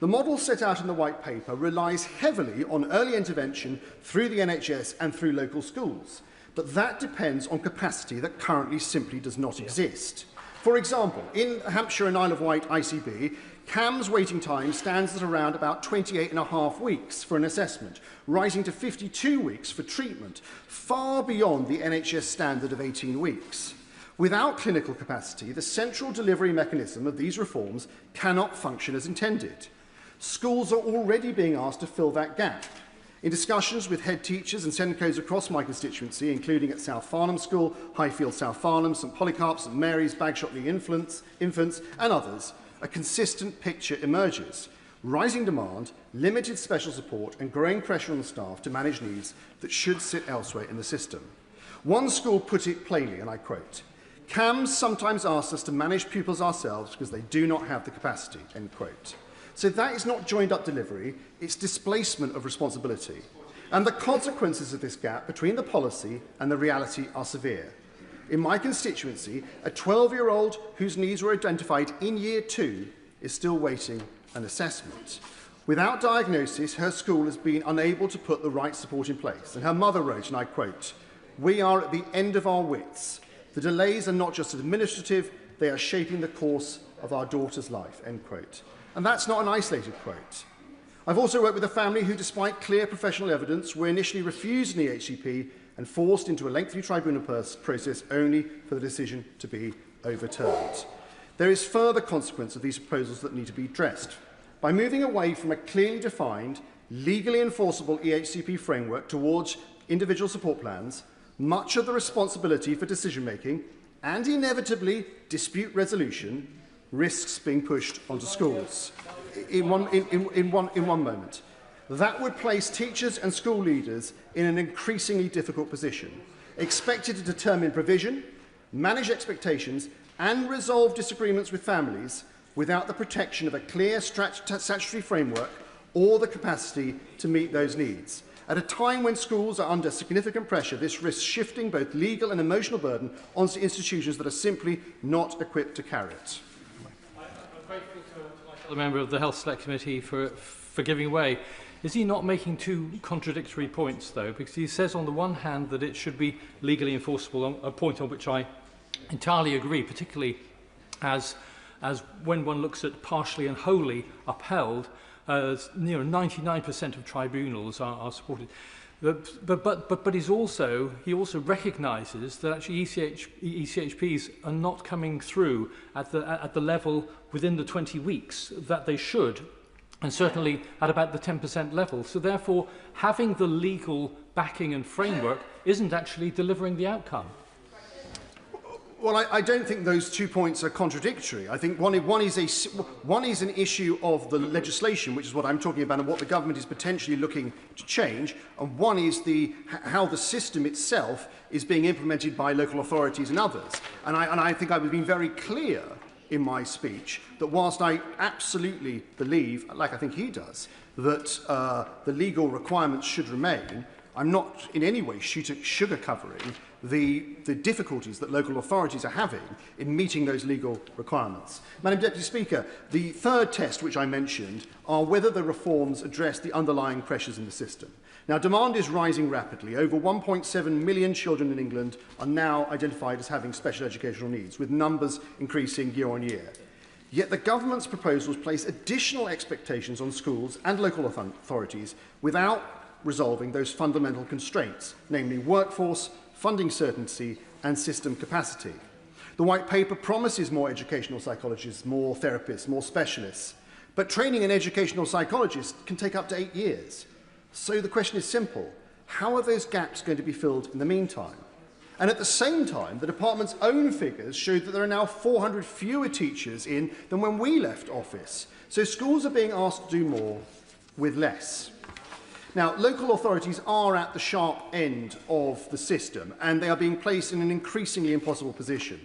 Speaker 8: The model set out in the White Paper relies heavily on early intervention through the NHS and through local schools, but that depends on capacity that currently simply does not exist. For example, in Hampshire and Isle of Wight ICB, CAM's waiting time stands at around about 28.5 weeks for an assessment, rising to 52 weeks for treatment, far beyond the NHS standard of 18 weeks. Without clinical capacity, the central delivery mechanism of these reforms cannot function as intended. Schools are already being asked to fill that gap. In discussions with head teachers and SENCOs across my constituency, including at South Farnham School, Highfield South Farnham, St Polycarp, St Mary's, Bagshotley Infants, and others, a consistent picture emerges. Rising demand, limited special support, and growing pressure on the staff to manage needs that should sit elsewhere in the system. One school put it plainly, and I quote, "CAMs sometimes ask us to manage pupils ourselves because they do not have the capacity," end quote. So that is not joined-up delivery, it's displacement of responsibility. And the consequences of this gap between the policy and the reality are severe. In my constituency, a 12-year-old whose needs were identified in Year 2 is still waiting an assessment. Without diagnosis, her school has been unable to put the right support in place. And her mother wrote, and I quote, "We are at the end of our wits. The delays are not just administrative, they are shaping the course of our daughter's life," end quote. And that's not an isolated quote. I've also worked with a family who, despite clear professional evidence, were initially refused an EHCP and forced into a lengthy tribunal process only for the decision to be overturned. There is further consequence of these proposals that need to be addressed. By moving away from a clearly defined, legally enforceable EHCP framework towards individual support plans, much of the responsibility for decision-making and inevitably dispute resolution risks being pushed onto schools. In one moment. That would place teachers and school leaders in an increasingly difficult position, expected to determine provision, manage expectations, and resolve disagreements with families without the protection of a clear statutory framework or the capacity to meet those needs. At a time when schools are under significant pressure, this risks shifting both legal and emotional burden onto institutions that are simply not equipped to carry it.
Speaker 6: I'm grateful to the member of the Health Select Committee for giving way. Is he not making two contradictory points, though? Because he says on the one hand that it should be legally enforceable, a point on which I entirely agree, particularly as when one looks at partially and wholly upheld, near 99% of tribunals are supported. But he also recognises that actually ECHPs are not coming through at the level within the 20 weeks that they should, and certainly at about the 10% level. So therefore, having the legal backing and framework isn't actually delivering the outcome.
Speaker 8: Well, I don't think those 2 points are contradictory. I think one is an issue of the legislation, which is what I'm talking about, and what the government is potentially looking to change, and one is how the system itself is being implemented by local authorities and others. And I think I've been very clear in my speech that whilst I absolutely believe, like I think he does, that the legal requirements should remain, I'm not in any way sugar-covering the difficulties that local authorities are having in meeting those legal requirements. Madam Deputy Speaker, the third test which I mentioned are whether the reforms address the underlying pressures in the system. Now, demand is rising rapidly. Over 1.7 million children in England are now identified as having special educational needs, with numbers increasing year on year. Yet the government's proposals place additional expectations on schools and local authorities without resolving those fundamental constraints, namely workforce, funding certainty and system capacity. The White Paper promises more educational psychologists, more therapists, more specialists, but training an educational psychologist can take up to 8 years. So the question is simple: how are those gaps going to be filled in the meantime? And at the same time, the department's own figures show that there are now 400 fewer teachers in than when we left office. So schools are being asked to do more with less. Now, local authorities are at the sharp end of the system, and they are being placed in an increasingly impossible position.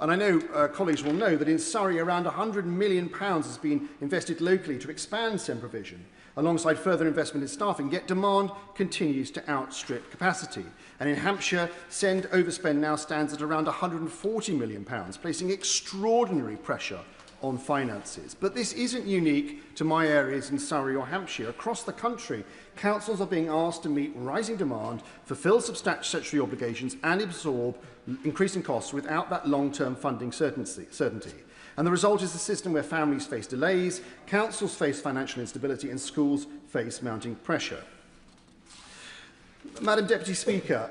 Speaker 8: And I know colleagues will know that in Surrey, around £100 million has been invested locally to expand SEND provision, alongside further investment in staffing, yet demand continues to outstrip capacity. And in Hampshire, SEND overspend now stands at around £140 million, placing extraordinary pressure on finances. But this isn't unique to my areas in Surrey or Hampshire. Across the country, councils are being asked to meet rising demand, fulfil statutory obligations and absorb increasing costs without that long-term funding certainty. And the result is a system where families face delays, councils face financial instability and schools face mounting pressure. Madam Deputy Speaker,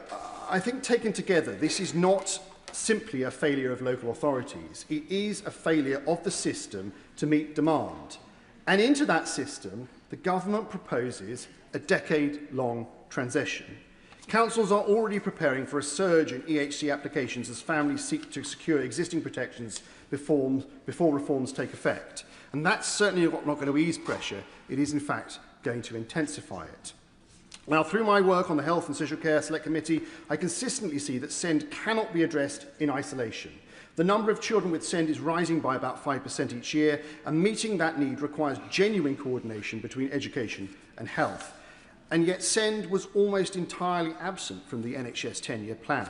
Speaker 8: I think taken together, this is not simply a failure of local authorities. It is a failure of the system to meet demand. And into that system, the government proposes a decade-long transition. Councils are already preparing for a surge in EHC applications as families seek to secure existing protections before reforms take effect. And that's certainly not going to ease pressure. It is, in fact, going to intensify it. Now, through my work on the Health and Social Care Select Committee, I consistently see that SEND cannot be addressed in isolation. The number of children with SEND is rising by about 5% each year, and meeting that need requires genuine coordination between education and health. And yet SEND was almost entirely absent from the NHS 10-year plan.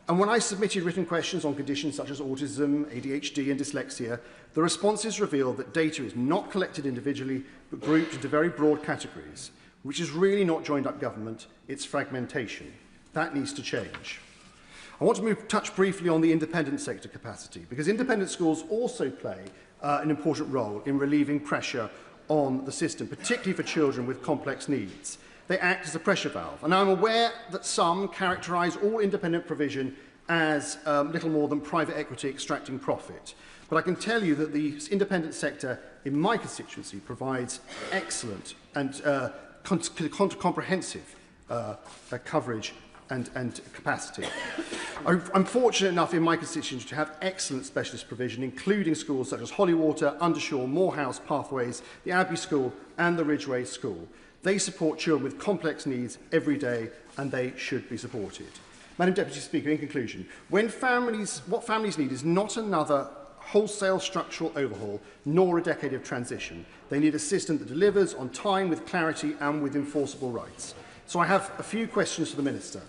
Speaker 8: And when I submitted written questions on conditions such as autism, ADHD and dyslexia, the responses revealed that data is not collected individually, but grouped into very broad categories, which is really not joined-up government, it's fragmentation. That needs to change. I want to touch briefly on the independent sector capacity, because independent schools also play an important role in relieving pressure on the system, particularly for children with complex needs. They act as a pressure valve, and I'm aware that some characterise all independent provision as little more than private equity extracting profit. But I can tell you that the independent sector in my constituency provides excellent and comprehensive coverage and capacity. I'm fortunate enough in my constituency to have excellent specialist provision, including schools such as Hollywater, Undershaw, Morehouse, Pathways, the Abbey School and the Ridgeway School. They support children with complex needs every day, and they should be supported. Madam Deputy Speaker, in conclusion, what families need is not another wholesale structural overhaul, nor a decade of transition. They need a system that delivers on time, with clarity and with enforceable rights. So I have a few questions for the Minister.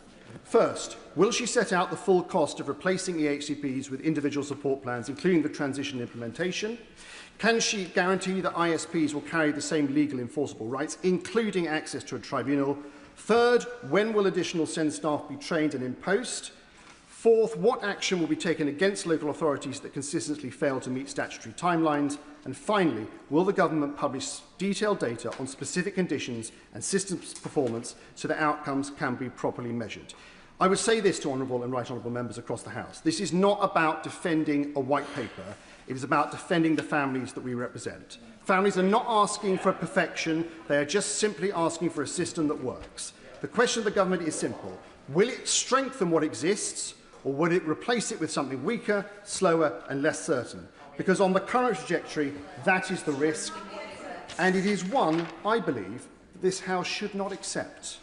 Speaker 8: First, will she set out the full cost of replacing EHCPs with individual support plans, including the transition and implementation? Can she guarantee that ISPs will carry the same legal enforceable rights, including access to a tribunal? Third, when will additional SEND staff be trained and in post? Fourth, what action will be taken against local authorities that consistently fail to meet statutory timelines? And finally, will the government publish detailed data on specific conditions and systems performance so that outcomes can be properly measured? I would say this to honourable and right honourable members across the House. This is not about defending a white paper. It is about defending the families that we represent. Families are not asking for perfection. They are just simply asking for a system that works. The question of the government is simple. Will it strengthen what exists, or would it replace it with something weaker, slower and less certain? Because on the current trajectory, that is the risk, and it is one, I believe, this House should not accept.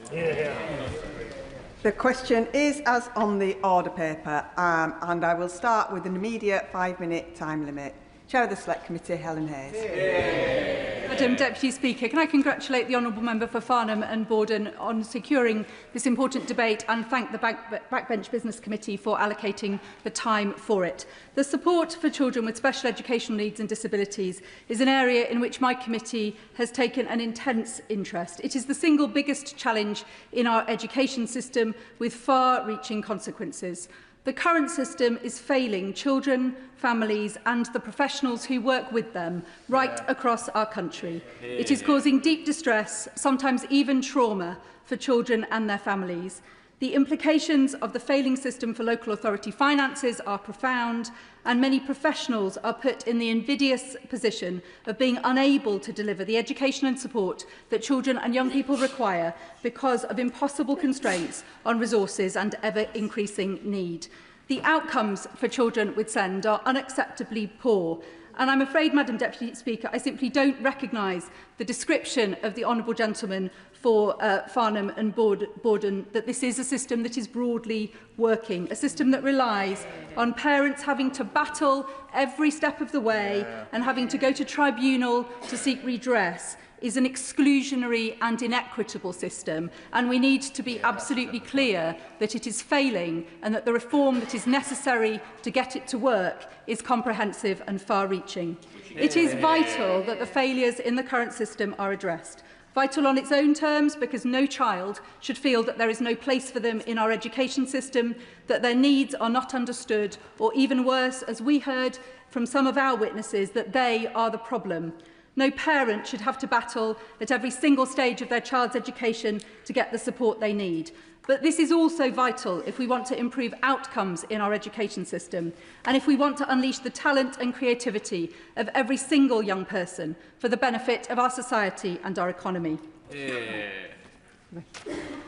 Speaker 10: The question is as on the order paper, and I will start with an immediate 5-minute time limit. Chair of the Select Committee, Helen Hayes.
Speaker 20: Madam Deputy Speaker, can I congratulate the Honourable Member for Farnham and Borden on securing this important debate and thank the Backbench Business Committee for allocating the time for it. The support for children with special educational needs and disabilities is an area in which my committee has taken an intense interest. It is the single biggest challenge in our education system with far-reaching consequences. The current system is failing children, families and the professionals who work with them right across our country. It is causing deep distress, sometimes even trauma, for children and their families. The implications of the failing system for local authority finances are profound, and many professionals are put in the invidious position of being unable to deliver the education and support that children and young people require because of impossible constraints on resources and ever-increasing need. The outcomes for children with SEND are unacceptably poor, and I'm afraid, Madam Deputy Speaker, I simply don't recognise the description of the Honourable Gentleman for Farnham and Borden that this is a system that is broadly working, a system that relies on parents having to battle every step of the way and having to go to tribunal to seek redress is an exclusionary and inequitable system, and we need to be absolutely clear that it is failing and that the reform that is necessary to get it to work is comprehensive and far-reaching. It is vital that the failures in the current system are addressed. Vital on its own terms, because no child should feel that there is no place for them in our education system, that their needs are not understood, or even worse, as we heard from some of our witnesses, that they are the problem. No parent should have to battle at every single stage of their child's education to get the support they need. But this is also vital if we want to improve outcomes in our education system and if we want to unleash the talent and creativity of every single young person for the benefit of our society and our economy.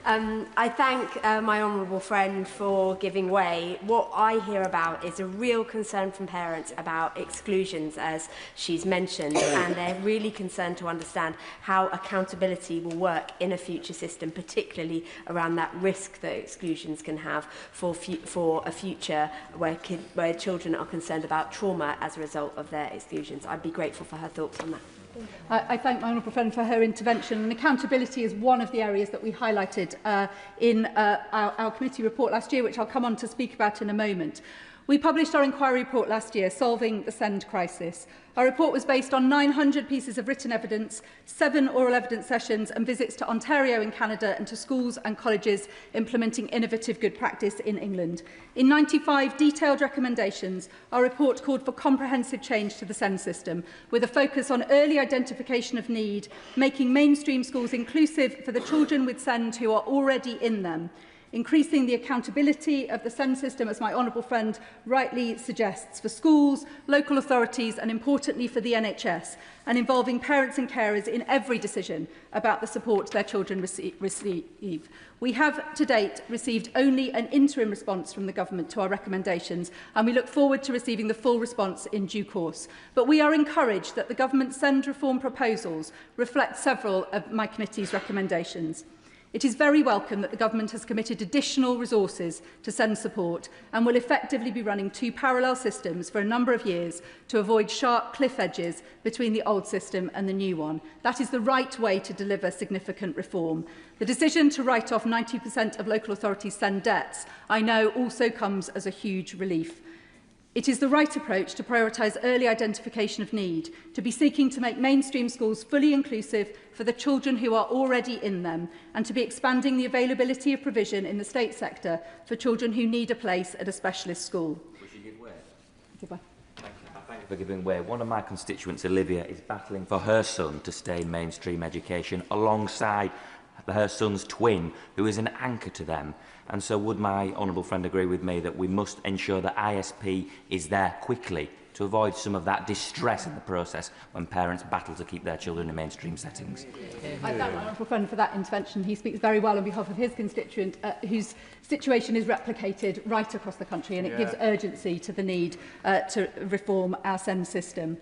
Speaker 21: I thank my honourable friend for giving way. What I hear about is a real concern from parents about exclusions, as she's mentioned, and they're really concerned to understand how accountability will work in a future system, particularly around that risk that exclusions can have for a future where children are concerned about trauma as a result of their exclusions. I'd be grateful for her thoughts on that.
Speaker 20: I thank my honourable friend for her intervention, and accountability is one of the areas that we highlighted in our committee report last year, which I'll come on to speak about in a moment. We published our inquiry report last year, Solving the SEND Crisis. Our report was based on 900 pieces of written evidence, 7 oral evidence sessions and visits to Ontario in Canada and to schools and colleges implementing innovative good practice in England. In 95 detailed recommendations, our report called for comprehensive change to the SEND system, with a focus on early identification of need, making mainstream schools inclusive for the children with SEND who are already in them, increasing the accountability of the SEND system, as my honourable friend rightly suggests, for schools, local authorities and, importantly, for the NHS, and involving parents and carers in every decision about the support their children receive. We have, to date, received only an interim response from the government to our recommendations, and we look forward to receiving the full response in due course. But we are encouraged that the government's SEND reform proposals reflect several of my committee's recommendations. It is very welcome that the government has committed additional resources to SEND support and will effectively be running 2 parallel systems for a number of years to avoid sharp cliff edges between the old system and the new one. That is the right way to deliver significant reform. The decision to write off 90% of local authorities' SEND debts, I know, also comes as a huge relief. It is the right approach to prioritise early identification of need, to be seeking to make mainstream schools fully inclusive for the children who are already in them, and to be expanding the availability of provision in the state sector for children who need a place at a specialist school.
Speaker 1: Thank you for giving way. One of my constituents, Olivia, is battling for her son to stay in mainstream education alongside her son's twin, who is an anchor to them. And so would my honourable friend agree with me that we must ensure that ISP is there quickly to avoid some of that distress in the process when parents battle to keep their children in mainstream settings?
Speaker 20: I thank my honourable friend for that intervention. He speaks very well on behalf of his constituent, whose situation is replicated right across the country, and it gives urgency to the need to reform our SEND system.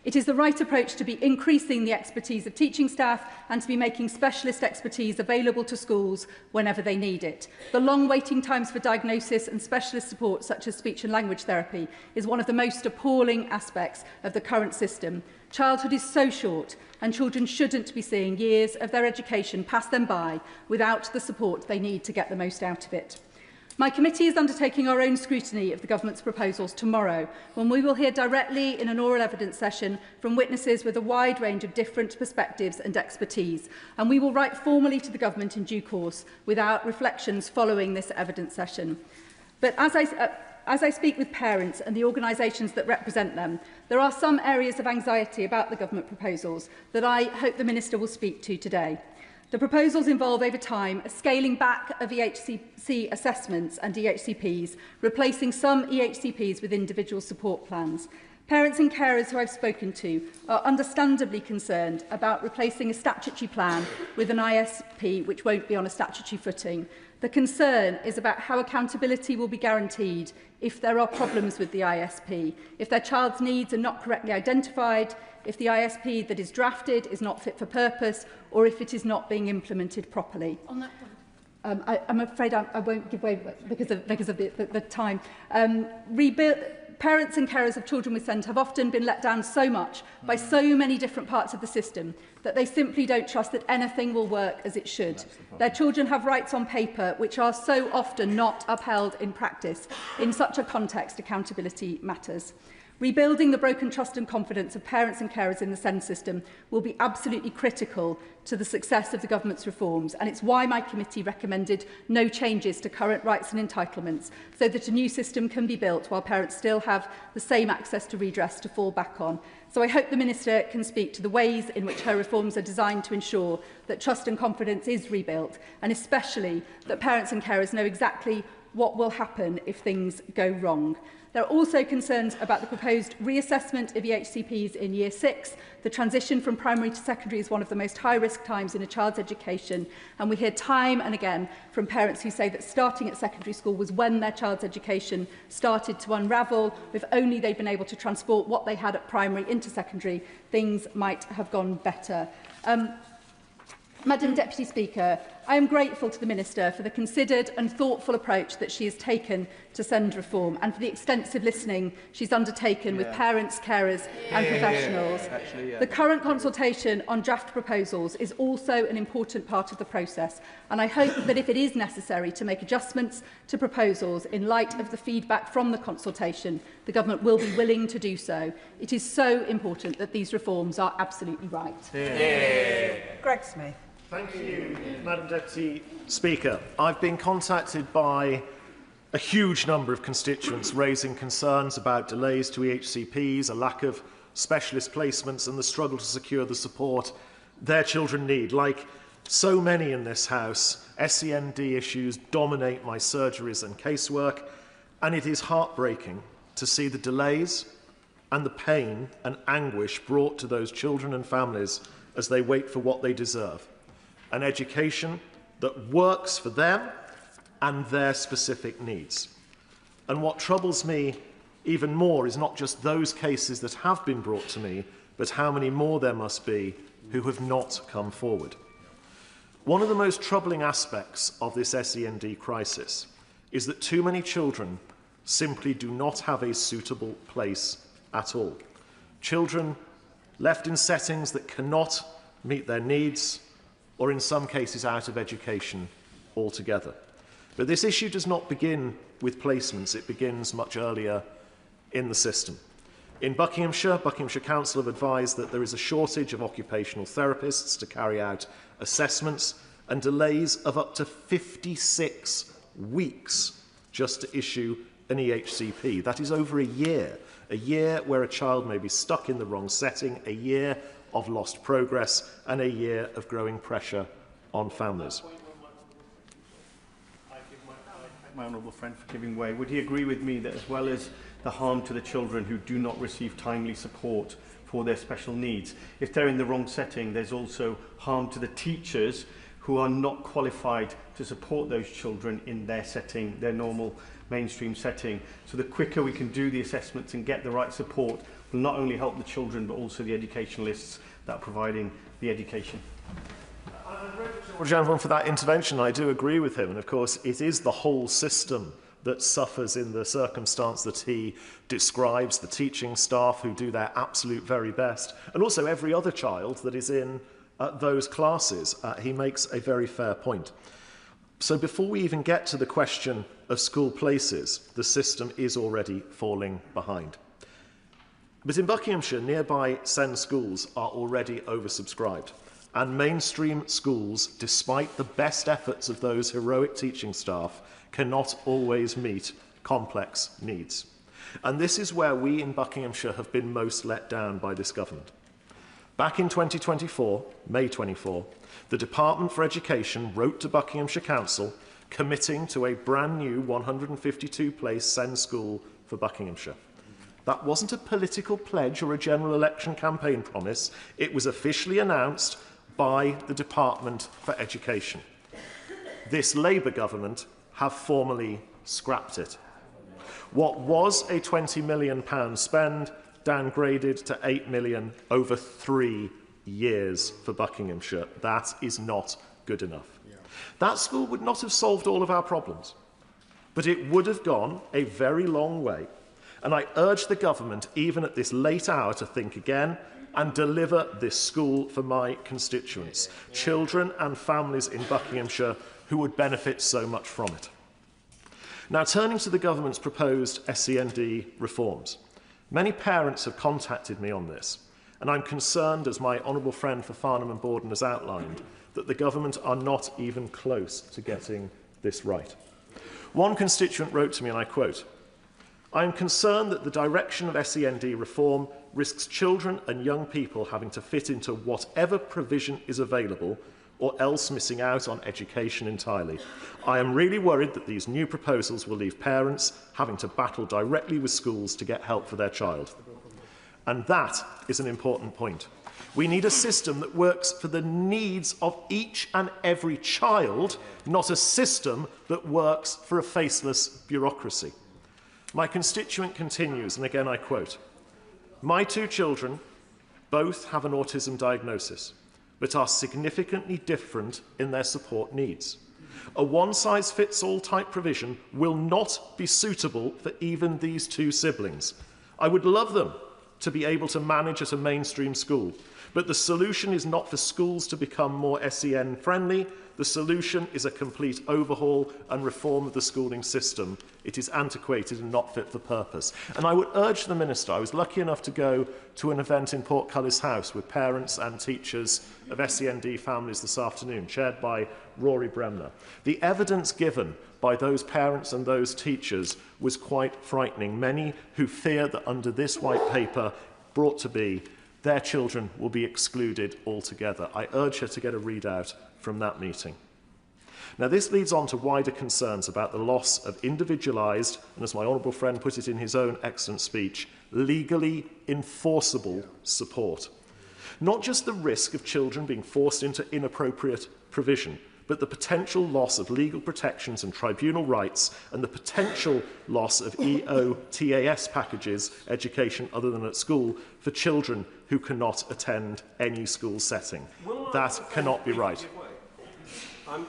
Speaker 20: It is the right approach to be increasing the expertise of teaching staff and to be making specialist expertise available to schools whenever they need it. The long waiting times for diagnosis and specialist support, such as speech and language therapy, is one of the most appalling aspects of the current system. Childhood is so short, and children shouldn't be seeing years of their education pass them by without the support they need to get the most out of it. My committee is undertaking our own scrutiny of the government's proposals tomorrow, when we will hear directly in an oral evidence session from witnesses with a wide range of different perspectives and expertise, and we will write formally to the government in due course with our reflections following this evidence session. But as I speak with parents and the organisations that represent them, there are some areas of anxiety about the government proposals that I hope the Minister will speak to today. The proposals involve over time a scaling back of EHCP assessments and EHCPs, replacing some EHCPs with individual support plans. Parents and carers who I've spoken to are understandably concerned about replacing a statutory plan with an ISP which won't be on a statutory footing. The concern is about how accountability will be guaranteed if there are problems with the ISP, if their child's needs are not correctly identified, if the ISP that is drafted is not fit for purpose, or if it is not being implemented properly. On that point, I'm afraid I won't give way because of the time. Parents and carers of children with SEND have often been let down so much by so many different parts of the system that they simply don't trust that anything will work as it should. Their children have rights on paper which are so often not upheld in practice. In such a context, accountability matters. Rebuilding the broken trust and confidence of parents and carers in the SEND system will be absolutely critical to the success of the government's reforms, and it's why my committee recommended no changes to current rights and entitlements, so that a new system can be built while parents still have the same access to redress to fall back on. So I hope the Minister can speak to the ways in which her reforms are designed to ensure that trust and confidence is rebuilt, and especially that parents and carers know exactly what will happen if things go wrong. There are also concerns about the proposed reassessment of EHCPs in Year 6. The transition from primary to secondary is one of the most high-risk times in a child's education, and we hear time and again from parents who say that starting at secondary school was when their child's education started to unravel. If only they'd been able to transport what they had at primary into secondary, things might have gone better. Madam Deputy Speaker, I am grateful to the Minister for the considered and thoughtful approach that she has taken to SEND reform and for the extensive listening she's undertaken with parents, carers and professionals. The current consultation on draft proposals is also an important part of the process, and I hope that if it is necessary to make adjustments to proposals in light of the feedback from the consultation, the Government will be willing to do so. It is so important that these reforms are absolutely right.
Speaker 10: Greg Smith.
Speaker 22: Thank you, Madam Deputy Speaker. I've been contacted by a huge number of constituents raising concerns about delays to EHCPs, a lack of specialist placements and the struggle to secure the support their children need. Like so many in this House, SEND issues dominate my surgeries and casework, and it is heartbreaking to see the delays and the pain and anguish brought to those children and families as they wait for what they deserve. An education that works for them and their specific needs. And what troubles me even more is not just those cases that have been brought to me, but how many more there must be who have not come forward. One of the most troubling aspects of this SEND crisis is that too many children simply do not have a suitable place at all. Children left in settings that cannot meet their needs, or in some cases out of education altogether. But this issue does not begin with placements, it begins much earlier in the system. In Buckinghamshire Council have advised that there is a shortage of occupational therapists to carry out assessments and delays of up to 56 weeks just to issue an EHCP. That is over a year where a child may be stuck in the wrong setting, a year of lost progress, and a year of growing pressure on families.
Speaker 7: I thank my honourable friend for giving way. Would he agree with me that as well as the harm to the children who do not receive timely support for their special needs, if they're in the wrong setting, there's also harm to the teachers who are not qualified to support those children in their setting, their normal mainstream setting? So the quicker we can do the assessments and get the right support will not only help the children but also the educationalists that are providing the education.
Speaker 22: Well, gentlemen, for that intervention, I do agree with him. And of course, it is the whole system that suffers in the circumstance that he describes, the teaching staff who do their absolute very best, and also every other child that is in those classes. He makes a very fair point. So before we even get to the question of school places, the system is already falling behind. But in Buckinghamshire, nearby SEND schools are already oversubscribed, and mainstream schools, despite the best efforts of those heroic teaching staff, cannot always meet complex needs. And this is where we in Buckinghamshire have been most let down by this government. Back in 2024, May 24, the Department for Education wrote to Buckinghamshire Council committing to a brand new 152-place SEND school for Buckinghamshire. That wasn't a political pledge or a general election campaign promise. It was officially announced by the Department for Education. This Labour government have formally scrapped it. What was a £20 million spend downgraded to £8 million over 3 years for Buckinghamshire. That is not good enough. That school would not have solved all of our problems, but it would have gone a very long way. And I urge the government, even at this late hour, to think again and deliver this school for my constituents, children and families in Buckinghamshire who would benefit so much from it. Now, turning to the government's proposed SEND reforms, many parents have contacted me on this, and I'm concerned, as my honourable friend for Farnham and Borden has outlined, that the government are not even close to getting this right. One constituent wrote to me, and I quote, "I am concerned that the direction of SEND reform risks children and young people having to fit into whatever provision is available or else missing out on education entirely. I am really worried that these new proposals will leave parents having to battle directly with schools to get help for their child." And that is an important point. We need a system that works for the needs of each and every child, not a system that works for a faceless bureaucracy. My constituent continues, and again I quote, "My 2 children both have an autism diagnosis, but are significantly different in their support needs. A one-size-fits-all type provision will not be suitable for even these 2 siblings. I would love them to be able to manage at a mainstream school, but the solution is not for schools to become more SEN-friendly. The solution is a complete overhaul and reform of the schooling system. It is antiquated and not fit for purpose." And I would urge the Minister, I was lucky enough to go to an event in Portcullis House with parents and teachers of SEND families this afternoon, chaired by Rory Bremner. The evidence given by those parents and those teachers was quite frightening. Many who fear that under this white paper brought to be, their children will be excluded altogether. I urge her to get a readout from that meeting. Now, this leads on to wider concerns about the loss of individualised, and as my honourable friend put it in his own excellent speech, legally enforceable support. Not just the risk of children being forced into inappropriate provision, but the potential loss of legal protections and tribunal rights and the potential loss of EOTAS packages, education other than at school, for children who cannot attend any school setting. That cannot be right.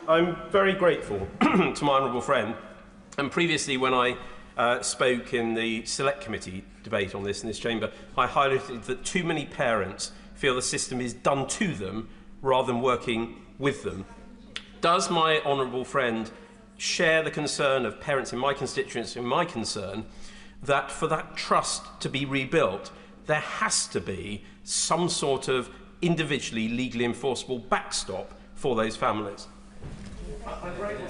Speaker 15: I'm very grateful to my honourable friend. And previously, when I spoke in the Select Committee debate on this in this chamber, I highlighted that too many parents feel the system is done to them rather than working with them. Does my honourable friend share the concern of parents in my constituency and my concern that for that trust to be rebuilt, there has to be some sort of individually legally enforceable backstop for those families.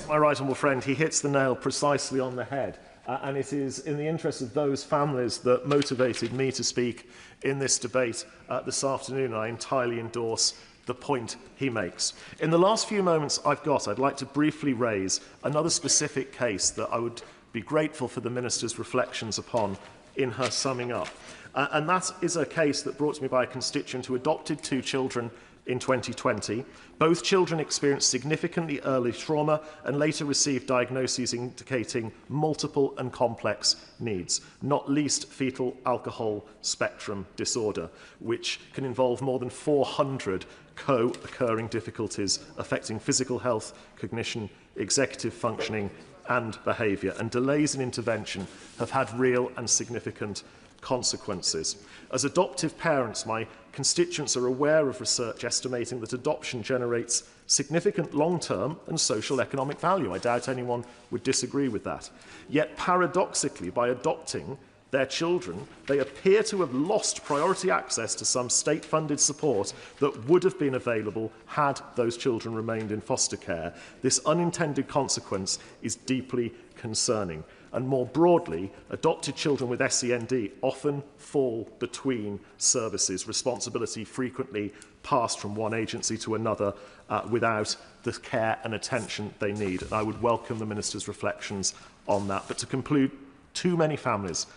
Speaker 22: My right honourable friend, he hits the nail precisely on the head. And it is in the interest of those families that motivated me to speak in this debate this afternoon. I entirely endorse the point he makes. In the last few moments I've got, I'd like to briefly raise another specific case that I would be grateful for the Minister's reflections upon in her summing up. And that is a case that brought to me by a constituent who adopted 2 children in 2020. Both children experienced significantly early trauma and later received diagnoses indicating multiple and complex needs, not least fetal alcohol spectrum disorder, which can involve more than 400 co-occurring difficulties affecting physical health, cognition, executive functioning and behaviour, and delays in intervention have had real and significant consequences. As adoptive parents, my constituents are aware of research estimating that adoption generates significant long-term and social economic value. I doubt anyone would disagree with that. Yet, paradoxically, by adopting their children, they appear to have lost priority access to some state-funded support that would have been available had those children remained in foster care. This unintended consequence is deeply concerning. And more broadly, adopted children with SEND often fall between services, responsibility frequently passed from one agency to another without the care and attention they need. And I would welcome the Minister's reflections on that. But to conclude, too many families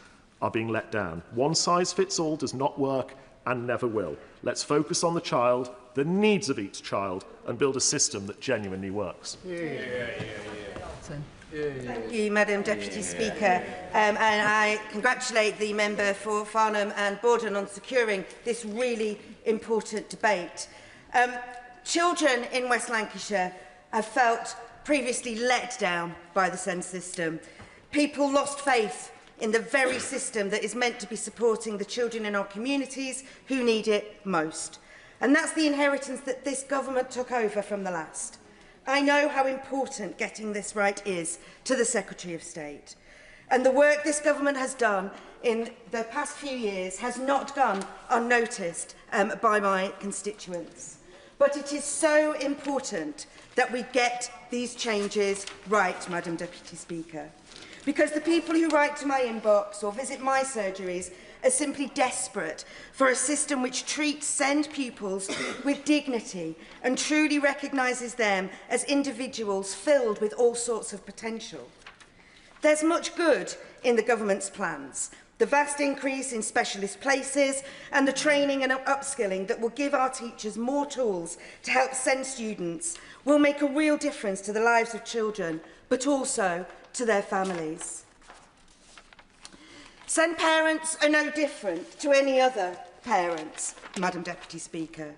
Speaker 22: are being let down. One size fits all does not work and never will. Let's focus on the child, the needs of each child, and build a system that genuinely works.
Speaker 10: Thank you, Madam Deputy Speaker. And I congratulate the member for Farnham and Borden on securing this really important debate. Children in West Lancashire have felt previously let down by the SEND system. People lost faith in the very system that is meant to be supporting the children in our communities who need it most. And that's the inheritance that this government took over from the last. I know how important getting this right is to the Secretary of State. And the work this government has done in the past few years has not gone unnoticed by my constituents. But it is so important that we get these changes right, Madam Deputy Speaker. Because the people who write to my inbox or visit my surgeries are simply desperate for a system which treats SEND pupils with dignity and truly recognises them as individuals filled with all sorts of potential. There's much good in the government's plans. The vast increase in specialist places and the training and upskilling that will give our teachers more tools to help SEND students will make a real difference to the lives of children, but also to their families. SEND parents are no different to any other parents, Madam Deputy Speaker.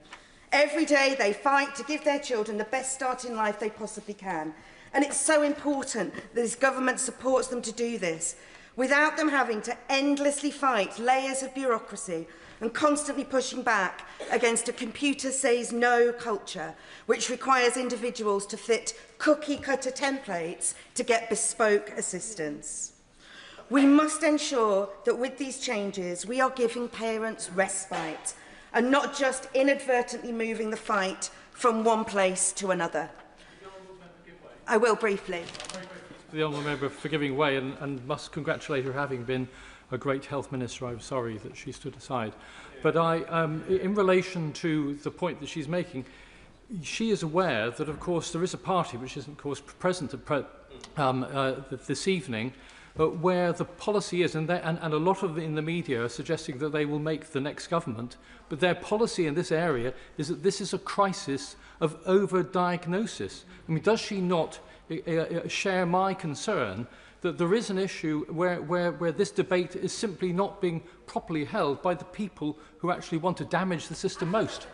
Speaker 10: Every day they fight to give their children the best start in life they possibly can. And it's so important that this government supports them to do this, without them having to endlessly fight layers of bureaucracy and constantly pushing back against a computer says no culture, which requires individuals to fit cookie-cutter templates to get bespoke assistance. We must ensure that with these changes, we are giving parents respite and not just inadvertently moving the fight from one place to another. I will briefly.
Speaker 6: The Honourable Member for giving way and must congratulate her having been a great health minister. I'm sorry that she stood aside. But in relation to the point that she's making, she is aware that, of course, there is a party which is, of course, present this evening, where the policy is, and a lot of in the media are suggesting that they will make the next government, but their policy in this area is that this is a crisis of over-diagnosis. I mean, does she not share my concern that there is an issue where this debate is simply not being properly held by the people who actually want to damage the system most?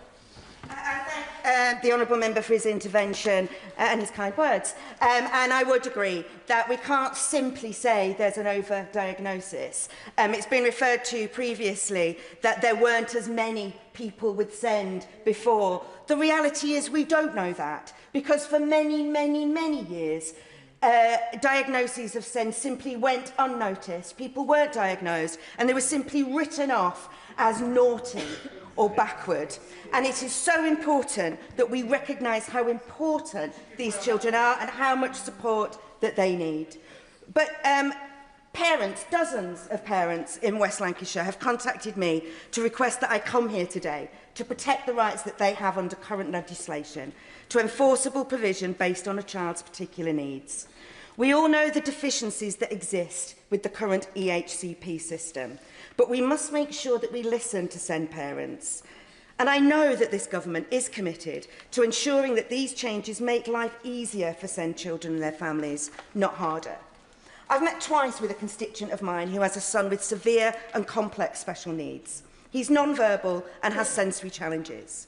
Speaker 10: The Honourable Member for his intervention and his kind words. And I would agree that we can't simply say there's an over-diagnosis. It's been referred to previously that there weren't as many people with SEND before. The reality is we don't know that, because for many, many, many years,
Speaker 5: diagnoses of SEND simply went unnoticed. People weren't diagnosed and they were simply written off as naughty or backward. And it is so important that we recognise how important these children are and how much support that they need. But parents, dozens of parents in West Lancashire have contacted me to request that I come here today to protect the rights that they have under current legislation, to enforceable provision based on a child's particular needs. We all know the deficiencies that exist with the current EHCP system, but we must make sure that we listen to SEND parents. And I know that this government is committed to ensuring that these changes make life easier for SEND children and their families, not harder. I've met twice with a constituent of mine who has a son with severe and complex special needs. He's non-verbal and has sensory challenges.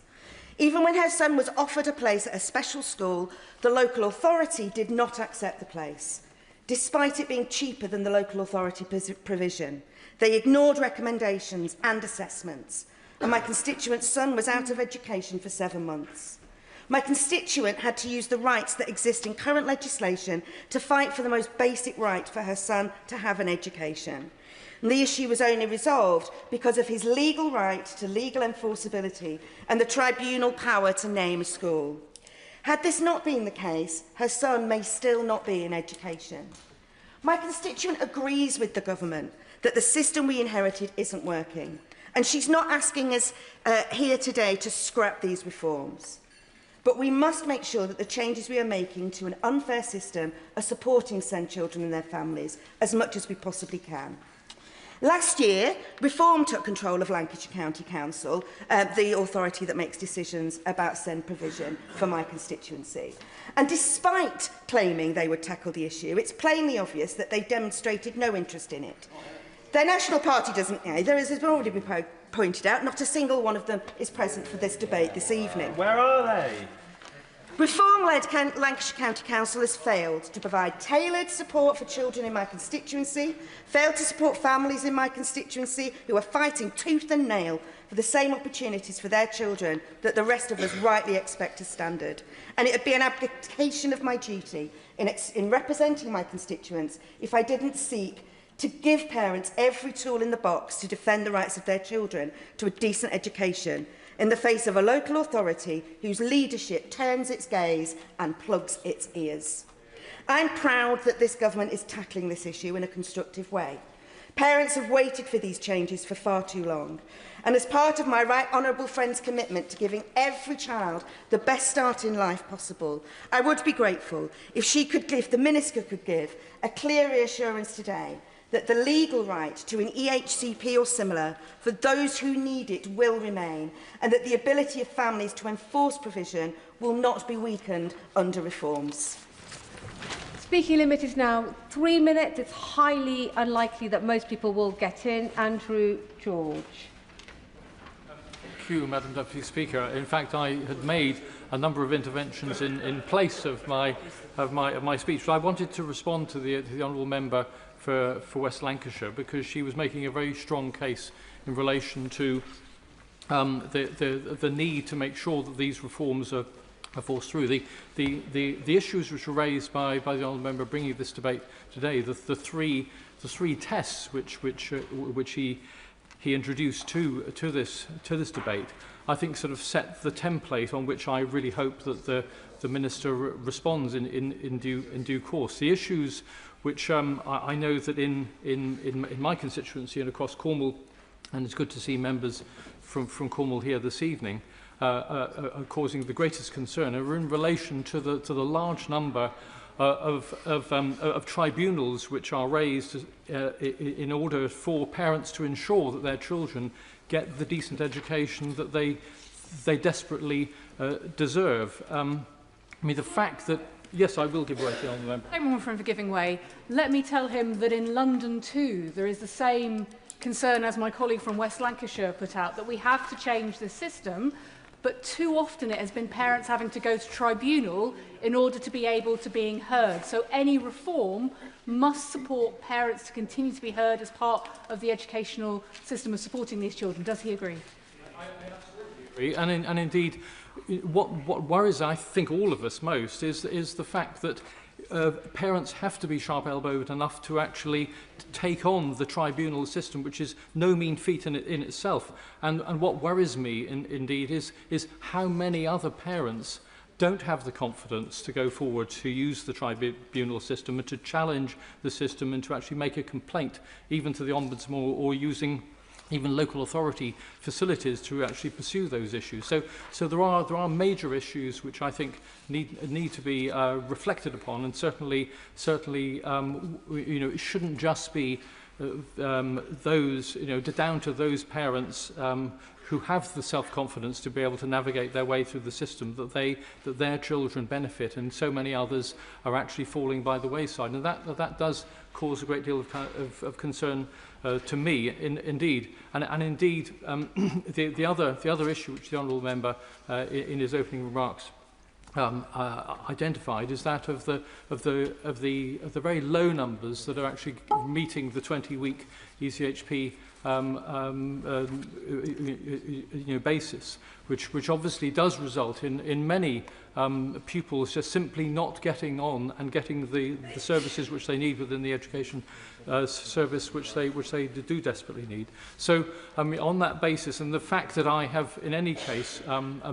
Speaker 5: Even when her son was offered a place at a special school, the local authority did not accept the place, despite it being cheaper than the local authority provision. They ignored recommendations and assessments, and my constituent's son was out of education for 7 months. My constituent had to use the rights that exist in current legislation to fight for the most basic right for her son to have an education. And the issue was only resolved because of his legal right to legal enforceability and the tribunal power to name a school. Had this not been the case, her son may still not be in education. My constituent agrees with the government that the system we inherited isn't working, and she's not asking us here today to scrap these reforms. But we must make sure that the changes we are making to an unfair system are supporting SEND children and their families as much as we possibly can. Last year, Reform took control of Lancashire County Council, the authority that makes decisions about SEND provision for my constituency. And despite claiming they would tackle the issue, it's plainly obvious that they demonstrated no interest in it. Their national party doesn't either, as has already been pointed out. Not a single one of them is present for this debate this evening.
Speaker 22: Where are they?
Speaker 5: Reform-led Lancashire County Council has failed to provide tailored support for children in my constituency, failed to support families in my constituency who are fighting tooth and nail for the same opportunities for their children that the rest of us rightly expect as standard. And it would be an abdication of my duty in representing my constituents if I didn't seek to give parents every tool in the box to defend the rights of their children to a decent education in the face of a local authority whose leadership turns its gaze and plugs its ears. I'm proud that this government is tackling this issue in a constructive way. Parents have waited for these changes for far too long, and as part of my right honourable friend's commitment to giving every child the best start in life possible, I would be grateful if the Minister could give a clear reassurance today that the legal right to an EHCP or similar for those who need it will remain, and that the ability of families to enforce provision will not be weakened under reforms.
Speaker 9: Speaking limit is now 3 minutes. It's highly unlikely that most people will get in. Andrew George.
Speaker 6: Thank you, Madam Deputy Speaker. In fact, I had made a number of interventions in place of my speech, but I wanted to respond to the honourable member for West Lancashire, because she was making a very strong case in relation to the need to make sure that these reforms are forced through. The issues which were raised by the honourable member bringing this debate today, the three tests which he introduced to this debate, I think sort of set the template on which I really hope that the Minister responds in due course. The issues which I know that in my constituency and across Cornwall, and it's good to see members from Cornwall here this evening, are causing the greatest concern are in relation to the large number of tribunals which are raised in order for parents to ensure that their children get the decent education that they desperately deserve. I mean, the fact that yes, I will give way to the honourable member.
Speaker 20: Thank you for giving way. Let me tell him that in London too there is the same concern as my colleague from West Lancashire put out, that we have to change the system, but too often it has been parents having to go to tribunal in order to be able to be heard. So any reform must support parents to continue to be heard as part of the educational system of supporting these children. Does he agree?
Speaker 6: I absolutely agree. And indeed, what worries, I think, all of us most is the fact that parents have to be sharp-elbowed enough to actually take on the tribunal system, which is no mean feat in itself. And what worries me, indeed, is how many other parents don't have the confidence to go forward to use the tribunal system and to challenge the system and to actually make a complaint, even to the Ombudsman or using even local authority facilities to actually pursue those issues. So there are major issues which I think need to be reflected upon, and certainly it shouldn't just be those down to those parents who have the self-confidence to be able to navigate their way through the system, that their children benefit, and so many others are actually falling by the wayside, and that does cause a great deal of concern to me, indeed. And indeed, the other issue which the honourable member in his opening remarks identified is that of the very low numbers that are actually meeting the 20-week ECHP basis, which obviously does result in many pupils just simply not getting on and getting the services which they need within the education service which they do desperately need. So on that basis, and the fact that I have in any case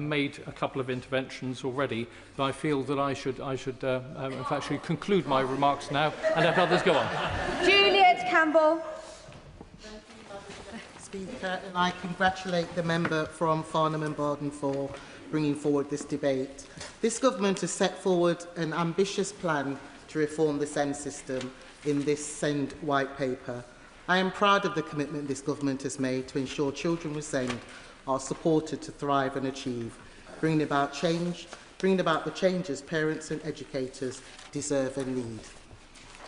Speaker 6: made a couple of interventions already, that I feel that I should actually conclude my remarks now and let others go on.
Speaker 9: Juliet Campbell.
Speaker 4: Speaker, and I congratulate the member from Farnham and Bardon for bringing forward this debate. This government has set forward an ambitious plan to reform the SEND system in this SEND white paper. I am proud of the commitment this government has made to ensure children with SEND are supported to thrive and achieve, bringing about the changes parents and educators deserve and need.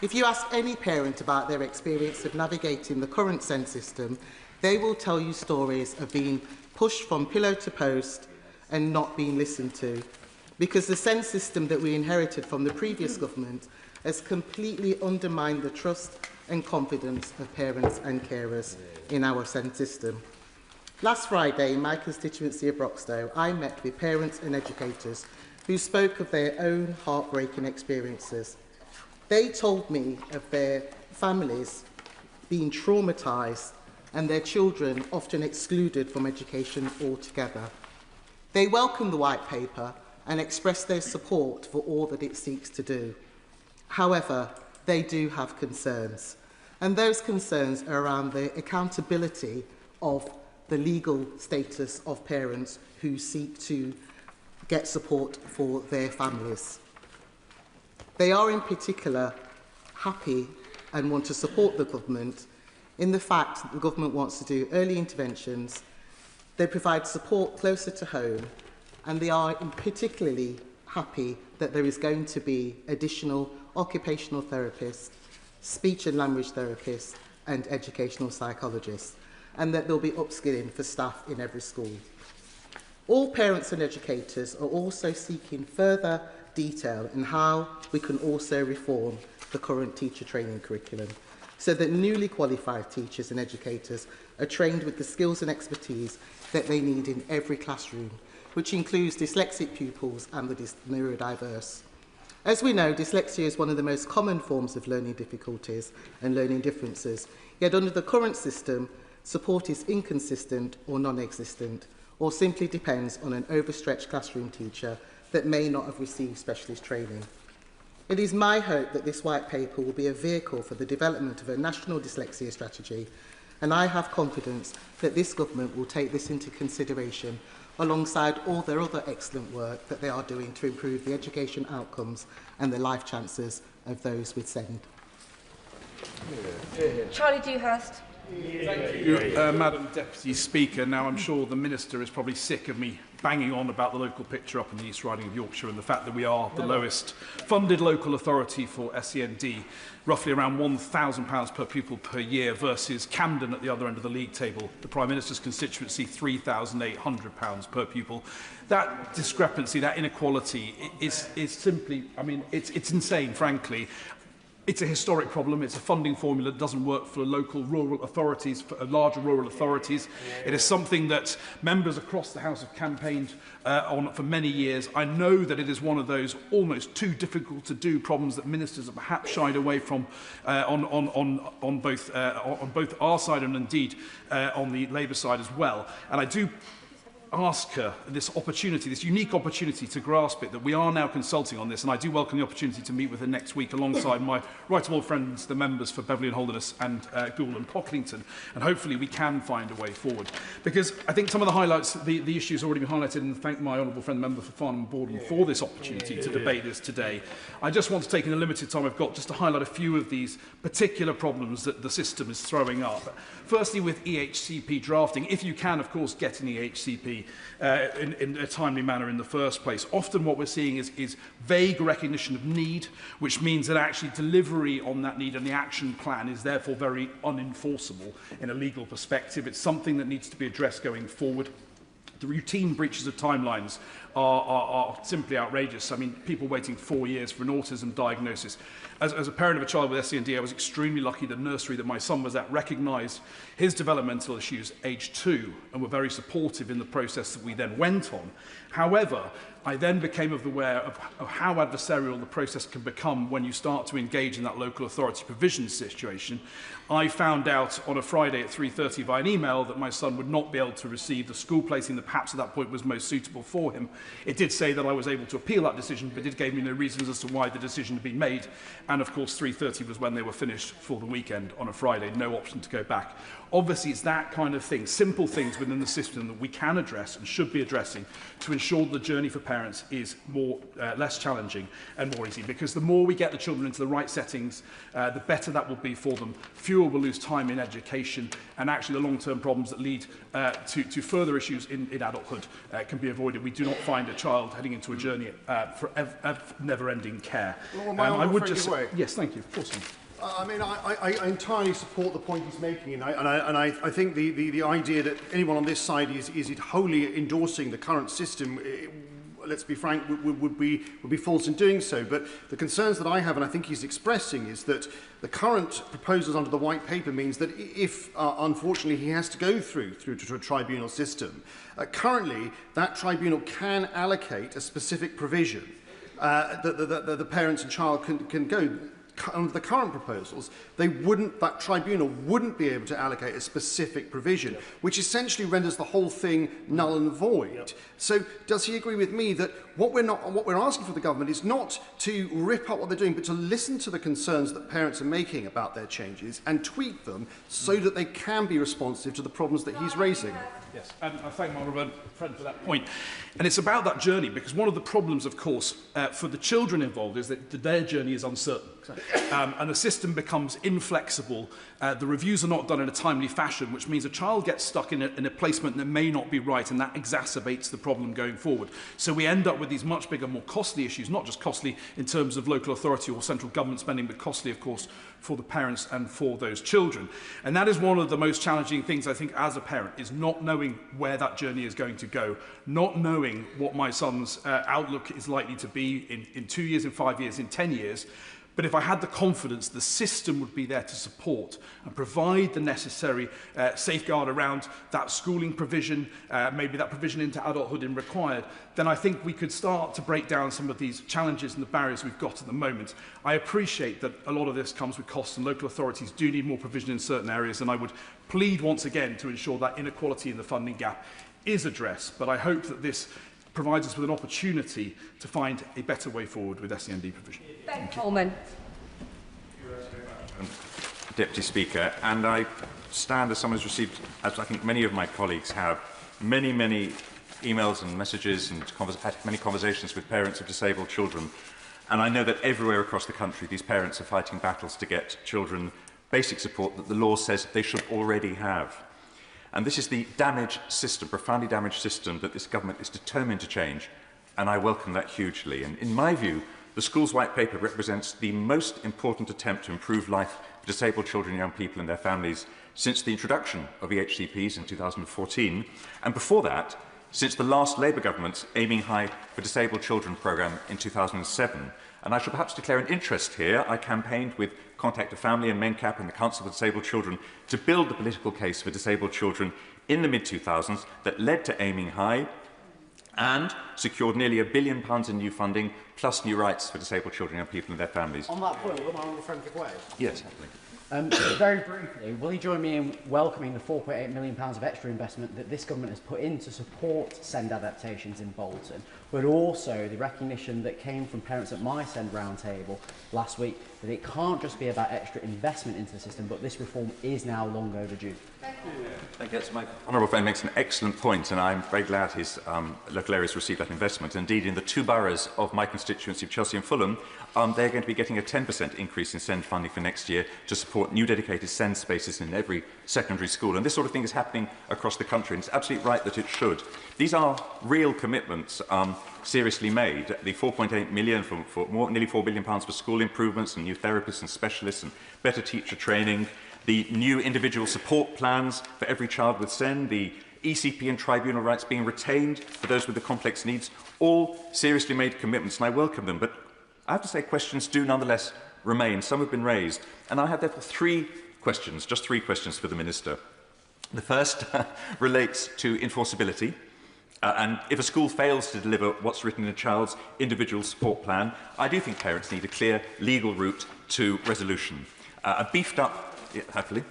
Speaker 4: If you ask any parent about their experience of navigating the current SEND system, they will tell you stories of being pushed from pillow to post and not being listened to, because the SEND system that we inherited from the previous government has completely undermined the trust and confidence of parents and carers in our SEND system. Last Friday, in my constituency of Broxtowe, I met with parents and educators who spoke of their own heartbreaking experiences. They told me of their families being traumatised and their children often excluded from education altogether. They welcome the white paper and express their support for all that it seeks to do. However, they do have concerns, and those concerns are around the accountability of the legal status of parents who seek to get support for their families. They are in particular happy and want to support the government in the fact that the government wants to do early interventions, they provide support closer to home, and they are particularly happy that there is going to be additional occupational therapists, speech and language therapists and educational psychologists, and that there will be upskilling for staff in every school. All parents and educators are also seeking further detail in how we can also reform the current teacher training curriculum, so that newly qualified teachers and educators are trained with the skills and expertise that they need in every classroom, which includes dyslexic pupils and the neurodiverse. As we know, dyslexia is one of the most common forms of learning difficulties and learning differences, yet under the current system, support is inconsistent or non-existent, or simply depends on an overstretched classroom teacher that may not have received specialist training. It is my hope that this white paper will be a vehicle for the development of a national dyslexia strategy, and I have confidence that this government will take this into consideration alongside all their other excellent work that they are doing to improve the education outcomes and the life chances of those with SEND.
Speaker 9: Charlie Dewhurst.
Speaker 12: Thank you, Madam Deputy Speaker. Now, I'm sure the Minister is probably sick of me banging on about the local picture up in the East Riding of Yorkshire and the fact that we are the lowest funded local authority for SEND, roughly around £1,000 per pupil per year, versus Camden at the other end of the league table, the Prime Minister's constituency, £3,800 per pupil. That discrepancy, that inequality is simply, I mean, it's insane, frankly. It's a historic problem. It's a funding formula that doesn't work for local rural authorities, for larger rural authorities. It is something that members across the House have campaigned on for many years. I know that it is one of those almost too difficult to do problems that ministers have perhaps shied away from on both our side and indeed on the Labour side as well. And I do ask her this opportunity, this unique opportunity to grasp it, that we are now consulting on this, and I do welcome the opportunity to meet with her next week alongside my right honourable friends, the members for Beverley and Holderness and Goole and Pocklington, and hopefully we can find a way forward. Because I think some of the highlights, the issues already been highlighted, and thank my honourable friend, the member for Farnham and Borden, for this opportunity to debate this today. I just want to take in the limited time I've got just to highlight a few of these particular problems that the system is throwing up. Firstly, with EHCP drafting, if you can, of course, get an EHCP in a timely manner in the first place. Often what we're seeing is vague recognition of need, which means that actually delivery on that need and the action plan is therefore very unenforceable in a legal perspective. It's something that needs to be addressed going forward. The routine breaches of timelines are simply outrageous. I mean, people waiting 4 years for an autism diagnosis. As a parent of a child with SEND, I was extremely lucky the nursery that my son was at recognised his developmental issues age 2 and were very supportive in the process that we then went on. However, I then became aware of how adversarial the process can become when you start to engage in that local authority provision situation. I found out on a Friday at 3:30 via an email that my son would not be able to receive the school placing that perhaps at that point was most suitable for him. It did say that I was able to appeal that decision, but it gave me no reasons as to why the decision had been made. And of course, 3:30 was when they were finished for the weekend on a Friday, no option to go back. Obviously, it's that kind of thing, simple things within the system that we can address and should be addressing to ensure the journey for parents is less challenging and more easy. Because the more we get the children into the right settings, the better that will be for them. Fewer will lose time in education, and actually the long-term problems that lead to further issues in adulthood can be avoided. We do not find a child heading into a journey for never-ending care.
Speaker 14: Well,
Speaker 12: I would just yes, thank you. Of course.
Speaker 14: I mean, I entirely support the point he's making, and I think the idea that anyone on this side is wholly endorsing the current system, let's be frank, would be false in doing so. But the concerns that I have, and I think he's expressing, is that the current proposals under the white paper means that if, unfortunately, he has to go through to a tribunal system, currently that tribunal can allocate a specific provision that the parents and child can go. Under the current proposals, that tribunal wouldn't be able to allocate a specific provision, which essentially renders the whole thing null and void. Yep. So, does he agree with me that what we're asking for the government is not to rip up what they're doing, but to listen to the concerns that parents are making about their changes and tweak them so that they can be responsive to the problems that he's raising?
Speaker 12: Yes, and I thank my honourable friend for that point. And it's about that journey, because one of the problems, of course, for the children involved is that their journey is uncertain. And the system becomes inflexible. The reviews are not done in a timely fashion, which means a child gets stuck in a placement that may not be right, and that exacerbates the problem going forward. So we end up with these much bigger, more costly issues, not just costly in terms of local authority or central government spending, but costly, of course, for the parents and for those children. And that is one of the most challenging things, I think, as a parent, is not knowing where that journey is going to go, not knowing what my son's outlook is likely to be in 2 years, in 5 years, in 10 years. But if I had the confidence the system would be there to support and provide the necessary safeguard around that schooling provision, maybe that provision into adulthood in required, then I think we could start to break down some of these challenges and the barriers we've got at the moment. I appreciate that a lot of this comes with costs, and local authorities do need more provision in certain areas, and I would plead once again to ensure that inequality in the funding gap is addressed. But I hope that this provides us with an opportunity to find a better way forward with SEND provision.
Speaker 9: Ben Coleman.
Speaker 11: Deputy Speaker, and I stand as someone who's received, as I think many of my colleagues have, many emails and messages and had many conversations with parents of disabled children. And I know that everywhere across the country these parents are fighting battles to get children basic support that the law says they should already have. And this is the damaged system, profoundly damaged system, that this government is determined to change, and I welcome that hugely. And in my view, the Schools White Paper represents the most important attempt to improve life for disabled children and young people and their families since the introduction of EHCPs in 2014. And before that, since the last Labour government's Aiming High for Disabled Children programme in 2007. And I shall perhaps declare an interest here. I campaigned with Contact a Family and MENCAP and the Council for Disabled Children to build the political case for disabled children in the mid-2000s that led to Aiming High and secured nearly £1 billion in new funding, plus new rights for disabled children and people and their families.
Speaker 13: On that point, will my honourable friend give way?
Speaker 11: Yes, happily.
Speaker 13: Very briefly, will you join me in welcoming the £4.8 million of extra investment that this government has put in to support SEND adaptations in Bolton, but also the recognition that came from parents at my SEND roundtable last week that it can't just be about extra investment into the system, but this reform is now long overdue?
Speaker 11: Thank you. My honourable friend makes an excellent point, and I'm very glad his local areas received that investment. Indeed, in the two boroughs of my constituency of Chelsea and Fulham, they're going to be getting a 10% increase in SEND funding for next year to support new dedicated SEND spaces in every secondary school. And this sort of thing is happening across the country, and it's absolutely right that it should. These are real commitments seriously made. The £4.8 million for nearly £4 billion for school improvements and new therapists and specialists and better teacher training, the new individual support plans for every child with SEND, the ECP and tribunal rights being retained for those with the complex needs, all seriously made commitments, and I welcome them. But I have to say questions do nonetheless remain. Some have been raised, and I have therefore just three questions for the Minister. The first relates to enforceability. And if a school fails to deliver what's written in a child's individual support plan, I do think parents need a clear legal route to resolution. A beefed up... Yeah, happily.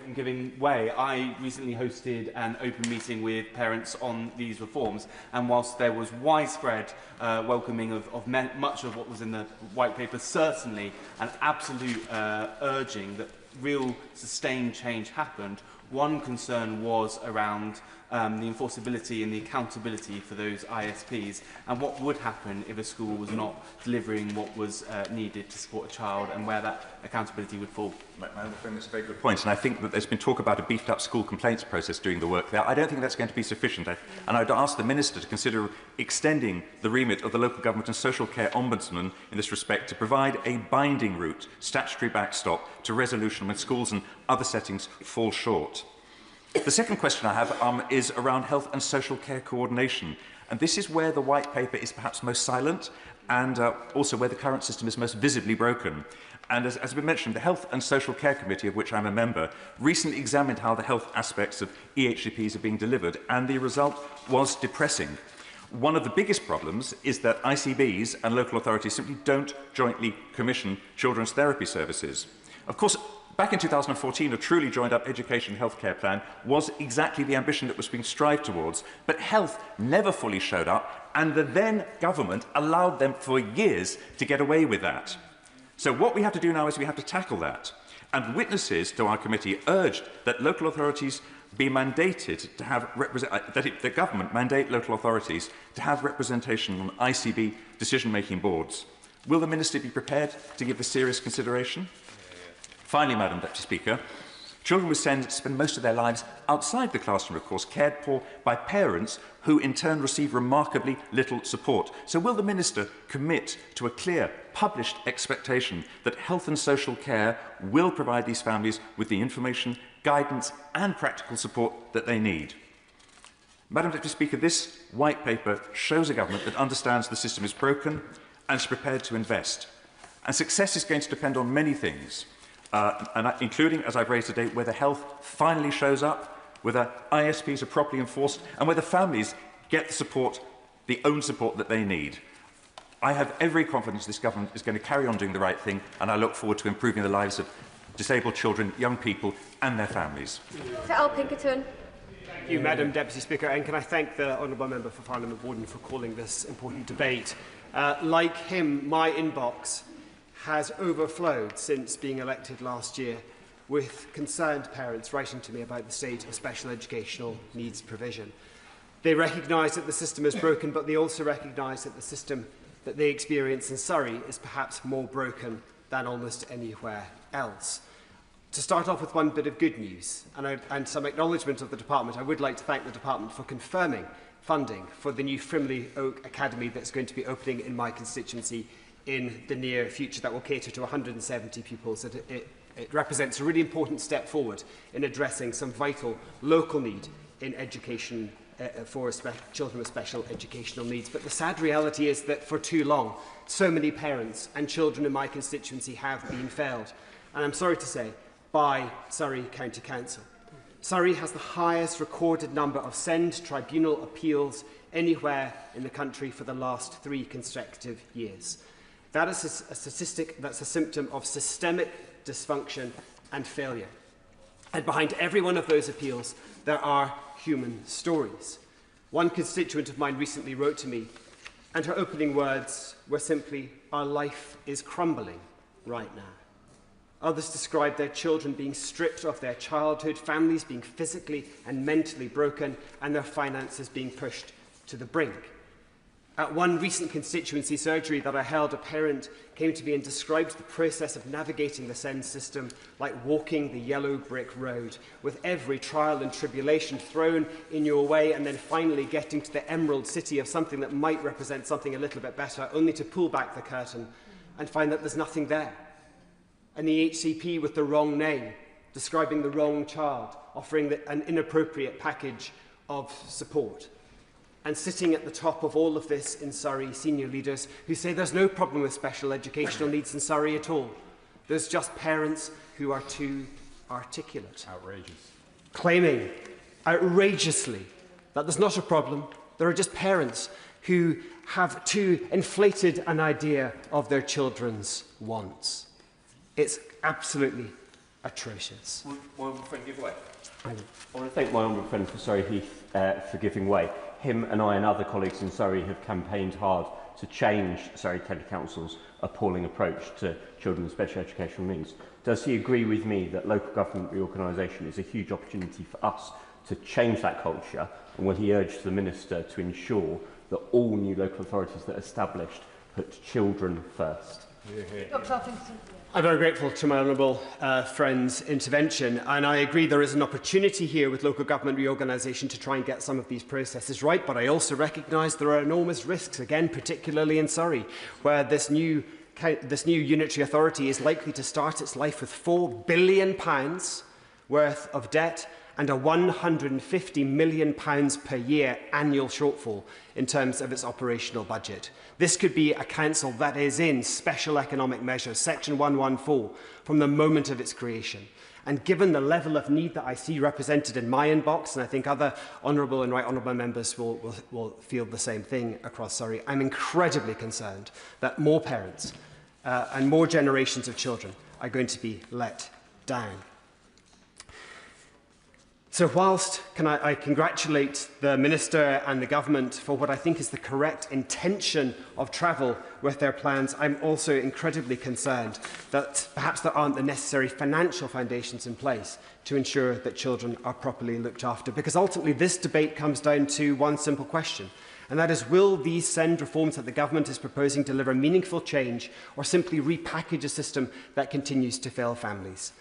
Speaker 19: In giving way, I recently hosted an open meeting with parents on these reforms, and whilst there was widespread welcoming of much of what was in the white paper, certainly an absolute urging that real sustained change happened, one concern was around the enforceability and the accountability for those ISPs, and what would happen if a school was not delivering what was needed to support a child, and where that accountability would fall.
Speaker 11: My friend, that's a very good point, and I think that there's been talk about a beefed-up school complaints process doing the work there. I don't think that's going to be sufficient, and I'd ask the Minister to consider extending the remit of the Local Government and Social Care Ombudsman in this respect to provide a binding route, statutory backstop, to resolution when schools and other settings fall short. The second question I have is around health and social care coordination. And this is where the white paper is perhaps most silent, and also where the current system is most visibly broken. And as has been mentioned, the Health and Social Care Committee, of which I'm a member, recently examined how the health aspects of EHCPs are being delivered, and the result was depressing. One of the biggest problems is that ICBs and local authorities simply don't jointly commission children's therapy services. Of course, back in 2014, a truly joined-up education and healthcare plan was exactly the ambition that was being strived towards, but health never fully showed up, and the then government allowed them for years to get away with that. So what we have to do now is we have to tackle that. And witnesses to our committee urged that local authorities be mandated to have the government mandate local authorities to have representation on ICB decision-making boards. Will the Minister be prepared to give this serious consideration? Finally, Madam Deputy Speaker, children with SEND spend most of their lives outside the classroom, of course, cared for by parents who in turn receive remarkably little support. So will the Minister commit to a clear, published expectation that health and social care will provide these families with the information, guidance and practical support that they need? Madam Deputy Speaker, this white paper shows a government that understands the system is broken and is prepared to invest. And success is going to depend on many things. Including, as I've raised today, whether health finally shows up, whether ISPs are properly enforced, and whether families get the support, the own support that they need. I have every confidence this government is going to carry on doing the right thing, and I look forward to improving the lives of disabled children, young people, and their families.
Speaker 9: To Al Pinkerton.
Speaker 23: Thank you, Madam Deputy Speaker, and can I thank the Honourable Member for Parliament Borden for calling this important debate. Like him, my inbox has overflowed since being elected last year, with concerned parents writing to me about the state of special educational needs provision. They recognise that the system is broken, but they also recognise that the system that they experience in Surrey is perhaps more broken than almost anywhere else. To start off with one bit of good news and some acknowledgement of the Department, I would like to thank the Department for confirming funding for the new Frimley Oak Academy that's going to be opening in my constituency in the near future, that will cater to 170 pupils. It represents a really important step forward in addressing some vital local need in education children with special educational needs. But the sad reality is that for too long, so many parents and children in my constituency have been failed. And I'm sorry to say, by Surrey County Council. Surrey has the highest recorded number of SEND tribunal appeals anywhere in the country for the last 3 consecutive years. That is a statistic that's a symptom of systemic dysfunction and failure. And behind every one of those appeals, there are human stories. One constituent of mine recently wrote to me, and her opening words were simply, "Our life is crumbling right now." Others described their children being stripped of their childhood, families being physically and mentally broken, and their finances being pushed to the brink. At one recent constituency surgery that I held, a parent came to me and described the process of navigating the SEND system like walking the yellow brick road, with every trial and tribulation thrown in your way, and then finally getting to the emerald city of something that might represent something a little bit better, only to pull back the curtain and find that there's nothing there. And the HCP with the wrong name, describing the wrong child, offering an inappropriate package of support. And sitting at the top of all of this in Surrey, senior leaders who say there's no problem with special educational needs in Surrey at all. There's just parents who are too articulate.
Speaker 11: Outrageous.
Speaker 23: Claiming outrageously that there's not a problem, there are just parents who have too inflated an idea of their children's wants. It's absolutely atrocious.
Speaker 2: My friend give way. I want to thank my honourable friend for Surrey Heath for giving way. Him and I and other colleagues in Surrey have campaigned hard to change Surrey County Council's appalling approach to children with special educational needs. Does he agree with me that local government reorganisation is a huge opportunity for us to change that culture? And will he urge the Minister to ensure that all new local authorities that are established put children first?
Speaker 23: I'm very grateful to my honourable friend's intervention, and I agree there is an opportunity here with local government reorganisation to try and get some of these processes right, but I also recognise there are enormous risks, again, particularly in Surrey, where this new unitary authority is likely to start its life with £4 billion worth of debt and a £150 million per year annual shortfall in terms of its operational budget. This could be a council that is in special economic measures, section 114, from the moment of its creation. And given the level of need that I see represented in my inbox, and I think other honourable and right honourable members will feel the same thing across Surrey, I'm incredibly concerned that more parents and more generations of children are going to be let down. So whilst I congratulate the Minister and the Government for what I think is the correct intention of travel with their plans, I'm also incredibly concerned that perhaps there aren't the necessary financial foundations in place to ensure that children are properly looked after. Because ultimately this debate comes down to one simple question, and that is, will these SEND reforms that the Government is proposing deliver meaningful change, or simply repackage a system that continues to fail families?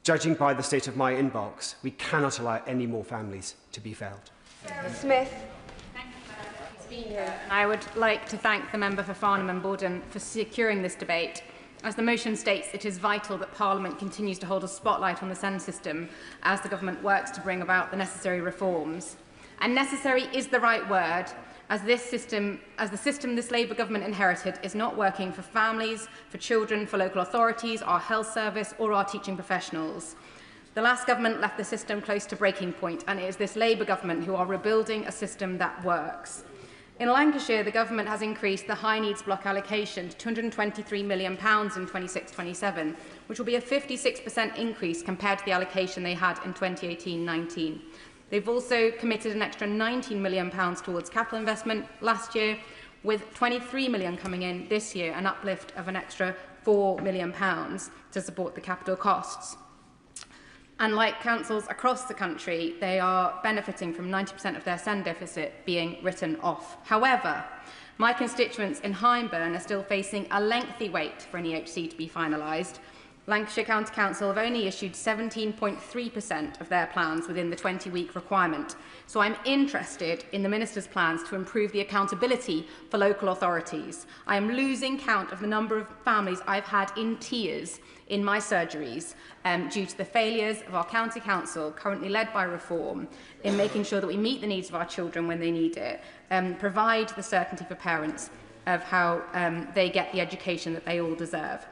Speaker 23: Judging by the state of my inbox, we cannot allow any more families to be failed.
Speaker 9: Smith.
Speaker 17: Thank you, Madam Deputy Speaker. I would like to thank the member for Farnham and Borden for securing this debate. As the motion states, it is vital that Parliament continues to hold a spotlight on the SEND system as the Government works to bring about the necessary reforms. And necessary is the right word, as the system this Labour government inherited is not working for families, for children, for local authorities, our health service or our teaching professionals. The last government left the system close to breaking point, and it is this Labour government who are rebuilding a system that works. In Lancashire, the government has increased the high needs block allocation to £223 million in 26-27, which will be a 56% increase compared to the allocation they had in 2018-19. They've also committed an extra £19 million towards capital investment last year, with £23 million coming in this year, an uplift of an extra £4 million to support the capital costs. And like councils across the country, they are benefiting from 90% of their SEND deficit being written off. However, my constituents in Hyndburn are still facing a lengthy wait for an EHC to be finalised. Lancashire County Council have only issued 17.3% of their plans within the 20-week requirement. So I'm interested in the Minister's plans to improve the accountability for local authorities. I am losing count of the number of families I've had in tears in my surgeries due to the failures of our County Council, currently led by Reform, in making sure that we meet the needs of our children when they need it, provide the certainty for parents of how they get the education that they all deserve.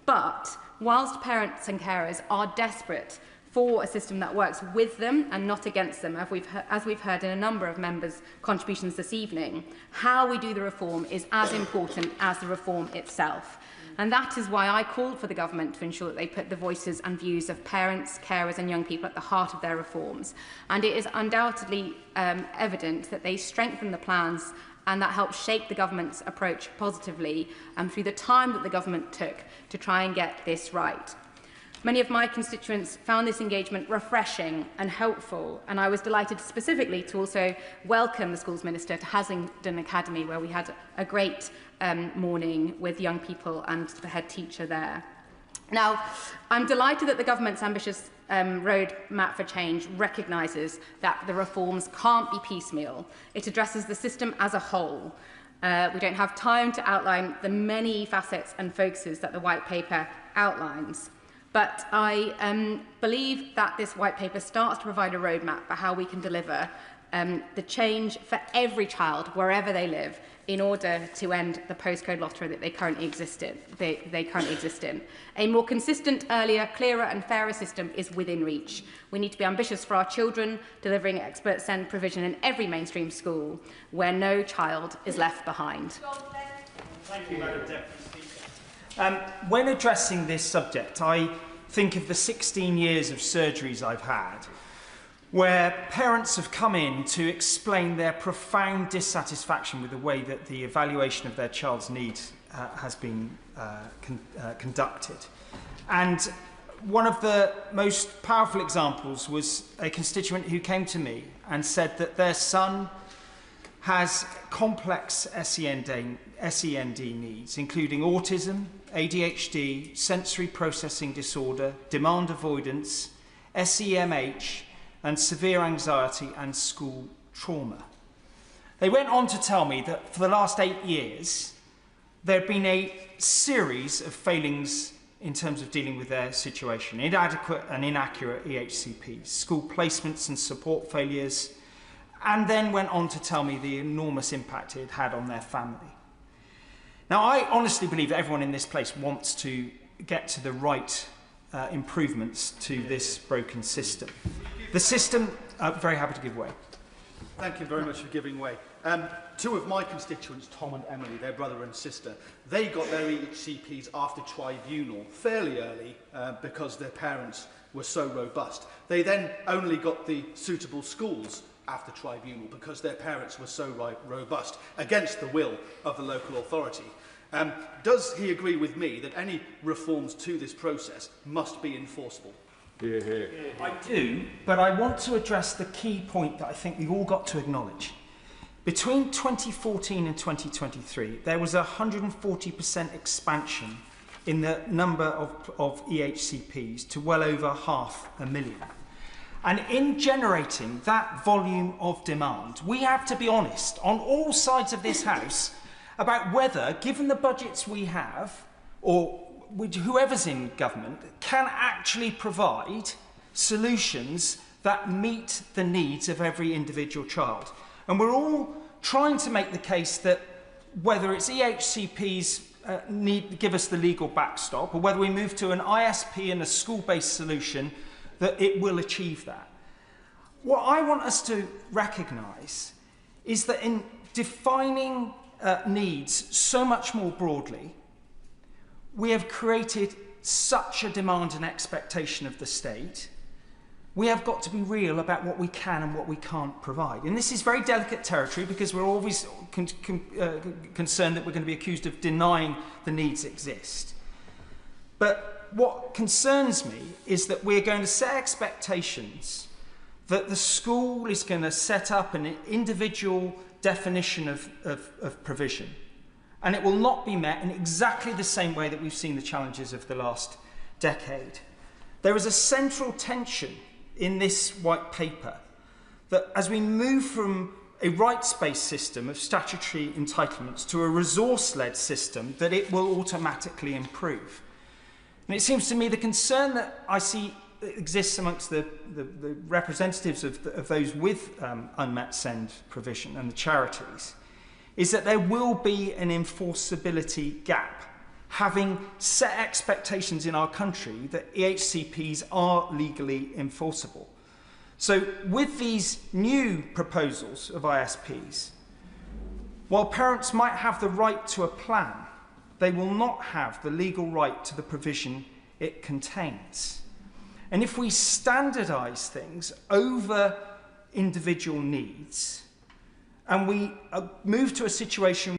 Speaker 17: But whilst parents and carers are desperate for a system that works with them and not against them, as we've heard in a number of members' contributions this evening, how we do the reform is as important as the reform itself. And that is why I called for the government to ensure that they put the voices and views of parents, carers and young people at the heart of their reforms. And it is undoubtedly evident that they strengthen the plans, and that helps shape the government's approach positively through the time that the government took to try and get this right. Many of my constituents found this engagement refreshing and helpful, and I was delighted specifically to also welcome the Schools Minister to Haslingden Academy, where we had a great morning with young people and the head teacher there. Now, I'm delighted that the government's ambitious roadmap for change recognises that the reforms can't be piecemeal. It addresses the system as a whole. We don't have time to outline the many facets and focuses that the White Paper outlines, but I believe that this White Paper starts to provide a roadmap for how we can deliver the change for every child, wherever they live, in order to end the postcode lottery that they currently exist in. A more consistent, earlier, clearer and fairer system is within reach. We need to be ambitious for our children, delivering expert SEND provision in every mainstream school, where no child is left behind.
Speaker 3: Thank you, Madam Deputy Speaker. When addressing this subject, I think of the 16 years of surgeries I've had, where parents have come in to explain their profound dissatisfaction with the way that the evaluation of their child's needs has been conducted. And one of the most powerful examples was a constituent who came to me and said that their son has complex SEND needs, including autism, ADHD, sensory processing disorder, demand avoidance, SEMH, and severe anxiety and school trauma. They went on to tell me that for the last 8 years, there had been a series of failings in terms of dealing with their situation: inadequate and inaccurate EHCPs, school placements and support failures, and then went on to tell me the enormous impact it had on their family. Now, I honestly believe that everyone in this place wants to get to the right improvements to this broken system. The system, very happy to give way.
Speaker 8: Thank you very much for giving way. Two of my constituents, Tom and Emily, their brother and sister, they got their EHCPs after tribunal fairly early because their parents were so robust. They then only got the suitable schools after tribunal because their parents were so robust, against the will of the local authority. Does he agree with me that any reforms to this process must be enforceable?
Speaker 3: I do, but I want to address the key point that I think we all got to acknowledge. Between 2014 and 2023, there was a 140% expansion in the number of EHCPs to well over 500,000. And in generating that volume of demand, we have to be honest on all sides of this House about whether, given the budgets we have, or whoever's in government, can actually provide solutions that meet the needs of every individual child. And we're all trying to make the case that whether it's EHCPs give us the legal backstop, or whether we move to an ISP and a school-based solution, that it will achieve that. What I want us to recognise is that in defining needs so much more broadly, we have created such a demand and expectation of the state. We have got to be real about what we can and what we can't provide. And this is very delicate territory because we're always concerned that we're going to be accused of denying the needs exist. But what concerns me is that we're going to set expectations that the school is going to set up an individual definition of provision. And it will not be met in exactly the same way that we've seen the challenges of the last decade. There is a central tension in this white paper that as we move from a rights-based system of statutory entitlements to a resource-led system, that it will automatically improve. And it seems to me the concern that I see exists amongst the representatives of those with unmet send provision and the charities is that there will be an enforceability gap, having set expectations in our country that EHCPs are legally enforceable. So with these new proposals of ISPs, while parents might have the right to a plan, they will not have the legal right to the provision it contains. And if we standardise things over individual needs, and we move to a situation